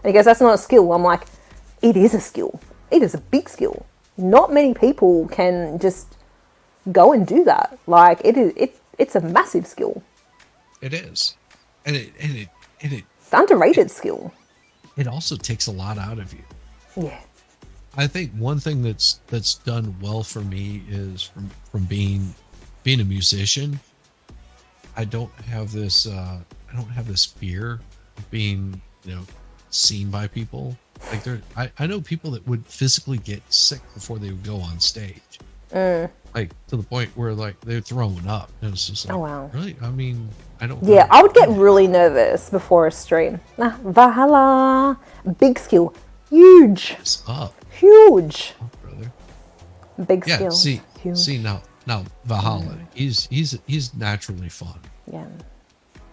And he goes, that's not a skill. I'm like, it is a skill. It is a big skill. Not many people can just go and do that. Like it's a massive skill. It is, and it It's an underrated skill. it also takes a lot out of you. Yeah. I think one thing that's done well for me is from being a musician I don't have this fear of being, seen by people. Like I know people that would physically get sick before they would go on stage. Like to the point where like they're throwing up. And it's just Oh like, wow. really? I mean, I don't Yeah, have I would get that. really nervous before a stream. Valhalla, big skill, huge, What's up, huge, brother? big Yeah, skills, huge. see now Valhalla. He's naturally fun. Yeah,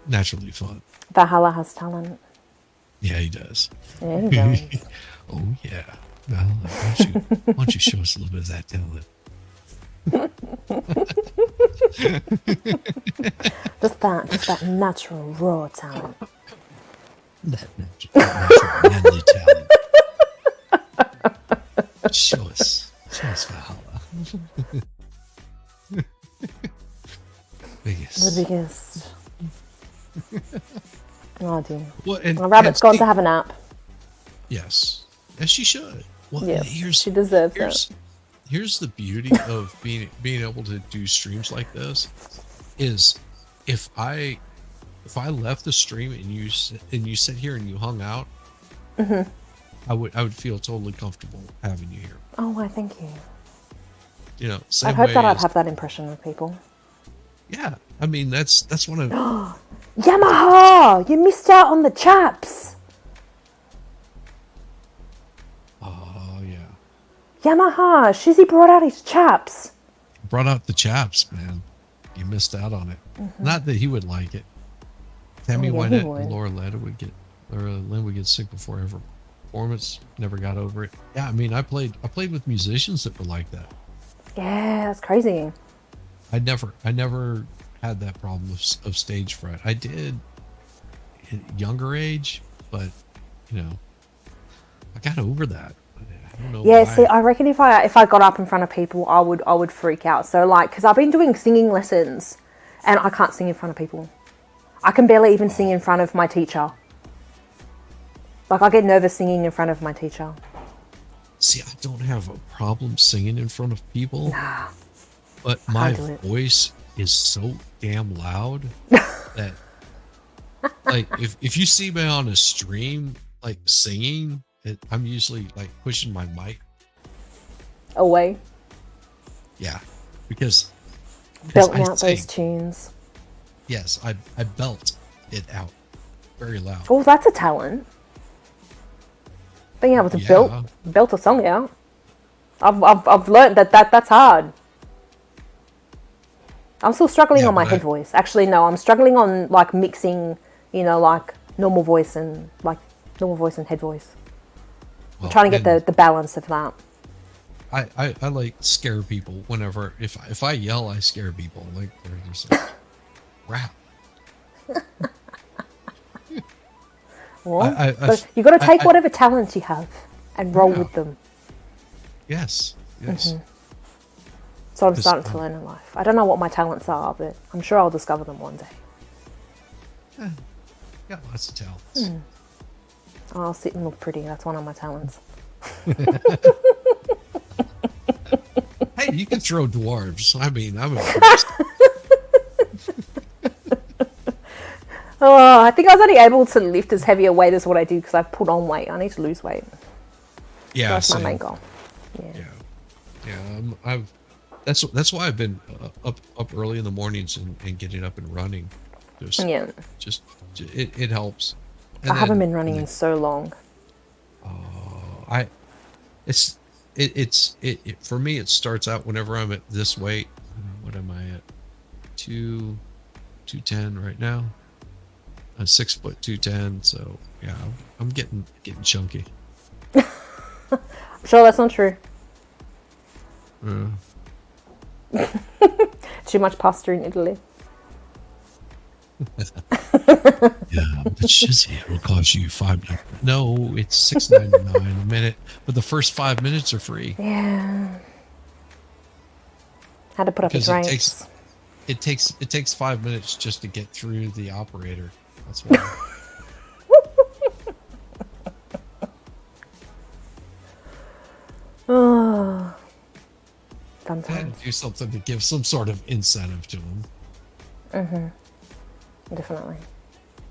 Naturally fun. Valhalla has talent. Yeah, he does. Yeah, he does. Oh yeah. Valhalla, why don't you show us a little bit of that talent? just that natural raw talent. That natural manly talent. Show us Valhalla. The Biggest. biggest. Oh dear. Well, My rabbit's gone see, to have a nap. yes, as she should. Well, and Yes, she deserves it. here's the beauty of being able to do streams like this is if I left the stream and you sit here and you hung out, I would feel totally comfortable having you here. Oh, why? Thank you. I I hope that I'd have that impression with people. yeah. I mean that's one of Yamaha, you missed out on the chaps. oh yeah. Yamaha, Shizzy brought out his chaps. Brought out the chaps, man. You missed out on it. Not that he would like it. Tammy Oh, yeah, he Wynette would. and Laura Lynn would get sick before every performance. Never got over it. Yeah, I mean, I played with musicians that were like that. Yeah, that's crazy. I never had that problem of stage fright. I did at a younger age, but I got over that. I don't know Yeah, why. see, I reckon if I got up in front of people, I would freak out. So like, because I've been doing singing lessons, and I can't sing in front of people. I can barely even sing in front of my teacher. Like, I get nervous singing in front of my teacher. See, I don't have a problem singing in front of people, Nah, but I my can't do it. voice is so damn loud that, like, if you see me on a stream, like, singing, I'm usually, like, pushing my mic. Away, Yeah, because belting I out sing. those tunes. Yes, I belt it out very loud. Oh, that's a talent. Being able to Yeah. belt a song out. I've learned that's hard. I'm still struggling Yeah, on my but head voice. Actually, no, I'm struggling on like mixing, like normal voice and head voice. I'm well, trying to get and the balance of that. I like scare people whenever if I yell, I scare people. Like they're just like, rap. Well, I- but you got to take I- whatever talents you have and roll Yeah. with them. Yes. So I'm Just, starting to learn in life. I don't know what my talents are, but I'm sure I'll discover them one day. Got lots of talents. I'll sit and look pretty. That's one of my talents. Hey, you can throw dwarves. I mean, I'm impressed. Oh, I think I was only able to lift as heavy a weight as what I do because I've put on weight. I need to lose weight. Yeah, That's my same. main goal. Yeah. I've that's why I've been up early in the mornings and getting up and running. Yeah. Just it helps. And I haven't then- been running in so long. it's for me it starts out whenever I'm at this weight. What am I at? 210 right now. I'm 6'2", 210. So yeah, I'm getting chunky. I'm sure that's not true. Too much pasta in Italy. Yeah, but shizzy, it'll cost you $5. No, it's $6.99 a minute, but the first 5 minutes are free. Yeah. Had to put up his Because rates. it takes 5 minutes just to get through the operator. That's why. Oh, I had sometimes. to do something to give some sort of incentive to them. Definitely.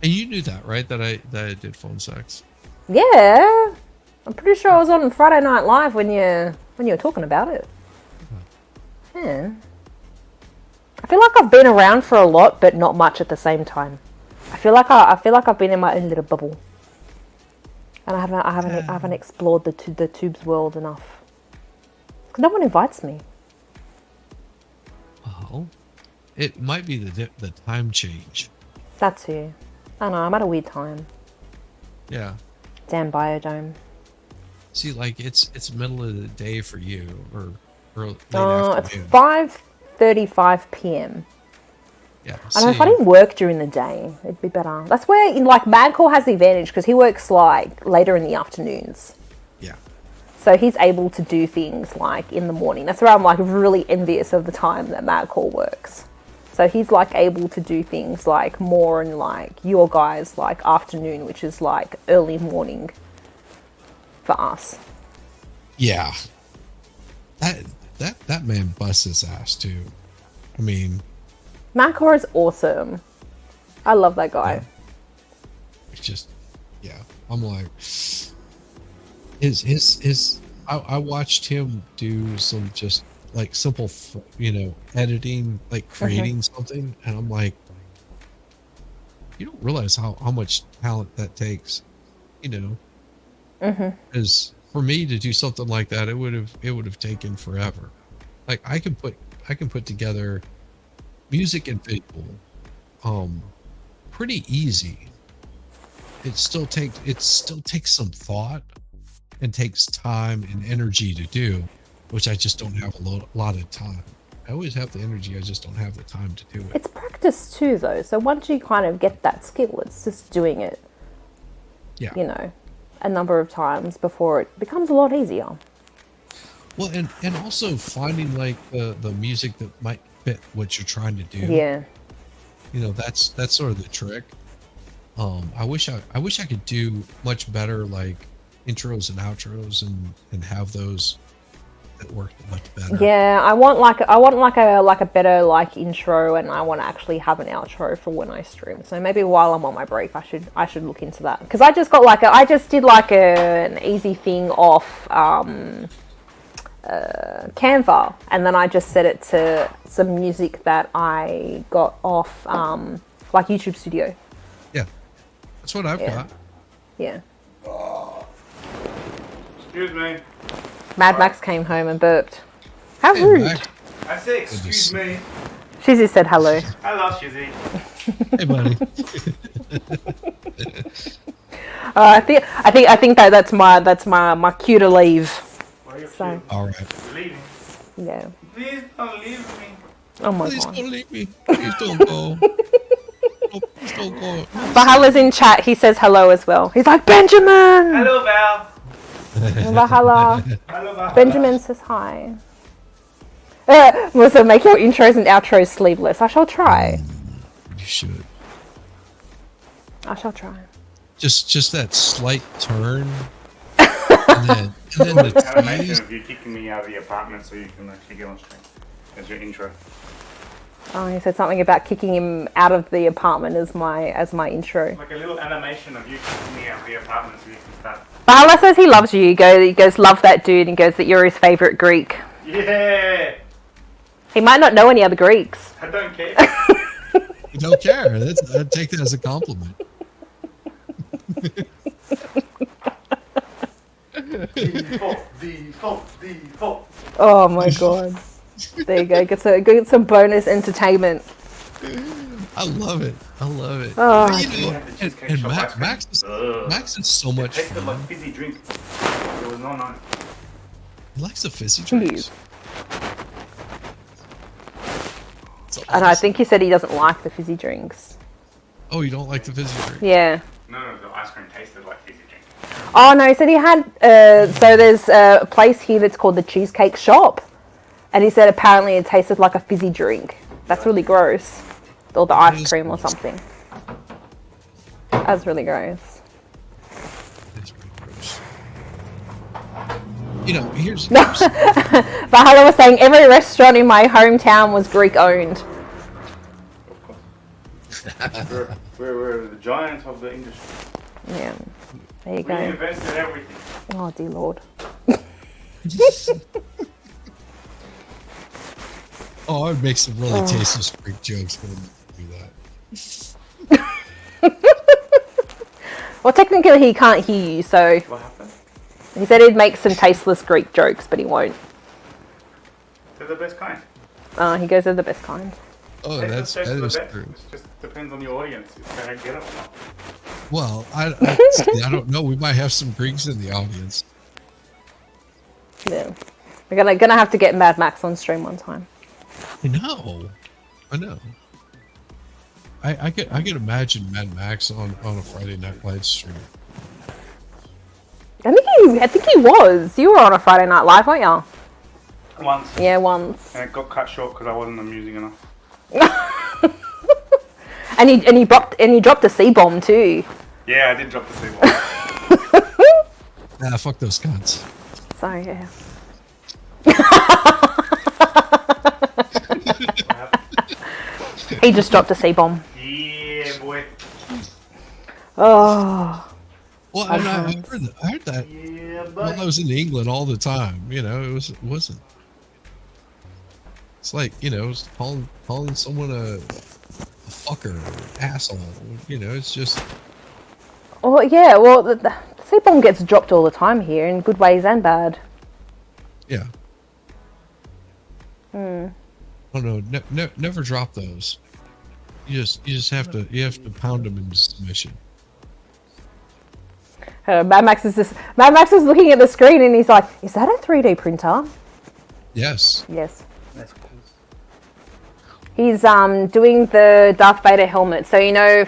And you knew that, right? That I did phone sex. Yeah. I'm pretty sure I was on Friday Night Live when you were talking about it. Yeah. I feel like I've been around for a lot, but not much at the same time. I feel like I've been in my own little bubble, and I haven't explored the tubes world enough. 'Cause no one invites me. Oh, it might be the time change. That too. I know, I'm at a weird time. Yeah. Damn Biodome. See, like it's middle of the day for you, or late It's afternoon. 5:35 p.m. Yeah. I know if I didn't work during the day, it'd be better. That's where, like, Madcore has the advantage because he works like later in the afternoons. Yeah. So he's able to do things like in the morning. That's where I'm like really envious of the time that Madcore works. So he's like able to do things like more in like your guys like afternoon, which is like early morning for us. Yeah. That man busts his ass too. I mean, Madcore is awesome. I love that guy. it's just, yeah. I'm like, I watched him do some just like simple, editing, like creating something, and I'm like, you don't realize how much talent that takes, because for me to do something like that, it would have taken forever. Like I can put together music and visual, pretty easy. It still takes some thought and takes time and energy to do, which I just don't have a lot of time. I always have the energy, I just don't have the time to do it. It's practice too, though. So once you kind of get that skill, it's just doing it, Yeah. A number of times before it becomes a lot easier. Well, and also finding like the music that might fit what you're trying to do. Yeah. That's sort of the trick. I wish I could do much better like intros and outros and have those that work much better. Yeah, I want like a better like intro, and I want to actually have an outro for when I stream. So maybe while I'm on my break, I should look into that, because I just got I just did like an easy thing off Canva, and then I just set it to some music that I got off like YouTube Studio. Yeah, that's what I've got. Yeah. Excuse me. Mad Max came home and burped. How Hey, rude. Max. I say excuse me. Shizzy said hello. Hello, Shizzy. Hey, buddy. I think that's my cue to leave. Where are you So All right. leaving? yeah. Please don't leave me. Oh my Please god. don't leave me. Please don't go. Oh, please don't go. Bahala's in chat. He says hello as well. He's like, Benjamin. Hello, Val. Bahala. Hello, Val. Benjamin says hi. Also, make your intros and outros sleeveless. I shall try. You should. I shall try. Just that slight turn, and then the Animation tease. of you kicking me out of the apartment so you can actually get on stream. As your intro. Oh, he said something about kicking him out of the apartment as my intro. Like a little animation of you kicking me out of the apartment so you can start. Bahala says he loves you. He goes, love that dude, and goes that you're his favourite Greek. Yeah! He might not know any other Greeks. I don't care. You don't care. I'd take that as a compliment. Default. Oh my god. There you go. Get some bonus entertainment. I love it. Oh, Oh, and Max is so much Tasted like fun. fizzy drink. It was not nice. He likes the fizzy drinks. It's and I awesome. think he said he doesn't like the fizzy drinks. Oh, you don't like the fizzy drink? Yeah. No, the ice cream tasted like fizzy drink. Oh no, he said he had. So there's a place here that's called the Cheesecake Shop, and he said apparently it tasted like a fizzy drink. That's really gross. Or the ice cream or something. That's really gross. It's pretty gross. Here's Valhalla was saying every restaurant in my hometown was Greek owned. Of course. We're the giants of the industry. Yeah. There you We go. invented everything. Oh dear Lord. Oh, I would make some really tasteless freak jokes when we do that. Well, technically he can't hear you, so What happened? he said he'd make some tasteless Greek jokes, but he won't. They're the best kind. He goes, they're the best kind. Oh, Taste that the is best. true. It just depends on your audience if they get it or not. Well, I don't know. We might have some Greeks in the audience. Yeah. We're gonna have to get Mad Max on stream one time. I know. I could imagine Mad Max on a Friday Night Live stream. I think he was. You were on a Friday Night Live, weren't you? Once. Yeah, once. And it got cut short because I wasn't amusing enough. And he dropped a C-bomb too. Yeah, I did drop the C-bomb. Nah, fuck those cunts. So yeah. He just dropped a C-bomb. Yeah, boy. Oh. Well, and I heard that. Yeah, Well, I buddy. was in England all the time. You know, it wasn't. It's like, you know, it's calling someone a fucker, or asshole. You know, it's just. Well, yeah. Well, the C-bomb gets dropped all the time here, in good ways and bad. Yeah. Oh no, never drop those. You just have to pound them into submission. Mad Max is looking at the screen and he's like, "Is that a 3D printer?" Yes. Yes. That's cool. He's doing the Darth Vader helmet. So you know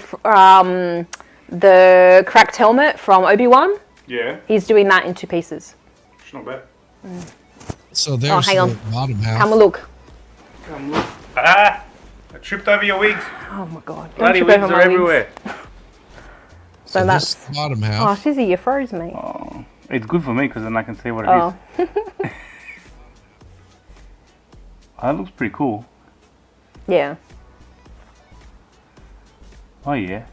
the cracked helmet from Obi-Wan? Yeah, He's doing that in 2 pieces. it's not bad. So there's hang on. the bottom half. Have a look. Come look. Ah! I tripped over your wigs. Oh my god. Don't Bloody trip wigs over are my wigs. everywhere. So this that's... bottom Oh, half. Shizzy, you froze me. Oh, it's good for me because then I can see what it Oh. is. That looks pretty cool. Yeah. Oh yeah.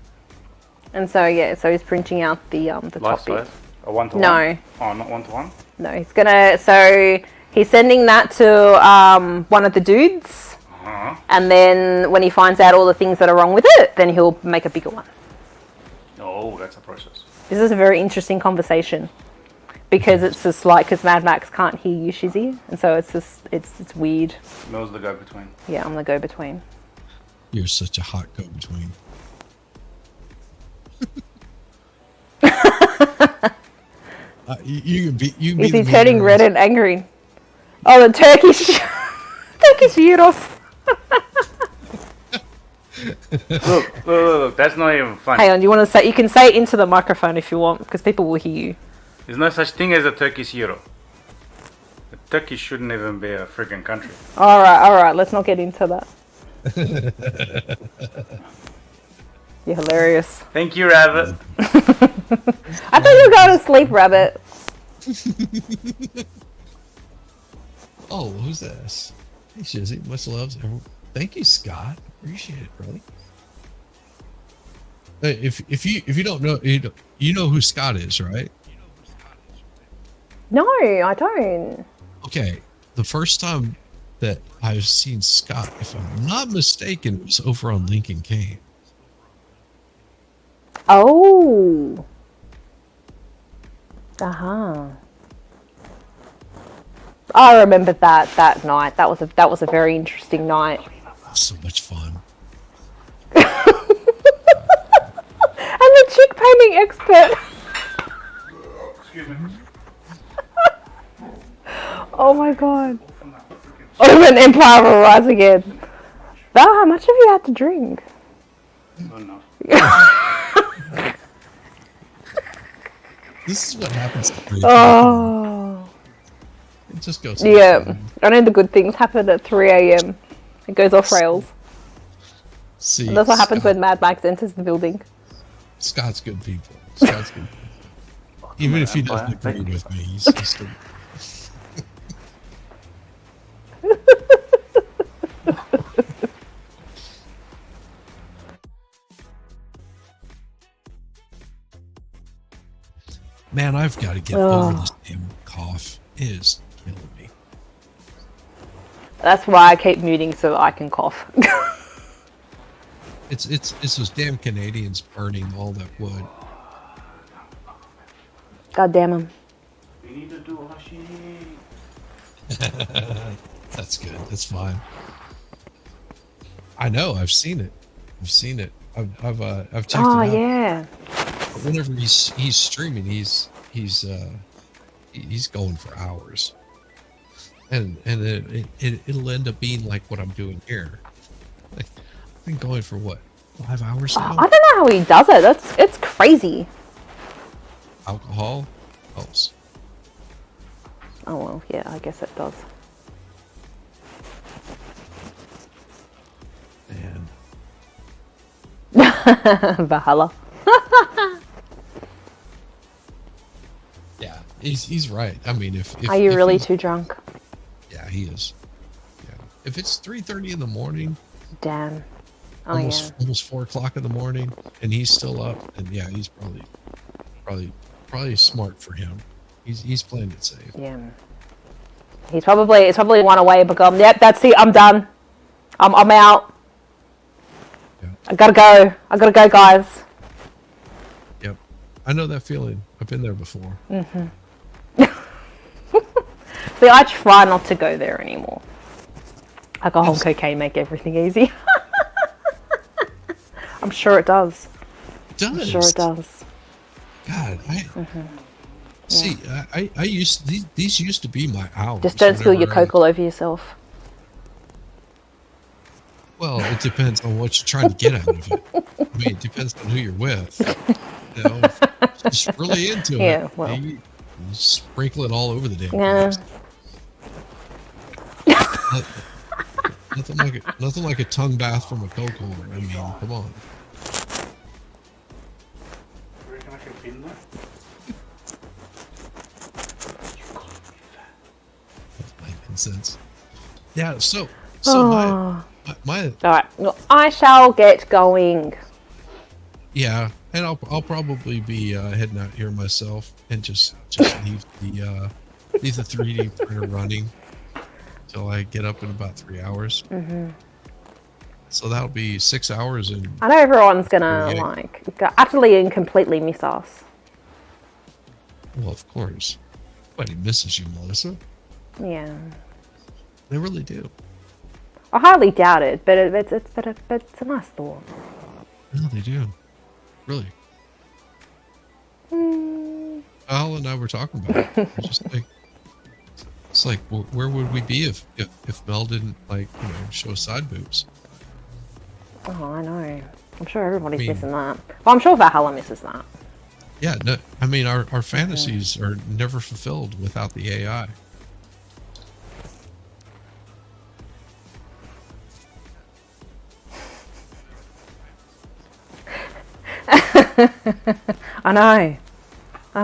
And so, yeah, so he's printing out the Life top bit. size. A 1-to-1. No. Oh, not 1-to-1. No, he's gonna... So he's sending that to one of the dudes. Uh-huh. And then when he finds out all the things that are wrong with it, then he'll make a bigger one. Oh, that's a process. This is a very interesting conversation. Because it's just like... Because Mad Max can't hear you, Shizzy. And so it's just... It's weird. Mel's the go-between. Yeah, I'm the go-between. You're such a hot go-between. You can be. You can Is be he the turning mediator. red and angry? Oh, the Turkish... Turkish gyros. Look, that's not even funny. Hang on, you want to say... You can say it into the microphone if you want, because people will hear you. There's no such thing as a Turkish euro. Turkey shouldn't even be a freaking country. Alright, let's not get into that. You're hilarious. Thank you, Rabbit. I thought you were going to sleep, Rabbit. Oh, who's this? Hey, Shizzy. Much love. Thank you, Scott. Appreciate it, brother. Hey, if you don't know, you know who Scott is, right? No, I don't. Okay, the first time that I've seen Scott, if I'm not mistaken, it was over on Lincoln Kane. Oh. Uh-huh. I remember that night. That was a very interesting night. So much fun. And the chick painting expert. Excuse me. Oh my god. Ottoman Empire will rise again. Val, how much have you had to drink? Not enough. This is what happens. At 3 Oh. It just goes. Yeah. I know the good things happen at 3 a.m. It goes off rails. See, And that's what happens Scott- when Mad Max enters the building. Scott's good people. Scott's good people. Even if he doesn't Empire, agree thank you. with me, he's still. Man, I've got to get over this damn cough. It is killing me. That's why I keep muting so that I can cough. It's those damn Canadians burning all that wood. God damn them. We need to do Hashi. That's good. That's fine. I know. I've seen it. I've seen it. I've checked it Oh out. yeah. But whenever he's streaming, he's going for hours, and it'll end up being like what I'm doing here. Like, I've been going for what, 5 hours now? I don't know how he does it. It's crazy. Alcohol helps. Oh well, yeah, I guess it does. And Valhalla. yeah, he's right. I mean, if Are you if really he's- too drunk? Yeah, he is. Yeah, if it's 3:30 in the morning, Damn. Oh almost 4 o'clock in the morning, and he's still up, and yeah, he's probably smart for him. He's playing it safe. yeah. He's probably one away, but gone. Yep, that's it. I'm done. I'm out. Yeah. I gotta go, guys. Yep, I know that feeling. I've been there before. See, I try not to go there anymore. Alcohol and cocaine make everything easy. I'm sure it does. It does. I'm sure it does. God, see. I used these used to be my hours. Just don't spill your whenever I- coke all over yourself. Well, it depends on what you're trying to get out of it. I mean, it depends on who you're with. You know, if you're just really into Yeah, it. well. You sprinkle it all over the damn Yeah. place. Nothing like a tongue bath from a coke holder. I mean, come on. You reckon I can pin that? That's making sense. Yeah. So Oh. my All right. Well, I shall get going. yeah, and I'll probably be heading out here myself and just leave the 3D printer running till I get up in about 3 hours. Mm-hmm. So that'll be 6 hours and I know everyone's gonna 48. like utterly and completely miss us. Well, of course. Nobody misses you, Melissa. Yeah. They really do. I highly doubt it, but it's a nice thought. No, they do. Really. Al and I were talking about it. We're just like, it's like, where would we be if Mel didn't, like, show side boobs? Oh, I know. I'm sure everybody's I mean- missing that. Well, I'm sure Valhalla misses that. Yeah, no, I mean, our fantasies are never fulfilled without the AI. I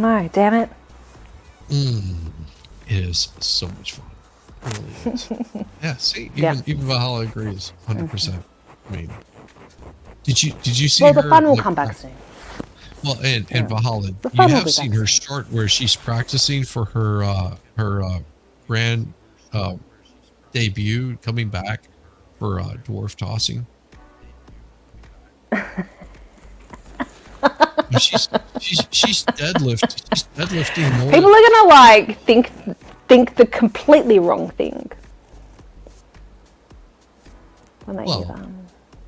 know. Damn it. It is so much fun. It really is. Yeah, see, Yeah. even Valhalla agrees 100%. I mean, did you see Well, her? the fun will like, come back soon. Well, and Valhalla, The you fun will have be seen back her soon. short where she's practicing for her grand debut, coming back for dwarf tossing. she's deadlifting. She's deadlifting more. People are gonna like think the completely wrong thing when they Well, hear that.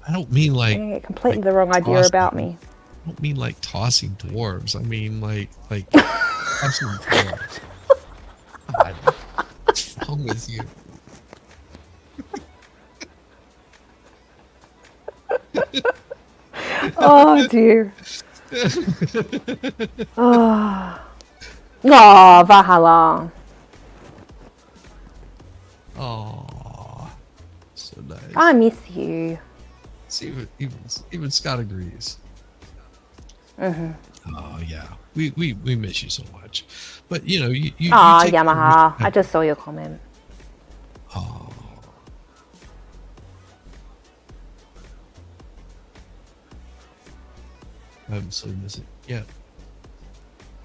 I don't mean like. They're gonna get completely like the wrong idea tossing. about me. I don't mean like tossing dwarves. I mean like tossing dwarves. God, what's wrong with you? Oh dear. Oh, Valhalla. Oh, so nice. I miss you. See, even Scott agrees. Oh yeah, we miss you so much, but you Aw, take Yamaha. I just saw your comment. Oh. I haven't seen this yet.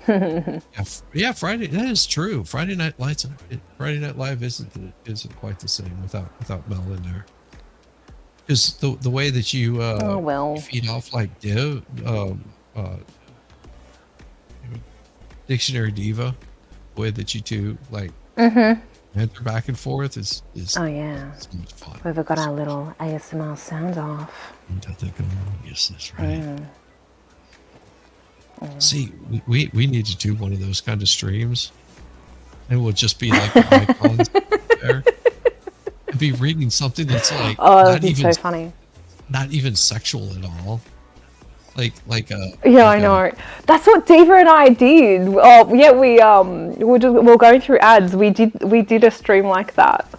Yeah, Friday. That is true. Friday Night Live isn't quite the same without Mel in there. Because the way that Oh you well. feed off like Dictionary Diva, the way that you two like enter back and forth is Oh yeah. so much fun. We've got our little ASMR sound off. Yes, that's right. See, we need to do one of those kind of streams, and we'll just be like the icons there, and be reading something that's like Oh, that'd be so funny. not even sexual at all, like Yeah, like I know. That's what Diva and I did. Oh, yeah, we're going through ads. We did a stream like that.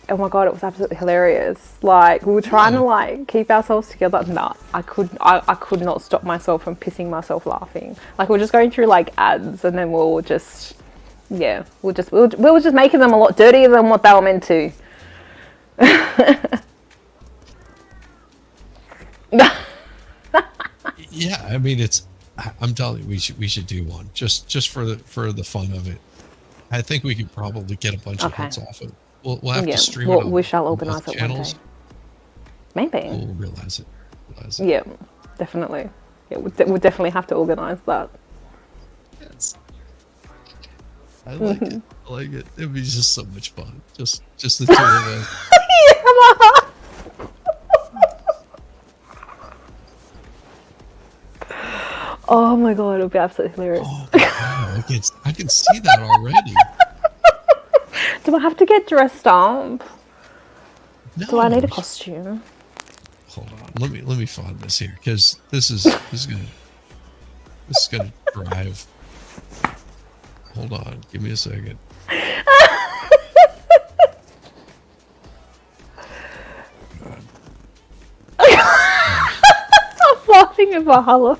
Oh my god, it was absolutely hilarious. Like we were trying to like keep ourselves together. Nah, I could not stop myself from pissing myself laughing. Like we're just going through like ads, and then we were just making them a lot dirtier than what they were meant to. Yeah, I mean I'm telling you, we should do one just for the fun of it. I think we could probably get a bunch of hits off it. We'll have to stream it on we shall on organise both it one day. channels. Maybe. We'll realize it. Yeah, definitely. Yeah, we'll definitely have to organise that. Yes. I like it. I like it. It'd be just so much fun. Just the two of us. Oh my god, it'll be absolutely hilarious. Oh, wow, I can see that already. Do I have to get dressed up? No. Do I need a costume? Hold on. Let me find this here because this is gonna drive. Hold on. Give me a second. I'm laughing at Valhalla.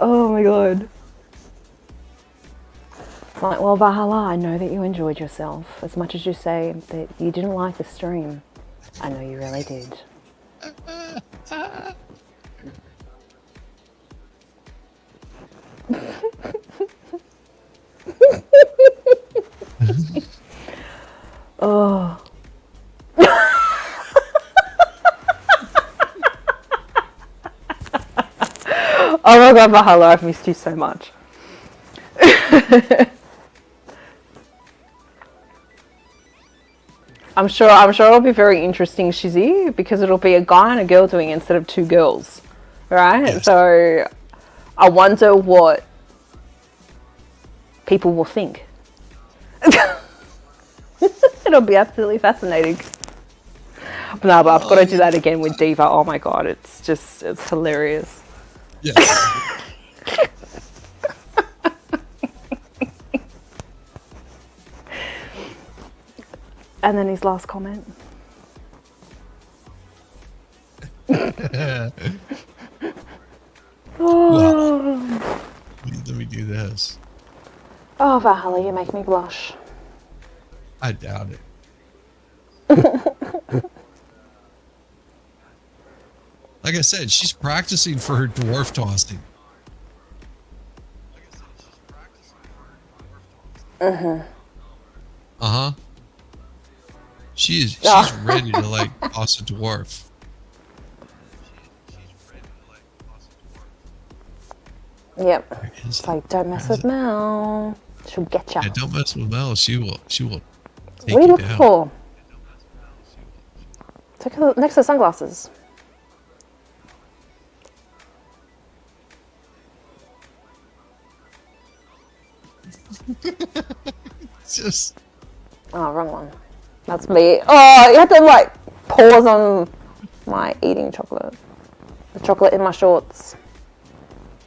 Oh my god. Like, well, Valhalla, I know that you enjoyed yourself as much as you say that you didn't like the stream. I know you really did. Oh. Oh my god, Valhalla, I've missed you so much. I'm sure it'll be very interesting, Shizzy, because it'll be a guy and a girl doing it instead of two girls. Right? Yes. So I wonder what people will think. It'll be absolutely fascinating. But no, but I've got to do that again with Diva. Oh my god, it's hilarious. Yes. And then his last comment. Oh, Let me do this. oh, Valhalla, you make me blush. I doubt it. Like I said, she's practicing for her dwarf tossing. Uh-huh. She's ready to like toss a dwarf. Yep. It's like, don't mess with Mel. She'll get ya. Yeah, don't mess with Mel. She will take What are you you looking down. for? Take a look next to the sunglasses. It's just Oh, wrong one. That's me. Oh, you have to like pause on my eating chocolate. The chocolate in my shorts.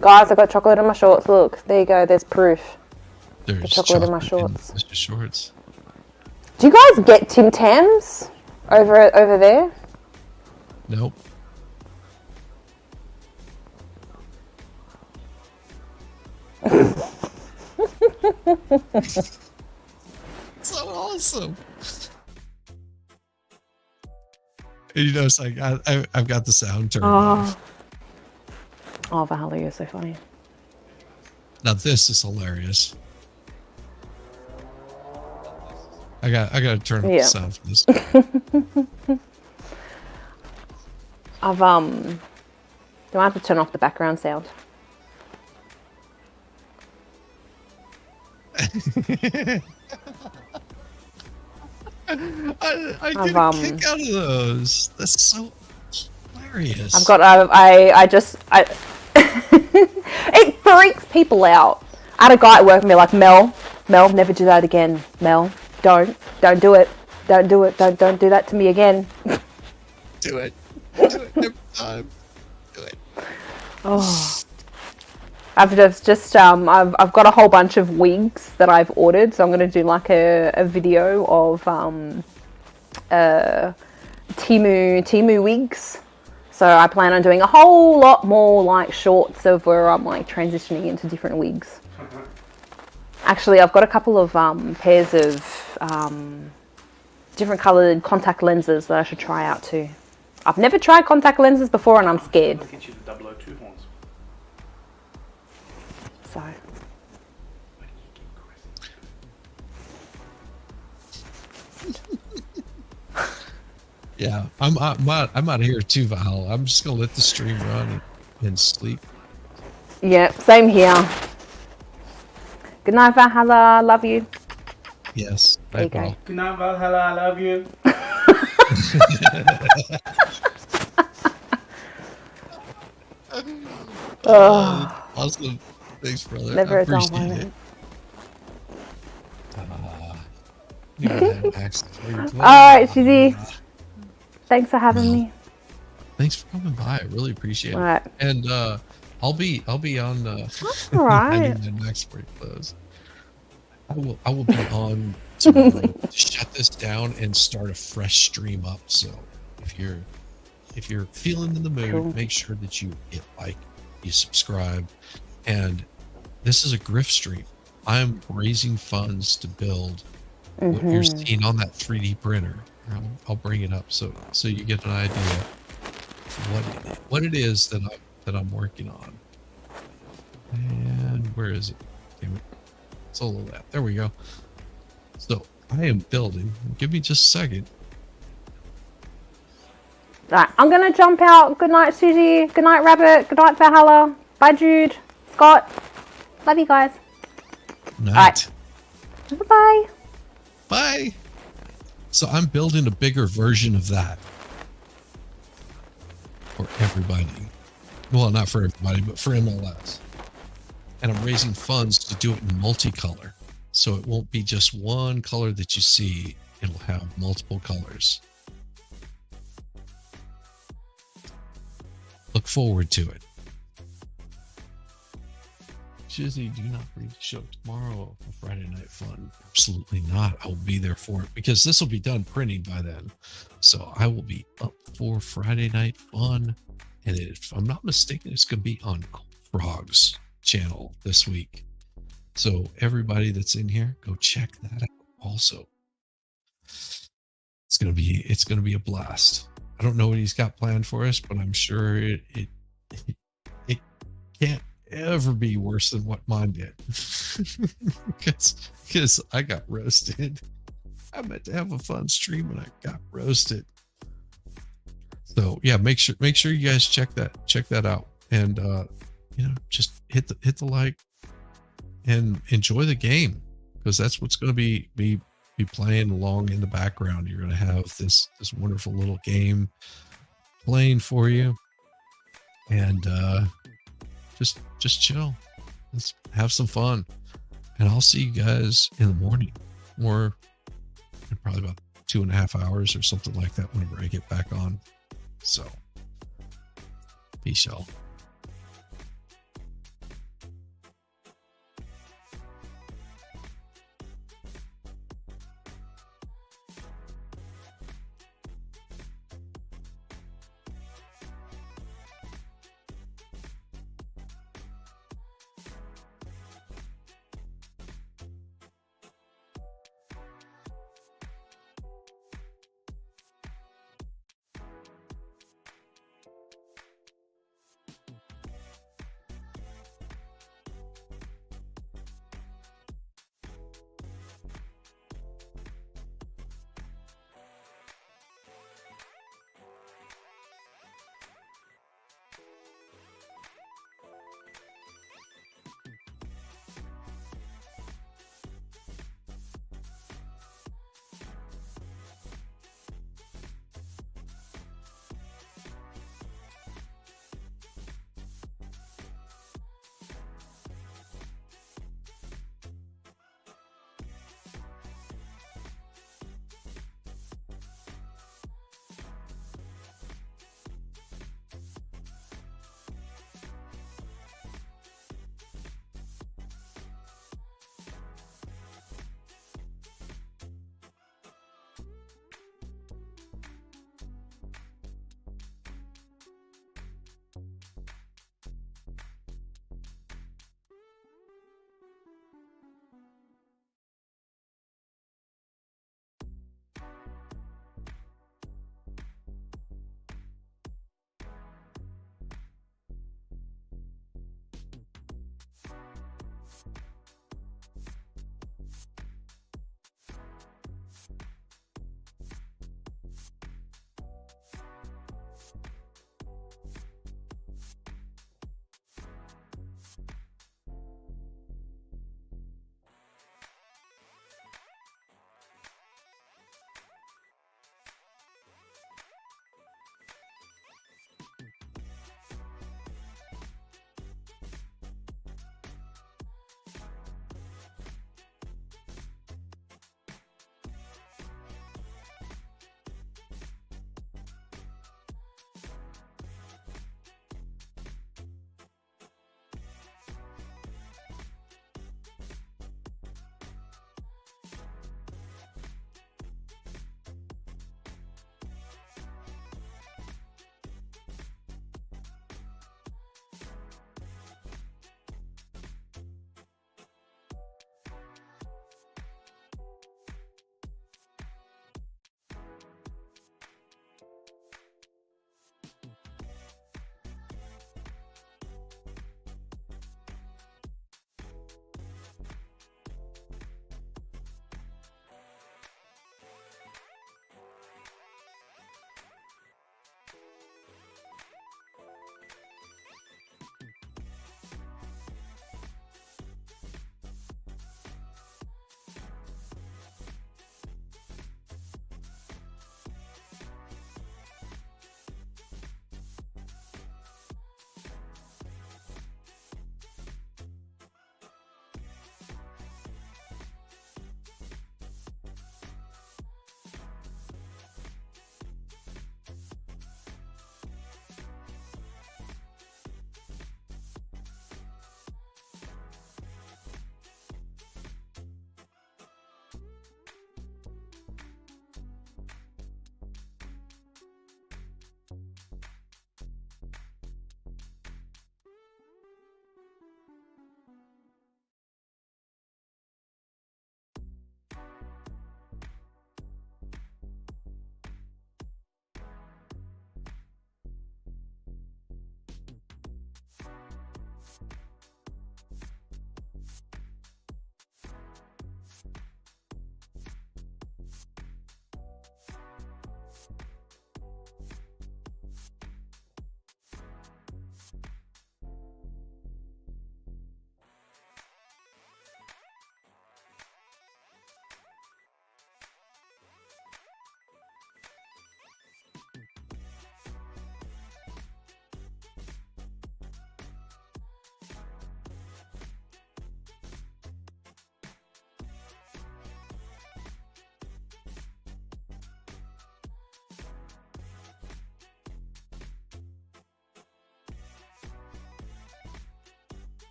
Guys, I got chocolate in my shorts. Look, there you go. There's proof. there's chocolate in my chocolate shorts. Mr. Shorts. Do you guys get Tim Tams over there? Nope. So awesome. And, you know, it's like I've got the sound turned Oh, off. oh, Valhalla, you're so funny. Now this is hilarious. I got to turn up the Yeah. sound for this. Do I have to turn off the background sound? I I've get a kick out of those. That's so hilarious. I've got I just it freaks people out. I had a guy at work and be like, Mel, never do that again. Mel, don't do it. Don't do it. Don't do that to me again. Do it. Do it every time. Do it. Oh. I've I've got a whole bunch of wigs that I've ordered, so I'm gonna do like a video of Timu wigs. So I plan on doing a whole lot more like shorts of where I'm like transitioning into different wigs. Actually, I've got a couple of pairs of different coloured contact lenses that I should try out too. I've never tried contact lenses before and I'm scared. Look at you, the 002 horns. So Yeah, I'm out of here too, Val. I'm just gonna let the stream run and sleep. yeah, same here. Good night, Valhalla. Love you. Yes. There you go. Good night, Valhalla, I love you. Awesome. Thanks, brother. Never I a dull appreciate it. moment. Alright, Shizzy. Thanks for having me. Thanks for coming by. I really appreciate it. Alright. And I'll be on Alright. 99 Max for close. I will be on tomorrow to shut this down and start a fresh stream up. So if you're feeling in the mood, Cool. make sure that you hit like, you subscribe, and this is a Grift stream. I'm raising funds to build what you're seeing on that 3D printer. I'll bring it up so you get an idea of what it is that I'm working on. And where is it? Damn it. Solo that. There we go. So I am building. Give me just a second. Right, I'm gonna jump out. Good night, Susie. Good night, Rabbit. Good night, Valhalla. Bye, Jude. Scott. Love you guys. Night. Bye-bye. Bye. So I'm building a bigger version of that for everybody. Well, not for everybody, but for MLS. And I'm raising funds to do it in multicolor. So it won't be just one color that you see. It'll have multiple colors. Look forward to it. Shizzy, do not read the show tomorrow for Friday Night Fun. Absolutely not. I will be there for it because this will be done printing by then. So I will be up for Friday Night Fun. And if I'm not mistaken, it's going to be on Frog's channel this week. So everybody that's in here, go check that out also. It's going to be a blast. I don't know what he's got planned for us, but I'm sure it can't ever be worse than what mine did. because I got roasted. I meant to have a fun stream and I got roasted. So yeah, make sure you guys check that out, and just hit the like and enjoy the game, because that's what's going to be playing along in the background. You're going to have this wonderful little game playing for you, and just chill. Let's have some fun, and I'll see you guys in the morning, or in probably about 2.5 hours or something like that whenever I get back on. So peace, y'all.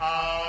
Oh.